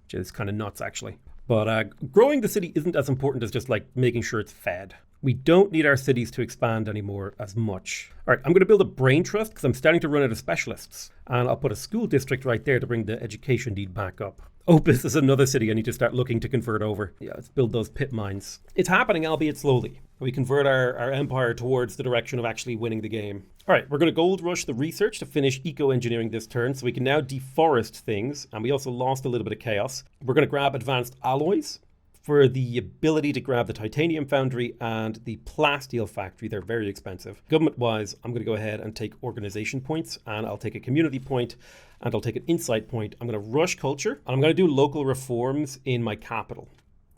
S1: which is kind of nuts, actually. But growing the city isn't as important as just like making sure it's fed. We don't need our cities to expand anymore as much. All right, I'm going to build a brain trust because I'm starting to run out of specialists. And I'll put a school district right there to bring the education need back up. Opus is another city I need to start looking to convert over. Yeah, let's build those pit mines. It's happening, albeit slowly. We convert our empire towards the direction of actually winning the game. All right, we're going to gold rush the research to finish eco-engineering this turn, so we can now deforest things, and we also lost a little bit of chaos. We're going to grab advanced alloys for the ability to grab the titanium foundry and the plasteel factory. They're very expensive. Government-wise, I'm going to go ahead and take organization points, and I'll take a community point, and I'll take an insight point. I'm going to rush culture, and I'm going to do local reforms in my capital,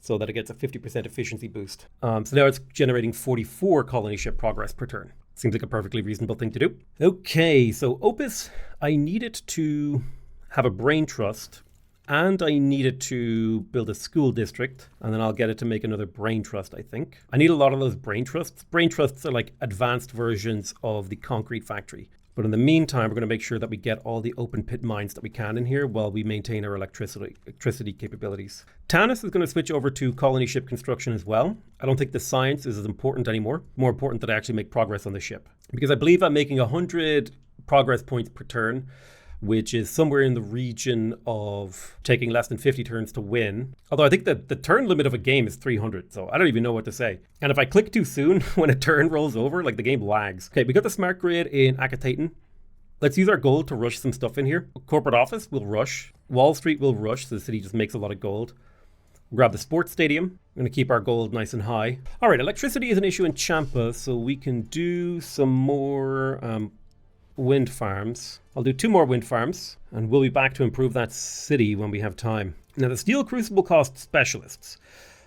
S1: so that it gets a 50% efficiency boost. So now it's generating 44 colony ship progress per turn. Seems like a perfectly reasonable thing to do. Okay, so Opus, I need it to have a brain trust, and I need it to build a school district, and then I'll get it to make another brain trust, I think. I need a lot of those brain trusts. Brain trusts are like advanced versions of the concrete factory. But in the meantime, we're going to make sure that we get all the open pit mines that we can in here while we maintain our electricity capabilities. Tanis is going to switch over to colony ship construction as well. I don't think the science is as important anymore. More important that I actually make progress on the ship. Because I believe I'm making 100 progress points per turn, which is somewhere in the region of taking less than 50 turns to win. Although I think that the turn limit of a game is 300, so I don't even know what to say. And if I click too soon when a turn rolls over, like the game lags. Okay, we got the smart grid in Akitaten. Let's use our gold to rush some stuff in here. Corporate office will rush. Wall Street will rush, so the city just makes a lot of gold. We'll grab the sports stadium. We're going to keep our gold nice and high. All right, electricity is an issue in Champa, so we can do some more wind farms. I'll do 2 more wind farms, and we'll be back to improve that city when we have time. Now, the steel crucible costs specialists,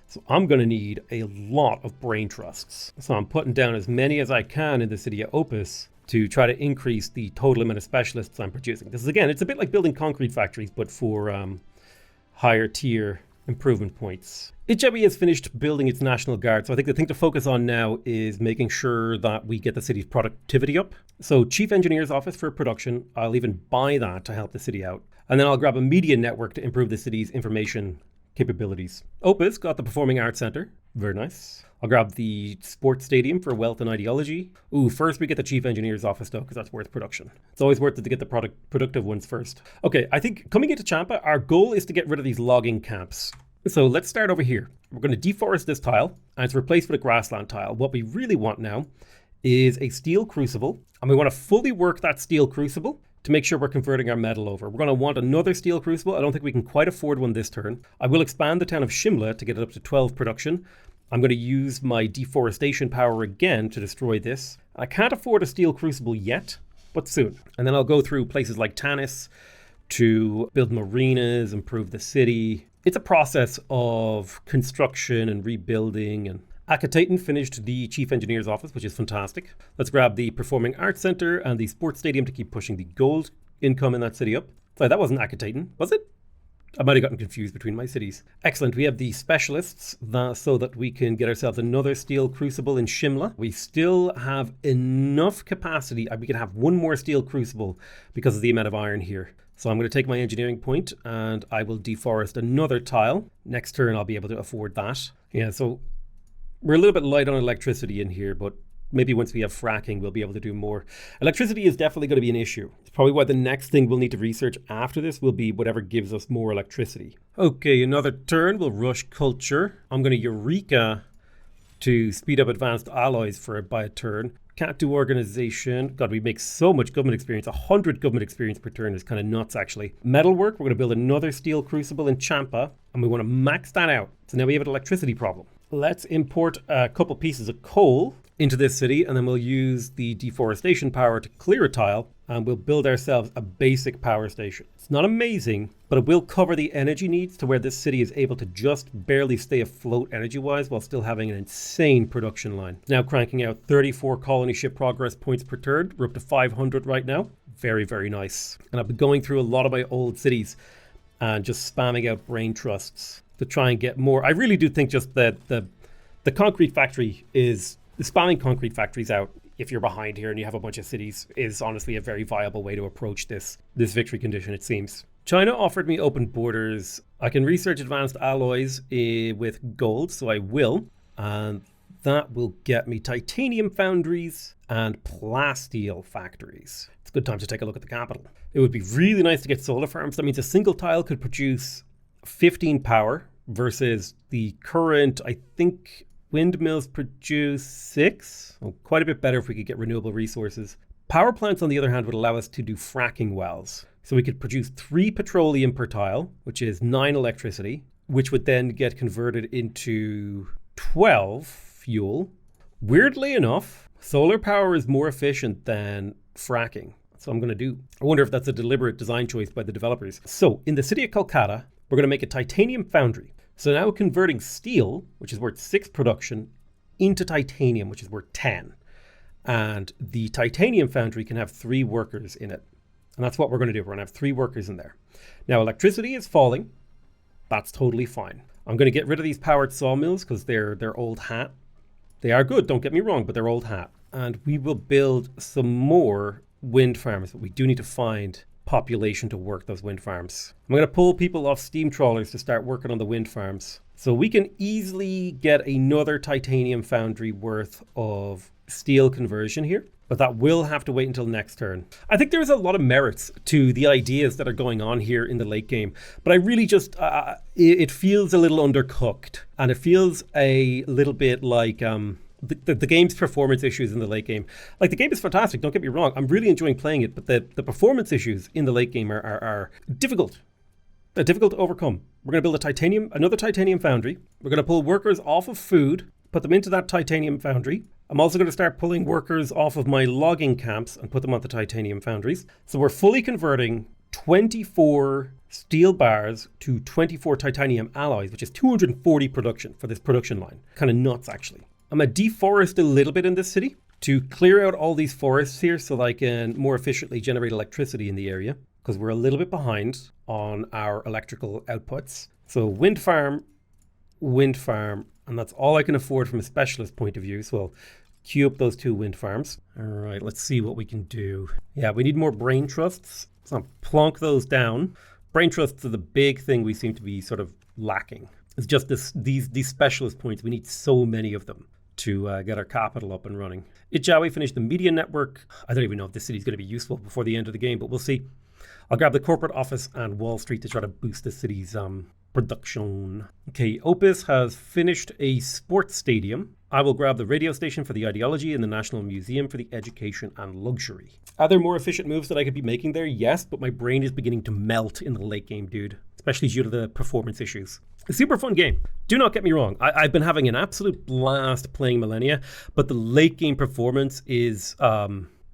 S1: so I'm going to need a lot of brain trusts. So I'm putting down as many as I can in the city of Opus to try to increase the total amount of specialists I'm producing. This is, again, it's a bit like building concrete factories, but for higher tier improvement points. Ijebi has finished building its National Guard, so I think the thing to focus on now is making sure that we get the city's productivity up. So Chief Engineer's Office for production, I'll even buy that to help the city out. And then I'll grab a media network to improve the city's information capabilities. Opus got the Performing Arts Center, very nice. I'll grab the sports stadium for wealth and ideology. Ooh, first we get the Chief Engineer's Office though, because that's worth production. It's always worth it to get the productive ones first. Okay, I think coming into Champa, our goal is to get rid of these logging camps. So let's start over here. We're going to deforest this tile, and it's replaced with a grassland tile. What we really want now is a steel crucible, and we want to fully work that steel crucible to make sure we're converting our metal over. We're going to want another steel crucible. I don't think we can quite afford one this turn. I will expand the town of Shimla to get it up to 12 production. I'm going to use my deforestation power again to destroy this. I can't afford a steel crucible yet, but soon. And then I'll go through places like Tanis to build marinas, improve the city. It's a process of construction and rebuilding. And Akitaten finished the Chief Engineer's Office, which is fantastic. Let's grab the Performing Arts Center and the Sports Stadium to keep pushing the gold income in that city up. Sorry, that wasn't Akitaten, was it? I might have gotten confused between my cities. Excellent. We have the specialists so that we can get ourselves another steel crucible in Shimla. We still have enough capacity. We can have one more steel crucible because of the amount of iron here. So I'm going to take my engineering point and I will deforest another tile. Next turn, I'll be able to afford that. Yeah, so we're a little bit light on electricity in here, but maybe once we have fracking, we'll be able to do more. Electricity is definitely going to be an issue. It's probably why the next thing we'll need to research after this will be whatever gives us more electricity. Okay, another turn. We'll rush culture. I'm going to Eureka to speed up advanced alloys by a turn. Can't do organization. God, we make so much government experience. 100 government experience per turn is kind of nuts, actually. Metalwork, we're going to build another steel crucible in Champa, and we want to max that out. So now we have an electricity problem. Let's import a couple pieces of coal into this city, and then we'll use the deforestation power to clear a tile, and we'll build ourselves a basic power station. It's not amazing, but it will cover the energy needs to where this city is able to just barely stay afloat energy-wise while still having an insane production line. Now cranking out 34 colony ship progress points per turn. We're up to 500 right now. Very, very nice. And I've been going through a lot of my old cities and just spamming out brain trusts. to try and get more. I really do think just that the concrete factory is spamming concrete factories out if you're behind here and you have a bunch of cities is honestly a very viable way to approach this victory condition, it seems. China offered me open borders. I can research advanced alloys with gold, so I will. And that will get me titanium foundries and plasteel factories. It's a good time to take a look at the capital. It would be really nice to get solar farms. That means a single tile could produce 15 power versus the current, I think, windmills produce 6. Well, quite a bit better if we could get renewable resources. Power plants, on the other hand, would allow us to do fracking wells. So we could produce 3 petroleum per tile, which is 9 electricity, which would then get converted into 12 fuel. Weirdly enough, solar power is more efficient than fracking. So I'm going to do. I wonder if that's a deliberate design choice by the developers. So in the city of Kolkata, we're going to make a titanium foundry. So now converting steel, which is worth 6 production, into titanium, which is worth 10. And the titanium foundry can have 3 workers in it. And that's what we're going to do. We're going to have 3 workers in there. Now, electricity is falling. That's totally fine. I'm going to get rid of these powered sawmills because they're old hat. They are good, don't get me wrong, but they're old hat. And we will build some more wind farms, but we do need to find population to work those wind farms. I'm going to pull people off steam trawlers to start working on the wind farms. So we can easily get another titanium foundry worth of steel conversion here, but that will have to wait until next turn. I think there's a lot of merits to the ideas that are going on here in the late game, but I really just, it feels a little undercooked, and it feels a little bit like the game's performance issues in the late game. Like, the game is fantastic, don't get me wrong, I'm really enjoying playing it, but the performance issues in the late game are difficult. They're difficult to overcome. We're going to build another titanium foundry. We're going to pull workers off of food, put them into that titanium foundry. I'm also going to start pulling workers off of my logging camps and put them onto titanium foundries. So we're fully converting 24 steel bars to 24 titanium alloys, which is 240 production for this production line. Kind of nuts, actually. I'm going to deforest a little bit in this city to clear out all these forests here so that I can more efficiently generate electricity in the area, because we're a little bit behind on our electrical outputs. So wind farm, and that's all I can afford from a specialist point of view. So I'll queue up those 2 wind farms. All right, let's see what we can do. Yeah, we need more brain trusts. So I'll plonk those down. Brain trusts are the big thing we seem to be sort of lacking. It's just these specialist points. We need so many of them to get our capital up and running. Ijawi finished the media network. I don't even know if this city's going to be useful before the end of the game, but we'll see. I'll grab the corporate office and Wall Street to try to boost the city's production. Okay, Opus has finished a sports stadium. I will grab the radio station for the ideology and the National Museum for the education and luxury. Are there more efficient moves that I could be making there? Yes, but my brain is beginning to melt in the late game, dude, especially due to the performance issues. A super fun game. Do not get me wrong. I've been having an absolute blast playing Millennia, but the late game performance is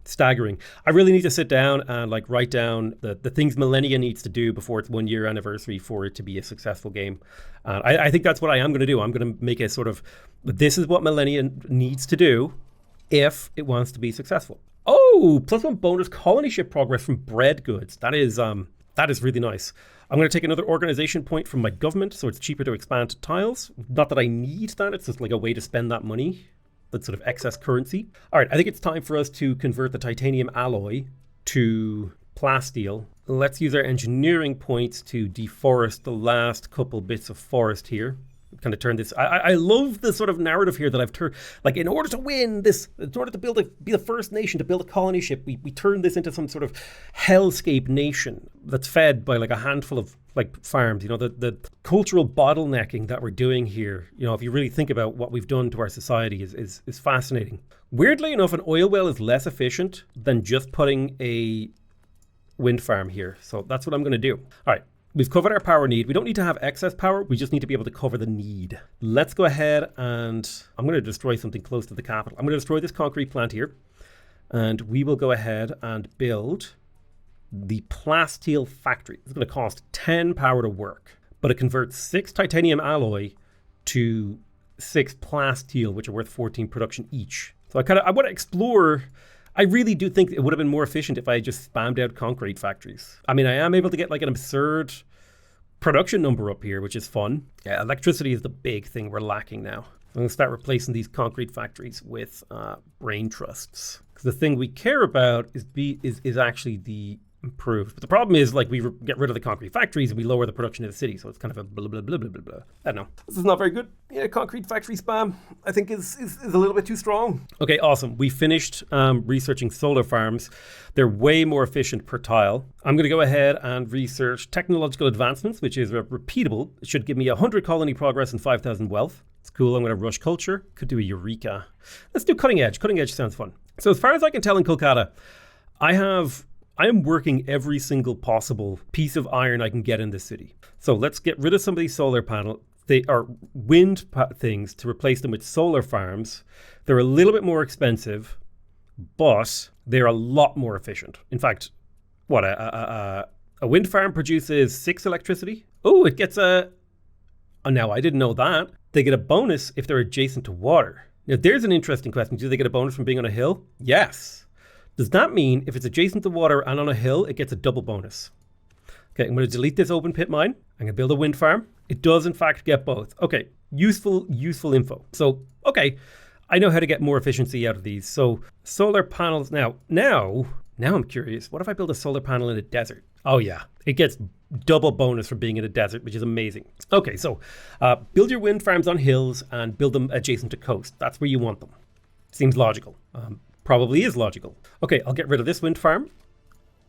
S1: staggering. I really need to sit down and write down the things Millennia needs to do before its 1-year anniversary for it to be a successful game. I think that's what I am going to do. I'm going to make a sort of, this is what Millennia needs to do if it wants to be successful. Oh, +1 bonus colony ship progress from bread goods. That is really nice. I'm going to take another organization point from my government, so it's cheaper to expand to tiles. Not that I need that, it's just like a way to spend that money. That's sort of excess currency. All right, I think it's time for us to convert the titanium alloy to plasteel. Let's use our engineering points to deforest the last couple bits of forest here. Kind of turn this. I love the sort of narrative here that I've turned. Like, in order to win this, in order to be the first nation to build a colony ship, we turn this into some sort of hellscape nation that's fed by a handful of farms. You know, the cultural bottlenecking that we're doing here, you know, if you really think about what we've done to our society is fascinating. Weirdly enough, an oil well is less efficient than just putting a wind farm here. So that's what I'm going to do. All right. We've covered our power need. We don't need to have excess power. We just need to be able to cover the need. Let's go ahead and I'm going to destroy something close to the capital. I'm going to destroy this concrete plant here. And we will go ahead and build the plasteel factory. It's going to cost 10 power to work, but it converts 6 titanium alloy to 6 plasteel, which are worth 14 production each. So I want to explore. I really do think it would have been more efficient if I just spammed out concrete factories. I mean, I am able to get an absurd production number up here, which is fun. Yeah, electricity is the big thing we're lacking now. I'm going to start replacing these concrete factories with brain trusts. Because the thing we care about is actually the improved. But the problem is, like, we get rid of the concrete factories and we lower the production of the city. So it's kind of a blah, blah, blah, blah, blah, blah. I don't know. This is not very good. Yeah, concrete factory spam, I think, is a little bit too strong. Okay, awesome. We finished researching solar farms. They're way more efficient per tile. I'm going to go ahead and research technological advancements, which is repeatable. It should give me 100 colony progress and 5,000 wealth. It's cool. I'm going to rush culture. Could do a eureka. Let's do cutting edge. Cutting edge sounds fun. So as far as I can tell in Kolkata, I am working every single possible piece of iron I can get in this city. So let's get rid of some of these solar panels. They are wind things to replace them with solar farms. They're a little bit more expensive, but they're a lot more efficient. In fact, what a wind farm produces 6 electricity. Oh, it gets oh, now I didn't know that. They get a bonus if they're adjacent to water. Now there's an interesting question. Do they get a bonus from being on a hill? Yes. Does that mean if it's adjacent to water and on a hill, it gets a double bonus? Okay, I'm going to delete this open pit mine. I'm going to build a wind farm. It does, in fact, get both. Okay, useful info. So, okay, I know how to get more efficiency out of these. So, solar panels. Now I'm curious. What if I build a solar panel in a desert? Oh, yeah, it gets double bonus for being in a desert, which is amazing. Okay, so build your wind farms on hills and build them adjacent to coast. That's where you want them. Seems logical. Probably is logical. Okay, I'll get rid of this wind farm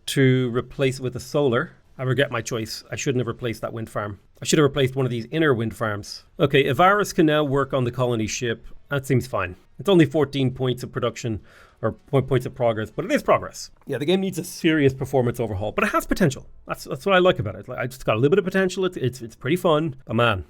S1: to replace it with a solar. I regret my choice. I shouldn't have replaced that wind farm. I should have replaced one of these inner wind farms. Okay, Avaris can now work on the colony ship. That seems fine. It's only 14 points of production or points of progress, but it is progress. Yeah, the game needs a serious performance overhaul, but it has potential. That's what I like about it. I just got a little bit of potential. It's pretty fun. But man,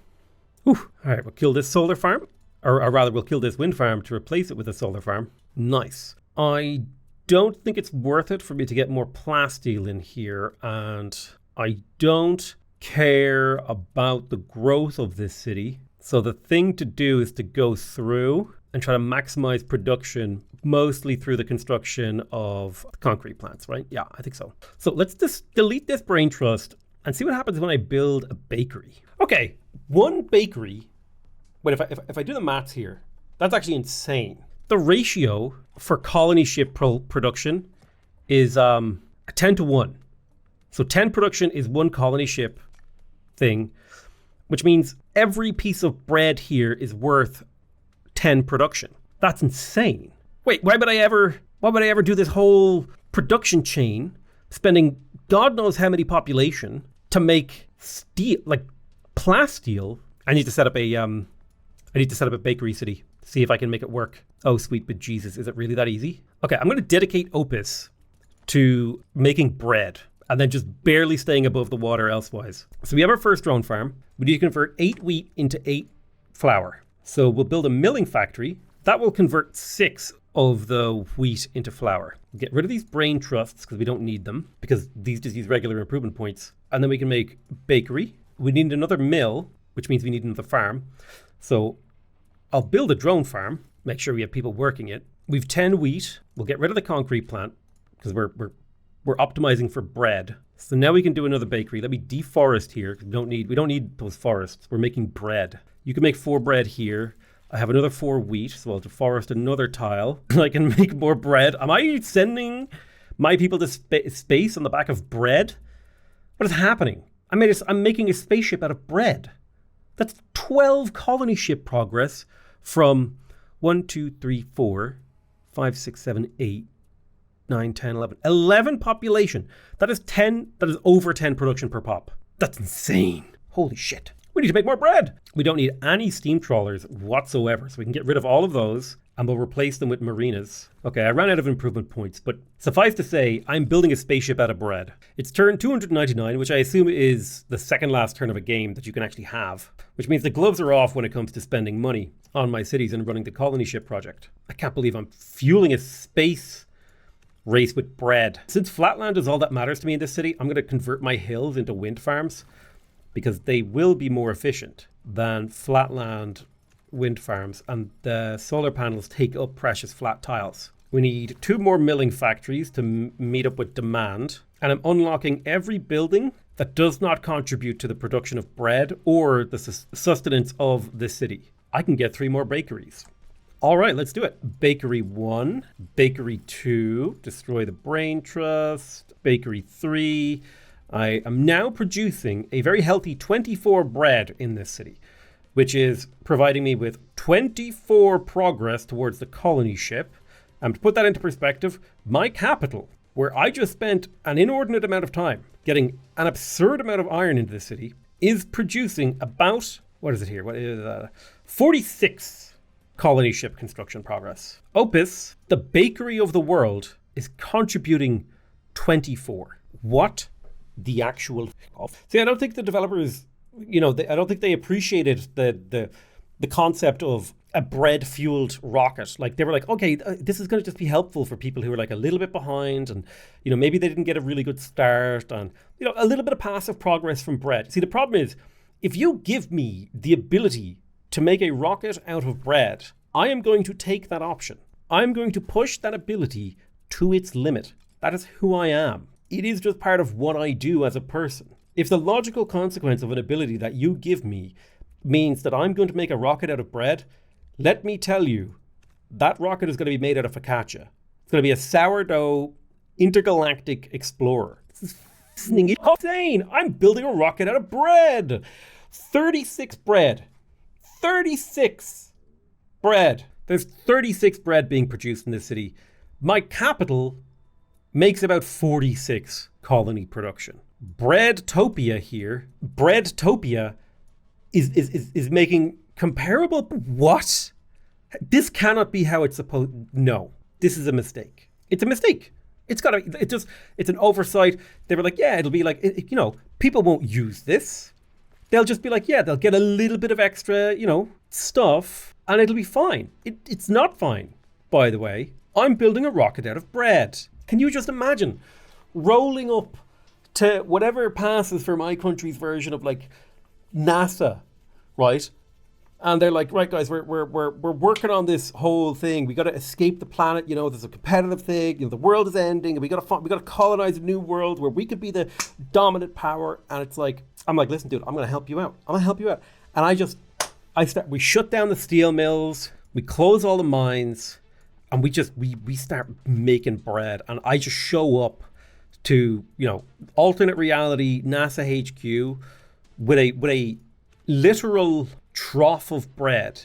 S1: whew. All right, we'll kill this solar farm. Or rather, we'll kill this wind farm to replace it with a solar farm. Nice. I don't think it's worth it for me to get more plasteel in here, and I don't care about the growth of this city. So the thing to do is to go through and try to maximize production, mostly through the construction of concrete plants, right? Yeah, I think so. So let's just delete this brain trust and see what happens when I build a bakery. Okay, one bakery. But if I do the maths here, that's actually insane. The ratio for colony ship production is a 10 to 1. So 10 production is 1 colony ship thing, which means every piece of bread here is worth 10 production. That's insane. Wait, why would I ever do this whole production chain, spending God knows how many population to make steel, like plasteel? I need to set up a bakery city, see if I can make it work. Oh, sweet but Jesus, is it really that easy? Okay, I'm going to dedicate Opus to making bread and then just barely staying above the water elsewise. So we have our first drone farm. We need to convert 8 wheat into 8 flour. So we'll build a milling factory. That will convert 6 of the wheat into flour. We'll get rid of these brain trusts because we don't need them, because these just use regular improvement points. And then we can make bakery. We need another mill, which means we need another farm. So I'll build a drone farm, make sure we have people working it. We've 10 wheat. We'll get rid of the concrete plant because we're optimizing for bread. So now we can do another bakery. Let me deforest here. We don't need those forests. We're making bread. You can make 4 bread here. I have another 4 wheat, so I'll deforest another tile. I can make more bread. Am I sending my people to space on the back of bread? What is happening? I'm making a spaceship out of bread. That's 12 colony ship progress from 1, 2, 3, 4, 5, 6, 7, 8, 9, 10, 11. 11 population. That is over 10 production per pop. That's insane. Holy shit. We need to make more bread. We don't need any steam trawlers whatsoever, so we can get rid of all of those and we'll replace them with marinas. Okay, I ran out of improvement points, but suffice to say, I'm building a spaceship out of bread. It's turn 299, which I assume is the second last turn of a game that you can actually have, which means the gloves are off when it comes to spending money on my cities and running the colony ship project. I can't believe I'm fueling a space race with bread. Since flatland is all that matters to me in this city, I'm going to convert my hills into wind farms because they will be more efficient than flatland wind farms, and the solar panels take up precious flat tiles. We need 2 more milling factories to meet up with demand. And I'm unlocking every building that does not contribute to the production of bread or the sustenance of the city. I can get 3 more bakeries. All right, let's do it. Bakery 1, Bakery 2, destroy the brain trust, Bakery 3. I am now producing a very healthy 24 bread in this city, which is providing me with 24 progress towards the colony ship. And to put that into perspective, my capital, where I just spent an inordinate amount of time getting an absurd amount of iron into the city, is producing about, what is it here? What is 46 colony ship construction progress. Opus, the bakery of the world, is contributing 24. What the actual See, I don't think the developers, I don't think they appreciated the concept of a bread-fueled rocket. Like, they were like, okay, this is going to just be helpful for people who are like a little bit behind, and maybe they didn't get a really good start, and a little bit of passive progress from bread. See, the problem is, if you give me the ability to make a rocket out of bread, I am going to take that option. I'm going to push that ability to its limit. That is who I am. It is just part of what I do as a person. If the logical consequence of an ability that you give me means that I'm going to make a rocket out of bread, let me tell you, that rocket is going to be made out of focaccia. It's going to be a sourdough intergalactic explorer. This is insane. I'm building a rocket out of bread. 36 bread. 36 bread. There's 36 bread being produced in this city. My capital makes about 46 colony production. Breadtopia here. Breadtopia is making comparable. What? This cannot be how it's supposed. No, this is a mistake. It's a mistake. It's an oversight. They were like, yeah, it'll be like, people won't use this. They'll just be like, yeah, they'll get a little bit of extra, stuff, and it'll be fine. It's not fine, by the way. I'm building a rocket out of bread. Can you just imagine rolling up to whatever passes for my country's version of like NASA, right? And they're like, right, guys, we're working on this whole thing. We got to escape the planet. There's a competitive thing. The world is ending, and we got to colonize a new world where we could be the dominant power. And it's like, I'm like, listen, dude, I'm going to help you out. And we shut down the steel mills. We close all the mines, and we start making bread. And I just show up to alternate reality NASA HQ with a literal trough of bread,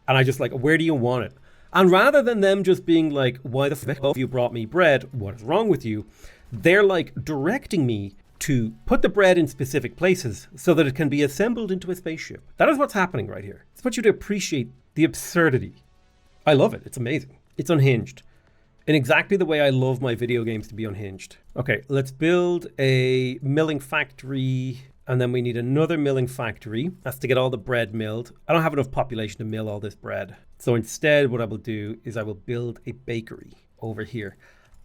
S1: and I just like, where do you want it? And rather than them just being like, why the fuck have you brought me bread? What is wrong with you? They're like directing me to put the bread in specific places so that it can be assembled into a spaceship. That is what's happening right here. I want you to appreciate the absurdity. I love it. It's amazing. It's unhinged. In exactly the way I love my video games to be unhinged. Okay, let's build a milling factory. And then we need another milling factory. That's to get all the bread milled. I don't have enough population to mill all this bread. So instead, what I will do is I will build a bakery over here.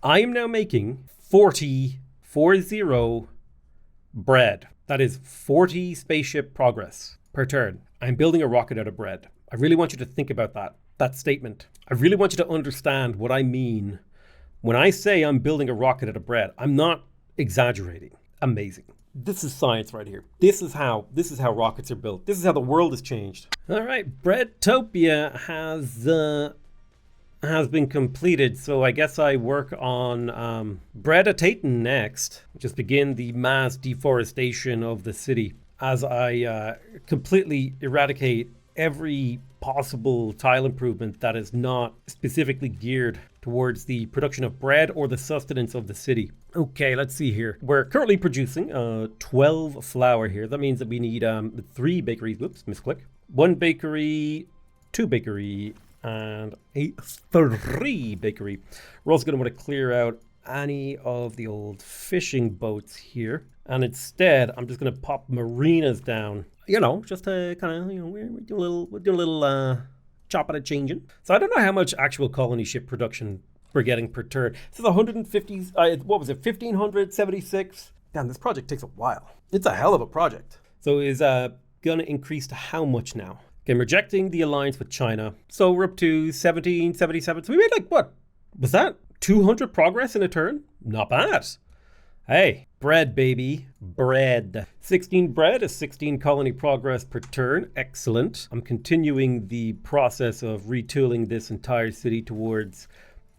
S1: I am now making 40 bread. That is 40 spaceship progress per turn. I'm building a rocket out of bread. I really want you to think about that statement. I really want you to understand what I mean when I say I'm building a rocket out of bread. I'm not exaggerating. Amazing. This is science right here. This is how rockets are built. This is how the world has changed. All right, Breadtopia has been completed. So I guess I work on Breaditating next. Just begin the mass deforestation of the city as I completely eradicate every possible tile improvement that is not specifically geared towards the production of bread or the sustenance of the city. Okay, let's see here. We're currently producing 12 flour here. That means that we need 3 bakeries. Whoops, misclick. 1 bakery, 2 bakery, and a 3 bakery. We're also going to want to clear out any of the old fishing boats here. And instead, I'm just going to pop marinas down. Just to kind of, we're doing a little chopping and changing. So I don't know how much actual colony ship production we're getting per turn. This is 150, what was it, 1576? Damn, this project takes a while. It's a hell of a project. So is going to increase to how much now? Okay, I'm rejecting the alliance with China. So we're up to 1777. So we made like, what, Was that 200 progress in a turn? Not bad. Hey, bread, baby. Bread. 16 bread is 16 colony progress per turn. Excellent. I'm continuing the process of retooling this entire city towards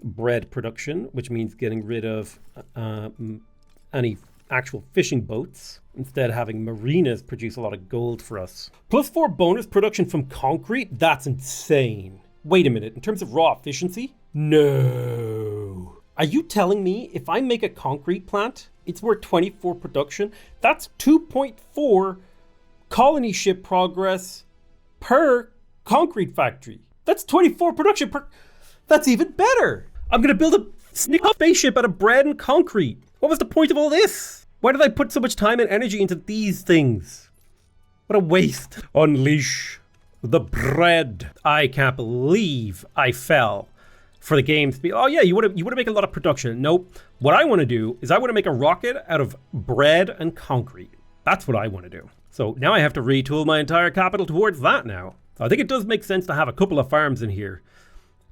S1: bread production, which means getting rid of any actual fishing boats, instead having marinas produce a lot of gold for us. +4 bonus production from concrete? That's insane. Wait a minute, in terms of raw efficiency? No. Are you telling me if I make a concrete plant, it's worth 24 production? That's 2.4 colony ship progress per concrete factory. That's 24 production per... That's even better. I'm gonna build a spaceship out of bread and concrete. What was the point of all this? Why did I put so much time and energy into these things? What a waste. Unleash the bread. I can't believe I fell for the game to be, oh yeah, you want to make a lot of production. Nope. What I want to do is I want to make a rocket out of bread and concrete. That's what I want to do. So now I have to retool my entire capital towards that now. So I think it does make sense to have a couple of farms in here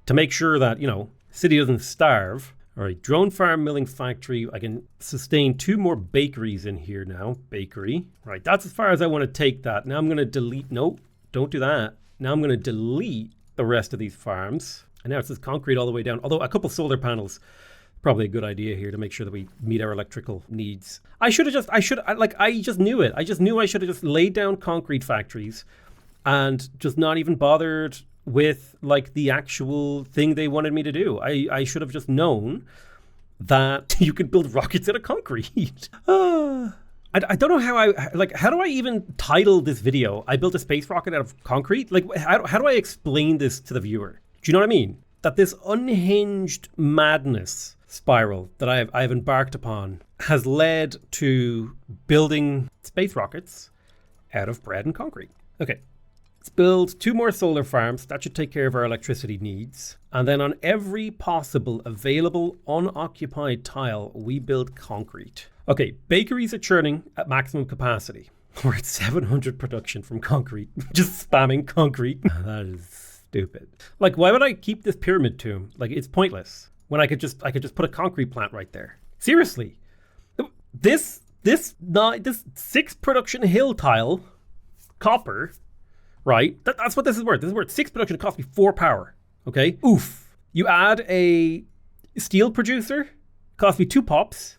S1: to make sure that, you know, city doesn't starve. All right, drone farm, milling factory. I can sustain 2 more bakeries in here now. Bakery. Right, that's as far as I want to take that. Now I'm going to delete. Nope, don't do that. Now I'm going to delete the rest of these farms. And now it says concrete all the way down. Although a couple solar panels, probably a good idea here to make sure that we meet our electrical needs. I just knew it. I just knew I should have just laid down concrete factories and just not even bothered with like the actual thing they wanted me to do. I should have just known that you could build rockets out of concrete. I don't know how do I even title this video? I built a space rocket out of concrete? Like, how do I explain this to the viewer? Do you know what I mean? That this unhinged madness spiral that I've embarked upon has led to building space rockets out of bread and concrete. Okay. Let's build 2 more solar farms. That should take care of our electricity needs. And then on every possible available unoccupied tile, we build concrete. Okay, bakeries are churning at maximum capacity. We're at 700 production from concrete. Just spamming concrete. That is stupid. Like, why would I keep this pyramid tomb? Like, it's pointless. When I could just put a concrete plant right there. Seriously. This 6 production hill tile, copper, right? That's what this is worth. This is worth 6 production. It cost me 4 power. Okay? Oof. You add a steel producer, cost me 2 pops,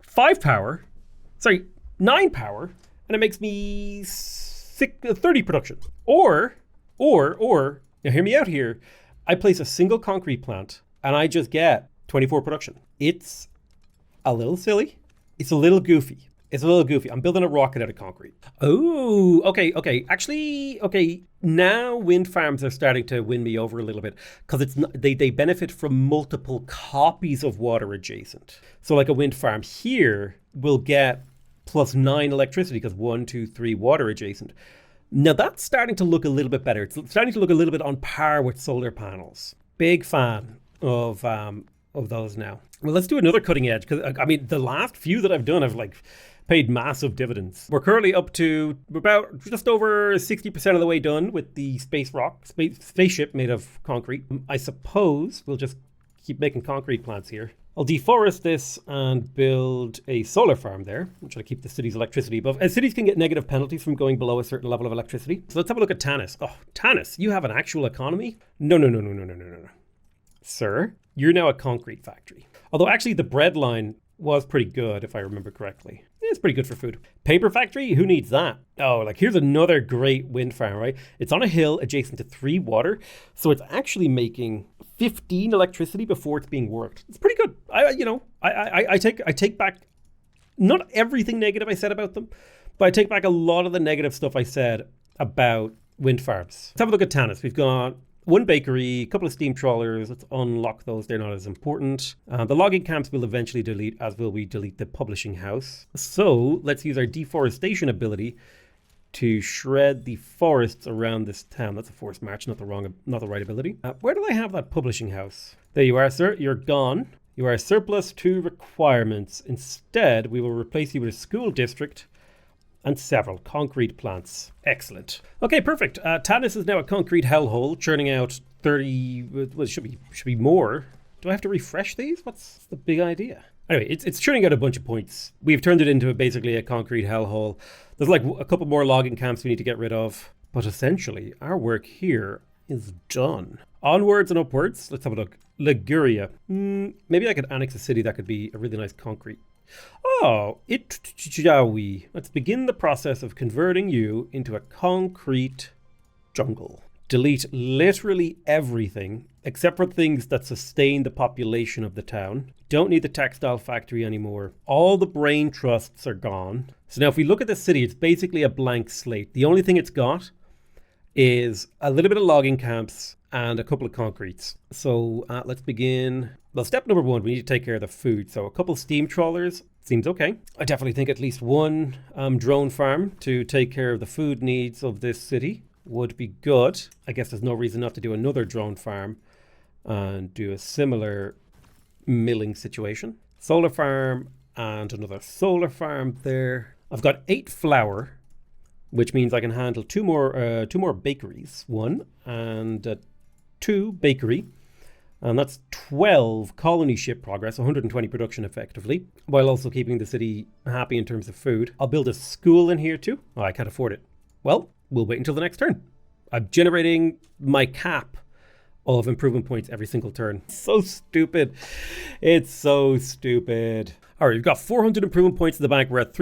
S1: 5 power, 9 power, and it makes me 30 production. Or, now hear me out here, I place a single concrete plant and I just get 24 production. It's a little silly. It's a little goofy. I'm building a rocket out of concrete. Oh, okay. Actually, okay. Now wind farms are starting to win me over a little bit because they benefit from multiple copies of water adjacent. So like a wind farm here will get +9 electricity because 1, 2, 3 water adjacent. Now that's starting to look a little bit better. It's starting to look a little bit on par with solar panels. Big fan of those now. Well, let's do another cutting edge because I mean the last few that I've done have like paid massive dividends. We're currently up to about just over 60% of the way done with the spaceship made of concrete. I suppose we'll just keep making concrete plants here. I'll deforest this and build a solar farm there. I'm trying to keep the city's electricity above. And cities can get negative penalties from going below a certain level of electricity. So let's have a look at Tanis. Oh, Tanis, you have an actual economy? No. Sir, you're now a concrete factory. Although actually the bread line was pretty good, if I remember correctly. It's pretty good for food. Paper factory? Who needs that? Oh, like here's another great wind farm, right? It's on a hill adjacent to 3 water. So it's actually making 15 electricity before it's being worked. It's pretty good. I take back not everything negative I said about them, but I take back a lot of the negative stuff I said about wind farms. Let's have a look at Tanis. We've got 1 bakery, a couple of steam trawlers. Let's unlock those. They're not as important. The logging camps will eventually delete, as will we delete the publishing house. So let's use our deforestation ability to shred the forests around this town. That's a forced march, not the right ability. Where do I have that publishing house? There you are, sir. You're gone. You are surplus to requirements. Instead, we will replace you with a school district and several concrete plants. Excellent. Okay, perfect. Tanis is now a concrete hellhole, churning out 30. Well, it should be more. Do I have to refresh these? What's the big idea? Anyway, it's churning out a bunch of points. We've turned it into basically a concrete hellhole. There's like a couple more logging camps we need to get rid of. But essentially, our work here is done. Onwards and upwards. Let's have a look. Liguria. Maybe I could annex a city that could be a really nice concrete. Oh, Itjawi. Let's begin the process of converting you into a concrete jungle. Delete literally everything except for things that sustain the population of the town. Don't need the textile factory anymore. All the brain trusts are gone. So now if we look at the city, it's basically a blank slate. The only thing it's got is a little bit of logging camps and a couple of concretes. So let's begin. Well, step number one, we need to take care of the food. So a couple steam trawlers seems okay. I definitely think at least one drone farm to take care of the food needs of this city would be good. I guess there's no reason not to do another drone farm and do a similar milling situation. Solar farm and another solar farm there. I've got 8 flour, which means I can handle two more bakeries. 1 and 2 bakery. And that's 12 colony ship progress, 120 production effectively, while also keeping the city happy in terms of food. I'll build a school in here too. Oh, I can't afford it. Well, we'll wait until the next turn. I'm generating my cap of improvement points every single turn. So stupid. It's so stupid. All right, we've got 400 improvement points in the bank. We're at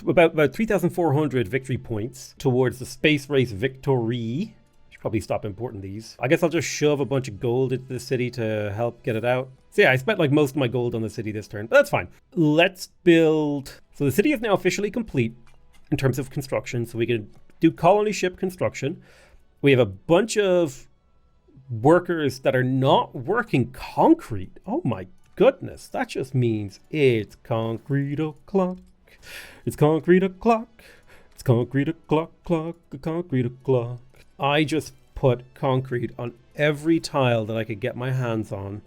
S1: about 3,400 victory points towards the space race victory. Should probably stop importing these. I guess I'll just shove a bunch of gold into the city to help get it out. So yeah, I spent like most of my gold on the city this turn, but that's fine. Let's build. So the city is now officially complete in terms of construction. So we can do colony ship construction. We have a bunch of workers that are not working concrete. Oh my goodness. That just means it's concrete o'clock. It's concrete o'clock. It's concrete o'clock, concrete o'clock. I just put concrete on every tile that I could get my hands on.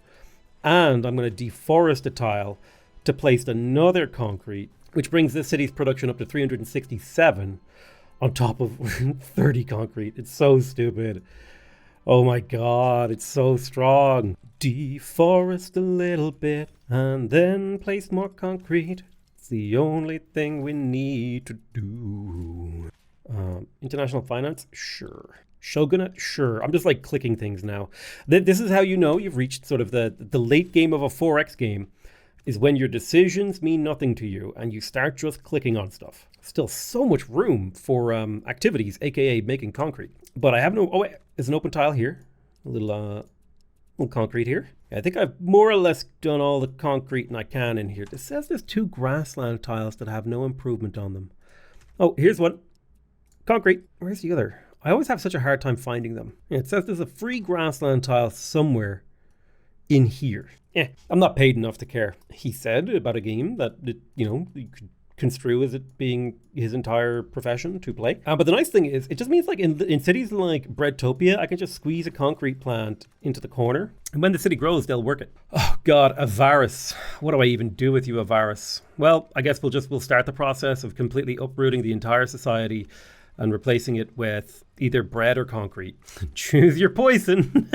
S1: And I'm going to deforest a tile to place another concrete, which brings this city's production up to 367 on top of 30 concrete. It's so stupid. Oh my god, it's so strong. Deforest a little bit and then place more concrete. It's the only thing we need to do. International finance? Sure. Shogunate? Sure. I'm just like clicking things now. This is how you know you've reached sort of the late game of a 4X game, is when your decisions mean nothing to you and you start just clicking on stuff. Still so much room for activities, aka making concrete. But I have no. Oh wait, there's an open tile here. A little concrete here. I think I've more or less done all the concrete I can in here. It says there's 2 grassland tiles that have no improvement on them. Oh, here's one. Concrete. Where's the other? I always have such a hard time finding them. Yeah, it says there's a free grassland tile somewhere in here. I'm not paid enough to care. He said about a game that, you could construe as it being his entire profession to play. But the nice thing is, it just means like in cities like Breadtopia, I can just squeeze a concrete plant into the corner. And when the city grows, they'll work it. Oh God, Avaris. What do I even do with you, Avaris? Well, I guess we'll start the process of completely uprooting the entire society and replacing it with either bread or concrete. Choose your poison.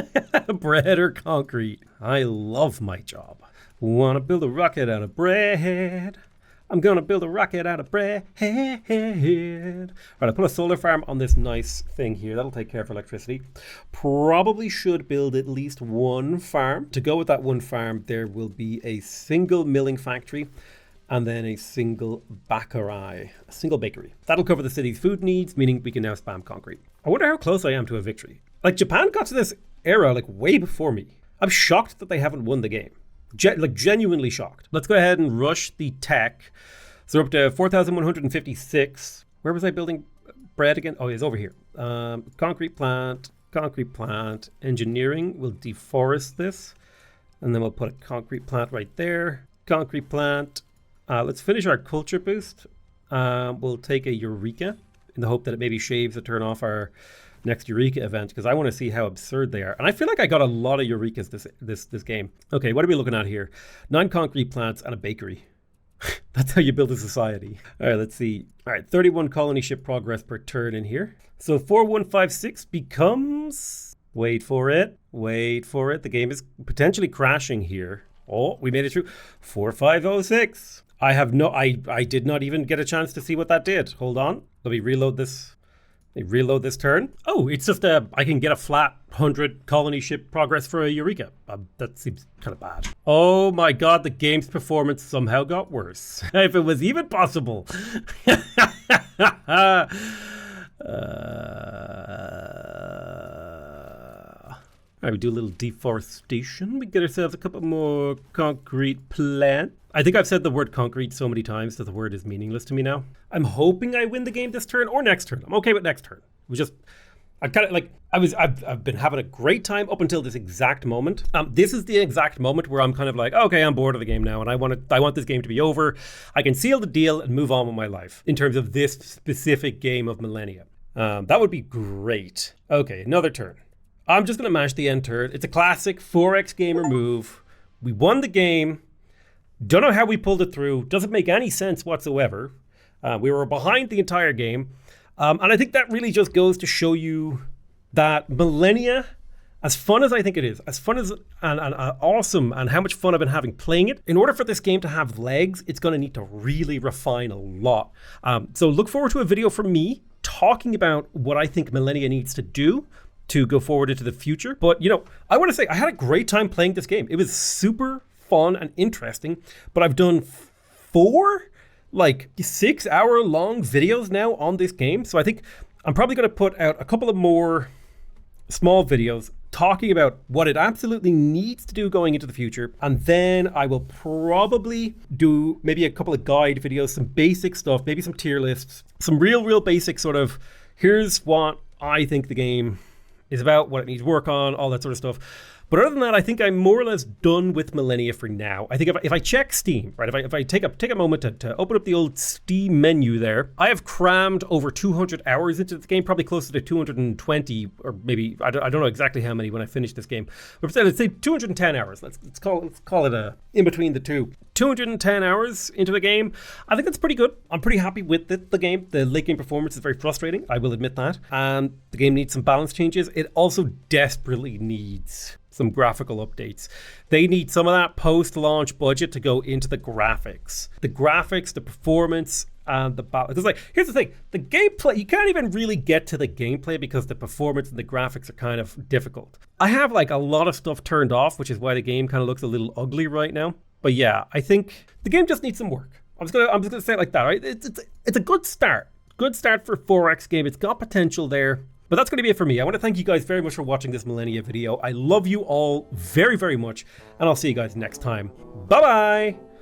S1: Bread or concrete. I love my job. Wanna build a rocket out of bread. I'm gonna build a rocket out of bread. Right, I put a solar farm on this nice thing here. That'll take care of electricity. Probably should build at least 1 farm. To go with that 1 farm, there will be a single milling factory and then a single bakery. A single bakery. That'll cover the city's food needs, meaning we can now spam concrete. I wonder how close I am to a victory. Like, Japan got to this era like way before me. I'm shocked that they haven't won the game. Genuinely shocked. Let's go ahead and rush the tech. So we're up to 4,156. Where was I building bread again? Oh, it's over here. Concrete plant. Engineering. We'll deforest this. And then we'll put a concrete plant right there. Concrete plant. Let's finish our culture boost. We'll take a Eureka in the hope that it maybe shaves a turn off our next Eureka event, because I want to see how absurd they are. And I feel like I got a lot of Eurekas this game. Okay, what are we looking at here? 9 concrete plants and a bakery. That's how you build a society. All right, let's see. All right, 31 colony ship progress per turn in here. So 4156 becomes... Wait for it. Wait for it. The game is potentially crashing here. Oh, we made it through. 4506. I did not even get a chance to see what that did. Hold on. Let me reload this. Reload this turn. Oh, it's just I can get a flat 100 colony ship progress for a Eureka. That seems kind of bad. Oh my god, the game's performance somehow got worse. If it was even possible. Alright, we do a little deforestation. We get ourselves a couple more concrete plants. I think I've said the word concrete so many times that the word is meaningless to me now. I'm hoping I win the game this turn or next turn. I'm okay with next turn. It was just, I've been having a great time up until this exact moment. This is the exact moment where I'm kind of like, okay, I'm bored of the game now, and I want this game to be over. I can seal the deal and move on with my life in terms of this specific game of Millennia. That would be great. Okay, another turn. I'm just gonna mash the end turn. It's a classic 4X gamer move. We won the game. Don't know how we pulled it through. Doesn't make any sense whatsoever. We were behind the entire game. And I think that really just goes to show you that Millennia, as fun as I think it is, as fun as and awesome, and how much fun I've been having playing it, in order for this game to have legs, it's going to need to really refine a lot. So look forward to a video from me talking about what I think Millennia needs to do to go forward into the future. But, you know, I want to say I had a great time playing this game. It was super fun and interesting, but I've done 4 6-hour long videos now on this game. So I think I'm probably going to put out a couple of more small videos talking about what it absolutely needs to do going into the future. And then I will probably do maybe a couple of guide videos, some basic stuff, maybe some tier lists, some real basic sort of, here's what I think the game is about, what it needs work on, all that sort of stuff. But other than that, I think I'm more or less done with Millennia for now. I think if I check Steam, right, if I take a moment to open up the old Steam menu there, I have crammed over 200 hours into this game, probably closer to 220, or maybe, I don't know exactly how many when I finish this game. But let's say 210 hours. Let's call it a in between the two. 210 hours into the game. I think that's pretty good. I'm pretty happy with the game. The late game performance is very frustrating, I will admit that. And the game needs some balance changes. It also desperately needs some graphical updates. They need some of that post-launch budget to go into the graphics. The graphics, the performance, and the balance. Because here's the thing, the gameplay, you can't even really get to the gameplay because the performance and the graphics are kind of difficult. I have a lot of stuff turned off, which is why the game kind of looks a little ugly right now. But yeah, I think the game just needs some work. I'm just gonna say it like that, right? It's a good start. Good start for a 4X game. It's got potential there. But that's going to be it for me. I want to thank you guys very much for watching this Millennia video. I love you all very, very much, and I'll see you guys next time. Bye-bye!